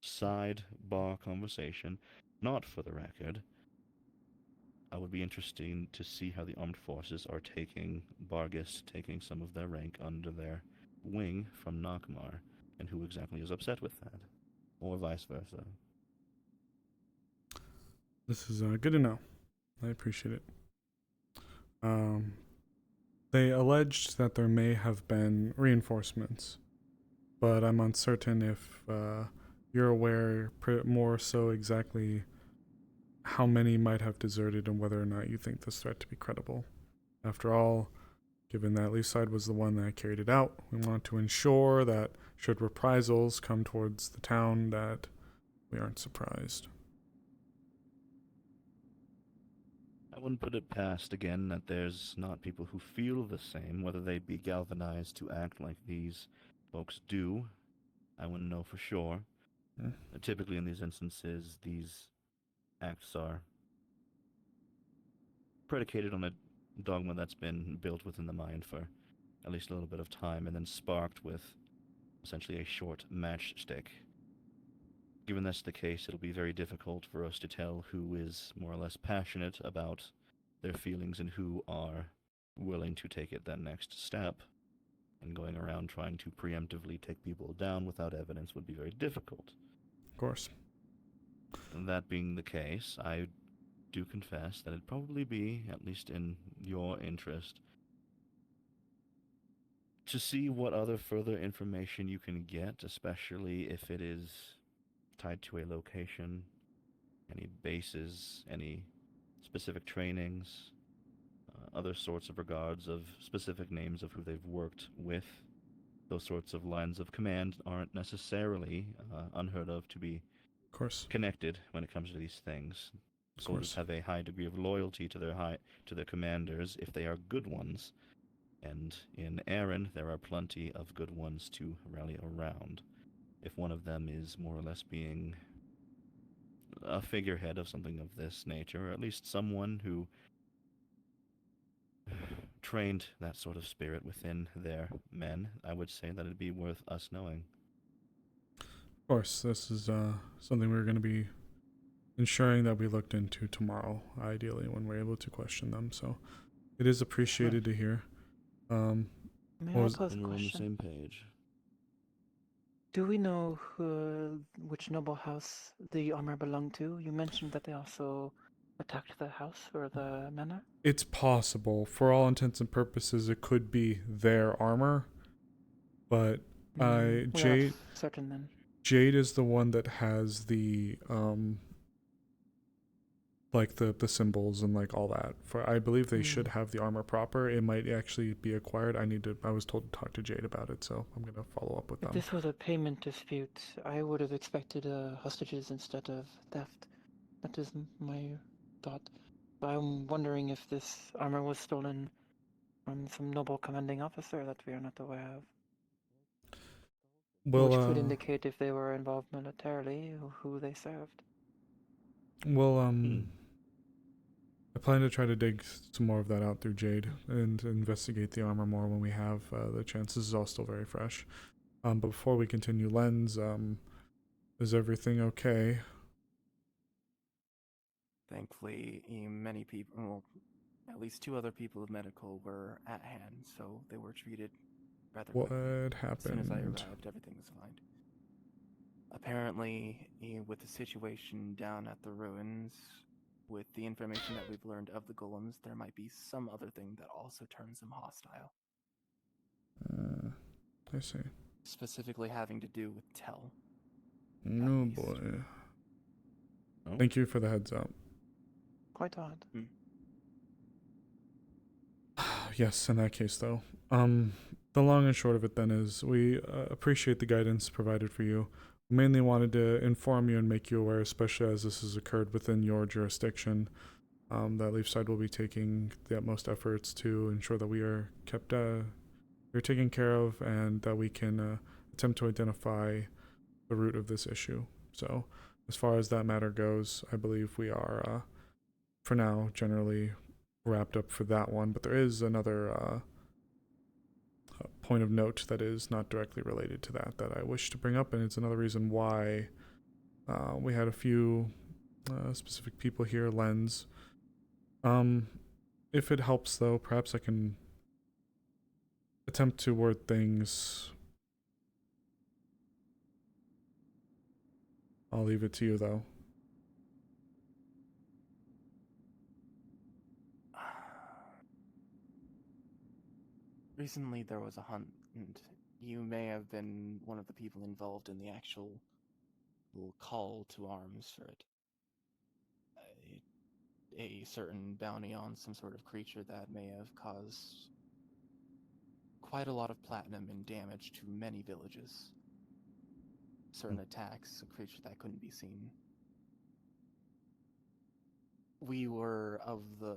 sidebar conversation, not for the record, I would be interested to see how the armed forces are taking Bargus, taking some of their rank under their wing from Nockmar, and who exactly is upset with that, or vice versa. This is good to know. I appreciate it. They alleged that there may have been reinforcements, but I'm uncertain if you're aware more so exactly how many might have deserted and whether or not you think this threat to be credible. After all, given that Leafside was the one that carried it out, we want to ensure that should reprisals come towards the town, that we aren't surprised. I wouldn't put it past, again, that there's not people who feel the same, whether they be galvanized to act like these folks do. I wouldn't know for sure. Typically in these instances, these acts are predicated on a dogma that's been built within the mind for at least a little bit of time, and then sparked with essentially a short matchstick. Given that's the case, it'll be very difficult for us to tell who is more or less passionate about their feelings and who are willing to take it that next step. And going around trying to preemptively take people down without evidence would be very difficult. Of course. And that being the case, I do confess that it'd probably be, at least in your interest, to see what other further information you can get, especially if it is tied to a location, any bases, any specific trainings, other sorts of regards of specific names of who they've worked with. Those sorts of lines of command aren't necessarily unheard of to be connected when it comes to these things. Soldiers have a high degree of loyalty to their commanders if they are good ones, and in Erin there are plenty of good ones to rally around. If one of them is more or less being a figurehead of something of this nature, or at least someone who trained that sort of spirit within their men, I would say that it'd be worth us knowing. Of course, this is something we're going to be ensuring that we looked into tomorrow, ideally, when we're able to question them. So it is appreciated to hear. May I pose a We're on the question? same page. Do we know which noble house the armor belonged to? You mentioned that they also attacked the house or the manor? It's possible. For all intents and purposes, it could be their armor. But We're Jade... not certain then. Jade is the one that has the like the symbols and like all that. For I believe they should have the armor proper. It might actually be acquired. I was told to talk to Jade about it, so I'm gonna follow up with them. If this was a payment dispute, I would have expected hostages instead of theft. That is my thought. I'm wondering if this armor was stolen from some noble commanding officer that we are not aware of. Well, which could indicate if they were involved militarily or who they served. Well, I plan to try to dig some more of that out through Jade and investigate the armor more when we have the chance. This is all still very fresh. But before we continue, Lens, is everything okay? Thankfully, many people, well, at least 2 other people of medical were at hand, so they were treated rather quickly. What As soon as I happened? arrived, everything was fine. Apparently, with the situation down at the ruins, with the information that we've learned of the golems, there might be some other thing that also turns them hostile. I see. Specifically having to do with Tell. No boy. Oh. Thank you for the heads up. Quite odd. Yes, in that case, though. The long and short of it then is we appreciate the guidance provided for you. We mainly wanted to inform you and make you aware, especially as this has occurred within your jurisdiction, that Leafside will be taking the utmost efforts to ensure that we are kept, we're taken care of, and that we can attempt to identify the root of this issue. So, as far as that matter goes, I believe we are, for now, generally wrapped up for that one. But there is another point of note that is not directly related to that I wish to bring up, and it's another reason why we had a few specific people here. Lens. If it helps, though, perhaps I can attempt to word things. I'll leave it to you, though. Recently there was a hunt, and you may have been one of the people involved in the actual call to arms for it. A certain bounty on some sort of creature that may have caused quite a lot of platinum and damage to many villages. Certain attacks, a creature that couldn't be seen. We were of the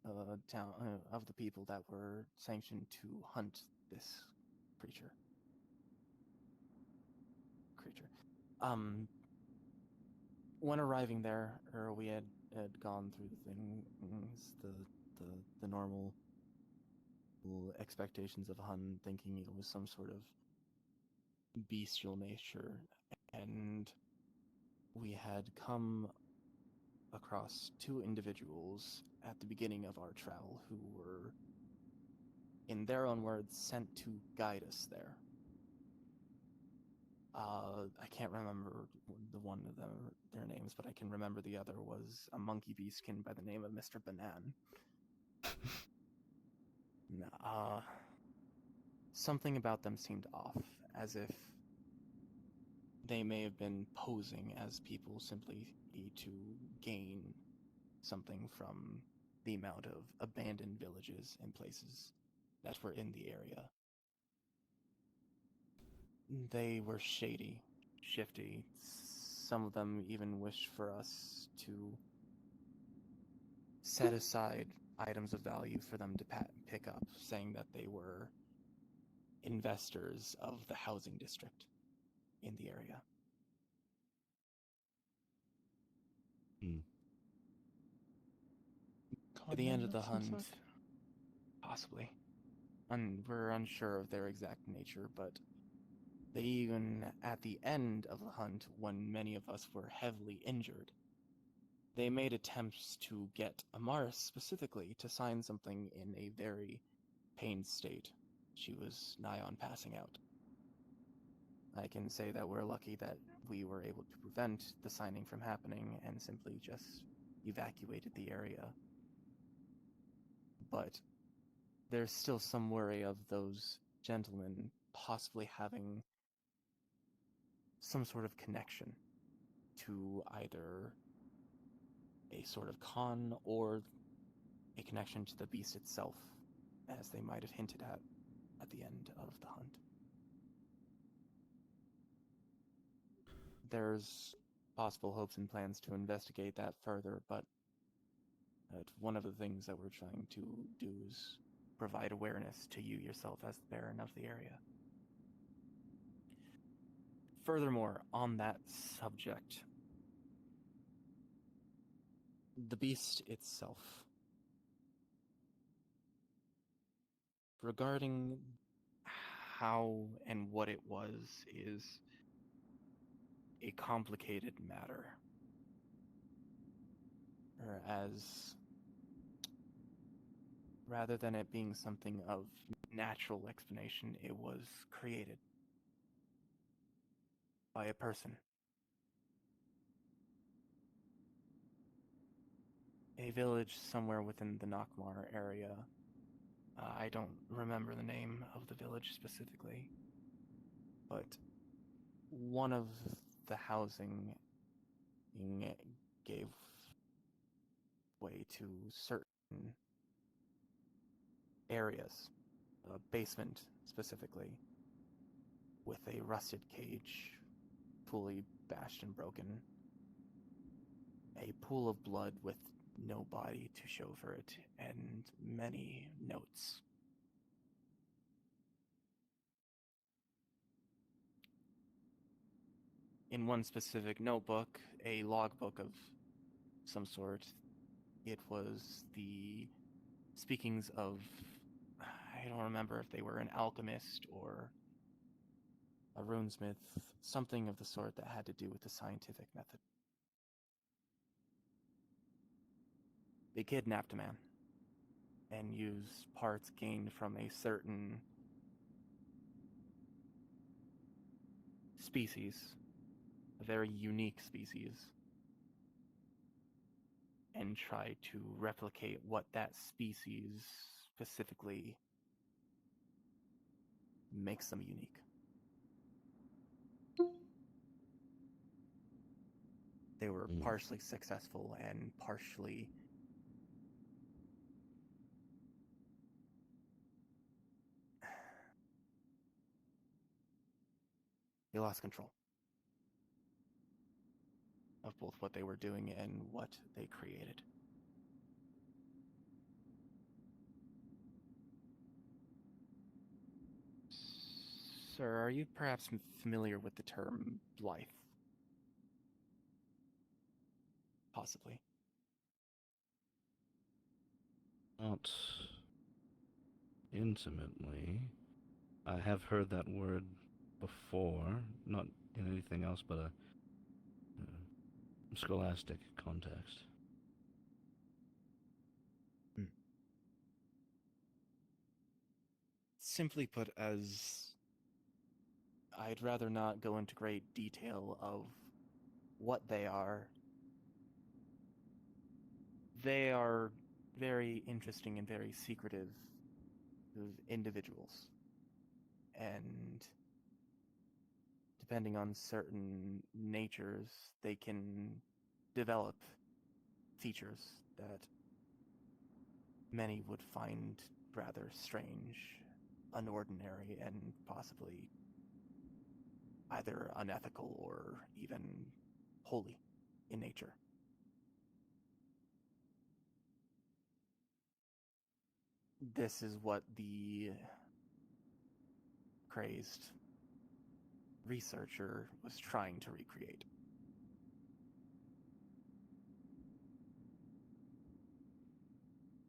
of the people that were sanctioned to hunt this creature. When arriving there, we had gone through the things, the normal expectations of a hunt, thinking it was some sort of bestial nature, and we had come across two individuals at the beginning of our travel who were, in their own words, sent to guide us there. I can't remember the one of them, their names, but I can remember the other was a monkey beastkin by the name of Mr. Banan. Something about them seemed off, as if they may have been posing as people simply to gain something from the amount of abandoned villages and places that were in the area. They were shady, shifty. Some of them even wished for us to set aside items of value for them to pick up, saying that they were investors of the housing district in the area. At the end of the hunt, possibly. We're unsure of their exact nature, but they even, at the end of the hunt, when many of us were heavily injured, they made attempts to get Amaris specifically to sign something in a very pained state. She was nigh on passing out. I can say that we're lucky that we were able to prevent the signing from happening and simply just evacuated the area. But there's still some worry of those gentlemen possibly having some sort of connection to either a sort of con or a connection to the beast itself, as they might have hinted at the end of the hunt. There's possible hopes and plans to investigate that further, but one of the things that we're trying to do is provide awareness to you yourself as the Baron of the area. Furthermore, on that subject, the beast itself. Regarding how and what it was is a complicated matter. Or as rather than it being something of natural explanation, it was created by a person a village somewhere within the Nakmar area. I don't remember the name of the village specifically, but one of the housing gave way to certain areas, a basement specifically, with a rusted cage, fully bashed and broken, a pool of blood with no body to show for it, and many notes. In one specific notebook, a logbook of some sort, it was the speakings of, I don't remember if they were an alchemist or a runesmith, something of the sort that had to do with the scientific method. They kidnapped a man and used parts gained from a certain species, a very unique species, and tried to replicate what that species specifically makes them unique. They were partially successful and partially they lost control of both what they were doing and what they created. Sir, are you perhaps familiar with the term Blythe? Possibly. Not intimately. I have heard that word before, not in anything else but a scholastic context. Simply put, as I'd rather not go into great detail of what they are. They are very interesting and very secretive individuals. And depending on certain natures, they can develop features that many would find rather strange, unordinary, and possibly either unethical or even holy in nature. This is what the crazed researcher was trying to recreate.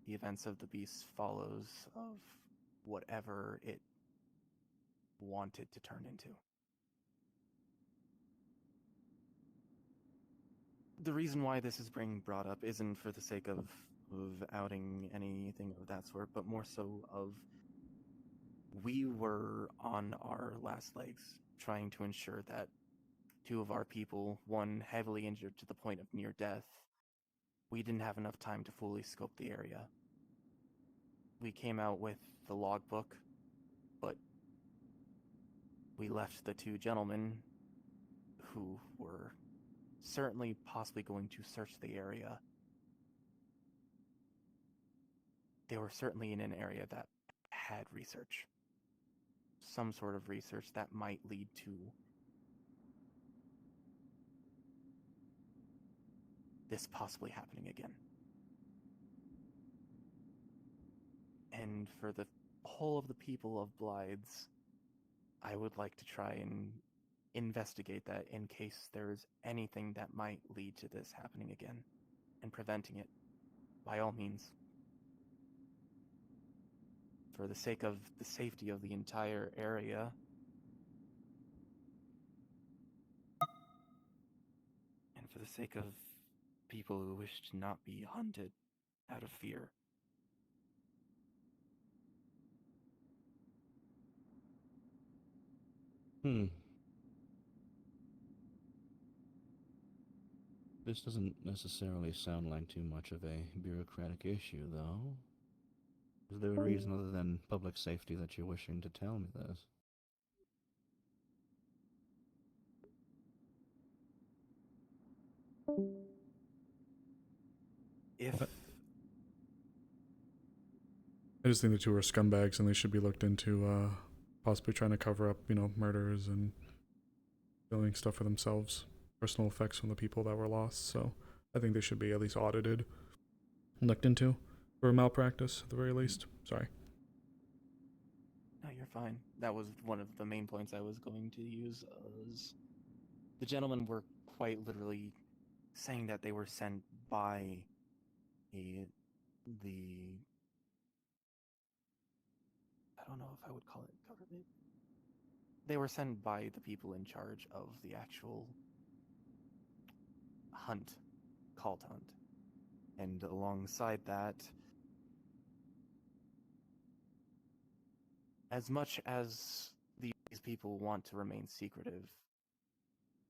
The events of the beast follows of whatever it wanted to turn into. The reason why this is being brought up isn't for the sake of outing anything of that sort, but more so of we were on our last legs trying to ensure that two of our people, one heavily injured to the point of near death, we didn't have enough time to fully scope the area. We came out with the logbook, but we left the two gentlemen who were certainly possibly going to search the area. They were certainly in an area that had research. Some sort of research that might lead to this possibly happening again. And for the whole of the people of Blythes, I would like to try and investigate that in case there's anything that might lead to this happening again, and preventing it, by all means. For the sake of the safety of the entire area, and for the sake of people who wish to not be hunted out of fear. This doesn't necessarily sound like too much of a bureaucratic issue, though. Is there a reason other than public safety that you're wishing to tell me this? If I just think the two are scumbags and they should be looked into, possibly trying to cover up, murders and stealing stuff for themselves, personal effects from the people that were lost. So I think they should be at least audited, looked into for malpractice at the very least. Sorry. No, you're fine. That was one of the main points I was going to use. The gentlemen were quite literally saying that they were sent by the I don't know if I would call it government. They were sent by the people in charge of the actual hunt, cult hunt. And alongside that, as much as these people want to remain secretive,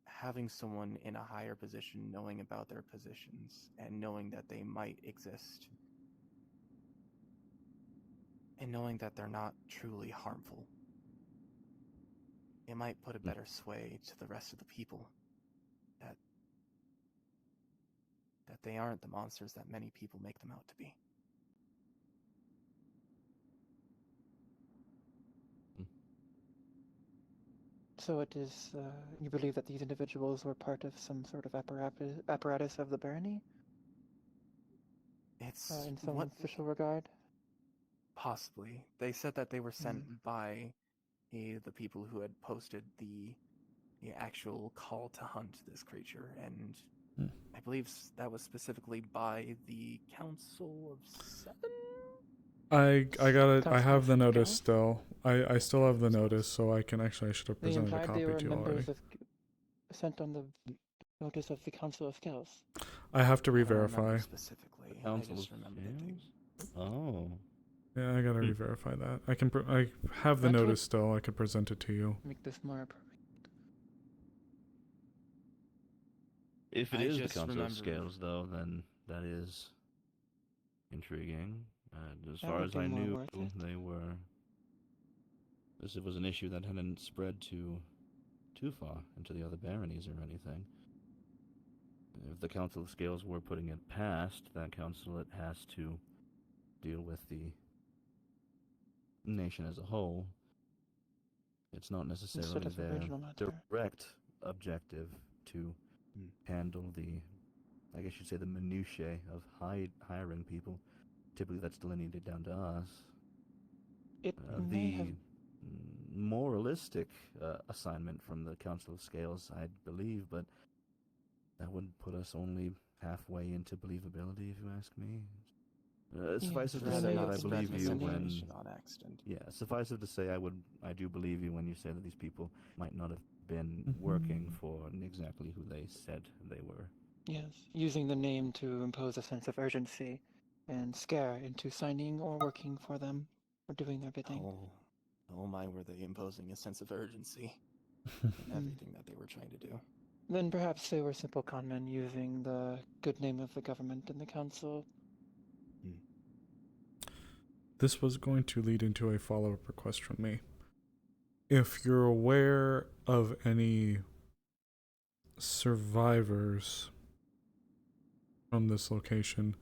having someone in a higher position knowing about their positions and knowing that they might exist and knowing that they're not truly harmful, it might put a better sway to the rest of the people that they aren't the monsters that many people make them out to be. So it is, you believe that these individuals were part of some sort of apparatus of the barony? It's in some official regard? Possibly. They said that they were sent by the people who had posted the actual call to hunt this creature, and I believe that was specifically by the Council of Seven? I got it. I have the notice still. I still have the notice, so I should have They presented a implied copy they were to you already. members of, sent on the notice of the Council of Scales. I have to I don't remember re-verify. specifically. I just remember that they... Oh. Yeah, I gotta re-verify that. I have the That would notice still. I could present it to you. Make this more appropriate. If it I is the just Council of remember- Scales, though, then that is intriguing. As That far would as be I more knew, worth it. they were. This was an issue that hadn't spread too far into the other baronies or anything. If the Council of Scales were putting it past that council, it has to deal with the nation as a whole. It's not necessarily of their original matter. direct objective to handle the, I guess you'd say, the minutiae of hiring people. Typically that's delineated down to us. It may have... The moralistic assignment from the Council of Scales, I believe, but that would put us only halfway into believability, if you ask me. Suffice it to say that I believe you when. On accident. Yeah, suffice it to say I do believe you when you say that these people might not have been working for exactly who they said they were. Yes, using the name to impose a sense of urgency and scare into signing or working for them or doing their bidding. Oh my, were they imposing a sense of urgency in everything that they were trying to do. Then perhaps they were simple conmen using the good name of the government and the council. This was going to lead into a follow-up request from me. If you're aware of any survivors from this location,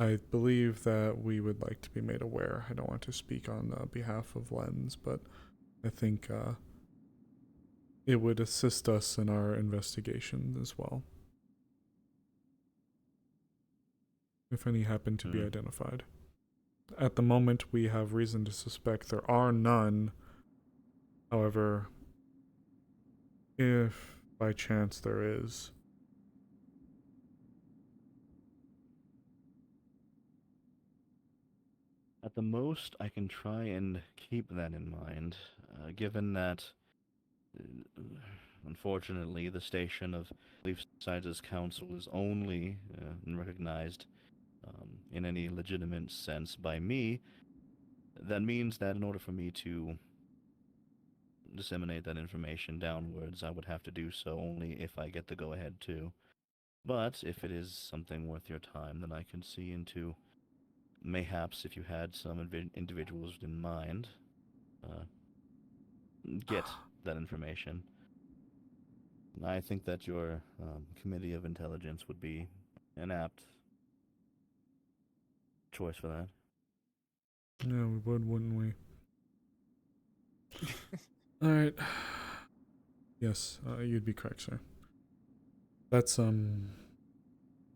I believe that we would like to be made aware. I don't want to speak on behalf of Lens, but I think it would assist us in our investigation as well. If any happen to be identified. At the moment, we have reason to suspect there are none. However, if by chance there is, At the most, I can try and keep that in mind, given that, unfortunately, the station of Leafside's council is only recognized in any legitimate sense by me. That means that in order for me to disseminate that information downwards, I would have to do so only if I get the go-ahead too. But if it is something worth your time, then I can see into mayhaps if you had some individuals in mind, get that information. I think that your committee of intelligence would be an apt choice for that. Yeah, we would, wouldn't we? All right. Yes, you'd be correct, sir. That's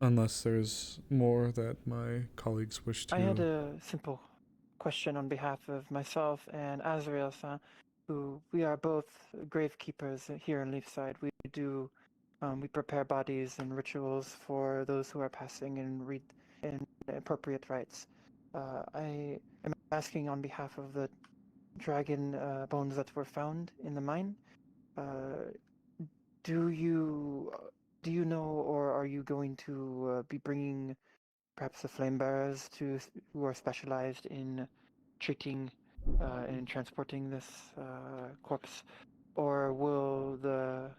unless there's more that my colleagues wish to. I had a simple question on behalf of myself and Azrael, who we are both gravekeepers here in Leafside. We do, we prepare bodies and rituals for those who are passing and read in appropriate rites. I am asking on behalf of the dragon bones that were found in the mine. Do you know, or are you going to be bringing perhaps the flame bearers who are specialized in treating and transporting this corpse, or will the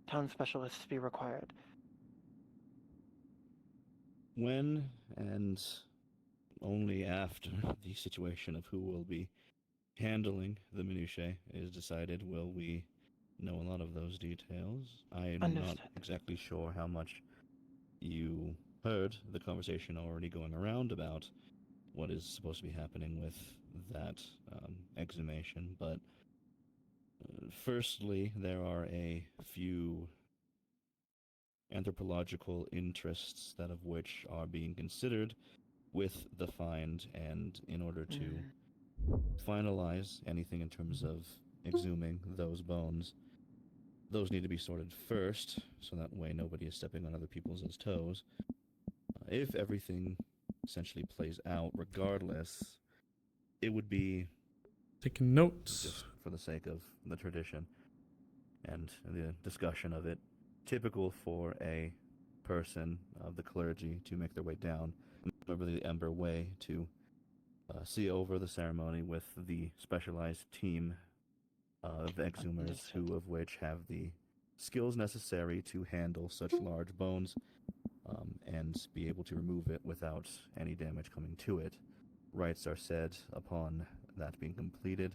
town specialists be required? When and only after the situation of who will be handling the minutiae is decided will we know a lot of those details. I'm not exactly sure how much you heard the conversation already going around about what is supposed to be happening with that exhumation, but firstly, there are a few anthropological interests that of which are being considered with the find, and in order to finalize anything in terms of exhuming those bones, those need to be sorted first, so that way nobody is stepping on other people's toes. If everything essentially plays out regardless, it would be taking notes just for the sake of the tradition and the discussion of it. Typical for a person of the clergy to make their way down over the Ember Way to see over the ceremony with the specialized team of exhumers, who of which have the skills necessary to handle such large bones and be able to remove it without any damage coming to it. Rites are said upon that being completed,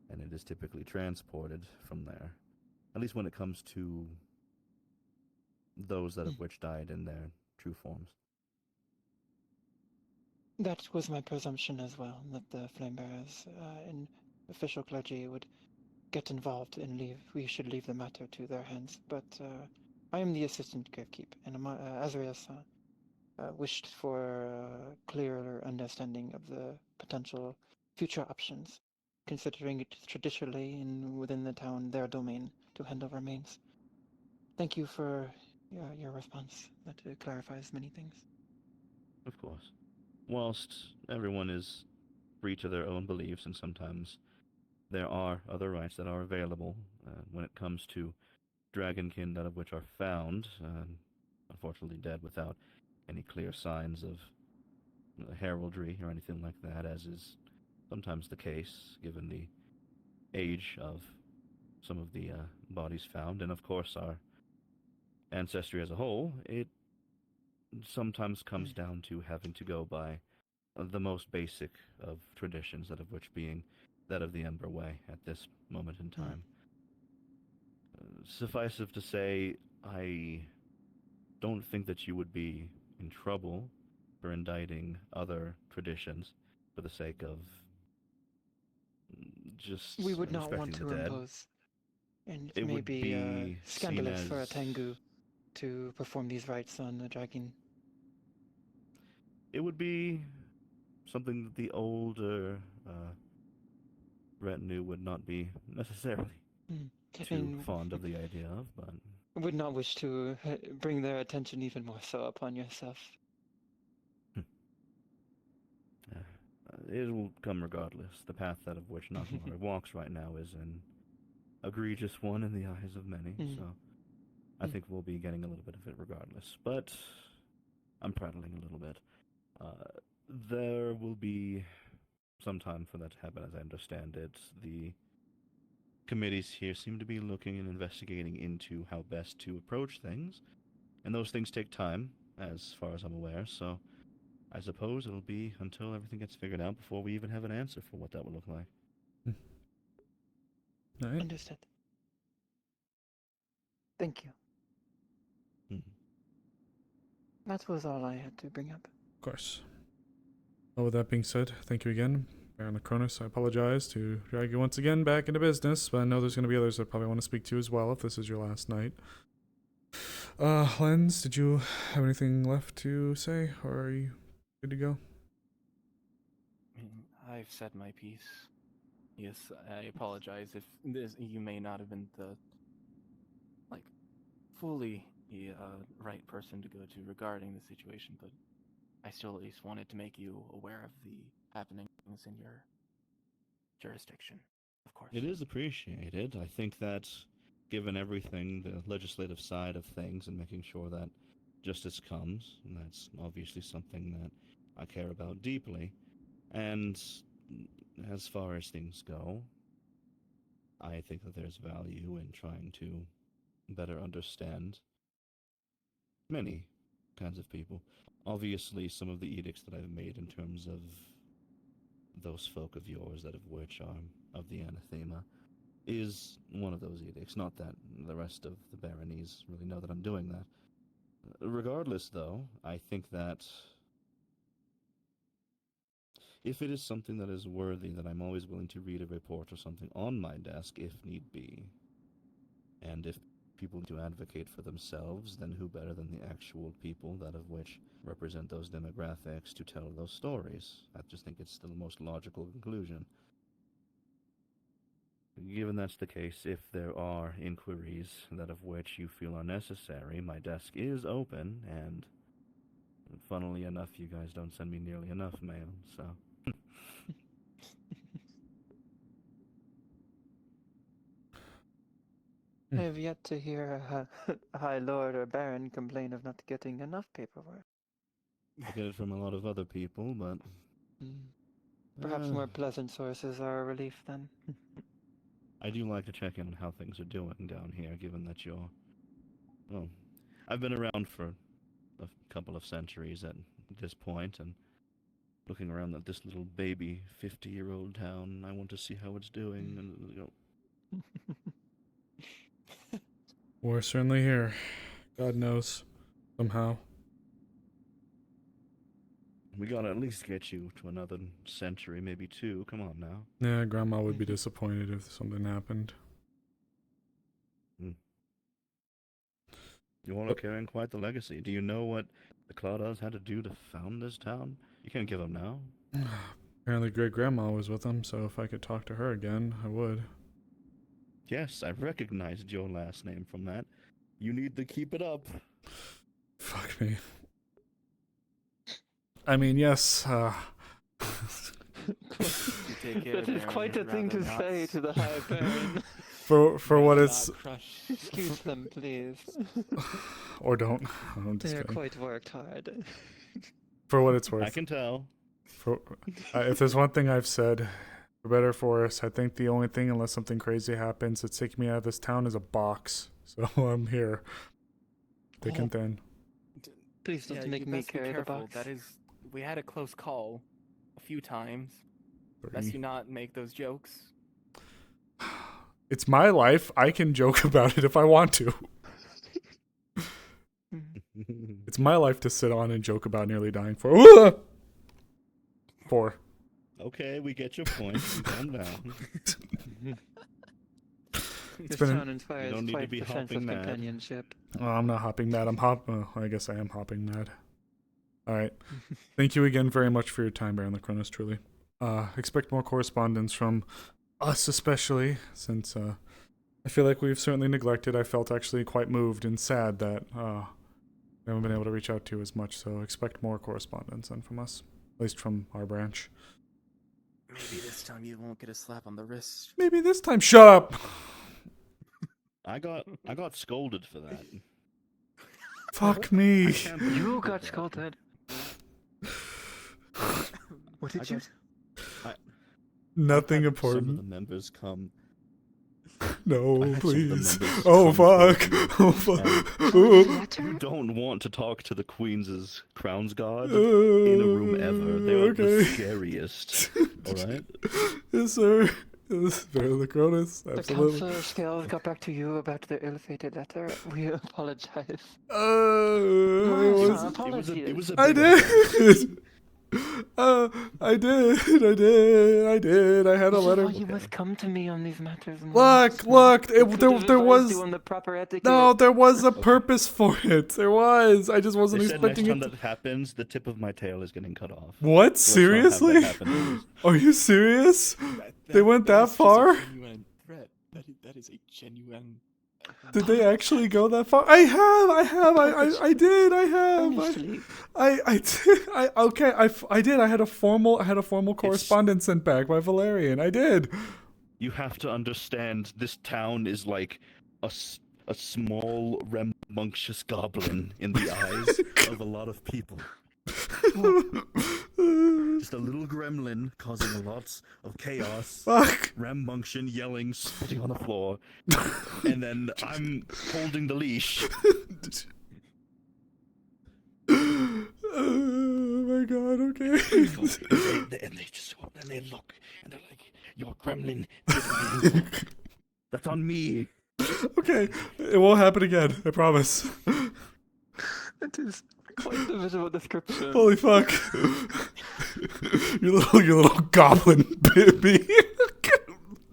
and it is typically transported from there. At least when it comes to those that of which died in their true forms. That was my presumption as well, that the flame bearers and official clergy would get involved and we should leave the matter to their hands. But I am the assistant gravekeeper, and Azrael wished for clearer understanding of the potential future options, considering it traditionally within the town their domain to handle remains. Thank you for your response. That clarifies many things. Of course. Whilst everyone is free to their own beliefs, and sometimes there are other rites that are available when it comes to dragonkin that of which are found, unfortunately dead without any clear signs of heraldry or anything like that, as is sometimes the case given the age of some of the bodies found, and of course our ancestry as a whole. It sometimes comes down to having to go by the most basic of traditions, that of which being that of the Ember Way at this moment in time. Suffice it to say, I don't think that you would be in trouble for indicting other traditions for the sake of just we would not respecting want to the dead. Impose, and it may would be scandalous for a as... Tengu to perform these rites on the dragon. It would be something that the older retinue would not be necessarily too fond of the idea of, but would not wish to bring their attention even more so upon yourself. It will come regardless. The path that of which Nakamura walks right now is an egregious one in the eyes of many, so I think we'll be getting a little bit of it regardless. But I'm prattling a little bit. There will be some time for that to happen, as I understand it. The committees here seem to be looking and investigating into how best to approach things, And those things take time, as far as I'm aware, so I suppose it'll be until everything gets figured out before we even have an answer for what that would look like. Alright. Understood. Thank you. That was all I had to bring up. Of course. Well, with that being said, thank you again, Baron Cronus. I apologize to drag you once again back into business, but I know there's going to be others that probably want to speak to you as well if this is your last night. Lens, did you have anything left to say, or are you good to go? I've said my piece. Yes, I apologize if you may not have been the fully the right person to go to regarding the situation, but I still at least wanted to make you aware of the happenings in your jurisdiction, of course. It is appreciated. I think that, given everything, the legislative side of things and making sure that justice comes, and that's obviously something that I care about deeply. And as far as things go, I think that there's value in trying to better understand many kinds of people. Obviously, some of the edicts that I've made in terms of those folk of yours that of which are of the anathema is one of those edicts. Not that the rest of the baronies really know that I'm doing that. Regardless, though, I think that if it is something that is worthy, that I'm always willing to read a report or something on my desk if need be. And if people to advocate for themselves, then who better than the actual people that of which represent those demographics to tell those stories? I just think it's the most logical conclusion. Given that's the case, if there are inquiries that of which you feel are necessary, my desk is open, and funnily enough, you guys don't send me nearly enough mail, so... I have yet to hear a High Lord or Baron complain of not getting enough paperwork. I get it from a lot of other people, but... Perhaps more pleasant sources are a relief then. I do like to check in on how things are doing down here, given that you're... Well, I've been around for a couple of centuries at this point, and looking around at this little baby 50-year-old town, I want to see how it's doing, and, you know... We're certainly here. God knows. Somehow. We gotta at least get you to another century, maybe two. Come on now. Yeah, Grandma would be disappointed if something happened. You all are carrying quite the legacy. Do you know what the Claudas had to do to found this town? You can't give them now. Apparently Great-Grandma was with them, so if I could talk to her again, I would. Yes, I recognized your last name from that. You need to keep it up. Fuck me. I mean, yes, That is quite a thing to say to the High Baron. For what it's... Excuse them, please. Or don't. I'm just They're kidding. quite worked hard. For what it's worth. I can tell. If there's one thing I've said, for better or for worse, I think the only thing, unless something crazy happens, that's taking me out of this town is a box. So I'm here. Thick and thin. Please don't make me carry the box. That is, we had a close call a few times. Best you not make those jokes. It's my life. I can joke about it if I want to. It's my life to sit on and joke about nearly dying for. Okay, we get your point. Calm down. This town inspires you don't need quite to be the sense of hopping mad. companionship. Oh, I'm not hopping mad. I guess I am hopping mad. All right. Thank you again very much for your time, Baron Lacronis, truly. Expect more correspondence from us, especially, since I feel like we've certainly neglected. I felt actually quite moved and sad that we haven't been able to reach out to you as much, so expect more correspondence then from us, at least from our branch. Maybe this time you won't get a slap on the wrist. Maybe this time. Shut up! I got scolded for that. Fuck me. You got scolded. What did you? Nothing Some important. of the members come No, had some of the please. members Oh, come fuck. forward, Oh, fuck. and Ooh. you don't want to talk to the Queen's Crown's Guard in a room ever. They are the Okay. scariest. Alright? Yes, sir. Yes, Baron Cronus, The absolutely. Councillor Scales got back to you about the ill-fated letter. We apologize. It was, Apologies. I did. I did. I had a This is letter. why you must come to me on these matters. Look, there was on the proper etiquette. no, there was a purpose for it. There was. I just wasn't They said next expecting time it. that happens, the tip of my tail is getting cut off. What? Let's not have that Seriously? happen. Are you serious? They went that far? That is a genuine. Did they actually go that far? I did. I had a formal correspondence sent back by Valerian. I did. You have to understand, this town is like a small, rambunctious goblin in the eyes of a lot of people. Just a little gremlin causing lots of chaos, Fuck. rambunctious, yelling, spitting on the floor, and then I'm holding the leash. Oh my god, okay. And they just and they look and they're like, "Your gremlin did me." That's on me. Okay, it won't happen again. I promise. That is quite the visual description. Holy fuck! you little goblin baby.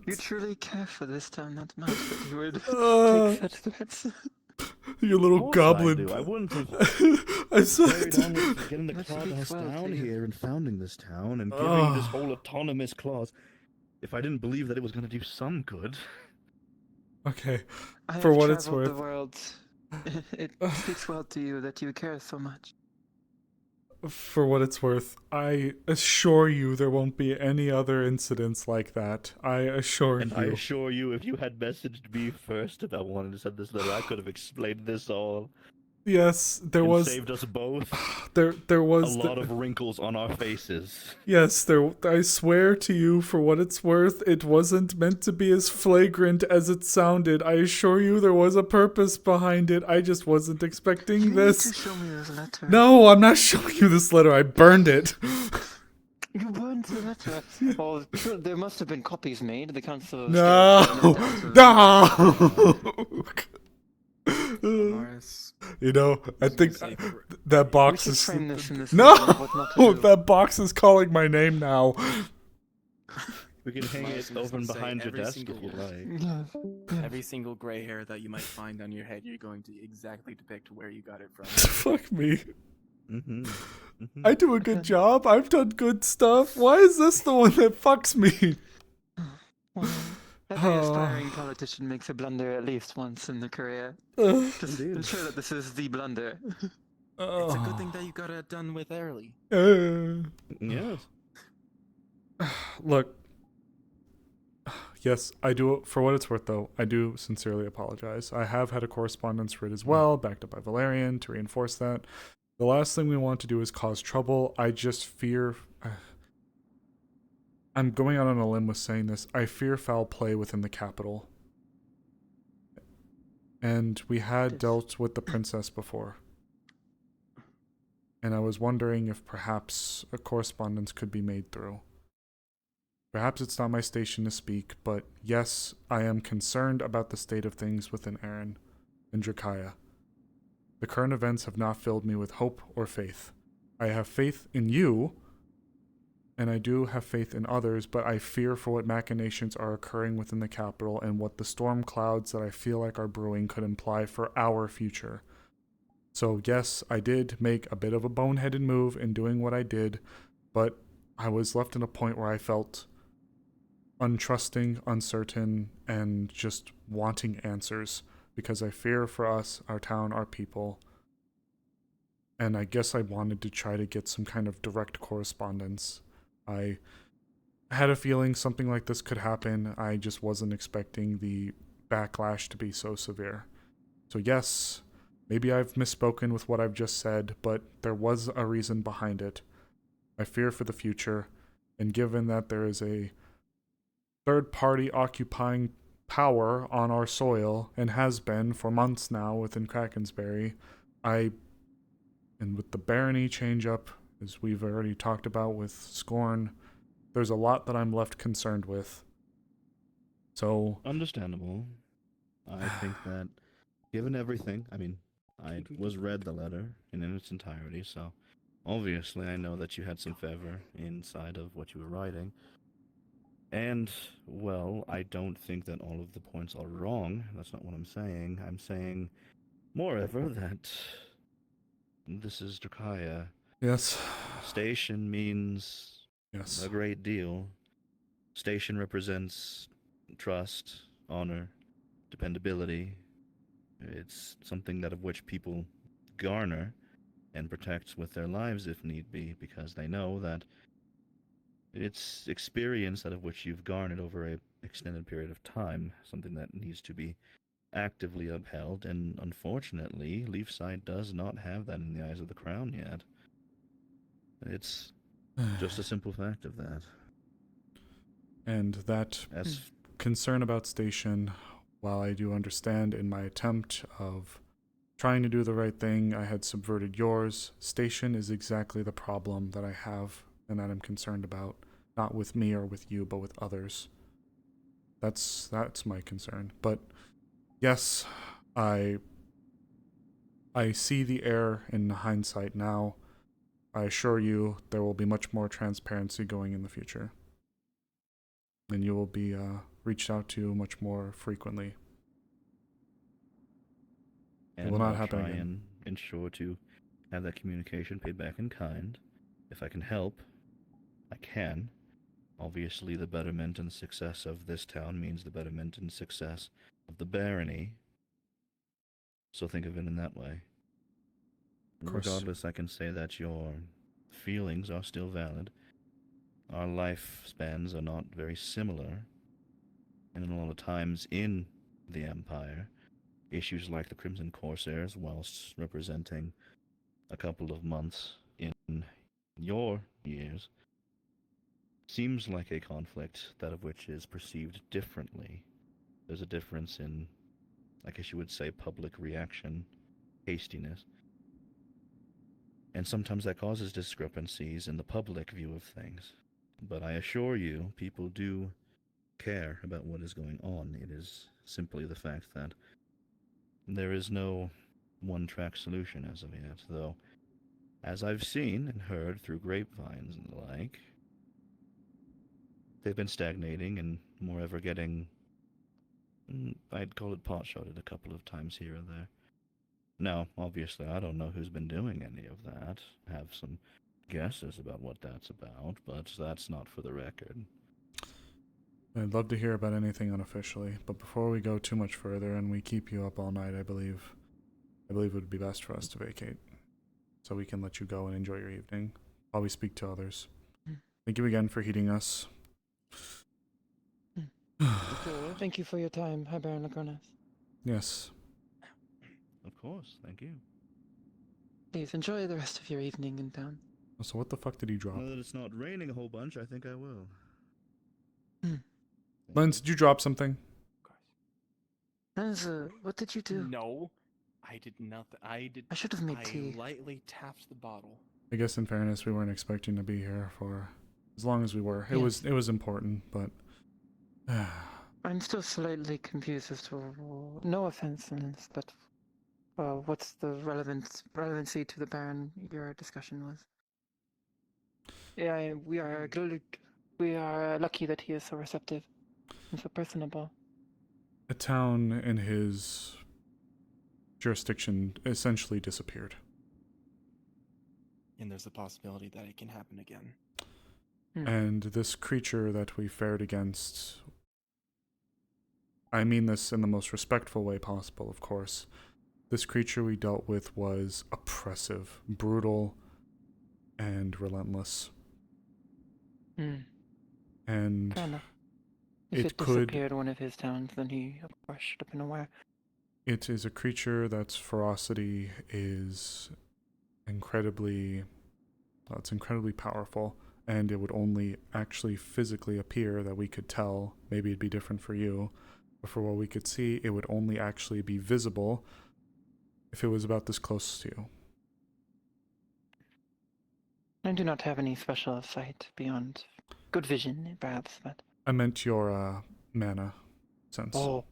You truly care for this town that much that you would Uh, take such threats. You little goblin. I wouldn't have I carried on with getting the That claw speaks house well down to you. here and founding this town and giving this whole autonomous clause if I didn't believe that it was going to do some good. Okay, I for have what it's traveled worth. the world. It speaks well to you that you care so much. For what it's worth, I assure you there won't be any other incidents like that. I assure And you. I assure you, if you had messaged me first about wanting to send this letter, I could have explained this all. Yes, there and was. saved us both There was a lot of wrinkles on our faces. Yes, there. I swear to you, for what it's worth, it wasn't meant to be as flagrant as it sounded. I assure you, there was a purpose behind it. I just wasn't expecting You this. need to show me this letter. No, I'm not showing you this letter. I burned it. You burned the letter. Well, sure, there must have been copies made. The council. No, no. Amaris, You know, I think that box should is frame this in this no. way of what not to do. That box is calling my name now. We can hang Amaris, it I'm just open gonna say behind your every desk single- if you like. Every single gray hair that you might find on your head, you're going to exactly depict where you got it from. Fuck me. Mm-hmm. I do a good job. I've done good stuff. Why is this the one that fucks me? Every aspiring politician makes a blunder at least once in their career. Just ensure that this is the blunder. It's a good thing that you got it done with early. Yes. Look. Yes, I do. For what it's worth, though, I do sincerely apologize. I have had a correspondence writ as well, backed up by Valerian, to reinforce that. The last thing we want to do is cause trouble. I just fear... I'm going out on a limb with saying this. I fear foul play within the capital. And we had dealt with the princess before. And I was wondering if perhaps a correspondence could be made through. Perhaps it's not my station to speak, but yes, I am concerned about the state of things within Erin and Drakaya. The current events have not filled me with hope or faith. I have faith in you, and I do have faith in others, but I fear for what machinations are occurring within the capital and what the storm clouds that I feel like are brewing could imply for our future. So yes, I did make a bit of a boneheaded move in doing what I did, but I was left in a point where I felt untrusting, uncertain, and just wanting answers because I fear for us, our town, our people. And I guess I wanted to try to get some kind of direct correspondence. I had a feeling something like this could happen. I just wasn't expecting the backlash to be so severe. So yes, maybe I've misspoken with what I've just said, but there was a reason behind it. I fear for the future, and given that there is a third party occupying power on our soil and has been for months now within Krakensberry. And with the barony change up, as we've already talked about with Scorn, there's a lot that I'm left concerned with. So understandable. I think that given everything, I mean, I was read the letter in its entirety, so obviously I know that you had some fervor inside of what you were writing. And, well, I don't think that all of the points are wrong. That's not what I'm saying. I'm saying, moreover, that this is Drakaya. Yes. Station means a great deal. Station represents trust, honor, dependability. It's something that of which people garner and protect with their lives if need be, because they know that it's experience out of which you've garnered over a extended period of time, something that needs to be actively upheld, and unfortunately, Leafside does not have that in the eyes of the Crown yet. It's just a simple fact of that. And that concern about Station, while I do understand in my attempt of trying to do the right thing, I had subverted yours. Station is exactly the problem that I have and that I'm concerned about. Not with me or with you, but with others. That's my concern. But yes, I see the error in hindsight now. I assure you there will be much more transparency going in the future. And you will be reached out to much more frequently. And it will not I'll happen try again. and ensure to have that communication paid back in kind. If I can help, I can. Obviously, the betterment and success of this town means the betterment and success of the barony. So think of it in that way. Of course. Regardless, I can say that your feelings are still valid. Our lifespans are not very similar. And a lot of times in the Empire, issues like the Crimson Corsairs, whilst representing a couple of months in your years, seems like a conflict, that of which is perceived differently. There's a difference in, I guess you would say, public reaction, hastiness. And sometimes that causes discrepancies in the public view of things. But I assure you, people do care about what is going on. It is simply the fact that there is no one-track solution as of yet, though, as I've seen and heard through grapevines and the like, they've been stagnating and moreover getting, I'd call it pot-shotted a couple of times here and there. Now, obviously, I don't know who's been doing any of that. I have some guesses about what that's about, but that's not for the record. I'd love to hear about anything unofficially, but before we go too much further and we keep you up all night, I believe it would be best for us to vacate, so we can let you go and enjoy your evening while we speak to others. Thank you again for heeding us. Thank you for your time, Hi Baron Lagronas. Yes. Of course, thank you. Please enjoy the rest of your evening in town. So what the fuck did he drop? Now that it's not raining a whole bunch, I think I will. Lens, did you drop something? Lenz, what did you do? No, I did nothing. I should have made tea. I lightly tapped the bottle. I guess in fairness, we weren't expecting to be here for as long as we were. It was important, but I'm still slightly confused as to, no offense, Lenz, but what's the relevancy to the Baron your discussion was? Yeah, we are lucky that he is so receptive and so personable. a town in his jurisdiction essentially disappeared. And there's a possibility that it can happen again. And this creature that we fared against, I mean this in the most respectful way possible, of course. This creature we dealt with was oppressive, brutal, and relentless. And Fair enough. If it disappeared one of his towns, then he, of course, should have been aware. It is a creature that's ferocity is incredibly powerful, and it would only actually physically appear that we could tell. Maybe it'd be different for you. But for what we could see, it would only actually be visible if it was about this close to you. I do not have any special sight beyond good vision, perhaps, but... I meant your mana sense. Oh,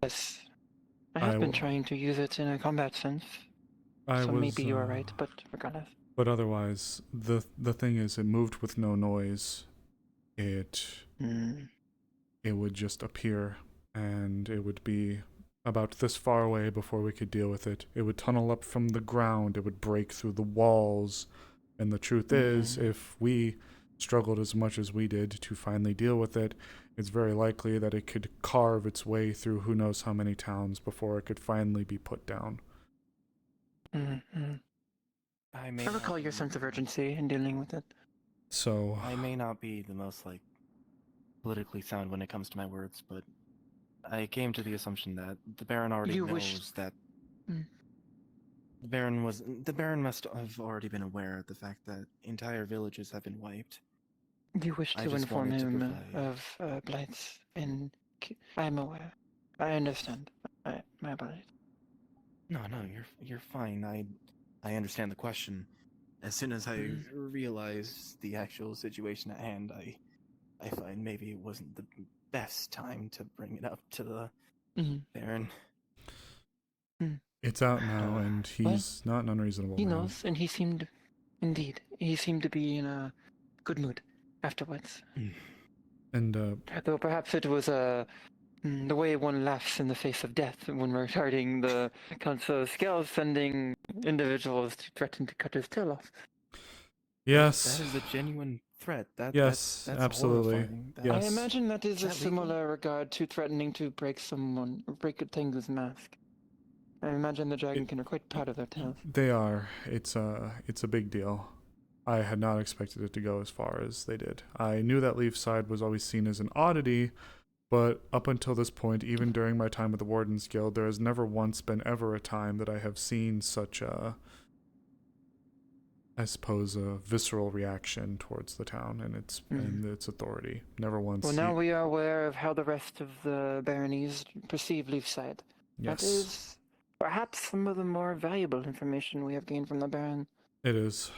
yes. I have been trying to use it in a combat sense. So maybe you are right, but regardless. But otherwise, the thing is, it moved with no noise. It would just appear, and it would be about this far away before we could deal with it. It would tunnel up from the ground. It would break through the walls. And the truth is, if we struggled as much as we did to finally deal with it, it's very likely that it could carve its way through who knows how many towns before it could finally be put down. I recall your sense of urgency in dealing with it. So I may not be the most politically sound when it comes to my words, but I came to the assumption that the Baron already knows that the Baron must have already been aware of the fact that entire villages have been wiped. You wish to inform him of blights, and I am aware. I understand. My apologies. No, you're fine. I understand the question. As soon as I realized the actual situation at hand, I find maybe it wasn't the best time to bring it up to the Baron. It's out now, and he's not an unreasonable He man. knows, and he seemed to be in a good mood afterwards. And though perhaps it was the way one laughs in the face of death when regarding the Council of Scales sending individuals to threaten to cut his tail off. Yes. That is a genuine threat. Yes, that's absolutely. horrifying. Yes. I imagine that is Is a that legal? similar regard to threatening to break a Tengu's mask. I imagine the dragon are quite proud of their tails. They are. It's a big deal. I had not expected it to go as far as they did. I knew that Leafside was always seen as an oddity, but up until this point, even during my time with the Wardens Guild, there has never once been ever a time that I have seen such a, I suppose, a visceral reaction towards the town and its authority. Never once. Well, now we are aware of how the rest of the baronies perceive Leafside. Yes. That is perhaps some of the more valuable information we have gained from the Baron. It is.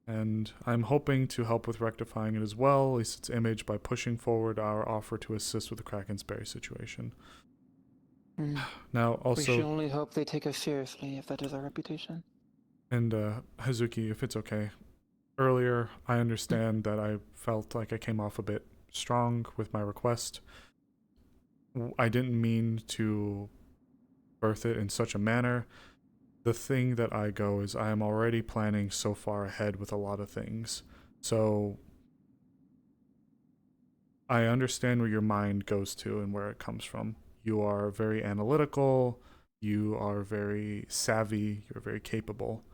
And I'm hoping to help with rectifying it as well, at least its image, by pushing forward our offer to assist with the Krakensberry situation. Now, also... We should only hope they take us seriously, if that is our reputation. And, Hazuki, if it's okay. Earlier, I understand that I felt like I came off a bit strong with my request. I didn't mean to birth it in such a manner. The thing that I go is I am already planning so far ahead with a lot of things. So I understand where your mind goes to and where it comes from. You are very analytical, you are very savvy, you're very capable,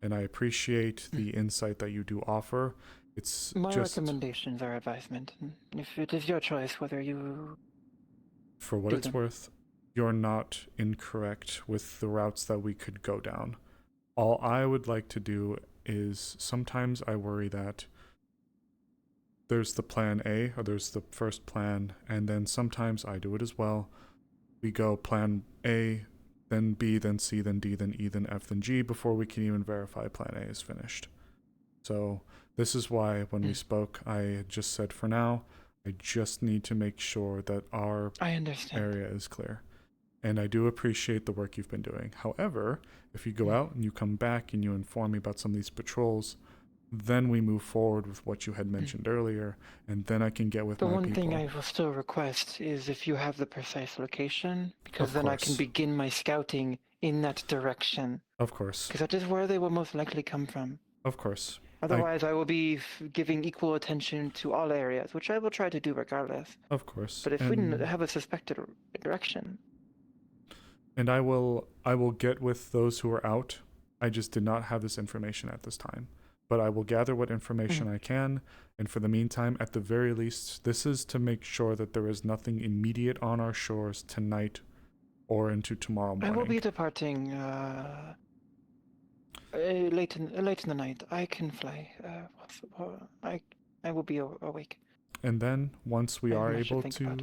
and I appreciate the insight that you do offer. It's My just... recommendations are advisement. If it is your choice whether you... For what it's worth, you're not incorrect with the routes that we could go down. All I would like to do is sometimes I worry that there's the plan A, or there's the first plan, and then sometimes I do it as well. We go plan A, then B, then C, then D, then E, then F, then G before we can even verify plan A is finished. So this is why when we spoke, I just said for now, I just need to make sure that our area is clear. And I do appreciate the work you've been doing. However, if you go out and you come back and you inform me about some of these patrols, then we move forward with what you had mentioned earlier, and then I can get with my people. The one thing I will still request is if you have the precise location, because then I can begin my scouting in that direction. Of course. Because that is where they will most likely come from. Of course. Otherwise, I will be giving equal attention to all areas, which I will try to do regardless. Of course. But if we have a suspected direction... And I will get with those who are out. I just did not have this information at this time. But I will gather what information I can, and for the meantime, at the very least, this is to make sure that there is nothing immediate on our shores tonight or into tomorrow morning. I will be departing late in the night. I can fly. I will be awake. And then, once we are able to,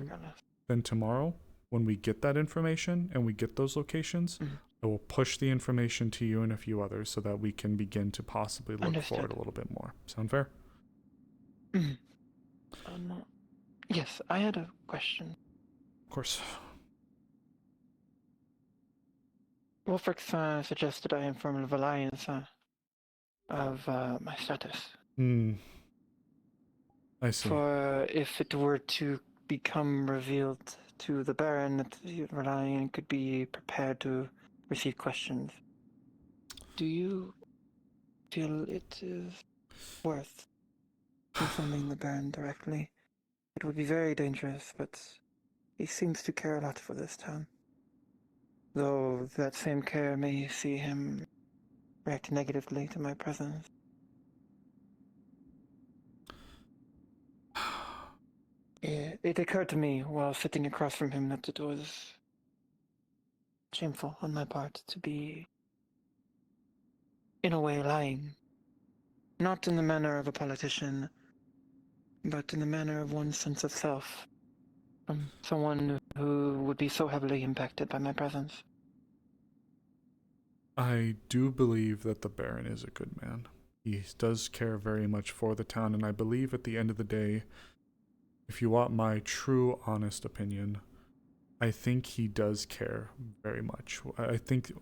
then tomorrow, when we get that information and we get those locations, I will push the information to you and a few others so that we can begin to possibly look forward a little bit more. Sound fair? Yes, I had a question. Of course. Wolfric suggested I inform Valiance of my status. I see. For if it were to become revealed to the Baron that the Valiant could be prepared to receive questions. Do you feel it is worth informing the Baron directly? It would be very dangerous, but he seems to care a lot for this town. Though that same care may see him react negatively to my presence. It occurred to me while sitting across from him that it was shameful on my part to be, in a way, lying. Not in the manner of a politician, but in the manner of one's sense of self. From someone who would be so heavily impacted by my presence. I do believe that the Baron is a good man. He does care very much for the town, and I believe at the end of the day, if you want my true, honest opinion, I think he does care very much. I think...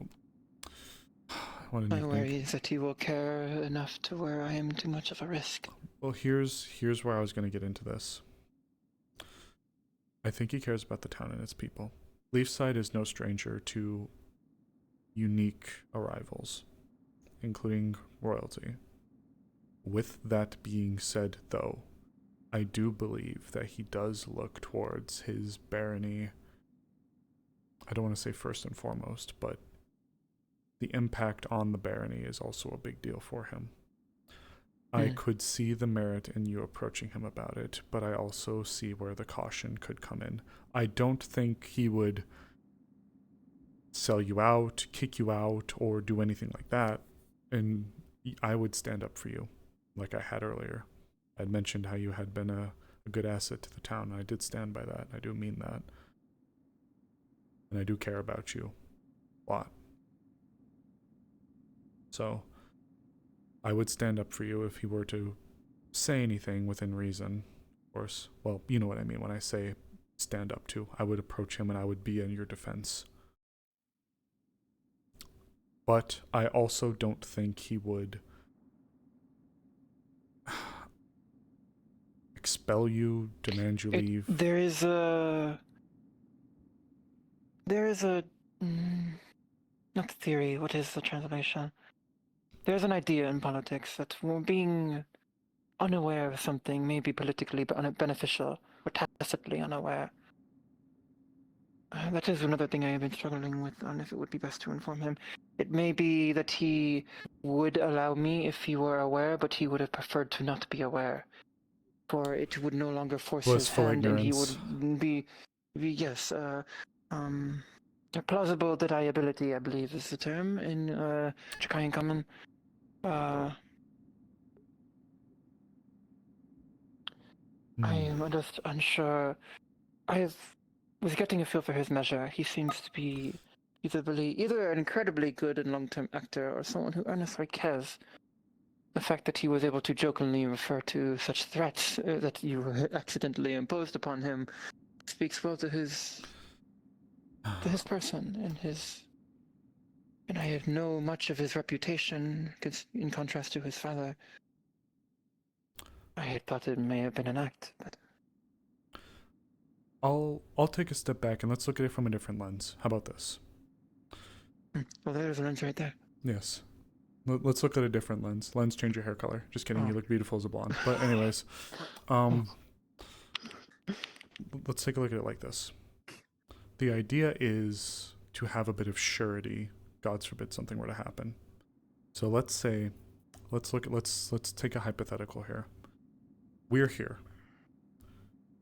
My worry is that he will care enough to where I am too much of a risk. Well, here's where I was going to get into this. I think he cares about the town and its people. Leafside is no stranger to unique arrivals, including royalty. With that being said, though, I do believe that he does look towards his barony. I don't want to say first and foremost, but the impact on the barony is also a big deal for him. I could see the merit in you approaching him about it, but I also see where the caution could come in. I don't think he would sell you out, kick you out, or do anything like that, and I would stand up for you, like I had earlier. I'd mentioned how you had been a good asset to the town, and I did stand by that. I do mean that. And I do care about you a lot. So, I would stand up for you if he were to say anything within reason, of course. Well, you know what I mean when I say stand up to. I would approach him and I would be in your defense. But I also don't think he would expel you, demand you leave. There is a not theory, what is the translation? There's an idea in politics that being unaware of something may be politically beneficial, or tacitly unaware. That is another thing I have been struggling with on if it would be best to inform him. It may be that he would allow me if he were aware, but he would have preferred to not be aware. For it would no longer force his hand, and he would be yes, plausible deniability, I believe is the term in Chicanian Common. I am just unsure. I was getting a feel for his measure. He seems to be either an incredibly good and long-term actor or someone who earnestly cares. The fact that he was able to jokingly refer to such threats that you accidentally imposed upon him speaks well to his person and I know much of his reputation in contrast to his father. I had thought it may have been an act, but I'll take a step back and let's look at it from a different lens. How about this? Well, there's a lens right there. Yes. Let's look at a different lens. Lens, change your hair color. Just kidding, you look beautiful as a blonde. But anyways, let's take a look at it like this. The idea is to have a bit of surety. God forbid something were to happen. So let's say, let's take a hypothetical here. We're here.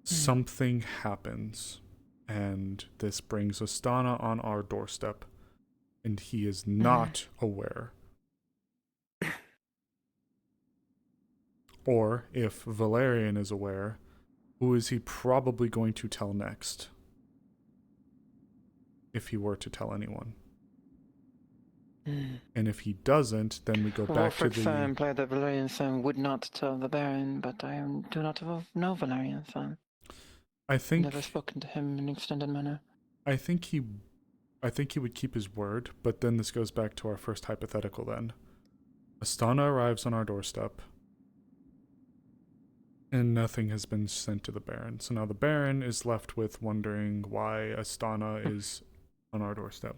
Something happens, and this brings Astana on our doorstep, and he is not aware. Or if Valerian is aware, who is he probably going to tell next? if he were to tell anyone. Mm. And if he doesn't, then we go back to the... Wolfric implied that Valerian Sam would not tell the Baron, but I do not know Valerian Sam. I think... Never spoken to him in an extended manner. I think he would keep his word, but then this goes back to our first hypothetical then. Astana arrives on our doorstep, and nothing has been sent to the Baron. So now the Baron is left with wondering why Astana is on our doorstep.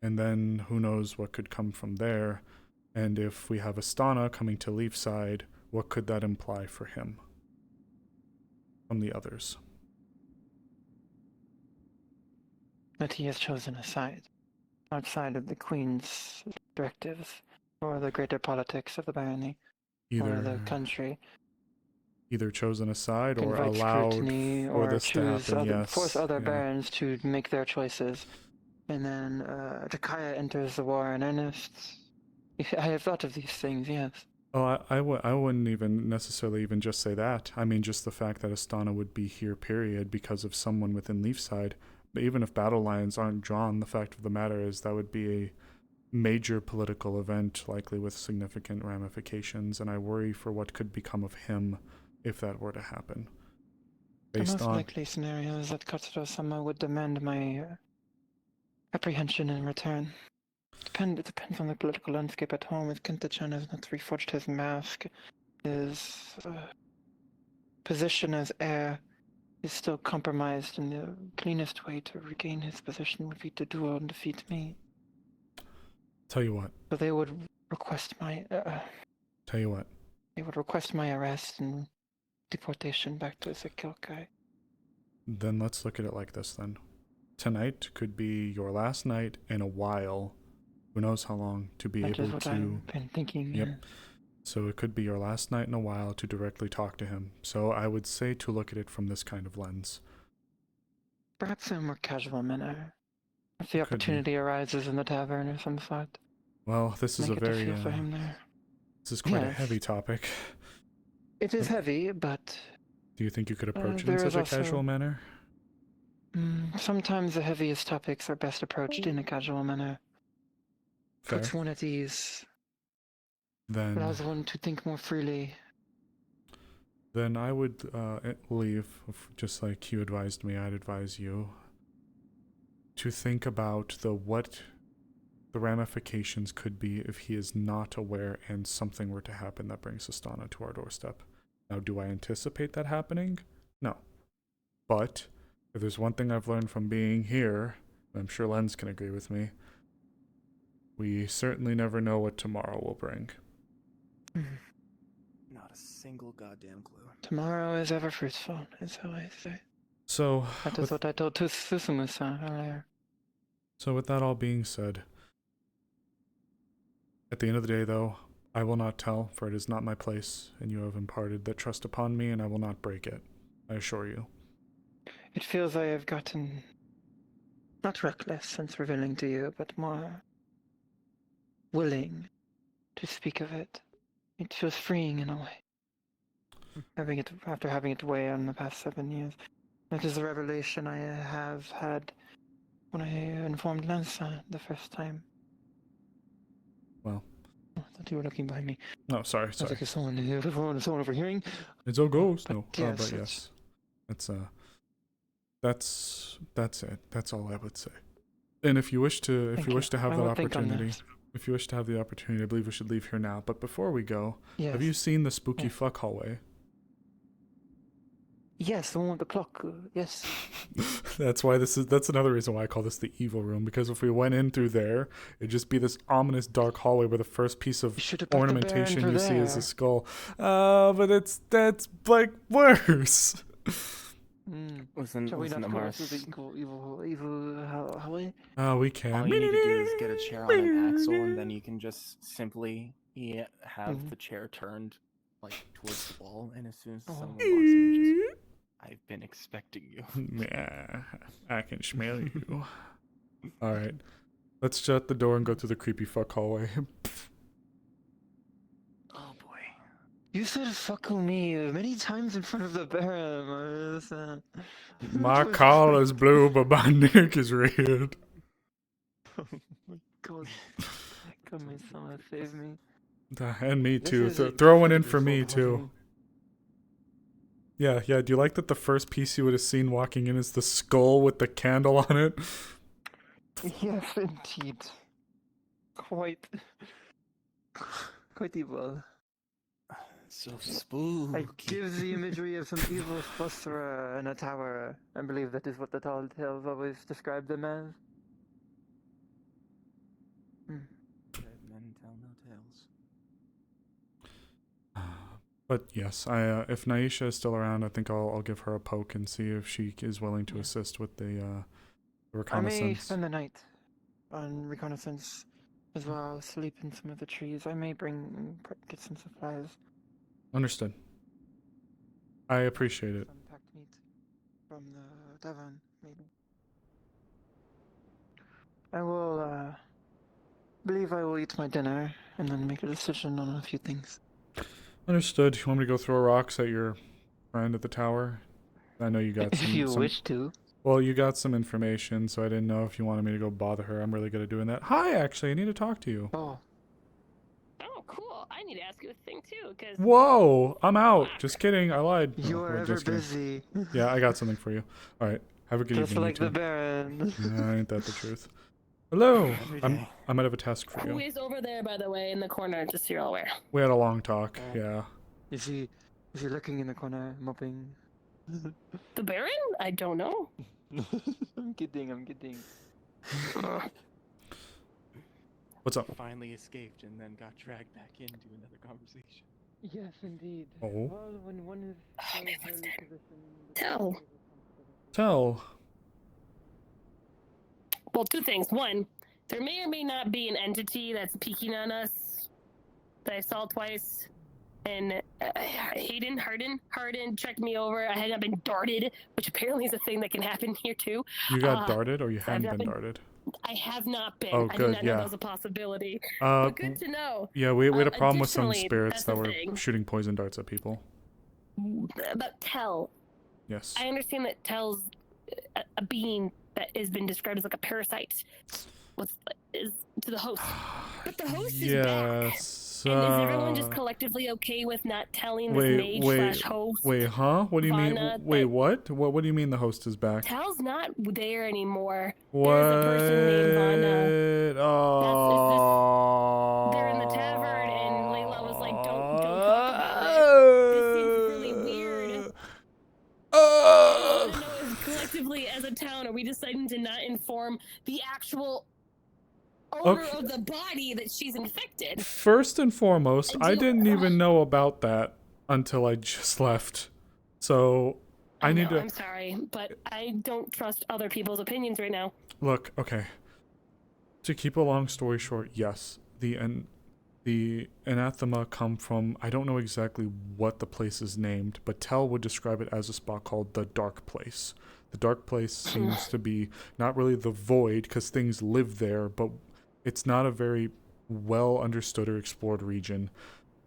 And then who knows what could come from there. And if we have Astana coming to Leafside, what could that imply for him from the others? That he has chosen a side, outside of the Queen's directives, or the greater politics of the barony, or the country. Either chosen a side or Invite allowed scrutiny, for or this to happen, yes. Force other yeah. barons to make their choices. And then Takaya enters the war in earnest. I have thought of these things, yes. Oh, I wouldn't even necessarily even just say that. I mean, just the fact that Astana would be here, period, because of someone within Leafside. But even if battle lines aren't drawn, the fact of the matter is that would be a major political event, likely with significant ramifications, and I worry for what could become of him if that were to happen. The most likely scenario is that Katsuro-sama would demand my apprehension in return. It depends on the political landscape at home. If Kenta-chan has not reforged his mask, his position as heir is still compromised, and the cleanest way to regain his position would be to duel and defeat me. Tell you what. So they would request my... Tell you what. They would request my arrest and deportation back to Sekilkai. Then let's look at it like this then. Tonight could be your last night in a while. Who knows how long to be That able is what to... I've been thinking. Yep. Yeah. So it could be your last night in a while to directly talk to him. So I would say to look at it from this kind of lens. Perhaps in a more casual manner. If the opportunity arises in the tavern or some sort. Well, this is Make a it to very... feel for him there. This is quite a Yes. heavy topic. It is heavy, but... Do you think you could approach it in there such is a also- casual manner? Sometimes the heaviest topics are best approached in a casual manner. Fair. Puts one at ease. Then... Allows one to think more freely. Then I would leave, just like you advised me, I'd advise you to think about what the ramifications could be if he is not aware and something were to happen that brings Astana to our doorstep. Now, do I anticipate that happening? No. But if there's one thing I've learned from being here, and I'm sure Lenz can agree with me, we certainly never know what tomorrow will bring. Not a single goddamn clue. Tomorrow is ever fruitful, is how I say. So... That is what I told Susumu-san earlier. So with that all being said, at the end of the day, though, I will not tell, for it is not my place, and you have imparted that trust upon me, and I will not break it. I assure you. It feels I have gotten not reckless since revealing to you, but more willing to speak of it. It feels freeing in a way. After having it weigh on the past 7 years. That is the revelation I have had when I informed Lanza the first time. Well. I thought you were looking behind me. No, sorry. I was like, is someone overhearing? It's all goes. No, yes, but yes. That's it. That's all I would say. And if you wish to have that opportunity, if you wish to have the opportunity, I believe we should leave here now. But before we go, have you seen the spooky fuck hallway? Yes, the one with the clock. Yes. That's another reason why I call this the evil room, because if we went in through there, it'd just be this ominous dark hallway where the first piece of ornamentation you see is a skull. But that's like worse. Wasn't Amaris... evil hallway? We can. All you need to do is get a chair on an axle, and then you can just simply have the chair turned like towards the wall, and as soon as someone walks in, you just... I've been expecting you. Yeah, I can smell you. Alright. Let's shut the door and go through the creepy fuck hallway. Oh boy. You said fuck me many times in front of the Baron, Amaris. My collar's blue, but my neck is red. Oh my god. God, my son, save me. And me This too. is Throw one in for incredibly me too. Yeah. Do you like that the first piece you would have seen walking in is the skull with the candle on it? Yes, indeed. Quite evil. So spooky. It gives the imagery of some evil sorcerer in a tower. I believe that is what the tall tales always describe them as. Dead men tell no tales. But yes, if Naisha is still around, I think I'll give her a poke and see if she is willing to assist with the reconnaissance. I may spend the night on reconnaissance as well, sleep in some of the trees. I may get some supplies. Understood. I appreciate it. Some packed meat from the Devon, maybe. I will, believe I will eat my dinner and then make a decision on a few things. Understood. You want me to go throw rocks at your friend at the tower? I know you got some... If you wish to. Well, you got some information, so I didn't know if you wanted me to go bother her. I'm really good at doing that. Hi, actually, I need to talk to you. Oh. Oh, cool. I need to ask you a thing, too, because... Whoa! I'm out. Just kidding. I lied. You are ever just kidding. busy. Yeah, I got something for you. All right. Have a good Just evening. like the Baron. Yeah, ain't that the truth? Hello. I might have a task for Who you. is over there, by the way, in the corner, just so you're all aware? We had a long talk. Yeah. Is he looking in the corner, mopping? The Baron? I don't know. I'm kidding. What's up? Finally escaped and then got dragged back into another conversation. Yes, indeed. Oh. Well, when one is Tell. Well, two things. One, there may or may not be an entity that's peeking on us that I saw twice. And Harden checked me over. I had not been darted, which apparently is a thing that can happen here too. You got darted, or you haven't been darted? I have not been. Oh, I good, did not know yeah. that was a possibility. But good to know. Yeah, we had a problem with some Additionally, spirits that's that the were thing. shooting poison darts at people. About Tell. Yes. I understand that Tell's a being that has been described as like a parasite. Is to the host. But the host is back. And is everyone just collectively okay with not telling this mage / host? Wait, huh? What do you mean? Vana Wait, what? What do you mean the host is back? Tell's not there anymore. What? There's a person named Vana. Oh. They're in the tavern, and Layla was like, don't talk about it. This seems really weird. I want to know if collectively as a town, are we deciding to not inform the actual owner of the body that she's infected? First and foremost, I didn't even know about that until I just left. So I need to... I'm sorry, but I don't trust other people's opinions right now. Look, okay. To keep a long story short, yes, the anathema come from, I don't know exactly what the place is named, but Tell would describe it as a spot called the Dark Place. The Dark Place seems to be not really the void, because things live there, but it's not a very well understood or explored region.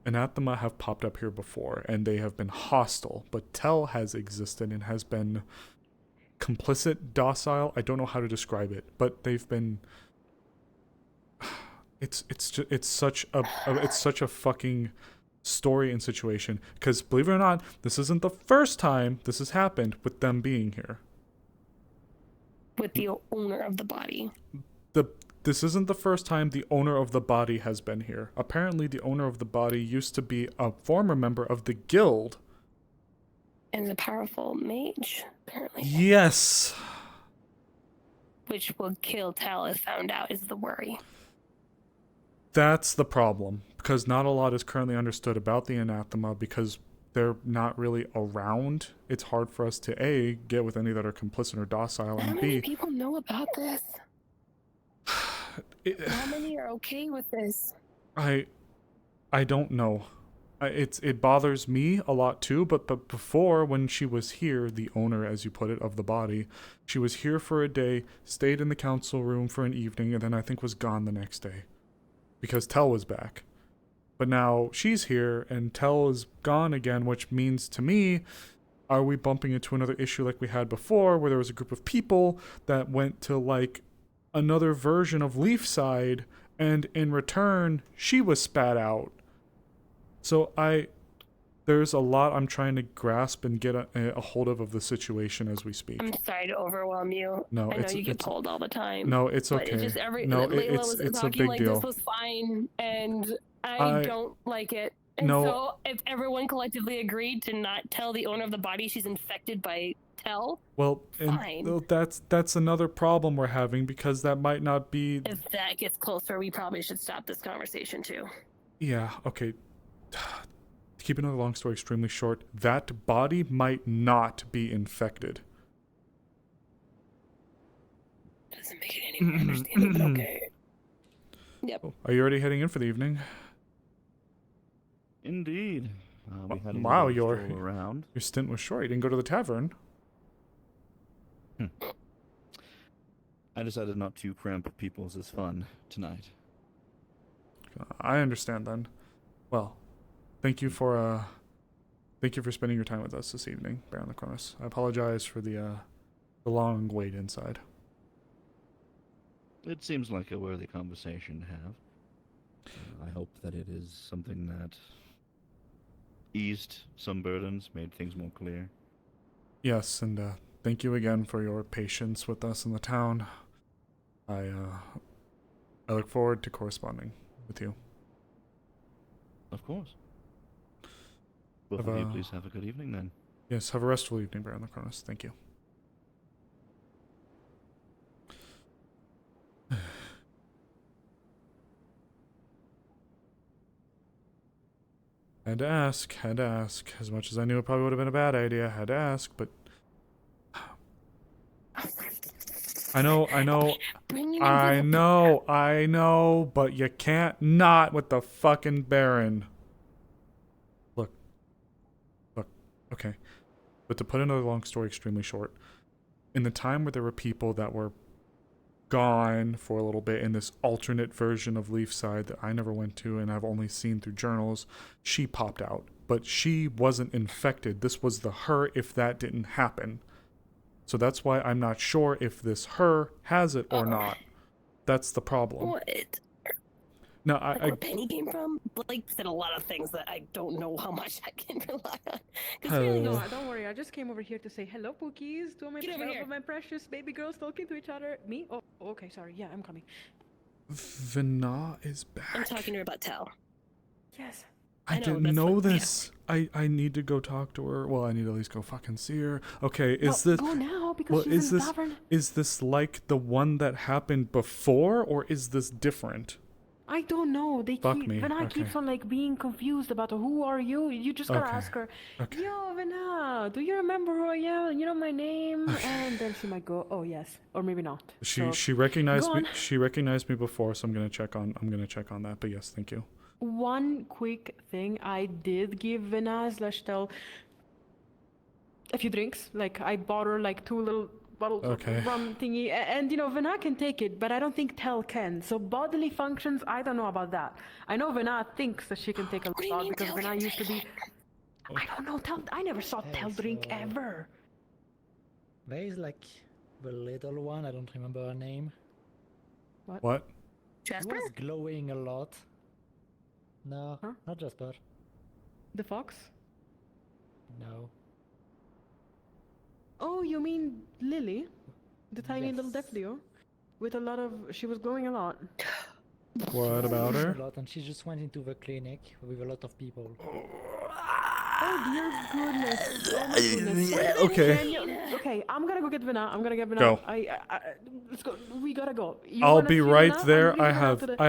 Anathema have popped up here before, and they have been hostile, but Tell has existed and has been complicit, docile. I don't know how to describe it, but they've been... It's such a fucking story and situation, because believe it or not, this isn't the first time this has happened with them being here. With the owner of the body. This isn't the first time the owner of the body has been here. Apparently, the owner of the body used to be a former member of the guild. And a powerful mage, apparently. Yes. Which will kill Tell if found out, is the worry. That's the problem, because not a lot is currently understood about the anathema, because they're not really around. It's hard for us to A, get with any that are complicit or docile, and How many B... people know about this? How many are okay with this? I don't know. It bothers me a lot too, but before, when she was here, the owner, as you put it, of the body, she was here for a day, stayed in the council room for an evening, and then I think was gone the next day. Because Tell was back. But now she's here and Tell is gone again, which means to me, are we bumping into another issue like we had before, where there was a group of people that went to like another version of Leafside, and in return, she was spat out. So there's a lot I'm trying to grasp and get a hold of the situation as we speak. I'm sorry to overwhelm you. No, I know you get pulled all the time. No, it's but okay. It's just No, Layla was it's a talking big like deal. this was fine, and I don't like it. And No. so if everyone collectively agreed to not tell the owner of the body she's infected by Tell, Well, fine. and that's another problem we're having, because that might not be. If that gets closer, we probably should stop this conversation too. Yeah, okay. To keep another long story extremely short, that body might not be infected. Doesn't make it any more understandable, but okay. Yep. Are you already heading in for the evening? Indeed. We had a Wow, little stroll around. your stint was short. You didn't go to the tavern. I decided not to cramp people's fun tonight. I understand then. Well, thank you for spending your time with us this evening, Baron Lacronis. I apologize for the long wait inside. It seems like a worthy conversation to have. I hope that it is something that eased some burdens, made things more clear. Yes, and thank you again for your patience with us in the town. I look forward to corresponding with you. Of course. Both of you, please have a good evening then. Yes, have a restful evening, Baron Lacronis. Thank you. Had to ask. As much as I knew it probably would have been a bad idea, had to ask, but... I know, but you can't not with the fucking Baron. Look, okay. But to put another long story extremely short, in the time where there were people that were gone for a little bit in this alternate version of Leafside that I never went to and I've only seen through journals, she popped out. But she wasn't infected. This was the her if that didn't happen. So that's why I'm not sure if this her has it or not. That's the problem. What? No, Like where Penny came from? Blake said a lot of things that I don't know how much I can rely on. No, don't worry. I just came over here to say hello, Pookies. Two of my precious baby girls talking to each other. Me? Oh, okay, sorry. Yeah, I'm coming. Vina is back. I'm talking to her about Tell. Yes. I didn't know this. Yeah. I need to go talk to her. Well, I need to at least go fucking see her. Okay, is this... Go now, because she's in the tavern. Is this like the one that happened before, or is this different? I don't know. Vina keeps on like being confused about who are you. You just gotta ask her. Okay. Yo, Vina, do you remember who I am? You know my name? And then she might go, oh yes, or maybe not. She recognized me. She recognized me before, so I'm gonna check on that. But yes, thank you. One quick thing, I did give Vina/Tell a few drinks. Like I bought her like 2 little bottles of rum thingy, and Vina can take it, but I don't think Tell can. So bodily functions, I don't know about that. I know Vina thinks that she can take a lot because Vina used to be. I don't know. I never saw Tell drink ever. There is like the little one. I don't remember her name. What? Jasper? She was glowing a lot. No, not Jasper. The fox? No. Oh, you mean Lily? The tiny little Defleo? With a lot of... She was glowing a lot. What about her? A lot, and she just went into the clinic with a lot of people. Oh dear goodness. Oh my goodness. Okay, I'm gonna go get Vina. Go. Let's go. We gotta go. I'll be right there. I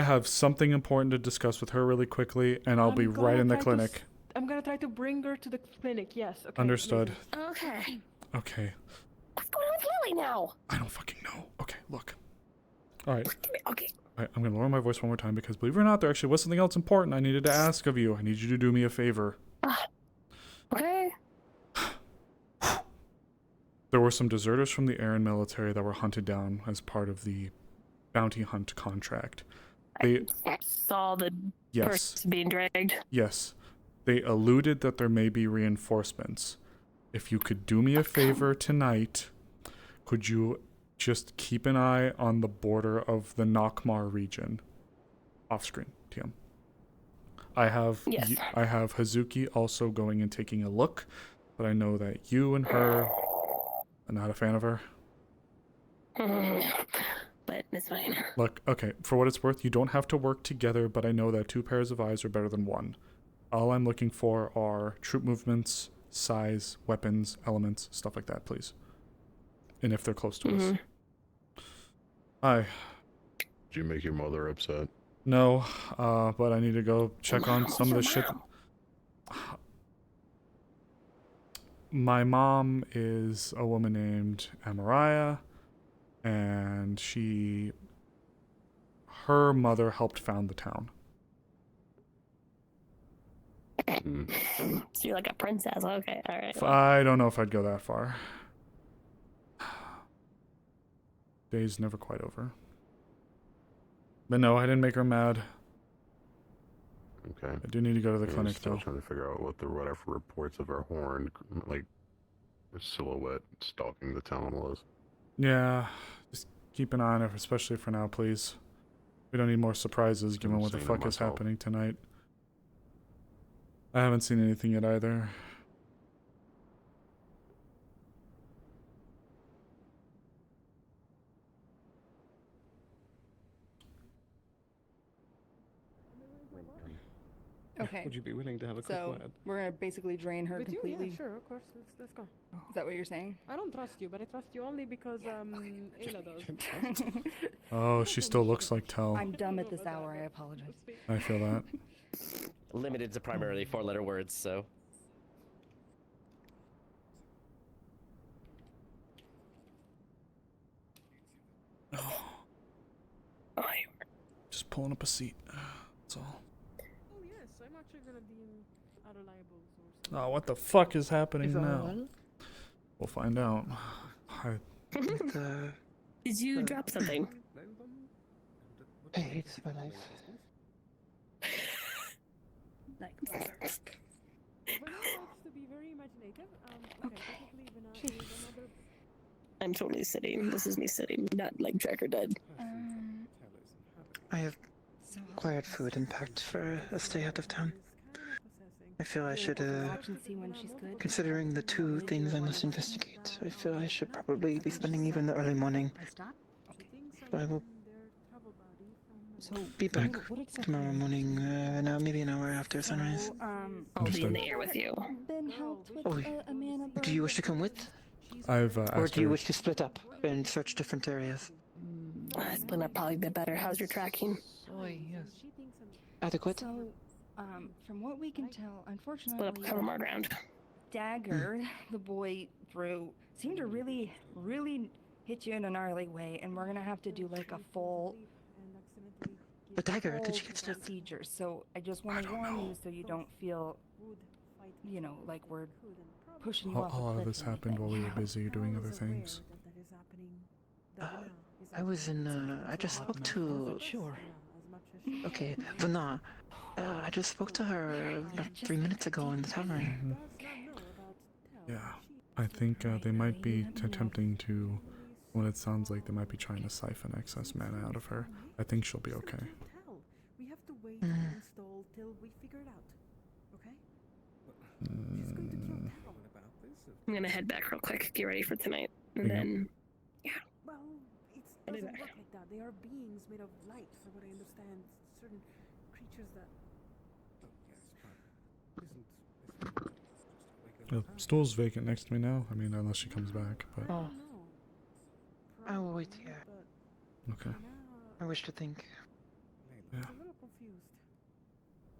have something important to discuss with her really quickly, and I'll be right in the clinic. I'm gonna try to bring her to the clinic. Yes. Okay. Understood. Okay. Okay. What's going on with Lily now? I don't fucking know. Okay, look. All right. Okay. All right, I'm gonna lower my voice one more time because, believe it or not, there actually was something else important I needed to ask of you. I need you to do me a favor. Okay. There were some deserters from the Aaron military that were hunted down as part of the bounty hunt contract. They saw the yes. person being dragged. Yes. They alluded that there may be reinforcements. If you could do me a favor tonight, could you just keep an eye on the border of the Nockmar region? Off screen, TM. I have Hazuki also going and taking a look, but I know that you and her are not a fan of her. But it's fine. Look, okay, for what it's worth, you don't have to work together, but I know that 2 pairs of eyes are better than 1. All I'm looking for are troop movements, size, weapons, elements, stuff like that, please. And if they're close to us. Hi. Did you make your mother upset? No, but I need to go check on some of the shit. My mom is a woman named Amaris, and her mother helped found the town. So you're like a princess. Okay, all right. I don't know if I'd go that far. Day's never quite over. But no, I didn't make her mad. Okay. I do need to go to the clinic, still though. Trying to figure out what the whatever reports of her horn, like, silhouette stalking the town was. Yeah, just keep an eye on it, especially for now, please. We don't need more surprises given what the fuck is happening tonight. I haven't seen anything yet either. Okay. Would you be willing to have a quick So word? we're gonna basically drain her With you? completely. Yeah, sure, of course. Let's go. Is that what you're saying? I don't trust you, but I trust you only because Ayla does. Oh, she still looks like Tell. I'm dumb at this hour. I apologize. I feel that. Limited to primarily 4-letter words, so. Just pulling up a seat. That's all. Oh yes, I'm actually gonna be in unreliable source. Oh, what the fuck is happening Is all now? well? We'll find out. Did you drop something? Hey, it's my life. Nice. To be very imaginative. Okay, technically Vina is another. I'm totally sitting. This is me sitting, not like Jack or dead. I have acquired food and packed for a stay out of town. I feel I should, Watch and see when she's good. considering the 2 things I must investigate, I feel I should probably be spending even the early morning. So I will be back tomorrow morning, now maybe an hour after sunrise. I'll be in the air with you. Ben helped with Oh, a man of do you wish to come with? I've Or asked do you her. wish to split up and search different areas? Split up probably a bit better. How's your tracking? Adequate? So, from what we can tell, unfortunately, Split up, cover more ground. Dagger, the boy threw, seemed to really hit you in a gnarly way, and we're gonna have to do like a full. But Dagger, did she get stuck? Procedure. So I just want to warn you, so you don't feel, like we're pushing you A off. lot a of cliff this or happened while we were busy doing other things. I was in, I just spoke to... Sure. Okay, Vana. I just spoke to her about 3 minutes ago in the tavern. Yeah, I think they might be attempting to. When it sounds like they might be trying to siphon excess mana out of her. I think she'll be okay. We have to wait and install till we figure it out. Okay? I'm gonna head back real quick, get ready for tonight, and then, yeah. Well, it doesn't work like that. They are beings made of light, from what I understand. Certain creatures that. The stool's vacant next to me now. I mean, unless she comes back. But Oh. I will wait here. okay, I wish to think. yeah.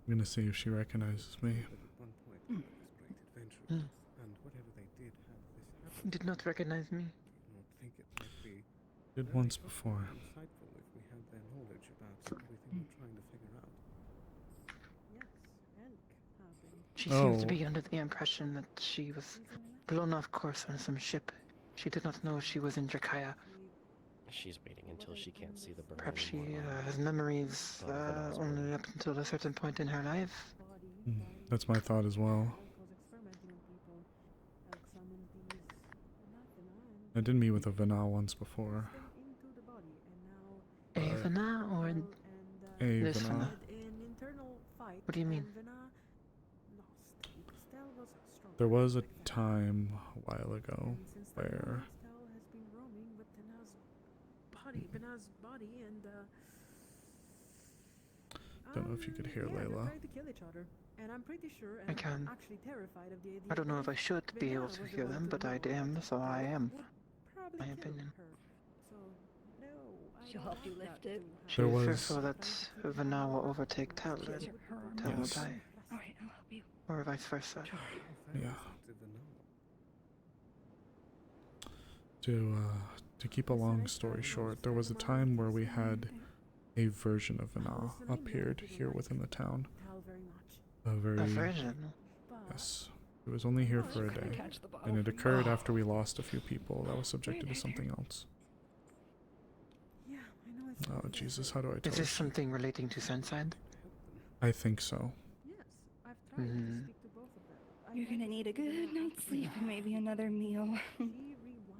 I'm gonna see if she recognizes me. Did not recognize me. Did once before. She seems to be under the impression that she was blown off course on some ship. She did not know she was in Drakaya. She's waiting until she can't see the burn. Perhaps she anymore. has memories only up until a certain point in her life. That's my thought as well. I did meet with a Vana once before. A Vana or A this Vana. Vana? What do you mean? There was a time a while ago where don't know if you could hear Layla. I can. I don't know if I should be able to hear them, but I am, so I am. My opinion. She'll help you lift it. She was fearful that Vana will overtake Tal and Tal will die. Alright, I'll help you. Or vice versa. Yeah. To keep a long story short, there was a time where we had a version of Vana appeared here within the town. A version? Yes. It was only here for a day, and it occurred after we lost a few people that was subjected to something else. Oh Jesus, how do I tell Is this something relating to Sunside? I think so. Mm. You're gonna need a good night's sleep and maybe another meal.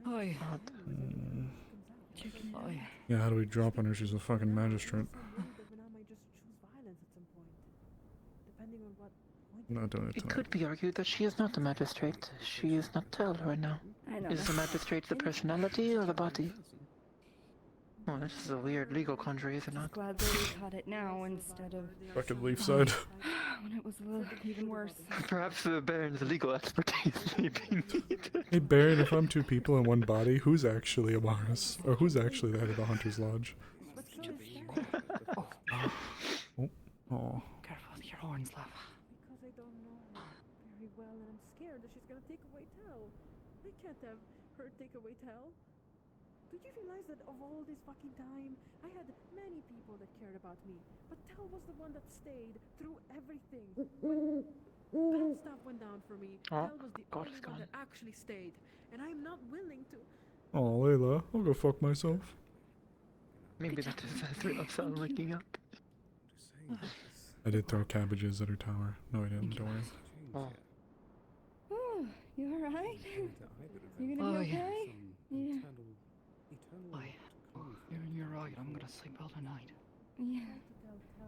Hi. Yeah, how do we drop on her? She's a fucking magistrate. Not doing it It tonight. could be argued that she is not a magistrate. She is not Tal right now. I know. Is the magistrate the personality or the body? Oh, this is a weird legal conjury, is it not? Glad that we caught it now instead of Fucking leaf side. when it was a little even worse. Perhaps the Baron's legal expertise may be needed. Hey Baron, if I'm two people in one body, who's actually Amaris? Or who's actually the head of the Hunter's Lodge? Oh. Oh. Careful with your horns, love. Because I don't know her very well and I'm scared that she's gonna take away Tal. I can't have her take away Tal. Did you realize that of all this fucking time, I had many people that cared about me, but Tal was the one that stayed through everything. When bad stuff went down for me, Tal was the only one that actually stayed, and I'm not willing to. Oh, Layla, I'll go fuck myself. Maybe that is Azrael sound waking up. I did throw cabbages at her tower. No, I didn't. Don't worry. Oh. Oh, you alright? You gonna be okay? Yeah. You're right. I'm gonna sleep well tonight. Yeah.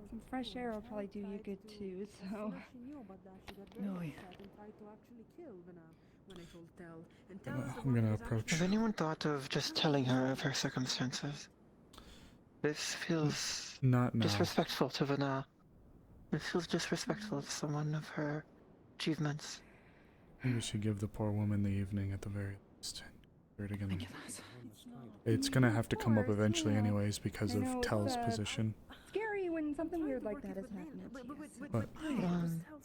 Some fresh air will probably do you good too, so. No, I'm gonna approach. Has anyone thought of just telling her of her circumstances? This feels Not now. disrespectful to Vana. It feels disrespectful to someone of her achievements. Maybe we should give the poor woman the evening at the very least. Hear it again. It's gonna have to come up eventually anyways because of Tel's position. Scary when something weird like that has happened. But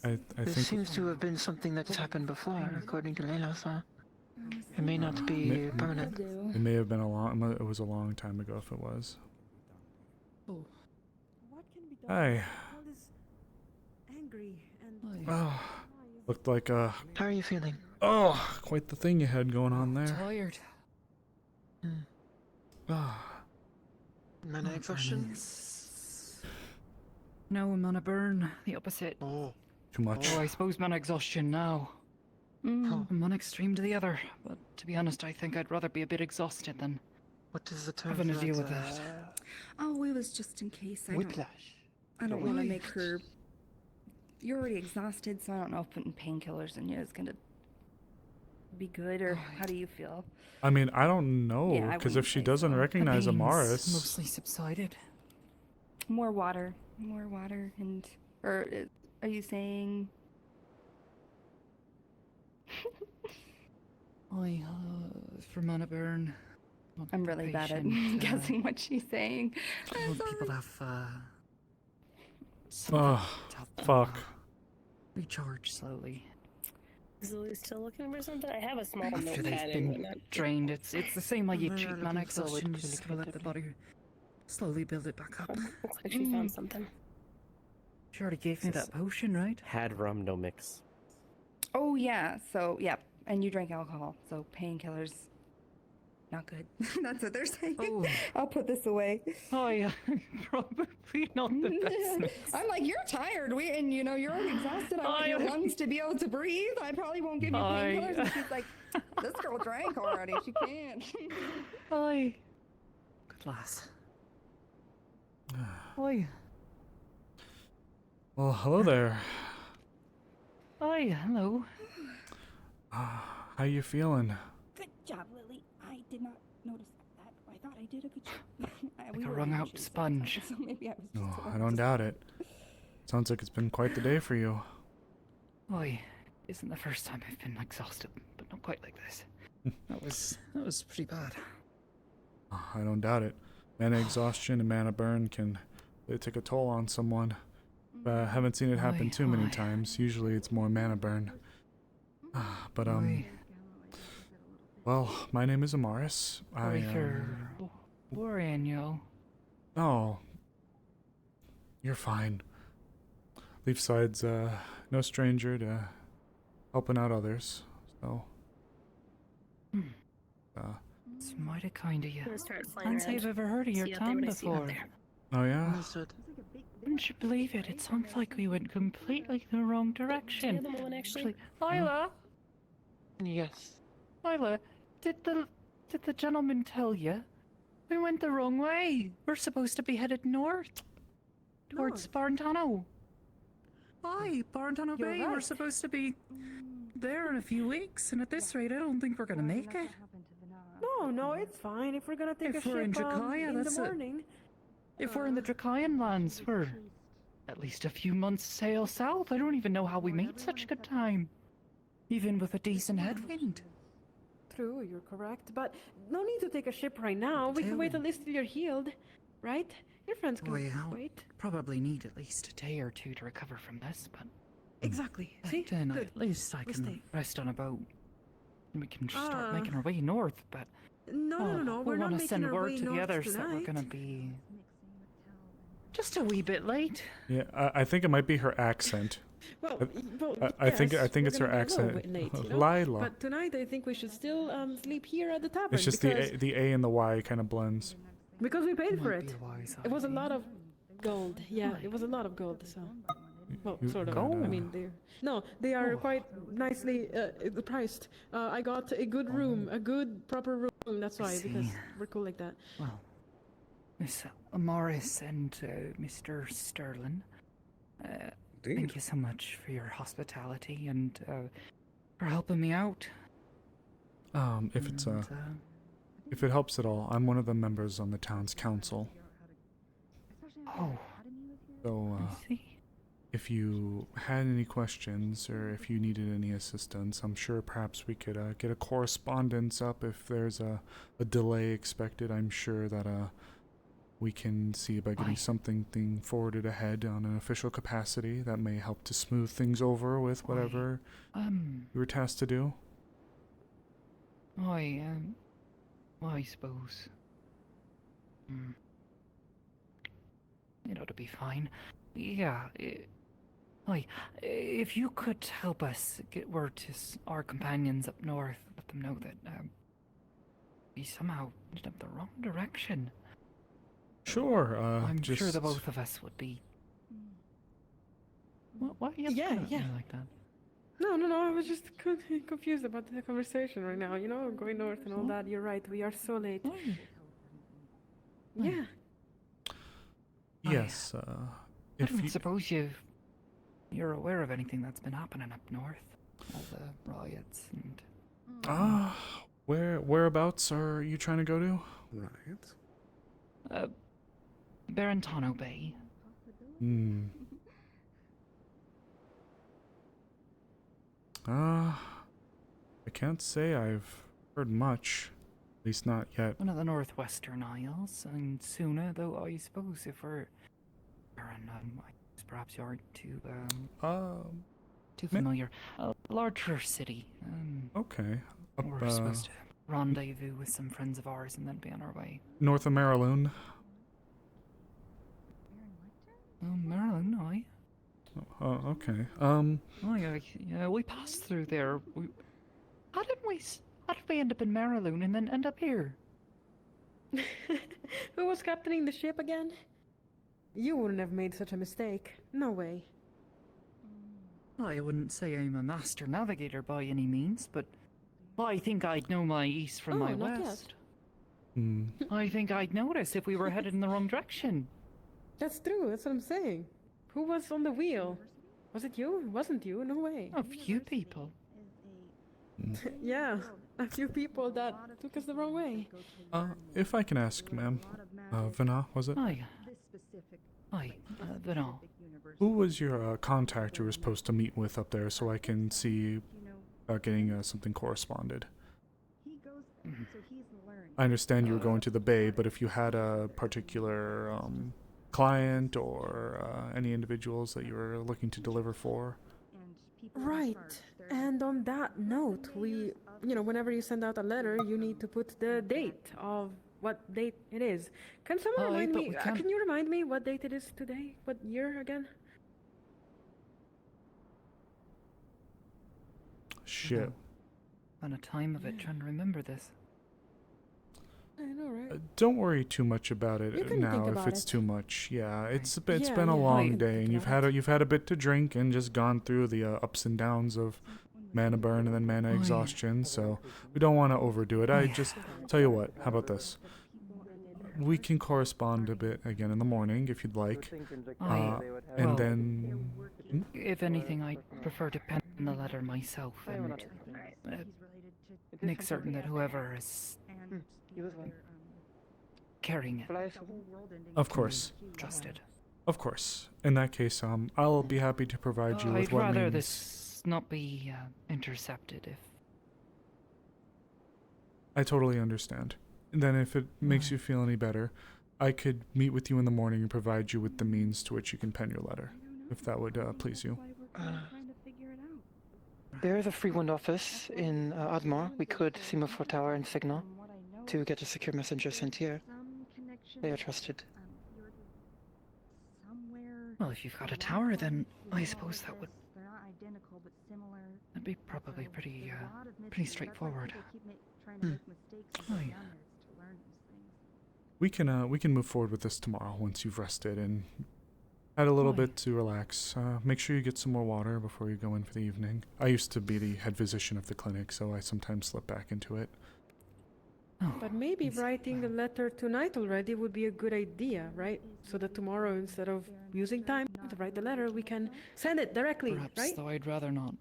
I This think seems to have been something that's happened before, according to Layla, so it may not be permanent. It may have been it was a long time ago if it was. Hi. Oh, looked like How are you feeling? oh, quite the thing you had going on there. Tired. Ah, Mana exhaustion? No, mana burn. The opposite. Oh. Too much. Oh, I suppose mana exhaustion now. From one extreme to the other, but to be honest, I think I'd rather be a bit exhausted than What is the term having to for deal that, with that. Oh, it was just in case. Whiplash. I don't want to make her. You're already exhausted, so I don't know if putting painkillers in you is gonna be good, or how do you feel? I mean, I don't know Yeah, I because wouldn't if she say doesn't so. recognize The pain's Amaris, mostly subsided. More water, and or are you saying? For mana burn. I'm really bad at patient, guessing what she's saying. I want people to have oh, fuck. recharge slowly. Is Lily still looking for something? I have a small After notepad they've and been whatnot. drained, it's the same way you They're treat looking mana forward exhaustion. to Just gotta let the body slowly build it back up. Looks like she found something. She already gave me that potion, right? Had rum, no mix. Oh yeah, so yeah, and you drank alcohol, so painkillers not good. That's what they're saying. Oh. I'll put this away. Oh, yeah. Probably not the best. I'm like, you're tired. And you're already exhausted. I want your lungs to be able to breathe. I probably won't give you painkillers. And she's like, this girl drank already. She can't. Aye. Good lass. Aye. Well, hello there. Aye, hello. How you feeling? Good job, Lily. I did not notice that. I thought I did a good job. Like a wrung-out sponge. So maybe I was No, just I don't doubt it. Sounds like it's been quite the day for you. Aye. Isn't the first time I've been exhausted, but not quite like this. That was pretty bad. I don't doubt it. Mana exhaustion and mana burn can take a toll on someone. Haven't seen it happen too many times. Usually it's more mana burn. But well, my name is Amaris. Warrior. Oh, you're fine. Leafside's no stranger to helping out others. So, it's mighty kind of you. I'm gonna start flying Can't say around. I've ever heard of your See out there town what I see out before. there. oh yeah. Wouldn't you believe it? It sounds like we went completely the wrong direction. The other one, actually. Lila, Yes. Lila, did the gentleman tell you we went the wrong way? We're supposed to be headed north towards Barntano. Aye, Barntano You're Bay. We're right. supposed to be there in a few weeks, and at this rate, I don't think we're gonna make it. No, it's fine. If we're gonna take If a we're in ship Drakaya, in the that's it. morning. If we're in the Dracayan lands, we're at least a few months sail south. I don't even know how we made such good time, even with a decent headwind. True, you're correct. But no need to take a ship right now. We can wait at least till you're healed, right? Your friends can wait. Probably need at least a day or two to recover from this, but Exactly. but See? then Good. at least I We'll can stay. rest on a boat. And we can start Ah. making our way north, but No. we We're not want to making send our word way to the north others that we're tonight. gonna be just a wee bit late. Yeah, I think it might be her accent. Well, I think yes, it's we're her gonna be a little accent. bit late, you know? Lila. But tonight I think we should still sleep here at the tavern. It's just because, the A and the Y kind of blends. because we paid for Might be it. a wise It was a idea. lot of gold. Yeah, it was a lot of gold. So, well, You- sort of. Gold? I mean, they are quite nicely priced. I got a good room, a good proper room. That's why, because see. we're cool like that. Well, Miss Amaris and Mr. Sterling, thank you so much for your hospitality and for helping me out. If it's And, if it helps at all, I'm one of the members on the town's council. Oh, So, I see. if you had any questions or if you needed any assistance, I'm sure perhaps we could get a correspondence up if there's a delay expected. I'm sure that we can see about getting something forwarded ahead on an official capacity that may help to smooth things over with whatever you were tasked to do. I suppose. It ought to be fine. Yeah. If you could help us get word to our companions up north, let them know that we somehow ended up the wrong direction. Sure. I'm just sure the both of us would be. Why are you looking at me like that? No. I was just confused about the conversation right now. You know, going north and all that. You're right. We are so late. Yeah. Yes. I If don't you, suppose you're aware of anything that's been happening up north, all the riots and. whereabouts are you trying to go to? Right. Barantano Bay. I can't say I've heard much. At least not yet. One of the northwestern isles, and sooner, though I suppose if we're perhaps you aren't too familiar. A larger city. Okay. We're supposed to rendezvous with some friends of ours and then be on our way. North of Maryland. Oh, Maryland, aye. Okay. Yeah, we passed through there. How did we end up in Mariloon and then end up here? Who was captaining the ship again? You wouldn't have made such a mistake. No way. I wouldn't say I'm a master navigator by any means, but I think I'd know my east from my not west. Hmm. I think I'd notice if we were headed in the wrong direction. That's true, that's what I'm saying. Who was on the wheel? Was it you? It wasn't you, no way. A few people. Yeah, a few people that took us the wrong way. If I can ask, ma'am, Vana, was it? Aye. But no. Who was your contact you were supposed to meet with up there so I can see about getting something corresponded? I understand you were going to the bay, but if you had a particular client or any individuals that you were looking to deliver for. Right. And on that note, whenever you send out a letter, you need to put the date of what date it is. Can someone remind me? Can you remind me what date it is today? What year again? Shit. On a time of it, trying to remember this. I know, right? Don't worry too much about You it can now think if about it's it. too much. Yeah, it's been Yeah, a yeah. long Right. day, and you've had a bit to drink and just gone through the ups and downs of mana burn and then mana exhaustion. So we don't want to overdo it. I just tell you what. How about this? We can correspond a bit again in the morning if you'd like, and then. If anything, I'd prefer to pen the letter myself and make certain that whoever is carrying it Of course. trusted. Of course. In that case, I'll be happy to provide you with I'd what rather means. this not be intercepted if... I totally understand. And then if it makes you feel any better, I could meet with you in the morning and provide you with the means to which you can pen your letter, if that would please you. There is a free wind office in Admar. We could semaphore tower and signal to get a secure messenger sent here. They are trusted. Well, if you've got a tower, then I suppose that would... That'd be probably pretty straightforward. Oh, yeah. We can move forward with this tomorrow once you've rested and had a little bit to relax. Make sure you get some more water before you go in for the evening. I used to be the head physician of the clinic, so I sometimes slip back into it. But maybe writing the letter tonight already would be a good idea, right? So that tomorrow, instead of using time to write the letter, we can send it directly, Perhaps, right? though I'd rather not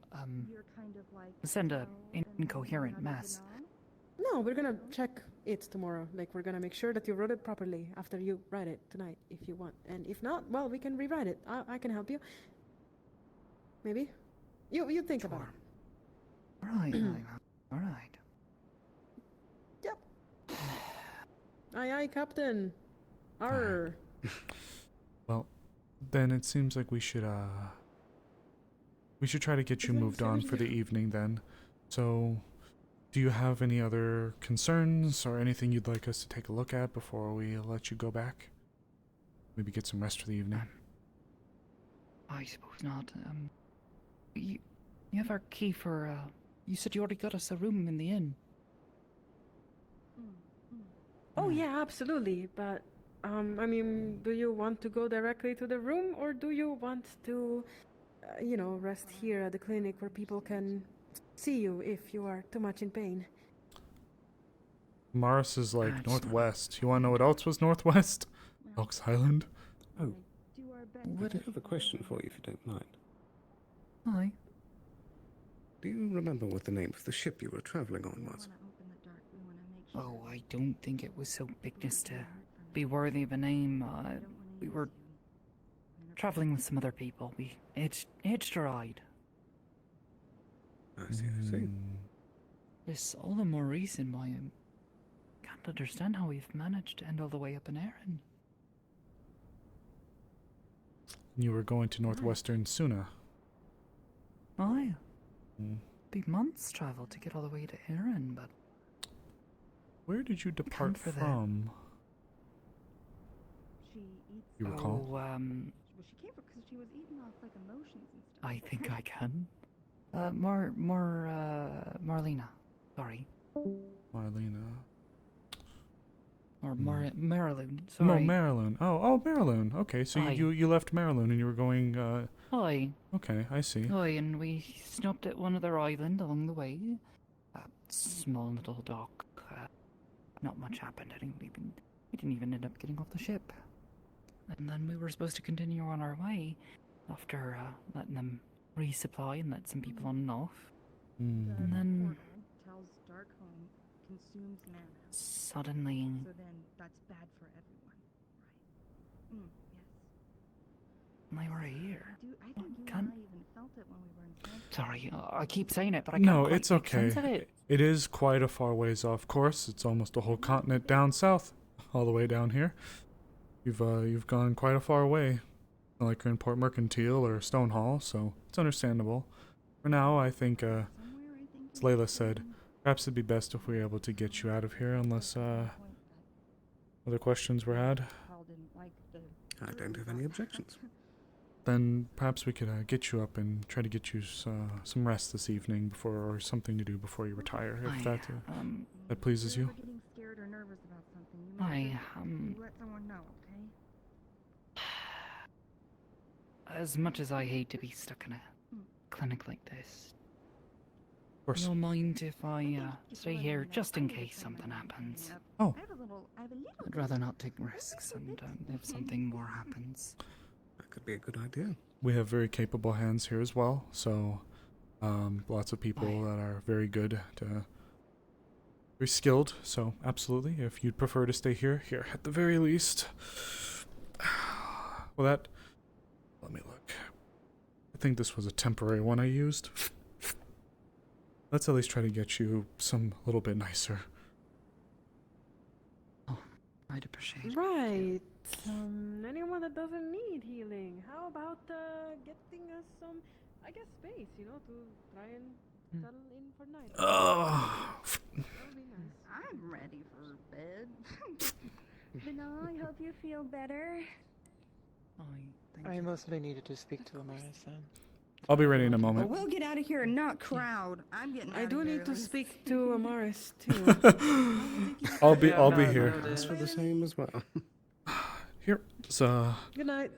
send a incoherent mess. No, we're gonna check it tomorrow. Like, we're gonna make sure that you wrote it properly after you write it tonight, if you want. And if not, well, we can rewrite it. I can help you. Maybe. You think about it. Right, all right. Yep. Aye, Captain. Arr. Well, then it seems like we should try to get you moved on for the evening then. So, do you have any other concerns or anything you'd like us to take a look at before we let you go back? Maybe get some rest for the evening. I suppose not. You have our key for, you said you already got us a room in the inn. Oh yeah, absolutely. But I mean, do you want to go directly to the room, or do you want to, rest here at the clinic where people can see you if you are too much in pain? Amaris is like northwest. You want to know what else was northwest? Elks Island. Oh, I do have a question for you if you don't mind. Aye. Do you remember what the name of the ship you were traveling on was? Oh, I don't think it was so big as to be worthy of a name. We were traveling with some other people. We hitched a ride. I see, I see. This all the more reason why I can't understand how we've managed to end all the way up in Erin. You were going to northwestern Suna. Aye. Be months' travel to get all the way to Erin, but... Where did you depart from? You recall? Well, she came because she was eating off like emotions and stuff. I think I can. Marlena. Sorry. Marlena. Or Marilyn, No, sorry. Marilyn. Oh, Marilyn. Okay, so Aye. you left Marilyn and you were going. Aye. Okay, I see. Aye, and we stopped at one other island along the way. A small little dock. Not much happened. We didn't even end up getting off the ship. And then we were supposed to continue on our way after letting them resupply and let some people on and off. And then Tells Darkholm consumes mana. suddenly, So then that's bad for everyone, right? Yes. they were here. I think you Can't- and I even felt it when we were in San Sorry, I keep saying it, but I can't No, quite it's make sense okay. of it. It is quite a far ways off. Of course, it's almost a whole continent down south, all the way down here. You've gone quite a far way, like you're in Port Mercantile or Stonehall, so it's understandable. For now, I think, as Layla said, perhaps it'd be best if we were able to get you out of here, unless other questions were had. I don't have any objections. Then perhaps we could get you up and try to get you some rest this evening or something to do before you retire, if that pleases you. Getting scared or nervous about something, you let someone know, okay? As much as I hate to be stuck in a clinic like this, of course. you don't mind if I stay here just in case something happens? Oh. I'd rather not take risks, and if something more happens. That could be a good idea. We have very capable hands here as well, so lots of people that are very good very skilled, so absolutely, if you'd prefer to stay here at the very least. Well, let me look. I think this was a temporary one I used. Let's at least try to get you some little bit nicer. I'd appreciate it. Right. Anyone that doesn't need healing, how about getting us some, I guess, space, to try and settle in for night? That would be nice. I'm ready for bed. Vina, I hope you feel better. I mostly needed to speak to Amaris then. I'll be ready in a Well, moment. we'll get out of here and not crowd. I'm getting out I of do here need at to least. speak to Amaris too. I'll be here. Ask for the same as well. Here, it's a Good night.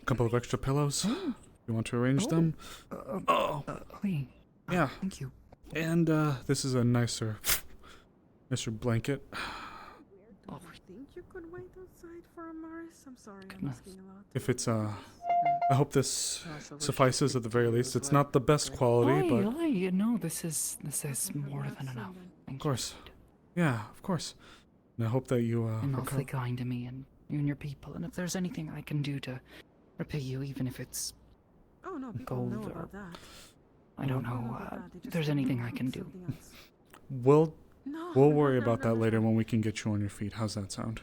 couple of extra pillows. You want to arrange them? Yeah. Thank you. And this is a nicer blanket. I think you could wait outside for Amaris. I'm sorry, I'm asking a lot. If it's I hope this suffices at the very least. It's not the best quality, but No, this is more than enough. of course, yeah, of course. And I hope that you And awfully kind to me and you and your people. And if there's anything I can do to repay you, even if it's Oh no, people gold know or about that. I don't People know know, about that. They if just there's don't anything know I can do. something else. we'll No, worry about that later when we can get you on your feet. How's that sound?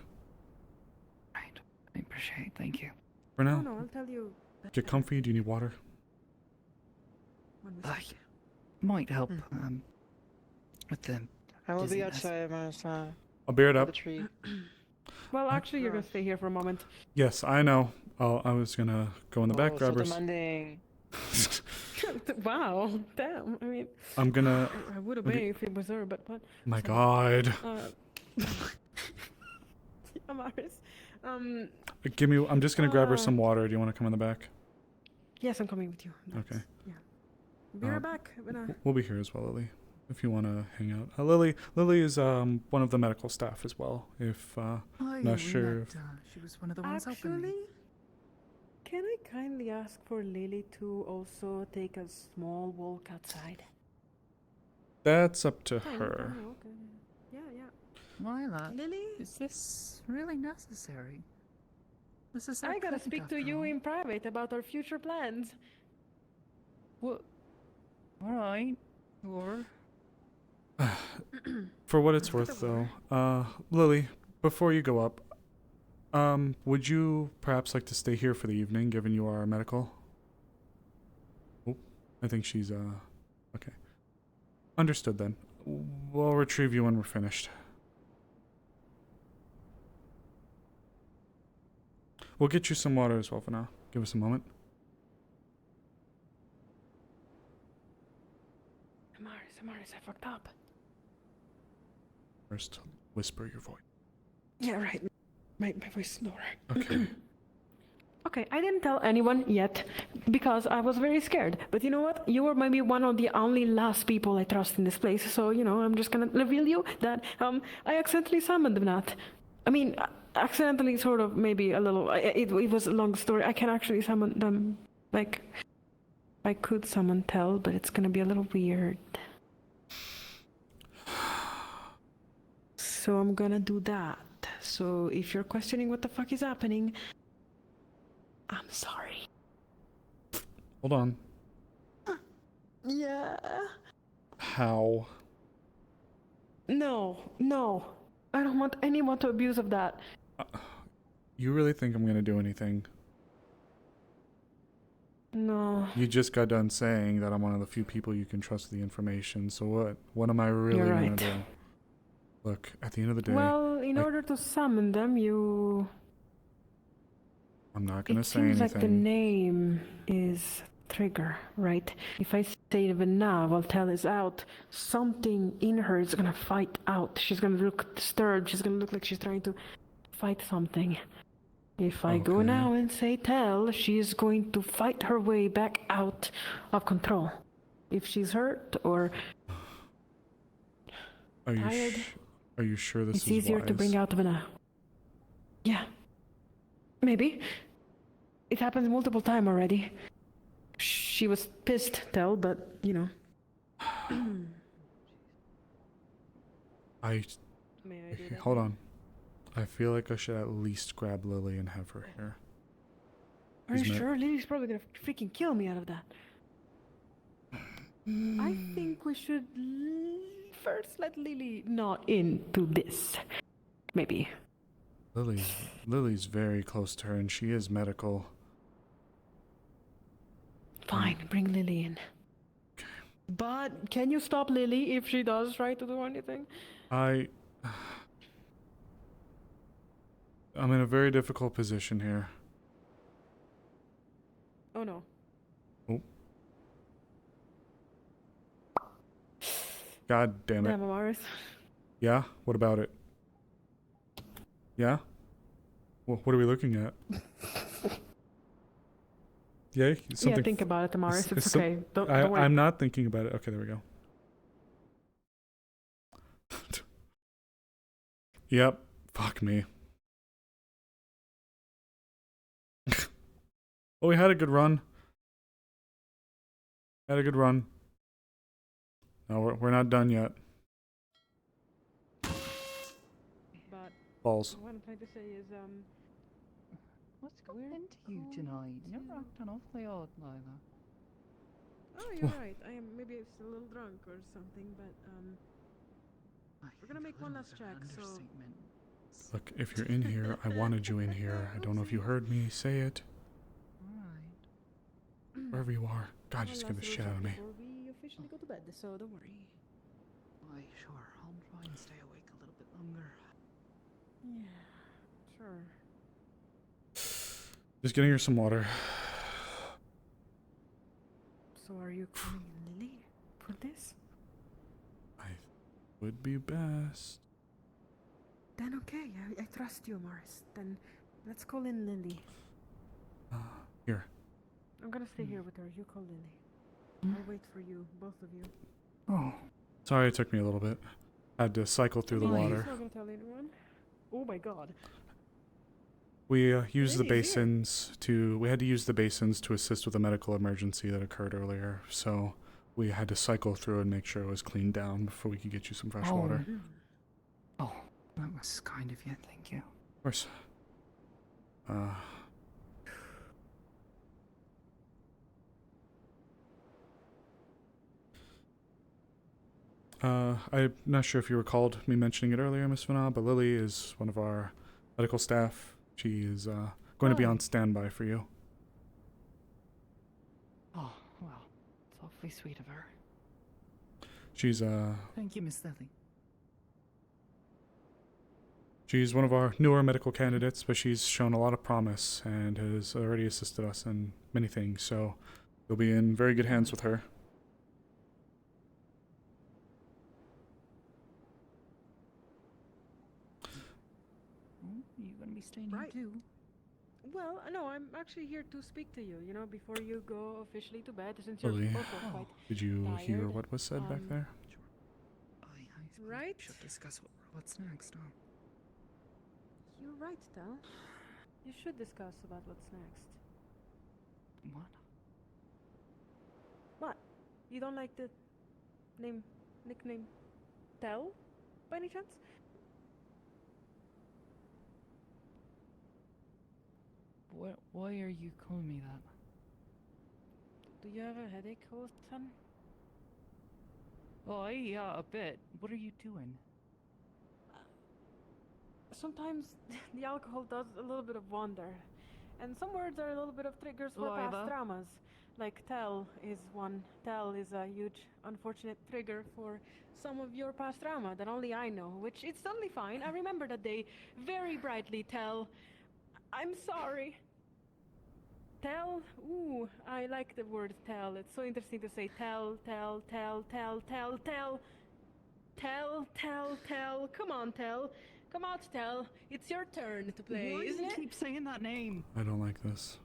Right. I appreciate it. Thank you. For now, No, I'll tell you. get comfy. Do you need water? When we I might help with the I will be dizziness. outside, Amaris. I'll bear it by up. the tree. Well, actually, you're gonna stay here for a moment. Yes, I know. I was gonna go in the back, so grab her. demanding. Wow, damn. I mean, I'm gonna. I would okay. obey if it was her, but what? My God. Amaris. Give me. I'm just gonna grab her some water. Do you want to come in the back? Yes, I'm coming with you. Okay. Yeah. Be right back. Vina. We'll be here as well, Lily. If you want to hang out, Lily is one of the medical staff as well. If not sure. She was one of the ones helping me. Actually, can I kindly ask for Lily to also take a small walk outside? That's up to Oh, her. oh, okay. Yeah. Lila, Lily? is this really necessary? This is I our gotta clinic speak to after you all. in private about our future plans. What? All right. Or For what it's worth, though, Lily, before you go up, would you perhaps like to stay here for the evening, given you are medical? Oh, I think she's okay. Understood then. We'll retrieve you when we're finished. We'll get you some water as well for now. Give us a moment. Amaris, I fucked up. First, whisper your voice. Yeah, right. My voice is lower. Okay. Okay, I didn't tell anyone yet because I was very scared. But you know what? You were maybe one of the only last people I trust in this place. So, I'm just gonna reveal you that I accidentally summoned them that. I mean, accidentally, sort of, maybe a little. It was a long story. I can actually summon them. Like, I could summon Tell, but it's gonna be a little weird. So I'm gonna do that. So if you're questioning what the fuck is happening, I'm sorry. Hold on. Yeah. How? No. I don't want anyone to abuse of that. You really think I'm gonna do anything? No. You just got done saying that I'm one of the few people you can trust with the information, so what? What am I really You're gonna right. do? Look, at the end of the day, Well, in order to summon them, I'm not gonna it say seems anything. like the name is trigger, right? If I say Vena while Tell is out, something in her is gonna fight out. She's gonna look disturbed. She's gonna look like she's trying to fight something. If I go now and say Tell, she's going to fight her way back out of control. If she's hurt or tired, Are you sure this it's is easier to bring out Vena. Yeah. Maybe. It happened multiple times already. She was pissed, Tell, but, Hold on. I feel like I should at least grab Lily and have her here. Are you sure? Lily's probably gonna freaking kill me out of that. I think we should first let Lily not into this. Maybe. Lily's very close to her, and she is medical. Fine, bring Lily in. But can you stop Lily if she does try to do anything? I'm in a very difficult position here. Oh no. Oh. God damn it. Damn, Amaris. Yeah? What about it? Yeah? Well, what are we looking at? Yeah? Yeah, think about it, Amaris. It's okay. Don't worry. I'm not thinking about it. Okay, there we go. Yep. Fuck me. Oh, we had a good run. No, we're not done yet. But Balls. what I'm trying to say is, What's going into you tonight? You're acting awfully odd, Lila. Oh, you're right. Maybe it's a little drunk or something, but we're gonna make one last check. So Look, if you're in here, I wanted you in here. I don't know if you heard me say it. Wherever you are. God, you scared the shit out of me. before we officially go to bed, so don't worry. Why, sure. I'll try and stay awake a little bit longer. Yeah, sure. Just getting her some water. so are you calling Lily for this? Would be best. Then okay, I trust you, Amaris. Then let's call in Lily. Here. I'm gonna stay here with her. You call Lily. I'll wait for you, both of you. Oh. Sorry it took me a little bit. Had to cycle through the water. I'm not gonna tell anyone. Oh my god. We used the basins we had to use the basins to assist with a medical emergency that occurred earlier, so we had to cycle through and make sure it was cleaned down before we could get you some fresh water. Oh, that was kind of you. Thank you. Of course. I'm not sure if you recalled me mentioning it earlier, Miss Vana, but Lily is one of our medical staff. She is going to be on standby for you. Oh, well, it's awfully sweet of her. She's Thank you, Miss Lily. She's one of our newer medical candidates, but she's shown a lot of promise and has already assisted us in many things, so you'll be in very good hands with her. I need Right. to. Well, no, I'm actually here to speak to you, you know, before you go officially to bed, since you're Lily, also quite did you hear tired. what was said back there? Right? We should discuss what's next, huh? You're right, Tal. You should discuss about what's next. What? What? You don't like the nickname Tal, by any chance? Why are you calling me that? Do you have a headache, son? Oh, yeah, a bit. What are you doing? Sometimes the alcohol does a little bit of wonder, and some words are a little bit of triggers for past Lila? traumas. Like tell is one. Tell is a huge, unfortunate trigger for some of your past trauma that only I know, which it's totally fine. I remember that day very brightly. Tell, I'm sorry. Tell, ooh, I like the word tell. It's so interesting to say tell. Tell. Come on, Tell. Come out, Tell. It's your turn to play, Why isn't do you it? keep saying that name? I don't like this.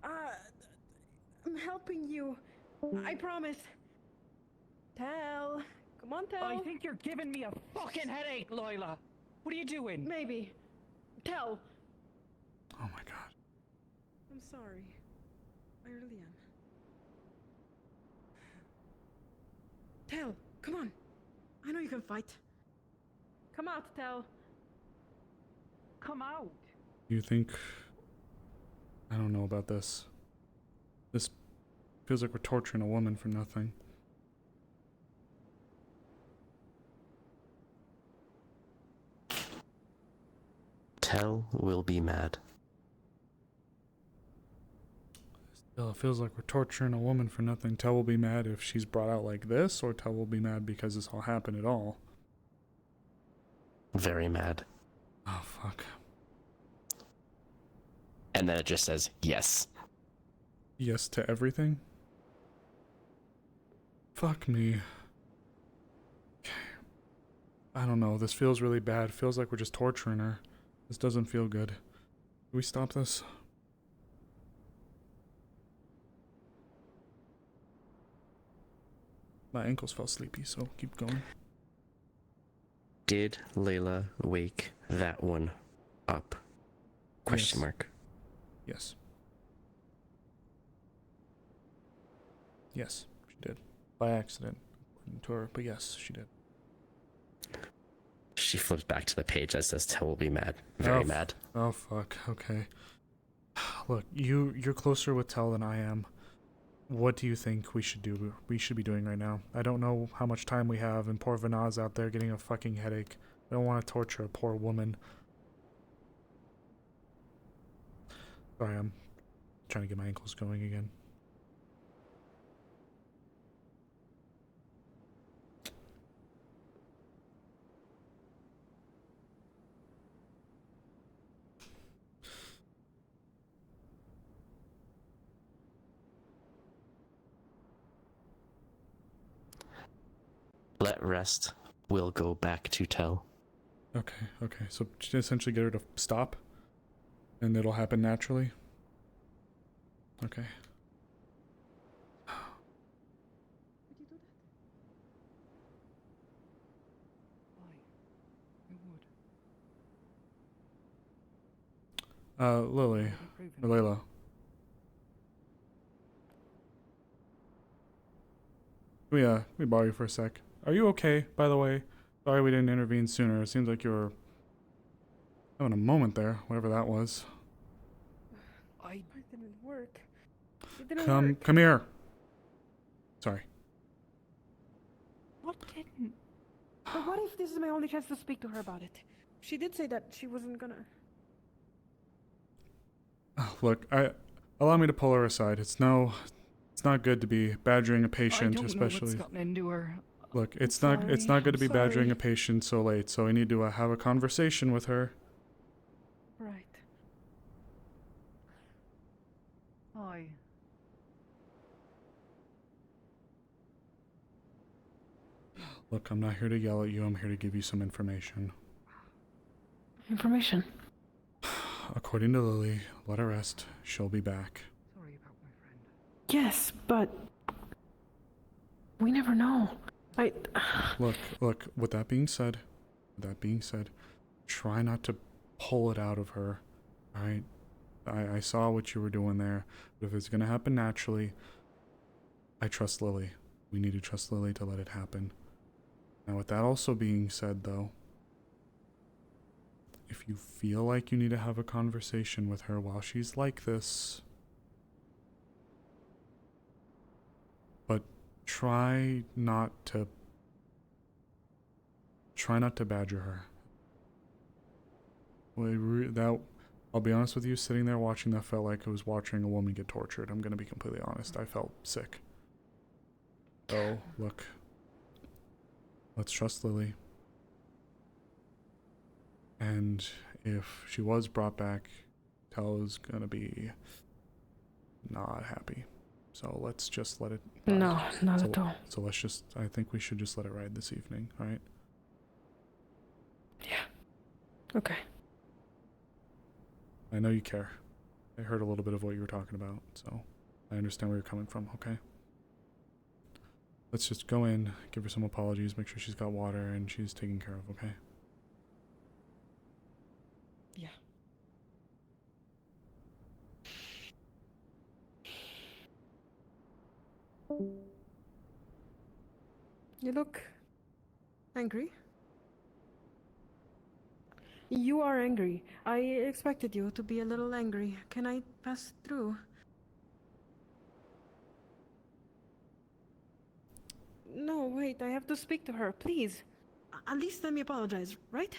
I'm helping you. I promise. Tell. Come on, Tell. I think you're giving me a fucking headache, Lila. What are you doing? Maybe. Tell. Oh my god. I'm sorry. I really am. Tell. Come on. I know you can fight. Come out, Tell. Come out. You think... I don't know about this. This feels like we're torturing a woman for nothing. Tell will be mad. Still, it feels like we're torturing a woman for nothing. Tell will be mad if she's brought out like this, or Tell will be mad because this all happened at all. Very mad. Oh, fuck. And then it just says yes. Yes to everything? Fuck me. Okay. I don't know. This feels really bad. Feels like we're just torturing her. This doesn't feel good. Can we stop this? My ankles felt sleepy, so keep going. Did Layla wake that one up? Question Yes. mark. Yes. Yes, she did. By accident, according to her, but yes, she did. She flips back to the page that says Tell will be mad. Very mad. Oh, fuck. Okay. Look, you're closer with Tell than I am. What do you think we should do? We should be doing right now. I don't know how much time we have, and poor Vanaz out there getting a fucking headache. I don't want to torture a poor woman. Sorry, I'm trying to get my ankles going again. Let rest. We'll go back to Tell. Okay. So essentially get her to stop, and it'll happen naturally. Okay. Lily. Or Layla. Can we borrow you for a sec? Are you okay, by the way? Sorry we didn't intervene sooner. It seems like you were having a moment there, whatever that was. It didn't work. It didn't work. Come here. Sorry. What didn't? But what if this is my only chance to speak to her about it? She did say that she wasn't gonna. Look, allow me to pull her aside. It's not good to be badgering a patient, I don't especially. know what's gotten into her. Look, it's not good to be badgering a patient so late. So we need to have a conversation with her. Right. Hi. Look, I'm not here to yell at you. I'm here to give you some information. Information. according to Lily, let her rest. She'll be back. Sorry about my friend. Yes, but we never know. Look, with that being said, try not to pull it out of her. Alright? I saw what you were doing there. But if it's gonna happen naturally, I trust Lily. We need to trust Lily to let it happen. Now, with that also being said, though, if you feel like you need to have a conversation with her while she's like this, but try not to badger her. I'll be honest with you, sitting there watching that felt like I was watching a woman get tortured. I'm gonna be completely honest. I felt sick. Oh, look. Let's trust Lily. And if she was brought back, Tel's gonna be not happy. So let's just let it ride. No, not at all. So I think we should just let it ride this evening, alright? Yeah. Okay. I know you care. I heard a little bit of what you were talking about, so I understand where you're coming from, okay? Let's just go in, give her some apologies, make sure she's got water and she's taken care of, okay? Yeah. You look angry. You are angry. I expected you to be a little angry. Can I pass through? No, wait, I have to speak to her, please. At least let me apologize, right?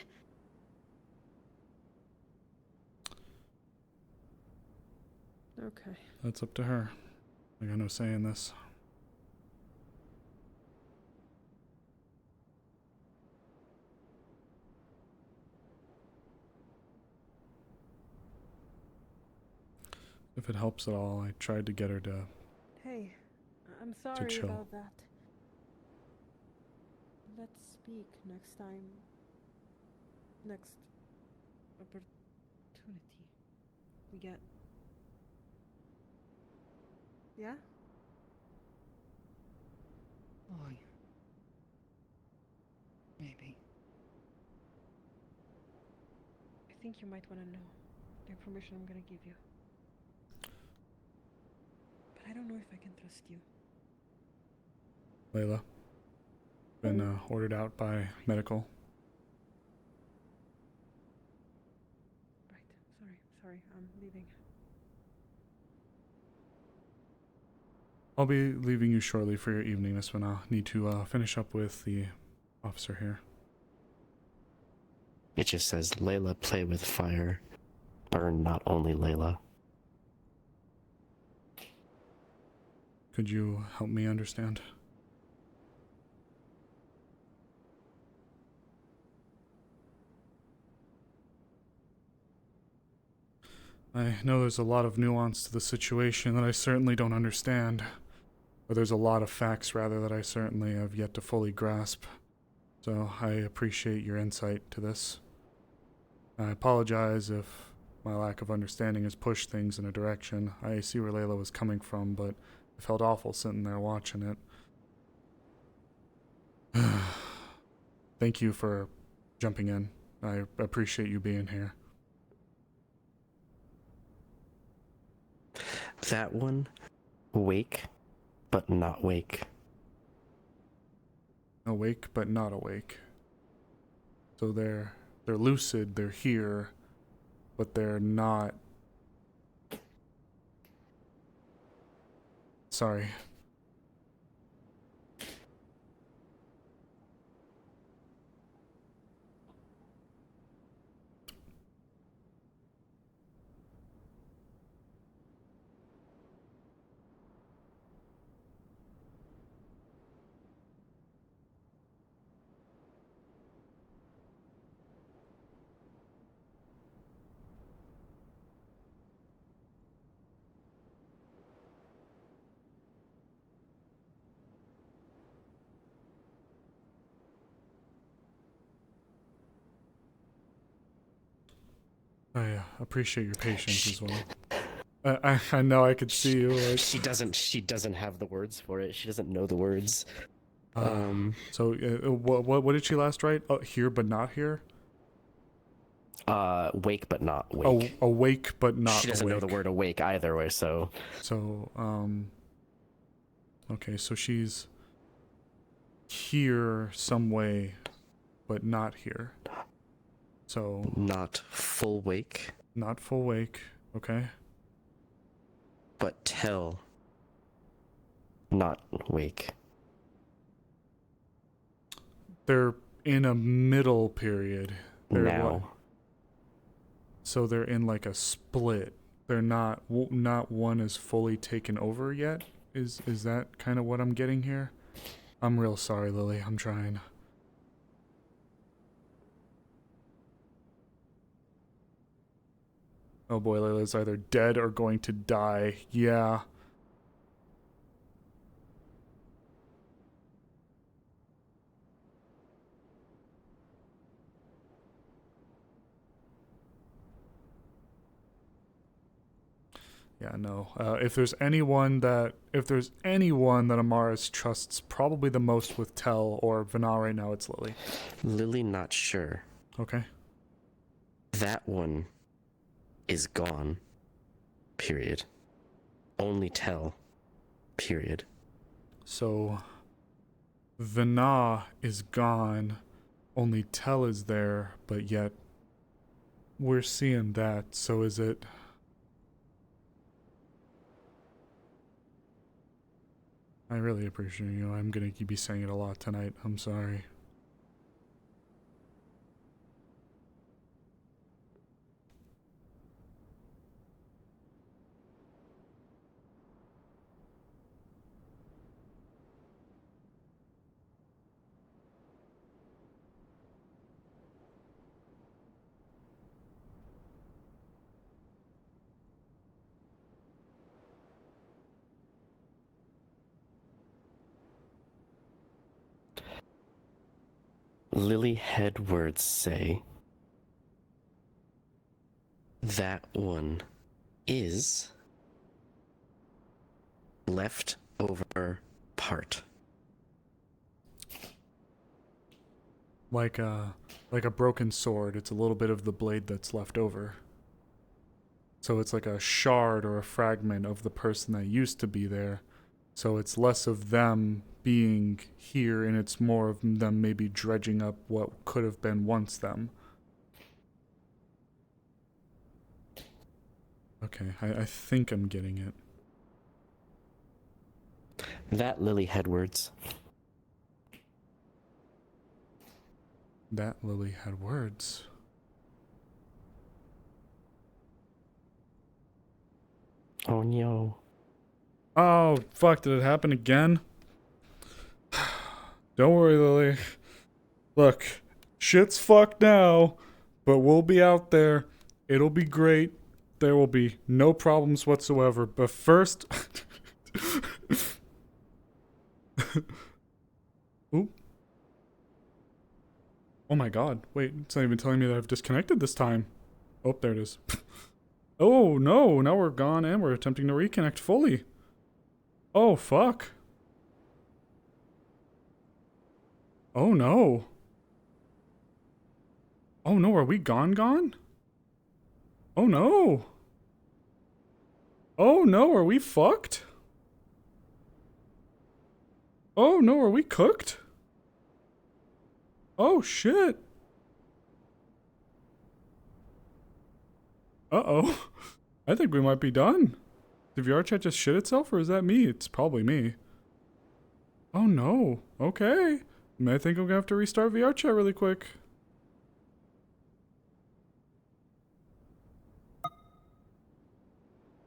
Okay. That's up to her. I got no say in this. If it helps at all, I tried to get her to Hey, I'm sorry chill. about that. Let's speak next time. Next opportunity we get. Yeah? Oh, maybe. I think you might want to know the information I'm gonna give you. But I don't know if I can trust you. Layla. Been ordered out by medical. Right. Sorry, I'm leaving. I'll be leaving you shortly for your evening, Miss Van. I'll need to finish up with the officer here. It just says, Layla, play with fire. Burn not only Layla. Could you help me understand? I know there's a lot of nuance to the situation that I certainly don't understand. Or there's a lot of facts, rather, that I certainly have yet to fully grasp. So I appreciate your insight to this. I apologize if my lack of understanding has pushed things in a direction. I see where Layla was coming from, but it felt awful sitting there watching it. Thank you for jumping in. I appreciate you being here. That one, wake, but not wake. Awake, but not awake. So they're lucid, they're here, but they're not. Sorry. I appreciate your patience as well. I know I could see you. Like, She doesn't have the words for it. She doesn't know the words. So what did she last write? Oh, here but not here. Wake but not wake. Oh, awake but not. She doesn't know the word awake either way. So. Okay, so she's here some way, but not here. So. Not full wake. Not full wake. Okay. But tell. Not wake. They're in a middle period. Now. So they're in like a split. They're not one is fully taken over yet. Is that kind of what I'm getting here? I'm real sorry, Lily. I'm trying. Oh boy, Layla's either dead or going to die. Yeah. Yeah, no. If there's anyone that Amaris trusts probably the most with Tell or Vana right now, it's Lily. Lily, not sure. Okay. That one is gone. Period. Only Tell. Period. So Vana is gone. Only Tell is there, but yet we're seeing that. So is it? I really appreciate you. I'm gonna be saying it a lot tonight. I'm sorry. Lily had words say that one is left over part. Like a broken sword, it's a little bit of the blade that's left over. So it's like a shard or a fragment of the person that used to be there. So it's less of them being here and it's more of them maybe dredging up what could have been once them. Okay, I think I'm getting it. That Lily had words. That Lily had words. Oh no. Oh, fuck, did it happen again? Don't worry, Lily. Look, shit's fucked now, but we'll be out there. It'll be great. There will be no problems whatsoever. But first... Oop. Oh my god. Wait, it's not even telling me that I've disconnected this time. Oh, there it is. Oh no, now we're gone and we're attempting to reconnect fully. Oh fuck. Oh no. Oh no, are we gone? Oh no. Oh no, are we fucked? Oh no, are we cooked? Oh shit. Uh-oh. I think we might be done. Did VR chat just shit itself or is that me? It's probably me. Oh no. Okay. I think I'm gonna have to restart VR chat really quick.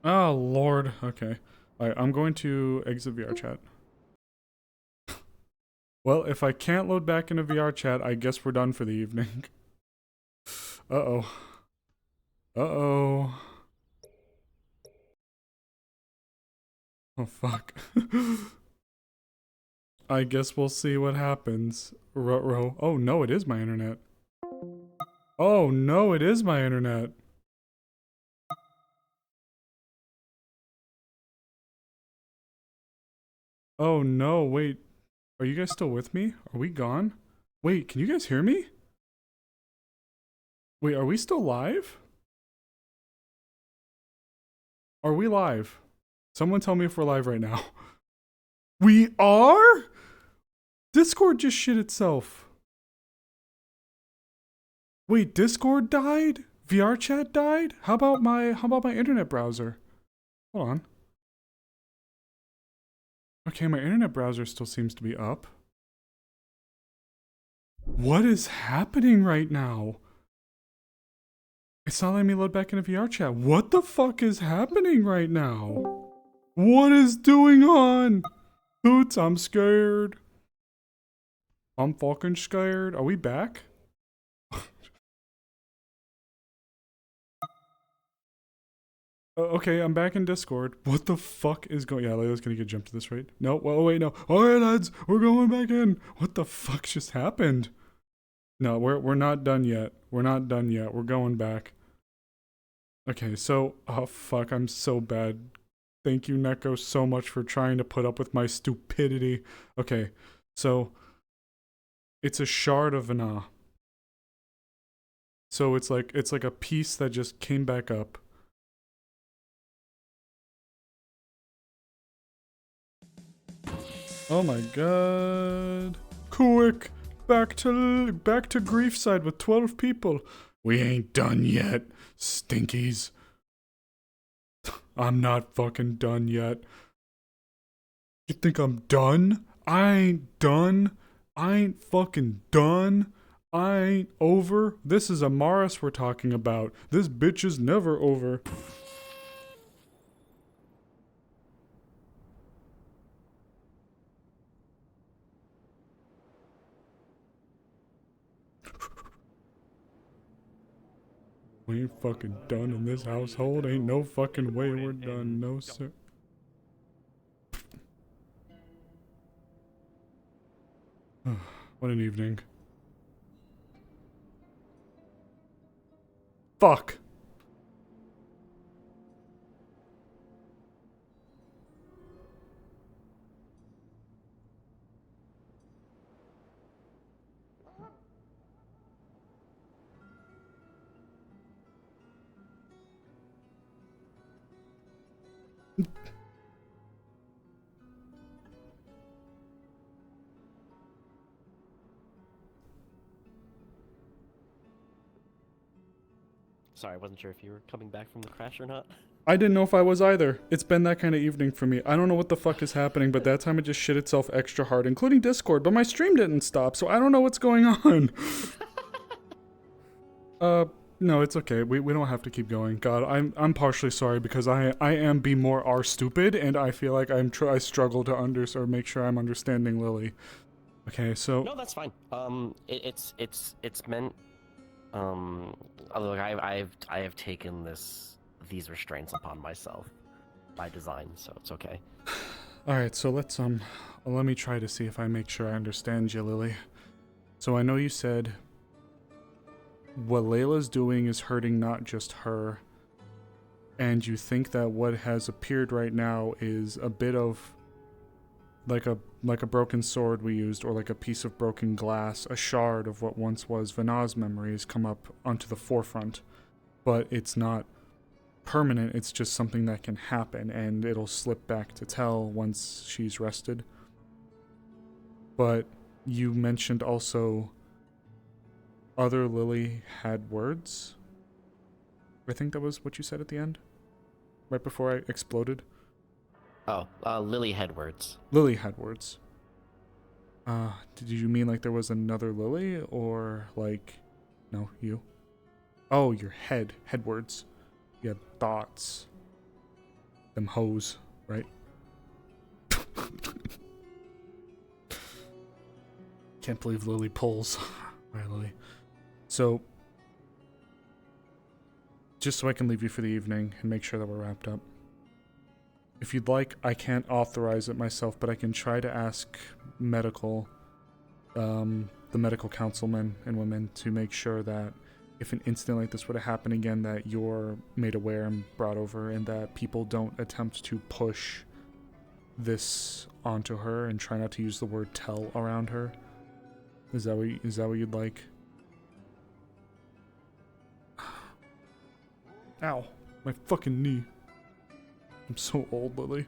Oh lord. Okay. Alright, I'm going to exit VR chat. Well, if I can't load back into VR chat, I guess we're done for the evening. Uh-oh. Uh-oh. Oh, fuck. I guess we'll see what happens. Ruh-roh. Oh, no, it is my internet. Oh, no, it is my internet. Oh no, wait. Are you guys still with me? Are we gone? Wait, can you guys hear me? Wait, are we still live? Are we live? Someone tell me if we're live right now. We are? Discord just shit itself. Wait, Discord died? VR chat died? How about my internet browser? Hold on. Okay, my internet browser still seems to be up. What is happening right now? It's not letting me load back into VR chat. What the fuck is happening right now? What is doing on? Hoots, I'm scared. I'm fucking scared. Are we back? Okay, I'm back in Discord. What the fuck is going? Yeah, Layla's gonna get jumped to this, right? No, well, wait, no. All right, lads, we're going back in. What the fuck just happened? No, we're not done yet. We're not done yet. We're going back. Okay, so oh fuck, I'm so bad. Thank you, Neko, so much for trying to put up with my stupidity. Okay, so it's a shard of Vana. So it's like a piece that just came back up. Oh my god. Quick! Back to Griefside with 12 people. We ain't done yet, stinkies. I'm not fucking done yet. You think I'm done? I ain't done. I ain't fucking done. I ain't over. This is Amaris we're talking about. This bitch is never over. We ain't fucking done in this household. Ain't no fucking way we're done. No, sir. What an evening. Fuck. Sorry, I wasn't sure if you were coming back from the crash or not. I didn't know if I was either. It's been that kind of evening for me. I don't know what the fuck is happening, but that time it just shit itself extra hard, including Discord, but my stream didn't stop, so I don't know what's going on. No, it's okay. We don't have to keep going. God, I'm partially sorry because I am be more are stupid, and I feel like I struggle to make sure I'm understanding Lily. Okay, so No, that's fine. It's meant. Look, I have taken these restraints upon myself by design, so it's okay. all right, so let me try to see if I make sure I understand you, Lily. So I know you said what Layla's doing is hurting not just her, and you think that what has appeared right now is a bit of like a broken sword we used, or like a piece of broken glass, a shard of what once was Vana's memories come up onto the forefront, but it's not permanent. It's just something that can happen, and it'll slip back to Tell once she's rested. But you mentioned also other Lily had words. I think that was what you said at the end, right before I exploded. Oh, Lily had words. Lily had words. Did you mean like there was another Lily, or like, no, you? Oh, your head words. You had thoughts. Them hoes, right? Can't believe Lily pulls. Right, Lily. So, just so I can leave you for the evening and make sure that we're wrapped up. If you'd like, I can't authorize it myself, but I can try to ask the medical councilmen and women to make sure that if an incident like this were to happen again, that you're made aware and brought over, and that people don't attempt to push this onto her and try not to use the word tell around her? Is that what you'd like? Ow, my fucking knee. I'm so old, Lily.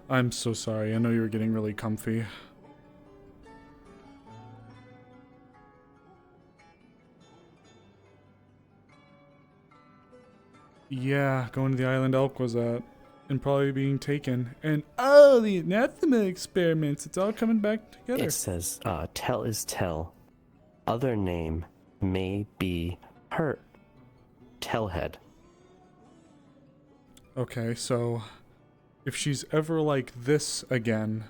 I'm so sorry. I know you were getting really comfy. Yeah, going to the island Elk was at, and probably being taken. And oh, the anathema experiments. It's all coming back together. It says, tell is tell. Other name may be hurt. Tellhead. Okay, so if she's ever like this again.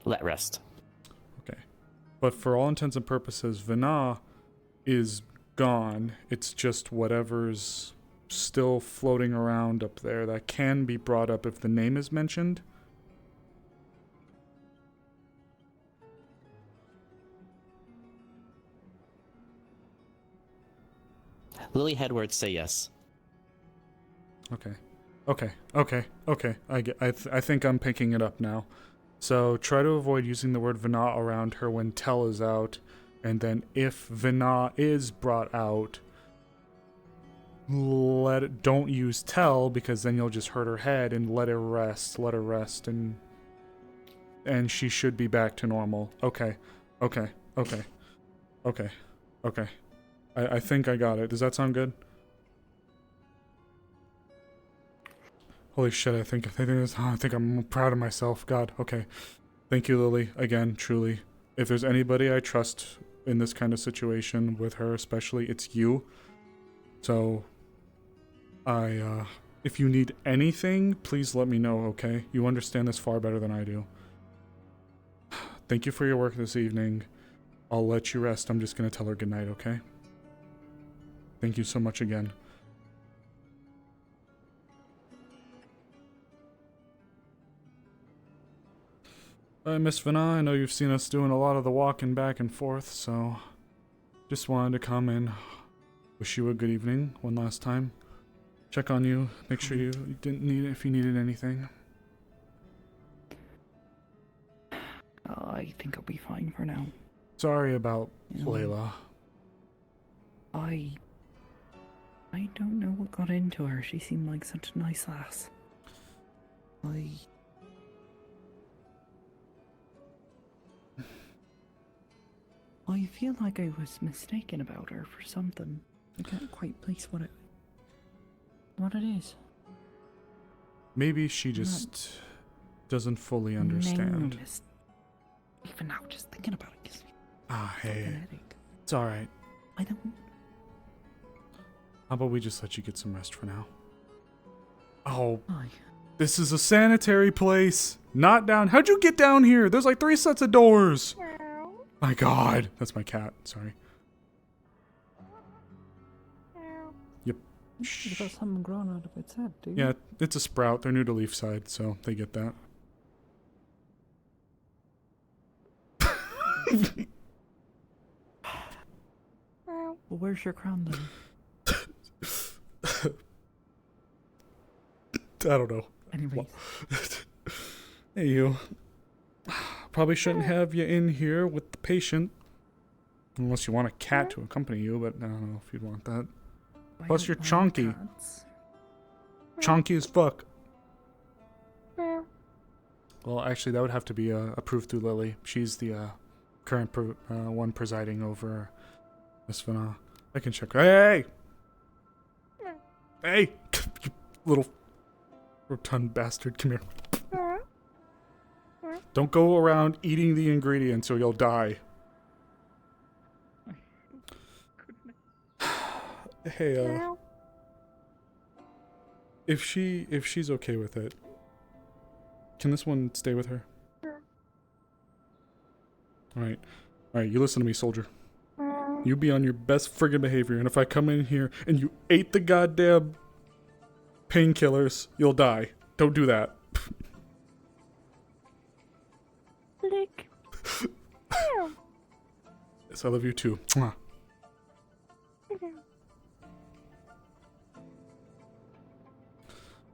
Let rest. Okay. But for all intents and purposes, Vana is gone. It's just whatever's still floating around up there that can be brought up if the name is mentioned. Lily Headwords say yes. Okay. I think I'm picking it up now. So try to avoid using the word Vana around her when Tell is out, and then if Vana is brought out, don't use Tell, because then you'll just hurt her head, and let her rest, and she should be back to normal. Okay. I think I got it. Does that sound good? Holy shit, I think I'm proud of myself. God, okay. Thank you, Lily, again, truly. If there's anybody I trust in this kind of situation, with her especially, it's you. So, if you need anything, please let me know, okay? You understand this far better than I do. Thank you for your work this evening. I'll let you rest. I'm just gonna tell her goodnight, okay? Thank you so much again. Miss Vana, I know you've seen us doing a lot of the walking back and forth, so just wanted to come and wish you a good evening one last time. Check on you, make sure you didn't need it if you needed anything. I think I'll be fine for now. Sorry about Layla. I don't know what got into her. She seemed like such a nice lass. I feel like I was mistaken about her for something. I can't quite place what it is. Maybe she just doesn't fully understand. Even now, just thinking about it gives me hey. It's alright. I don't... How about we just let you get some rest for now? Oh, this is a sanitary place. Not down. How'd you get down here? There's like 3 sets of doors. My God, that's my cat. Sorry. Yep. You've got something growing out of its head, do you? Yeah, it's a sprout. They're new to Leafside, so they get that. Well, where's your crown then? I don't know. Anyways. Hey, you. Probably shouldn't have you in here with the patient. Unless you want a cat to accompany you, but I don't know if you'd want that. Plus, you're chonky. Chonky as fuck. Well, actually, that would have to be approved through Lily. She's the current one presiding over Miss Vana. I can check. Hey! Hey! You little rotund bastard. Come here. Don't go around eating the ingredients or you'll die. Hey, if she's okay with it, can this one stay with her? Alright, you listen to me, soldier. You be on your best friggin' behavior, and if I come in here and you ate the goddamn painkillers, you'll die. Don't do that. Lick. Yes, I love you too. Mwah.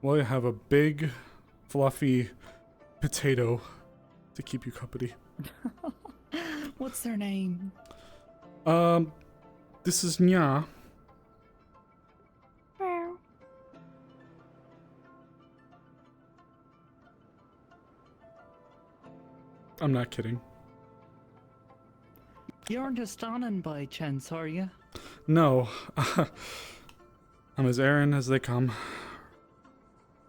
Well, you have a big, fluffy potato to keep you company. What's their name? This is Nya. I'm not kidding. You aren't a Stanin by chance, are you? No. I'm as Aaron as they come.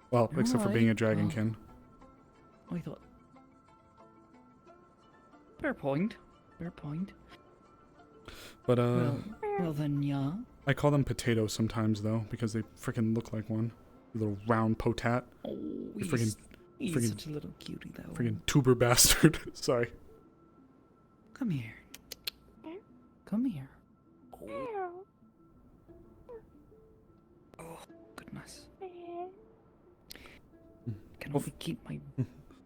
Well, except for being a dragonkin. I thought. Fair point. Fair point. But, Well then, yeah. I call them potatoes sometimes, though, because they freaking look like one. You little round potat. Oh, You he's friggin' such a little cutie, though. Friggin' tuber bastard. Sorry. Come here. Come here. Oh, goodness. Can only keep my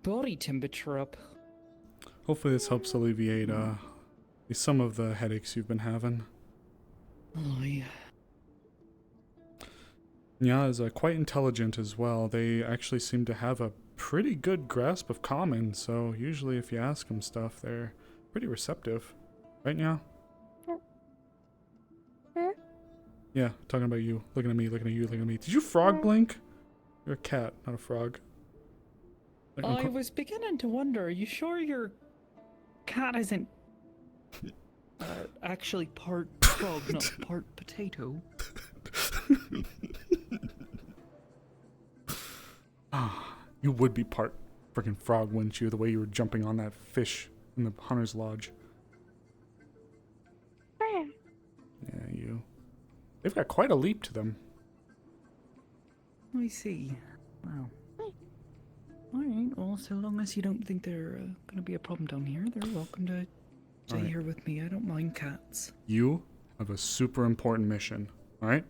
body temperature up. Hopefully this helps alleviate, some of the headaches you've been having. Oh, yeah. Nya is quite intelligent as well. They actually seem to have a pretty good grasp of common, so usually if you ask them stuff, they're pretty receptive. Right, Nya? Yeah, talking about you. Looking at me, looking at you, looking at me. Did you frog blink? You're a cat, not a frog. I was beginning to wonder, are you sure your cat isn't actually part frog, not part potato? You would be part freaking frog, wouldn't you? The way you were jumping on that fish in the hunter's lodge. Yeah, you. They've got quite a leap to them. I see. Wow. Alright, well, so long as you don't think they're gonna be a problem down here, they're welcome to stay Alright. here with me. I don't mind cats. You have a super important mission, alright?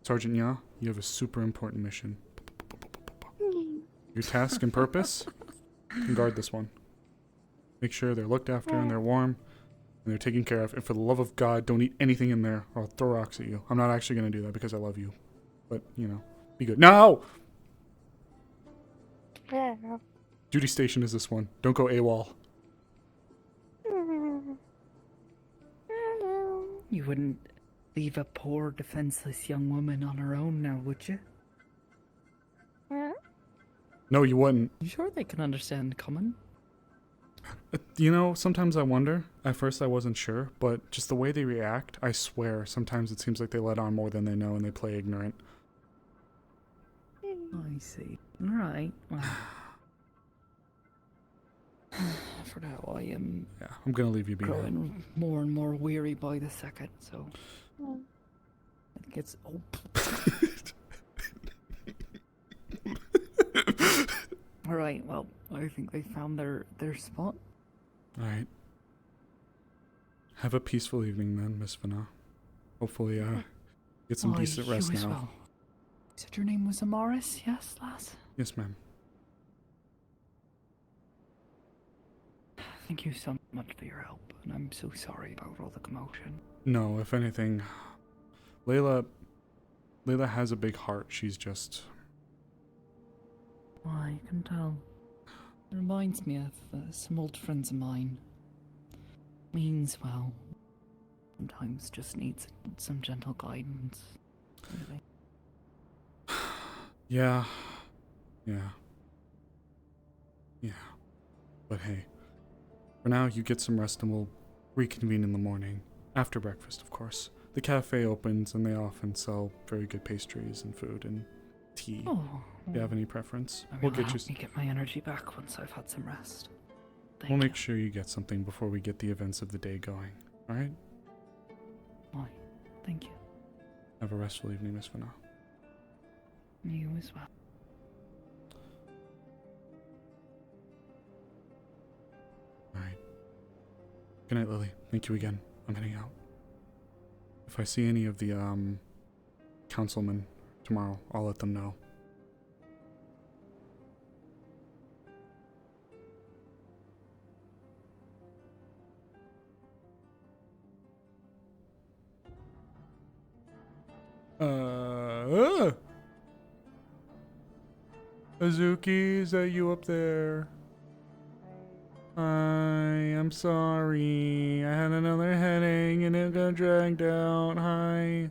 Sergeant Ya, you have a super important mission. Your task and purpose? You can guard this one. Make sure they're looked after and they're warm and they're taken care of. And for the love of God, don't eat anything in there or I'll throw rocks at you. I'm not actually going to do that because I love you. But, you know, be good. No! Duty station is this one. Don't go AWOL. You wouldn't leave a poor, defenseless young woman on her own now, would you? No, you wouldn't. You sure they can understand common? You know, sometimes I wonder. At first I wasn't sure, but just the way they react, I swear, sometimes it seems like they let on more than they know and they play ignorant. I see. Alright, well. For now, I am. Yeah, I'm gonna leave you be. Growing more and more weary by the second, so. I think it's. Oh. Alright, well, I think they found their spot. Alright. Have a peaceful evening then, Miss Vana. Hopefully, get some decent you rest as now. well. You said your name was Amaris, yes, lass? Yes, ma'am. Thank you so much for your help, and I'm so sorry about all the commotion. No, if anything, Layla has a big heart. She's just... I can tell. It reminds me of some old friends of mine. Means well. Sometimes just needs some gentle guidance. Really. Yeah. But hey, for now you get some rest and we'll reconvene in the morning. After breakfast, of course. The cafe opens and they often sell very good pastries and food and tea. Oh. If you have any preference, Maybe we'll that'll get you... help me get my energy back once I've had some rest. We'll make sure you get something before we get the events of the day going. Alright? Why? Thank you. Have a restful evening, Miss Vana. You as well. Alright. Good night, Lily. Thank you again. I'm heading out. If I see any of the councilmen tomorrow, I'll let them know. Azuki, is that you up there? Hi, I'm sorry. I had another headache and it got dragged out. Hi.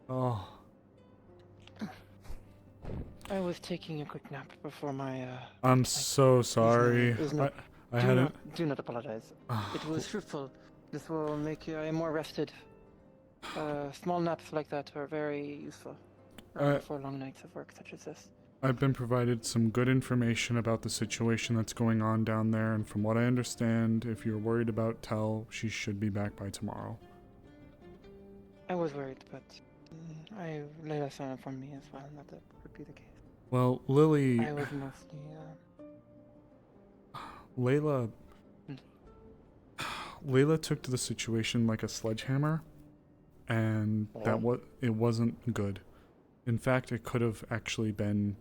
Oh. I was taking a quick nap before my. I'm so sorry. I hadn't. Do not apologize. It was fruitful. This will make you more rested. Small naps like that are very useful for long nights of work such as this. I've been provided some good information about the situation that's going on down there, and from what I understand, if you're worried about Tell, she should be back by tomorrow. I was worried, but Layla signed up for me as well, that would be the case. Well, Lily... I was mostly, Layla took to the situation like a sledgehammer, and it wasn't good. In fact, it could have actually been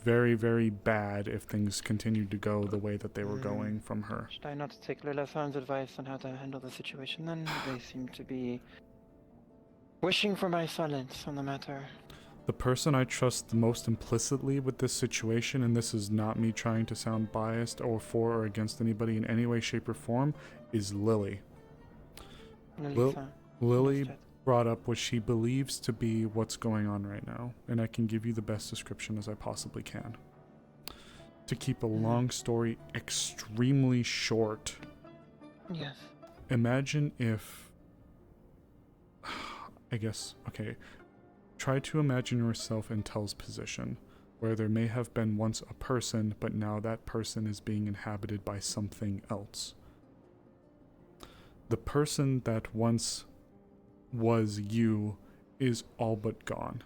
very, very bad if things continued to go the way that they were going from her. Should I not take Layla-san's advice on how to handle the situation then? They seem to be wishing for my silence on the matter. The person I trust the most implicitly with this situation, and this is not me trying to sound biased or for or against anybody in any way, shape, or form, is Lily. Lily brought up what she believes to be what's going on right now, and I can give you the best description as I possibly can. To keep a long story extremely short. Yes. Imagine if... Try to imagine yourself in Tell's position, where there may have been once a person, but now that person is being inhabited by something else. The person that once was you is all but gone.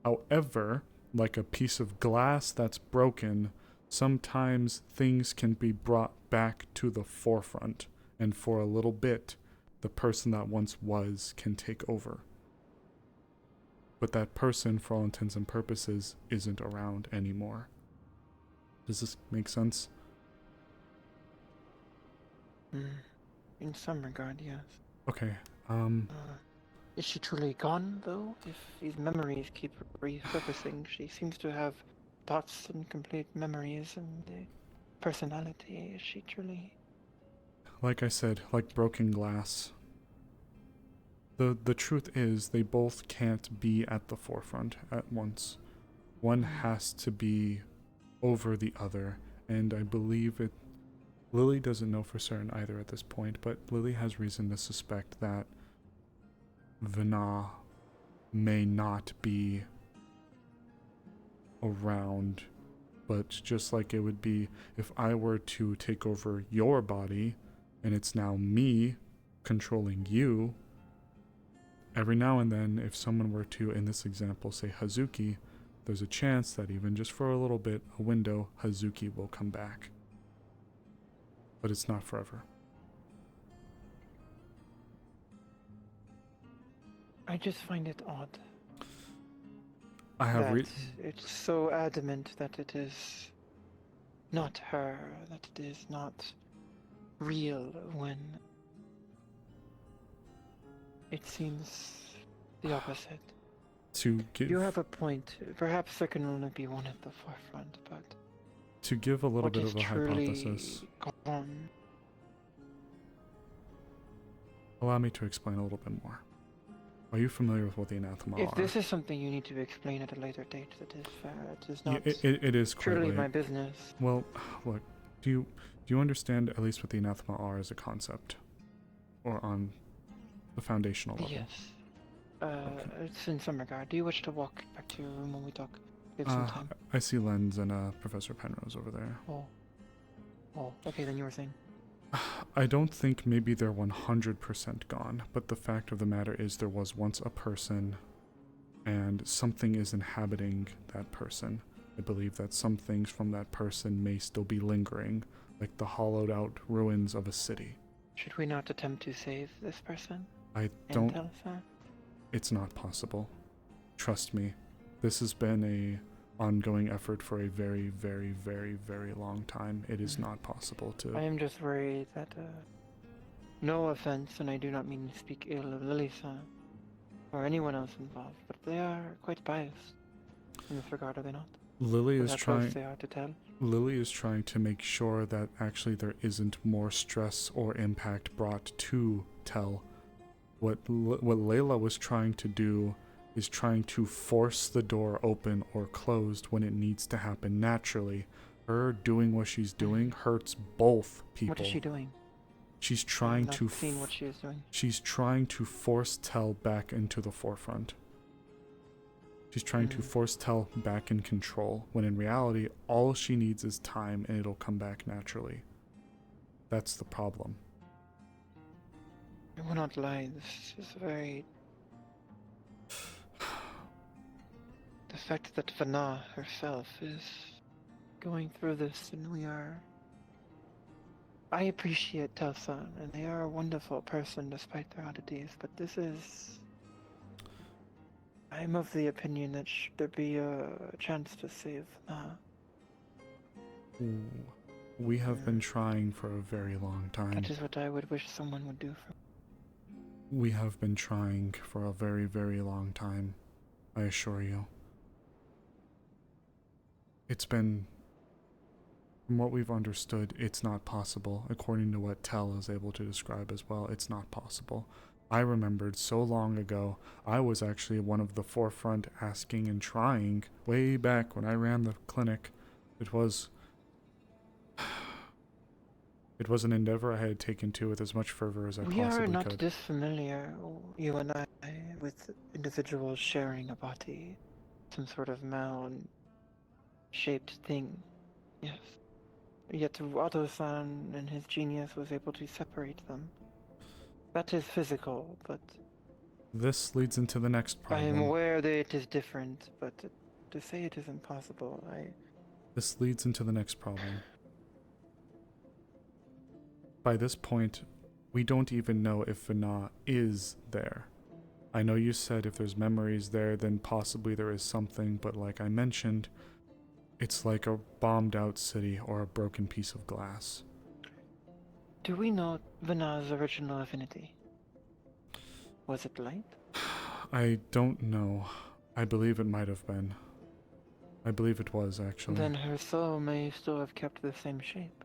However, like a piece of glass that's broken, sometimes things can be brought back to the forefront, and for a little bit, the person that once was can take over. But that person, for all intents and purposes, isn't around anymore. Does this make sense? In some regard, yes. Okay, Is she truly gone, though? If these memories keep resurfacing, she seems to have thoughts and complete memories and personality. Is she truly... Like I said, like broken glass. The truth is, they both can't be at the forefront at once. One has to be over the other, and I believe it... Lily doesn't know for certain either at this point, but Lily has reason to suspect that Vana may not be around, but just like it would be if I were to take over your body, and it's now me controlling you, every now and then, if someone were to, in this example, say Hazuki, there's a chance that even just for a little bit, a window, Hazuki will come back. But it's not forever. I just find it odd. I have it's so adamant that it is not her, that it is not real, when it seems the opposite. You have a point. Perhaps there can only be one at the forefront, but... To give a little bit of a hypothesis. Gone? Allow me to explain a little bit more. Are you familiar with what the anathema are? If this is something you need to explain at a later date, that is fair. It is not it is truly my business. Well, look, do you understand at least what the anathema are as a concept? Or on the foundational level? Yes. It's in some regard. Do you wish to walk back to your room when we talk? We have some time. I see Lenz and Professor Penrose over there. Oh, okay, then you were saying. I don't think maybe they're 100% gone, but the fact of the matter is there was once a person, and something is inhabiting that person. I believe that some things from that person may still be lingering, like the hollowed out ruins of a city. Should we not attempt to save this person? I don't... It's not possible. Trust me. This has been a ongoing effort for a very, very, very, very long time. It is not possible to... I am just worried that, no offense, and I do not mean to speak ill of Lilisa, or anyone else involved, but they are quite biased in this regard, are they not? Lily is trying... They are to tell. Lily is trying to make sure that actually there isn't more stress or impact brought to Tell. What Layla was trying to do is trying to force the door open or closed when it needs to happen naturally. Her doing what she's doing hurts both people. What is she doing? She's trying I've not seen what she is doing. She's trying to force Tell back into the forefront. She's trying to force Tell back in control, when in reality, all she needs is time and it'll come back naturally. That's the problem. I will not lie, this is very... The fact that Vana herself is going through this, and we are... I appreciate Telsan, and they are a wonderful person despite their oddities, but this is... I'm of the opinion that should there be a chance to save Vana. We have been trying for a very long time. That is what I would wish someone would do for me. We have been trying for a very, very long time, I assure you. It's been... From what we've understood, it's not possible. According to what Tell is able to describe as well, it's not possible. I remembered so long ago, I was actually one of the forefront asking and trying, way back when I ran the clinic. It was an endeavor I had taken to with as much fervor as I possibly could. We are not disfamiliar, you and I, with individuals sharing a body. Some sort of mound-shaped thing. Yes. Yet Otto-san and his genius was able to separate them. That is physical, but... This leads into the next problem. I am aware that it is different, but to say it is impossible, This leads into the next problem. By this point, we don't even know if Vana is there. I know you said if there's memories there, then possibly there is something, but like I mentioned, it's like a bombed out city or a broken piece of glass. Do we know Vana's original affinity? Was it light? I don't know. I believe it might have been. I believe it was, actually. Then her soul may still have kept the same shape.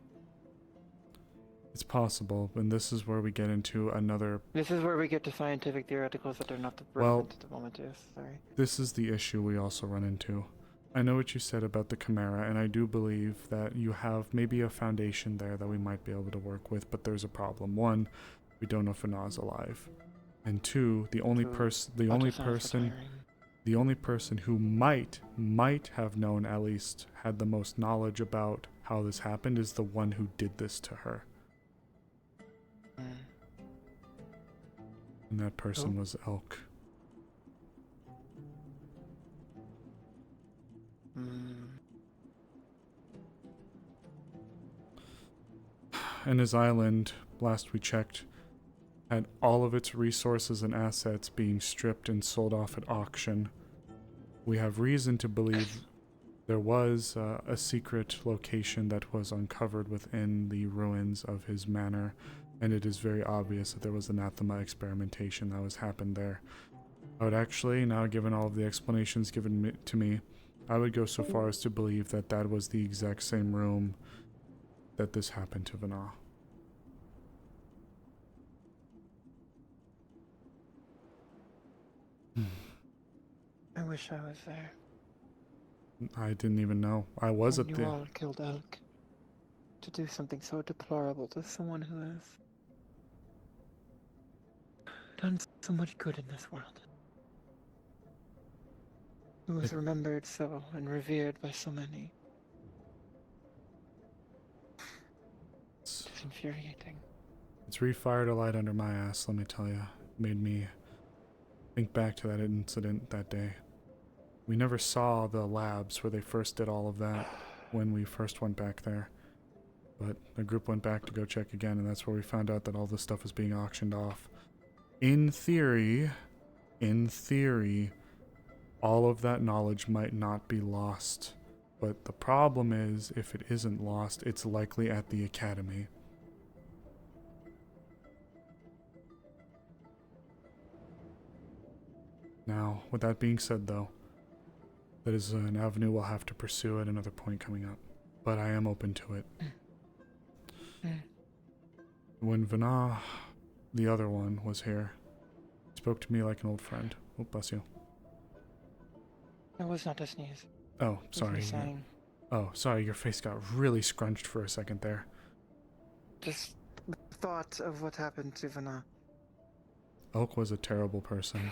It's possible, and this is where we get into another... This is where we get to scientific theoreticals that are not relevant at the moment, yes, sorry. This is the issue we also run into. I know what you said about the Chimera, and I do believe that you have maybe a foundation there that we might be able to work with, but there's a problem. One, we don't know if Vana's alive. And two, the only person who might have known, at least had the most knowledge about how this happened, is the one who did this to her. And that person was Elk. And his island, last we checked, had all of its resources and assets being stripped and sold off at auction. We have reason to believe there was a secret location that was uncovered within the ruins of his manor, and it is very obvious that there was anathema experimentation that was happened there. I would actually, now given all of the explanations given to me, I would go so far as to believe that that was the exact same room that this happened to Vana. I wish I was there. I didn't even know. I was at You the... all killed Elk. To do something so deplorable to someone who has done so much good in this world. Who was remembered so and revered by so many. It's infuriating. It's refired a light under my ass, let me tell you. Made me think back to that incident that day. We never saw the labs where they first did all of that when we first went back there. But the group went back to go check again, and that's where we found out that all this stuff was being auctioned off. In theory, all of that knowledge might not be lost. But the problem is, if it isn't lost, it's likely at the academy. Now, with that being said though, that is an avenue we'll have to pursue at another point coming up. But I am open to it. When Vana, the other one, was here, he spoke to me like an old friend. Oh, bless you. It was not a sneeze. Oh, It was sorry. me sighing. Oh, sorry, your face got really scrunched for a second there. Just the thought of what happened to Vana. Elk was a terrible person.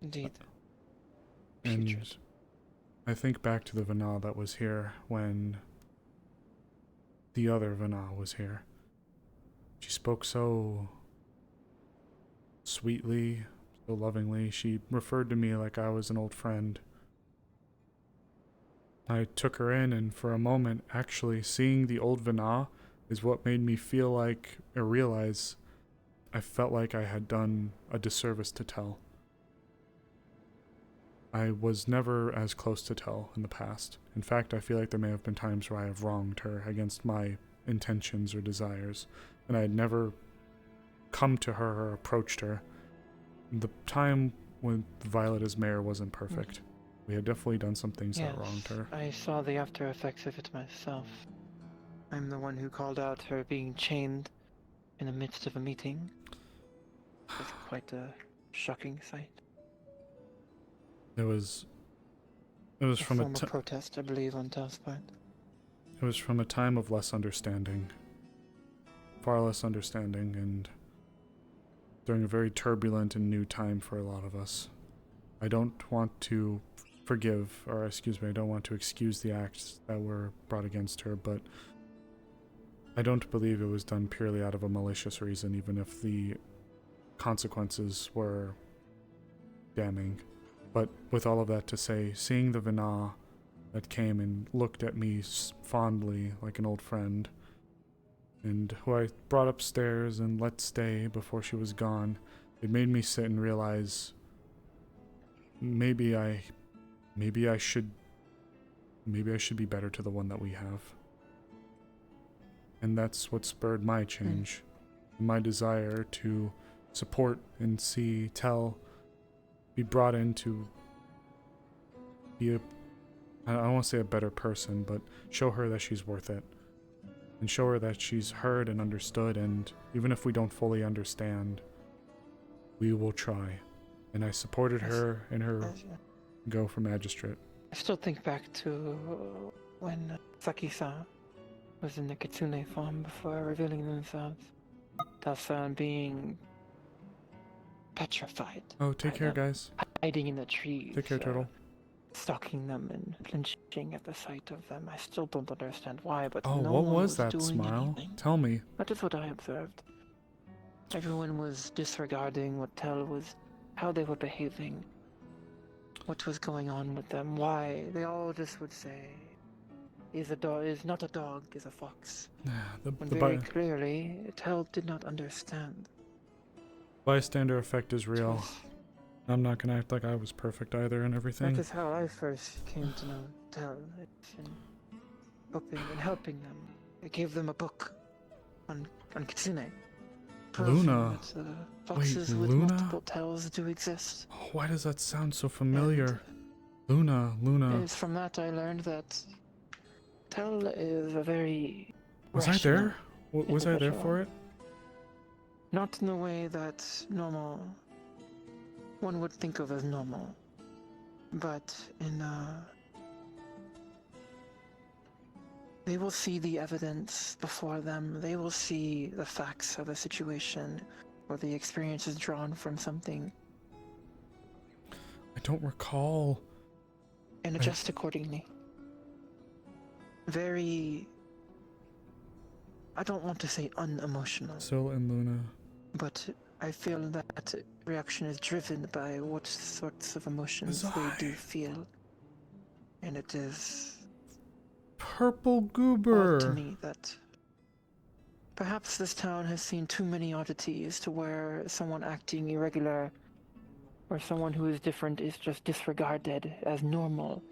Indeed. And I think back to the Vana that was here when the other Vana was here. She spoke so sweetly, so lovingly. She referred to me like I was an old friend. I took her in, and for a moment, actually, seeing the old Vana is what made me feel like, or realize, I felt like I had done a disservice to Tell. I was never as close to Tell in the past. In fact, I feel like there may have been times where I have wronged her against my intentions or desires, and I had never come to her or approached her. The time when Violet as mayor wasn't perfect. We had definitely done some things that wronged her. I saw the after effects of it myself. I'm the one who called out her being chained in the midst of a meeting. It was quite a shocking sight. It was from a protest, I believe, on Tell's part. It was from a time of less understanding. Far less understanding, and during a very turbulent and new time for a lot of us. I don't want to I don't want to excuse the acts that were brought against her, but I don't believe it was done purely out of a malicious reason, even if the consequences were damning. But with all of that to say, seeing the Vana that came and looked at me fondly like an old friend, and who I brought upstairs and let stay before she was gone, it made me sit and realize maybe I should be better to the one that we have. And that's what spurred my change. My desire to support and see Tell be brought in to be I don't want to say a better person, but show her that she's worth it. And show her that she's heard and understood, and even if we don't fully understand, we will try. And I supported her in her go for magistrate. I still think back to when Saki-san was in the Kitsune form before revealing themselves. Tell-san being petrified. Oh, take care, guys. Hiding in the trees. Take care, Turtle. Stalking them and flinching at the sight of them. I still don't understand why, but Oh, no what one was that doing smile? anything. Tell me. That is what I observed. Everyone was disregarding what Tell was, how they were behaving, what was going on with them, why. They all just would say, is not a dog, is a fox. When very clearly, Tell did not understand. Bystander effect is real. I'm not gonna act like I was perfect either and everything. That is how I first came to know Tell. In hoping and helping them. I gave them a book on Kitsune. Luna. That, foxes with Luna? multiple tails do exist. Oh, why does that sound so familiar? Luna. It's from that I learned that Tell is a very Was I there? Was I there for it? Not in the way that one would think of as normal, but in they will see the evidence before them. They will see the facts of the situation, or the experiences drawn from something, I don't recall. and adjust accordingly. Very I don't want to say unemotional, Sil and Luna. but I feel that reaction is driven by what sorts of emotions they do feel. And it is Purple odd to goober. me that perhaps this town has seen too many oddities to where someone acting irregular or someone who is different is just disregarded as normal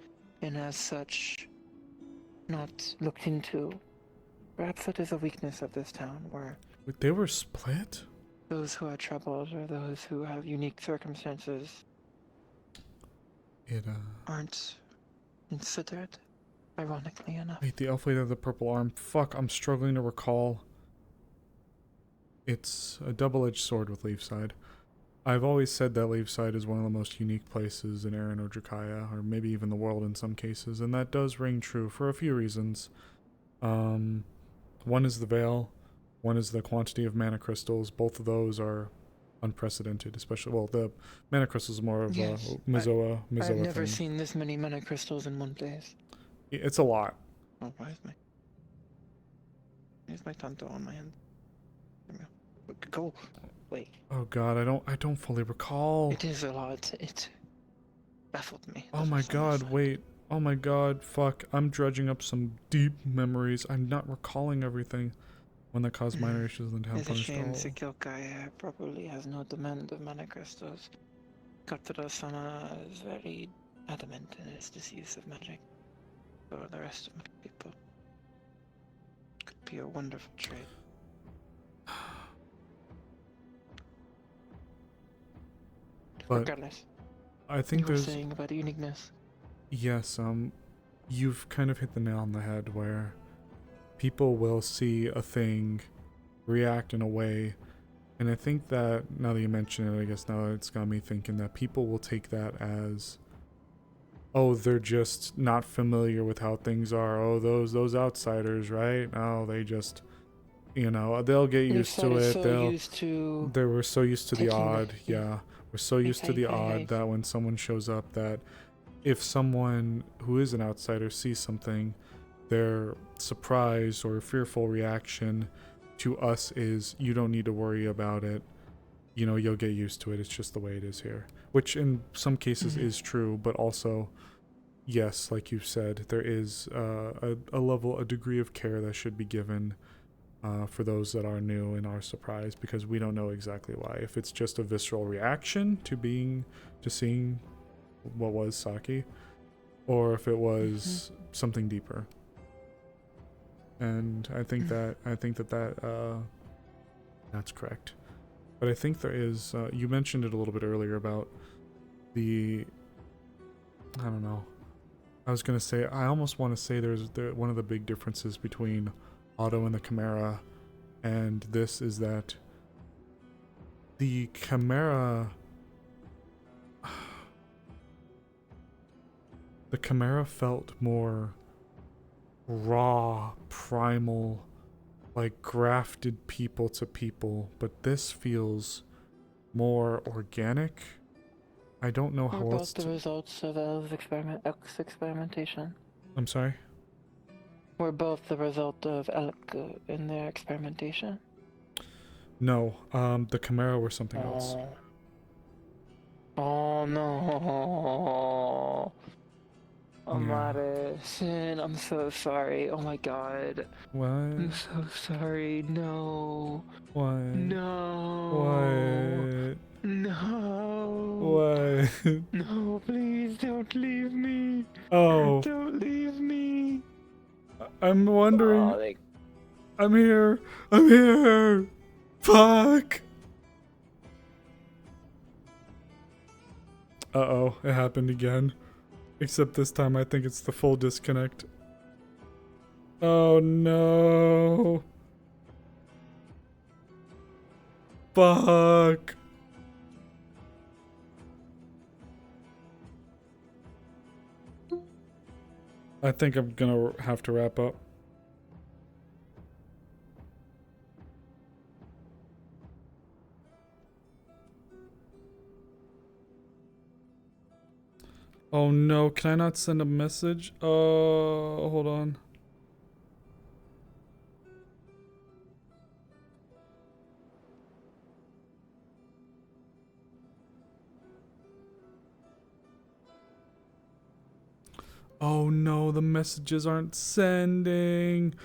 and as such not looked into. Perhaps that is a weakness of this town, where Wait, they were split? those who are troubled or those who have unique circumstances aren't considered, ironically enough. Wait, the elf lady with the purple arm. Fuck, I'm struggling to recall. It's a double-edged sword with Leafside. I've always said that Leafside is one of the most unique places in Erin or Drakaya, or maybe even the world in some cases, and that does ring true for a few reasons. One is the Veil, one is the quantity of mana crystals. Both of those are unprecedented, especially, well, the mana crystals is more of a Mizoa I've never thing. seen this many mana crystals in one place. It's a lot. Oh, where's my Tanto on my hand? Go. Wait. Oh god, I don't fully recall. It is a lot. It baffled me. Oh my god, wait. Oh my god, fuck. I'm dredging up some deep memories. I'm not recalling everything. One that caused minor issues in the town It's a punished shame all. Sekyokai probably has no demand of mana crystals. Katsura-sama is very adamant in his disuse of magic. For the rest of my people. Could be a wonderful trade. But regardless, I think you were there's saying about uniqueness. yes, you've kind of hit the nail on the head where people will see a thing, react in a way, and I think that now that you mention it, I guess now it's got me thinking that people will take that as, oh, they're just not familiar with how things are. Oh, those outsiders, right? Oh, they just, they'll get used to it. They were so used to the odd. Yeah, we're so used to the odd that when someone shows up, that if someone who is an outsider sees something, their surprise or fearful reaction to us is, you don't need to worry about it. You'll get used to it. It's just the way it is here. Which in some cases is true, but also, yes, like you said, there is a degree of care that should be given for those that are new and are surprised, because we don't know exactly why. If it's just a visceral reaction to seeing what was Saki, or if it was something deeper. And I think that that's correct. But I think there is you mentioned it a little bit earlier about I don't know. I was gonna say, I almost want to say one of the big differences between Otto and the Chimera and this is that the Chimera felt more raw, primal, like grafted people to people, but this feels more organic. I don't know how What else about the results of El's experimentation? I'm sorry? Were both the result of Elk in their experimentation? No, the Chimera were something else. Oh no. Amaris, I'm so sorry. Oh my god. What? I'm so sorry. No. What? No. What? No. What? No, please don't leave me. Oh. Don't leave me. I'm wondering. I'm here. I'm here. Fuck. Uh-oh, it happened again. Except this time I think it's the full disconnect. Oh no. Fuck. I think I'm gonna have to wrap up. Oh no, can I not send a message? Hold on. Oh no, the messages aren't sending.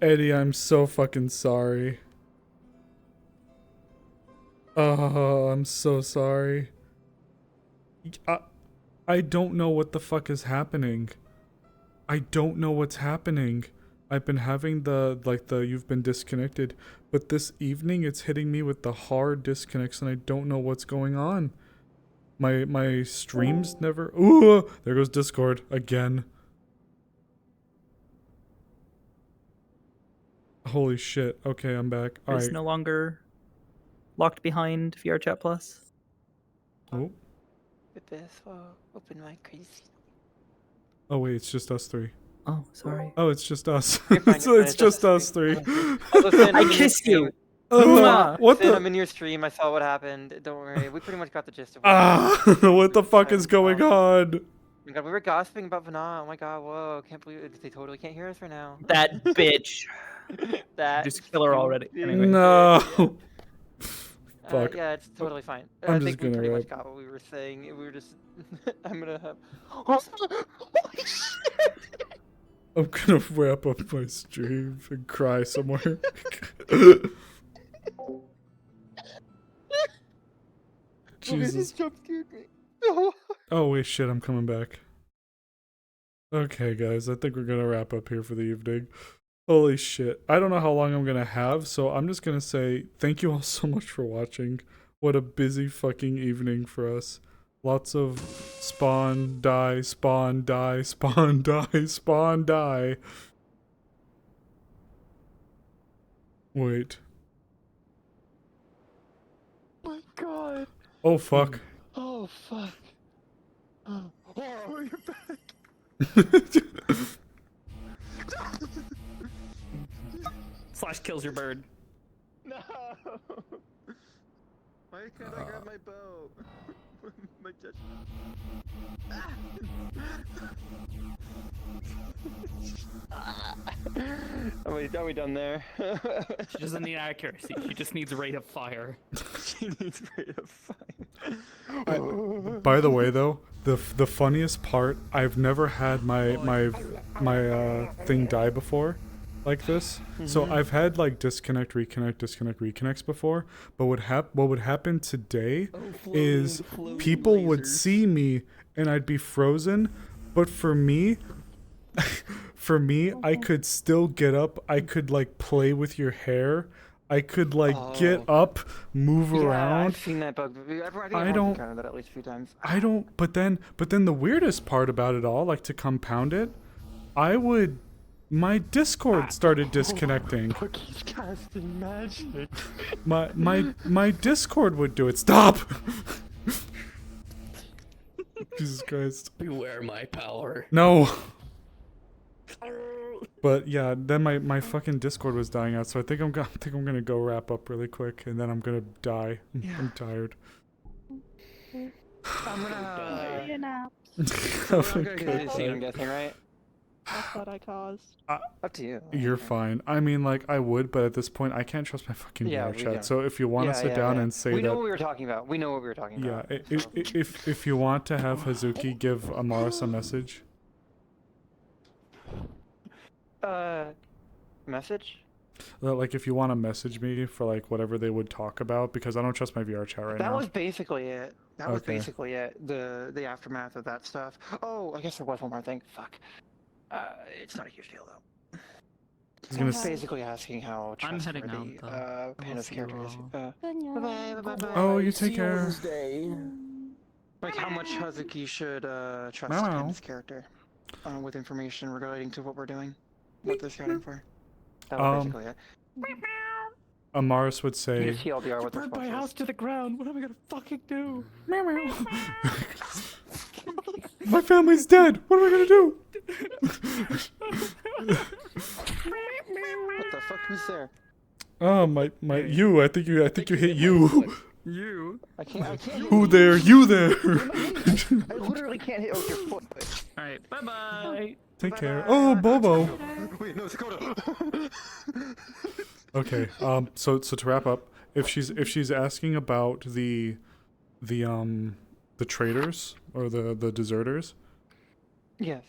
Eddie, I'm so fucking sorry. Oh, I'm so sorry. I don't know what the fuck is happening. I don't know what's happening. I've been having you've been disconnected, but this evening it's hitting me with the hard disconnects and I don't know what's going on. My streams never. Ooh, there goes Discord again. Holy shit. Okay, I'm back. All It's right. no longer locked behind VR Chat Plus. Oh. With this, open my crazy. Oh wait, it's just us three. Oh, sorry. Oh, it's just us. You're fine, So you're it's fine, just us three. I kissed you. What Finn, the? I'm in your stream. I saw what happened. Don't worry. We pretty much got the gist of it. What the fuck is going on? Oh my god, we were gossiping about Vana. Oh my god, whoa. Can't believe it. They totally can't hear us right now. That bitch. That. Just kill her already. Anyway. No. Fuck. Yeah, it's totally fine. I'm I just think we gonna pretty much rip. got what we were saying. We were just. I'm gonna have. Holy shit! I'm gonna wrap up my stream and cry somewhere. Jesus. Jump scared me. Oh wait, shit, I'm coming back. Okay, guys, I think we're gonna wrap up here for the evening. Holy shit. I don't know how long I'm gonna have, so I'm just gonna say thank you all so much for watching. What a busy fucking evening for us. Lots of spawn, die, spawn, die, spawn, die, spawn, die. Wait. My god. Oh, fuck. Oh, fuck. Oh, you're back. Slash kills your bird. No. Why can't I grab my bow? My judge. Are we done there? She doesn't need accuracy. She just needs rate of fire. She needs rate of fire. By the way, though, the funniest part, I've never had my thing die before like this. So I've had like disconnect, reconnect, disconnect, reconnects before, but what would happen today is people would see me and I'd be frozen, but for me I could still get up. I could like play with your hair. I could like get up, move around. I've seen that bug. I don't encountered that at least a few times. I don't. But then the weirdest part about it all, like to compound it, my Discord started disconnecting. He's casting magic. My Discord would do it. Stop. Jesus Christ. Beware my power. No. But yeah, then my fucking Discord was dying out, so I think I'm gonna go wrap up really quick, and then I'm gonna die. I'm tired. I'm gonna Take a nap. Have a I'm good night. guessing, right? That's what I caused. Up to you. You're fine. I mean, like, I would, but at this point, I can't trust my fucking Yeah, VR we chat. don't. So if you want to sit down and say we know that, what we were talking about. We know what we were talking yeah, about. if you want to have Hazuki give Amaris a message, Message? like if you want to message me for like whatever they would talk about, because I don't trust my VR chat right That now. was basically it. That was Okay. basically it. The aftermath of that stuff. Oh, I guess there was one more thing. Fuck. It's not a huge deal though. I was gonna It's basically asking how I'm heading trustworthy out, Panda's character is. Bye. Oh, you take care. Like how much Hazuki should trust Meow. Panda's character with information relating to what we're doing, what they're scouting for. That was basically it. Amaris would You say, just TLDR what the Burn response my is. house to the ground. What am I gonna fucking do? "My family's dead. What am I gonna do?" What the fuck? Who's there? Oh my you. I think you hit you. You? I can't. Who there? You there? I literally can't hit with your foot. Alright, bye bye. Take care. Oh, Bobo. Wait, no, Dakota. Okay. So to wrap up, if she's asking about the the traitors or the deserters, Yes.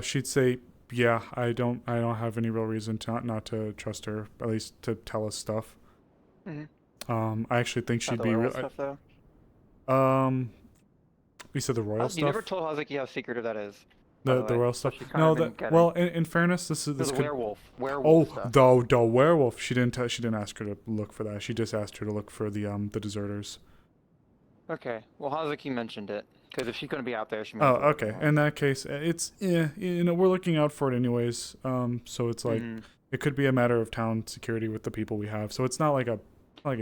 she'd say, yeah, I don't have any real reason to not to trust her, at least to tell us stuff. I actually think she'd the be royal stuff, though? You said the royal You stuff? never told Hazuki how secretive that is. The way, royal so stuff. she's kind No, of been that getting- well, in fairness, this No, the could. werewolf stuff. The werewolf. She didn't ask her to look for that. She just asked her to look for the deserters. Okay. Well, Hazuki mentioned it because if she's gonna be out there, she. Oh, okay. In that case, it's we're looking out for it anyways. So it's like it could be a matter of town security with the people we have. So it's not like a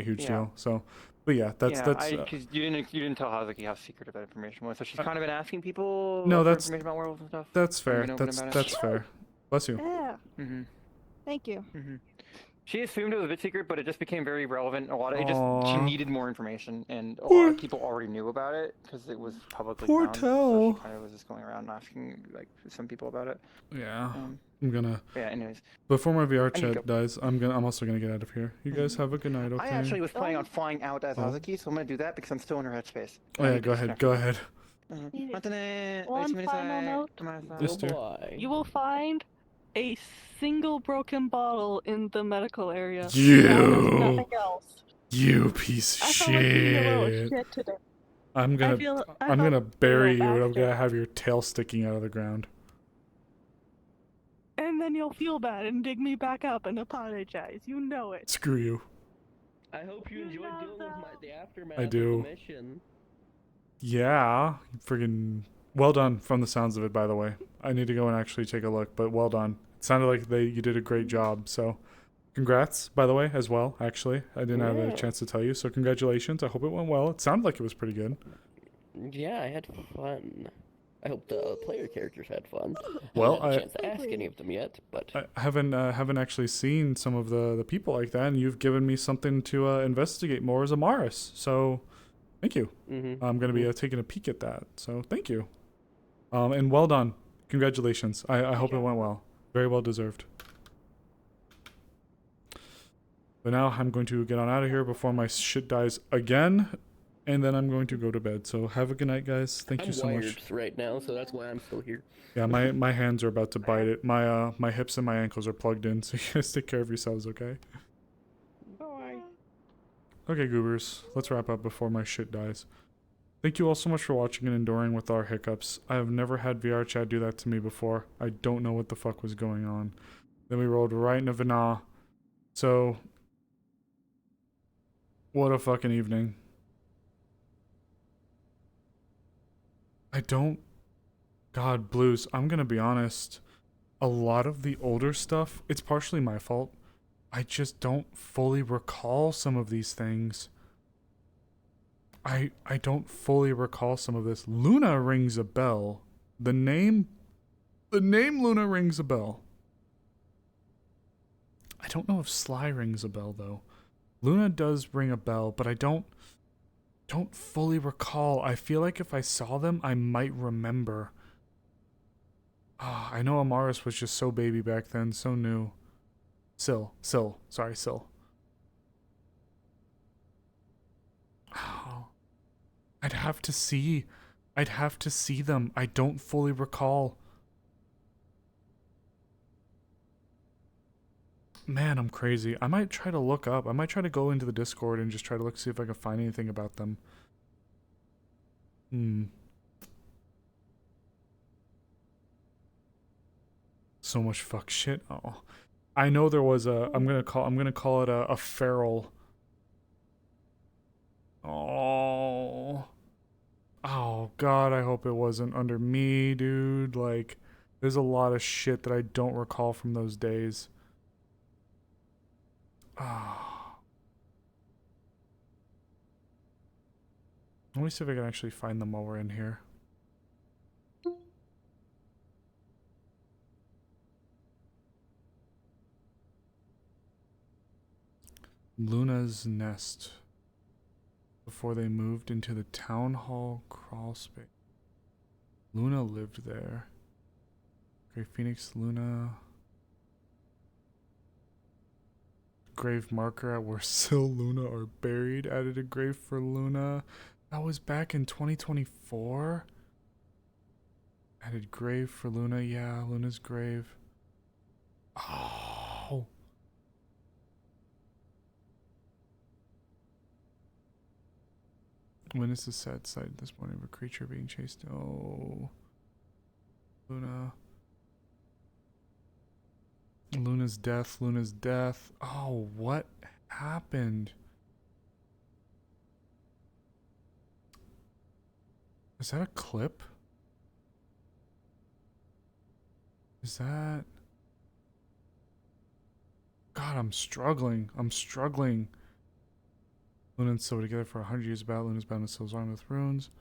huge deal. So, but yeah, that's. Because you didn't tell Hazuki how secretive that information was. So she's kind of been asking people. No, for that's information about werewolves and stuff. That's fair. Been open about it. That's fair. Bless you. Yeah. Mm-hmm. Thank you. Mm-hmm. She assumed it was a bit secret, but it just became very relevant. She needed more information, and a lot of people already knew about it because it was publicly found. So she kind of was just going around asking some people about it. Yeah. I'm gonna. Yeah. Anyways. Before my VR chat dies, I'm also gonna get out of here. You guys have a good night. Okay. I actually was planning on flying out as Hazuki, so I'm gonna do that because I'm still in her headspace. Oh yeah, go ahead. Go ahead. One final note. Yes, dear. You will find a single broken bottle in the medical area. You. Nothing else. You piece of I felt like being a little shit. shit today. I'm gonna bury you and I'm gonna have your tail sticking out of the ground. And then you'll feel bad and dig me back up and apologize. You know it. Screw you. I hope you enjoyed dealing with the aftermath I of do. the mission. Yeah, friggin' well done from the sounds of it, by the way. I need to go and actually take a look, but well done. It sounded like you did a great job, so congrats, by the way, as well, actually. I didn't have a chance to tell you, so congratulations. I hope it went well. It sounded like it was pretty good. Yeah, I had fun. I hope the player characters had fun. Well, I haven't had a chance to ask any of them yet, but I haven't actually seen some of the people like that, and you've given me something to investigate more as Amaris, so thank you. I'm going to be taking a peek at that, so thank you. And well done. Congratulations. I hope it went well. Very well deserved. But now I'm going to get on out of here before my shit dies again, and then I'm going to go to bed. So have a good night, guys. Thank you so much. I'm wired right now, so that's why I'm still here. Yeah, my hands are about to bite it. My hips and my ankles are plugged in, so you guys take care of yourselves, okay? Bye. Okay, goobers. Let's wrap up before my shit dies. Thank you all so much for watching and enduring with our hiccups. I have never had VR chat do that to me before. I don't know what the fuck was going on. Then we rolled right into Vana. So, what a fucking evening. God, Blues, I'm gonna be honest. A lot of the older stuff, it's partially my fault. I just don't fully recall some of these things. I don't fully recall some of this. Luna rings a bell. The name Luna rings a bell. I don't know if Sly rings a bell though. Luna does ring a bell, but I don't fully recall. I feel like if I saw them, I might remember. I know Amaris was just so baby back then, so new. Syl. Sorry, Syl. Oh. I'd have to see them. I don't fully recall. Man, I'm crazy. I might try to look up. I might try to go into the Discord and just try to look, see if I can find anything about them. So much fuck shit. Oh. I know there was a I'm gonna call it a feral. Oh God, I hope it wasn't under me, dude. Like, there's a lot of shit that I don't recall from those days. Let me see if I can actually find them while we're in here. Luna's nest. Before they moved into the town hall crawl space. Luna lived there. Grey Phoenix, Luna. Grave marker at where Syl Luna are buried. Added a grave for Luna. That was back in 2024? Added grave for Luna. Yeah, Luna's grave. Oh. Witness the sad sight this morning of a creature being chased. Oh. Luna. Luna's death. Luna's death. Oh, what happened? Is that a clip? Is that... God, I'm struggling. I'm struggling. Luna and Silver together for 100 years about Luna's bound to Silver's armed with runes.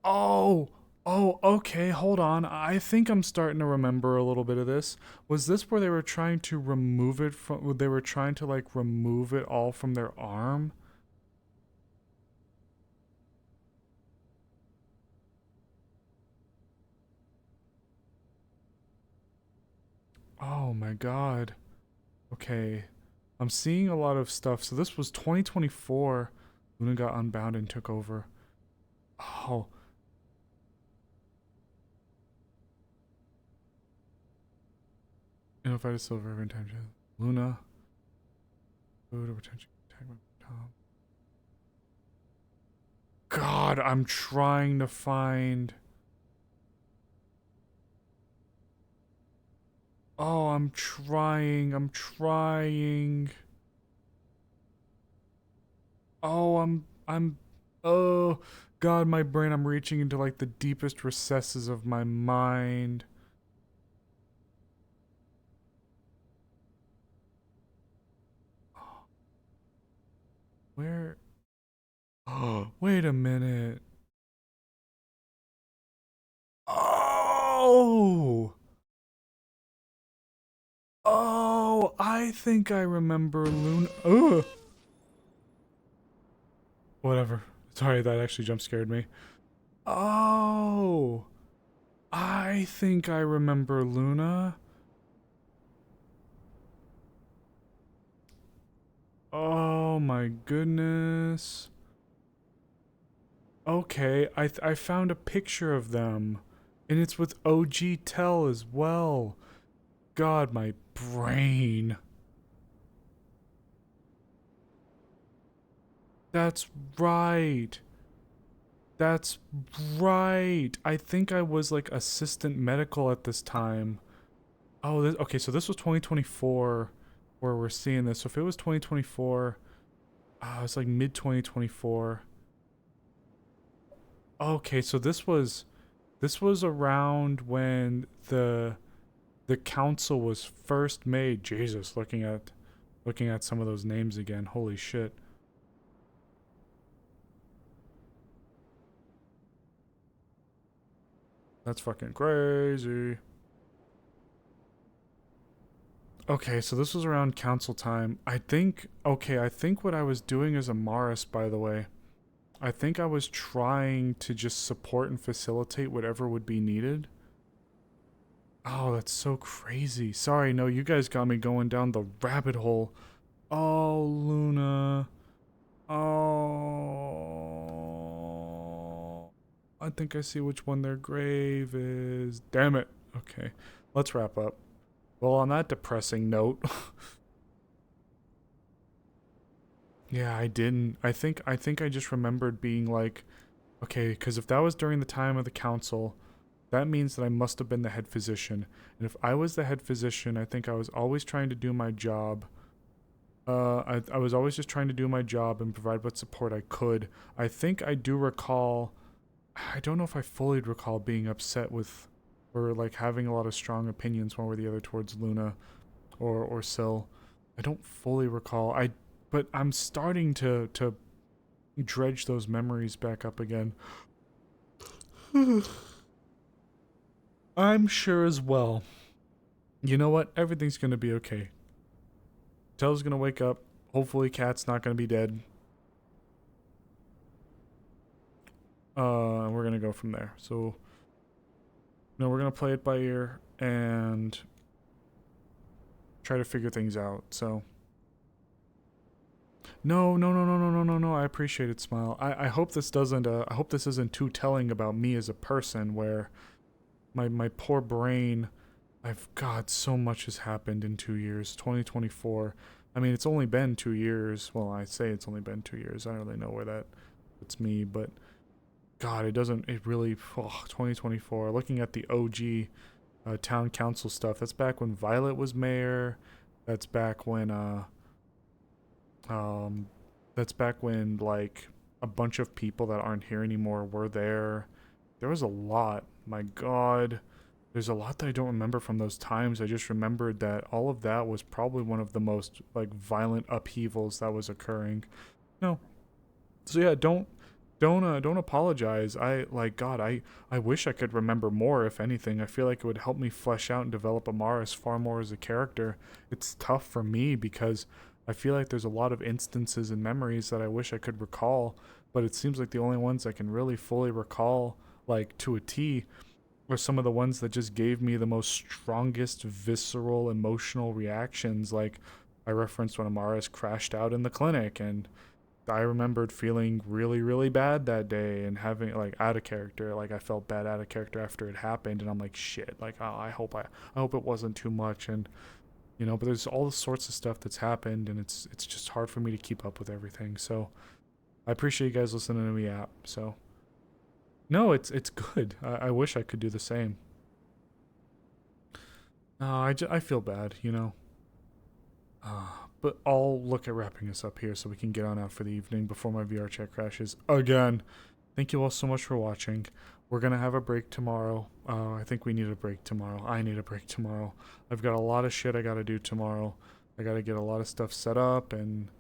Oh! Oh, okay, hold on. I think I'm starting to remember a little bit of this. Was this where they were trying to remove it from... They were trying to, like, remove it all from their arm? Oh my god. Okay. I'm seeing a lot of stuff. So this was 2024. Luna got unbound and took over. Oh. Notified a silver every time. Luna. Food or potential attack by Tom. God, I'm trying to find... Oh, I'm trying. Oh, oh, God, my brain, I'm reaching into like the deepest recesses of my mind. Where? Oh, wait a minute. Oh! Oh, I think I remember Luna. Ugh! Whatever. Sorry, that actually jump scared me. Oh! I think I remember Luna. Oh my goodness. Okay, I found a picture of them. And it's with OG Tell as well. God, my brain. That's right. That's right. I think I was like assistant medical at this time. Oh, okay, so this was 2024 where we're seeing this. So if it was 2024, it's like mid 2024. Okay, so this was around when the council was first made. Jesus, looking at some of those names again. Holy shit. That's fucking crazy. Okay, so this was around council time. I think what I was doing as Amaris, by the way. I think I was trying to just support and facilitate whatever would be needed. Oh, that's so crazy. Sorry, no, you guys got me going down the rabbit hole. Oh, Luna. Oh. I think I see which one their grave is. Damn it. Okay, let's wrap up. Well, on that depressing note. Yeah, I didn't. I think I just remembered being like, okay, because if that was during the time of the council, that means that I must have been the head physician. And if I was the head physician, I think I was always trying to do my job. I was always just trying to do my job and provide what support I could. I think I do recall, I don't know if I fully recall being upset with, or like having a lot of strong opinions one way or the other towards Luna or Syl. I don't fully recall. But I'm starting to dredge those memories back up again. I'm sure as well. You know what? Everything's gonna be okay. Tell's gonna wake up. Hopefully Cat's not gonna be dead. We're gonna go from there. So, no, we're gonna play it by ear and try to figure things out. So, No, no, no, no, no, no, no, no. I appreciate it, Smile. I hope this doesn't. I hope this isn't too telling about me as a person. Where my poor brain. God, so much has happened in 2 years. 2024. I mean, it's only been 2 years. Well, I say it's only been 2 years. I don't really know where that puts me, but God, it doesn't. It really. 2024. Looking at the OG town council stuff. That's back when Violet was mayor. That's back when like a bunch of people that aren't here anymore were there. There was a lot. My God. There's a lot that I don't remember from those times. I just remembered that all of that was probably one of the most like violent upheavals that was occurring. No. So yeah, don't apologize. I wish I could remember more, if anything. I feel like it would help me flesh out and develop Amaris far more as a character. It's tough for me because I feel like there's a lot of instances and memories that I wish I could recall, but it seems like the only ones I can really fully recall, like to a T, are some of the ones that just gave me the most strongest visceral emotional reactions. Like I referenced when Amaris crashed out in the clinic, and I remembered feeling really, really bad that day and having like out of character. Like I felt bad out of character after it happened, and I'm like, shit. Like, oh, I hope it wasn't too much. And you know, but there's all sorts of stuff that's happened, and it's just hard for me to keep up with everything. So I appreciate you guys listening to me out. So no, it's good. I wish I could do the same. I feel bad, you know. But I'll look at wrapping us up here so we can get on out for the evening before my VR chat crashes again. Thank you all so much for watching. We're going to have a break tomorrow. I think we need a break tomorrow. I need a break tomorrow. I've got a lot of shit I got to do tomorrow. I got to get a lot of stuff set up, and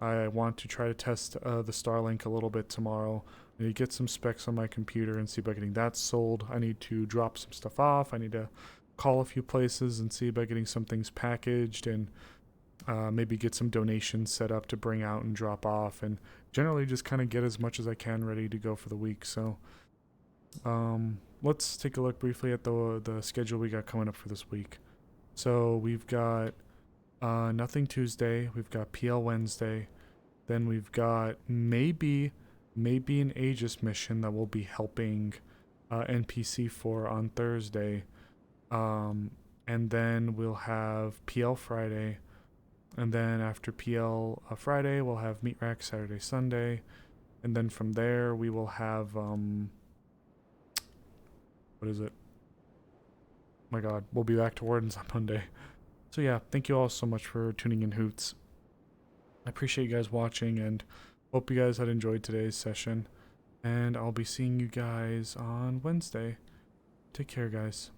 I want to try to test the Starlink a little bit tomorrow. I need to get some specs on my computer and see about getting that sold. I need to drop some stuff off. I need to call a few places and see about getting some things packaged, and maybe get some donations set up to bring out and drop off, and generally just kind of get as much as I can ready to go for the week. So let's take a look briefly at the schedule we got coming up for this week. So we've got Nothing Tuesday, we've got PL Wednesday, then we've got maybe an Aegis mission that we'll be helping NPC for on Thursday, and then we'll have PL Friday. And then after PL Friday, we'll have Meat Rack Saturday, Sunday. And then from there, we will have, what is it? Oh my God, we'll be back to Wardens on Monday. So yeah, thank you all so much for tuning in, Hoots. I appreciate you guys watching, and hope you guys had enjoyed today's session. And I'll be seeing you guys on Wednesday. Take care, guys.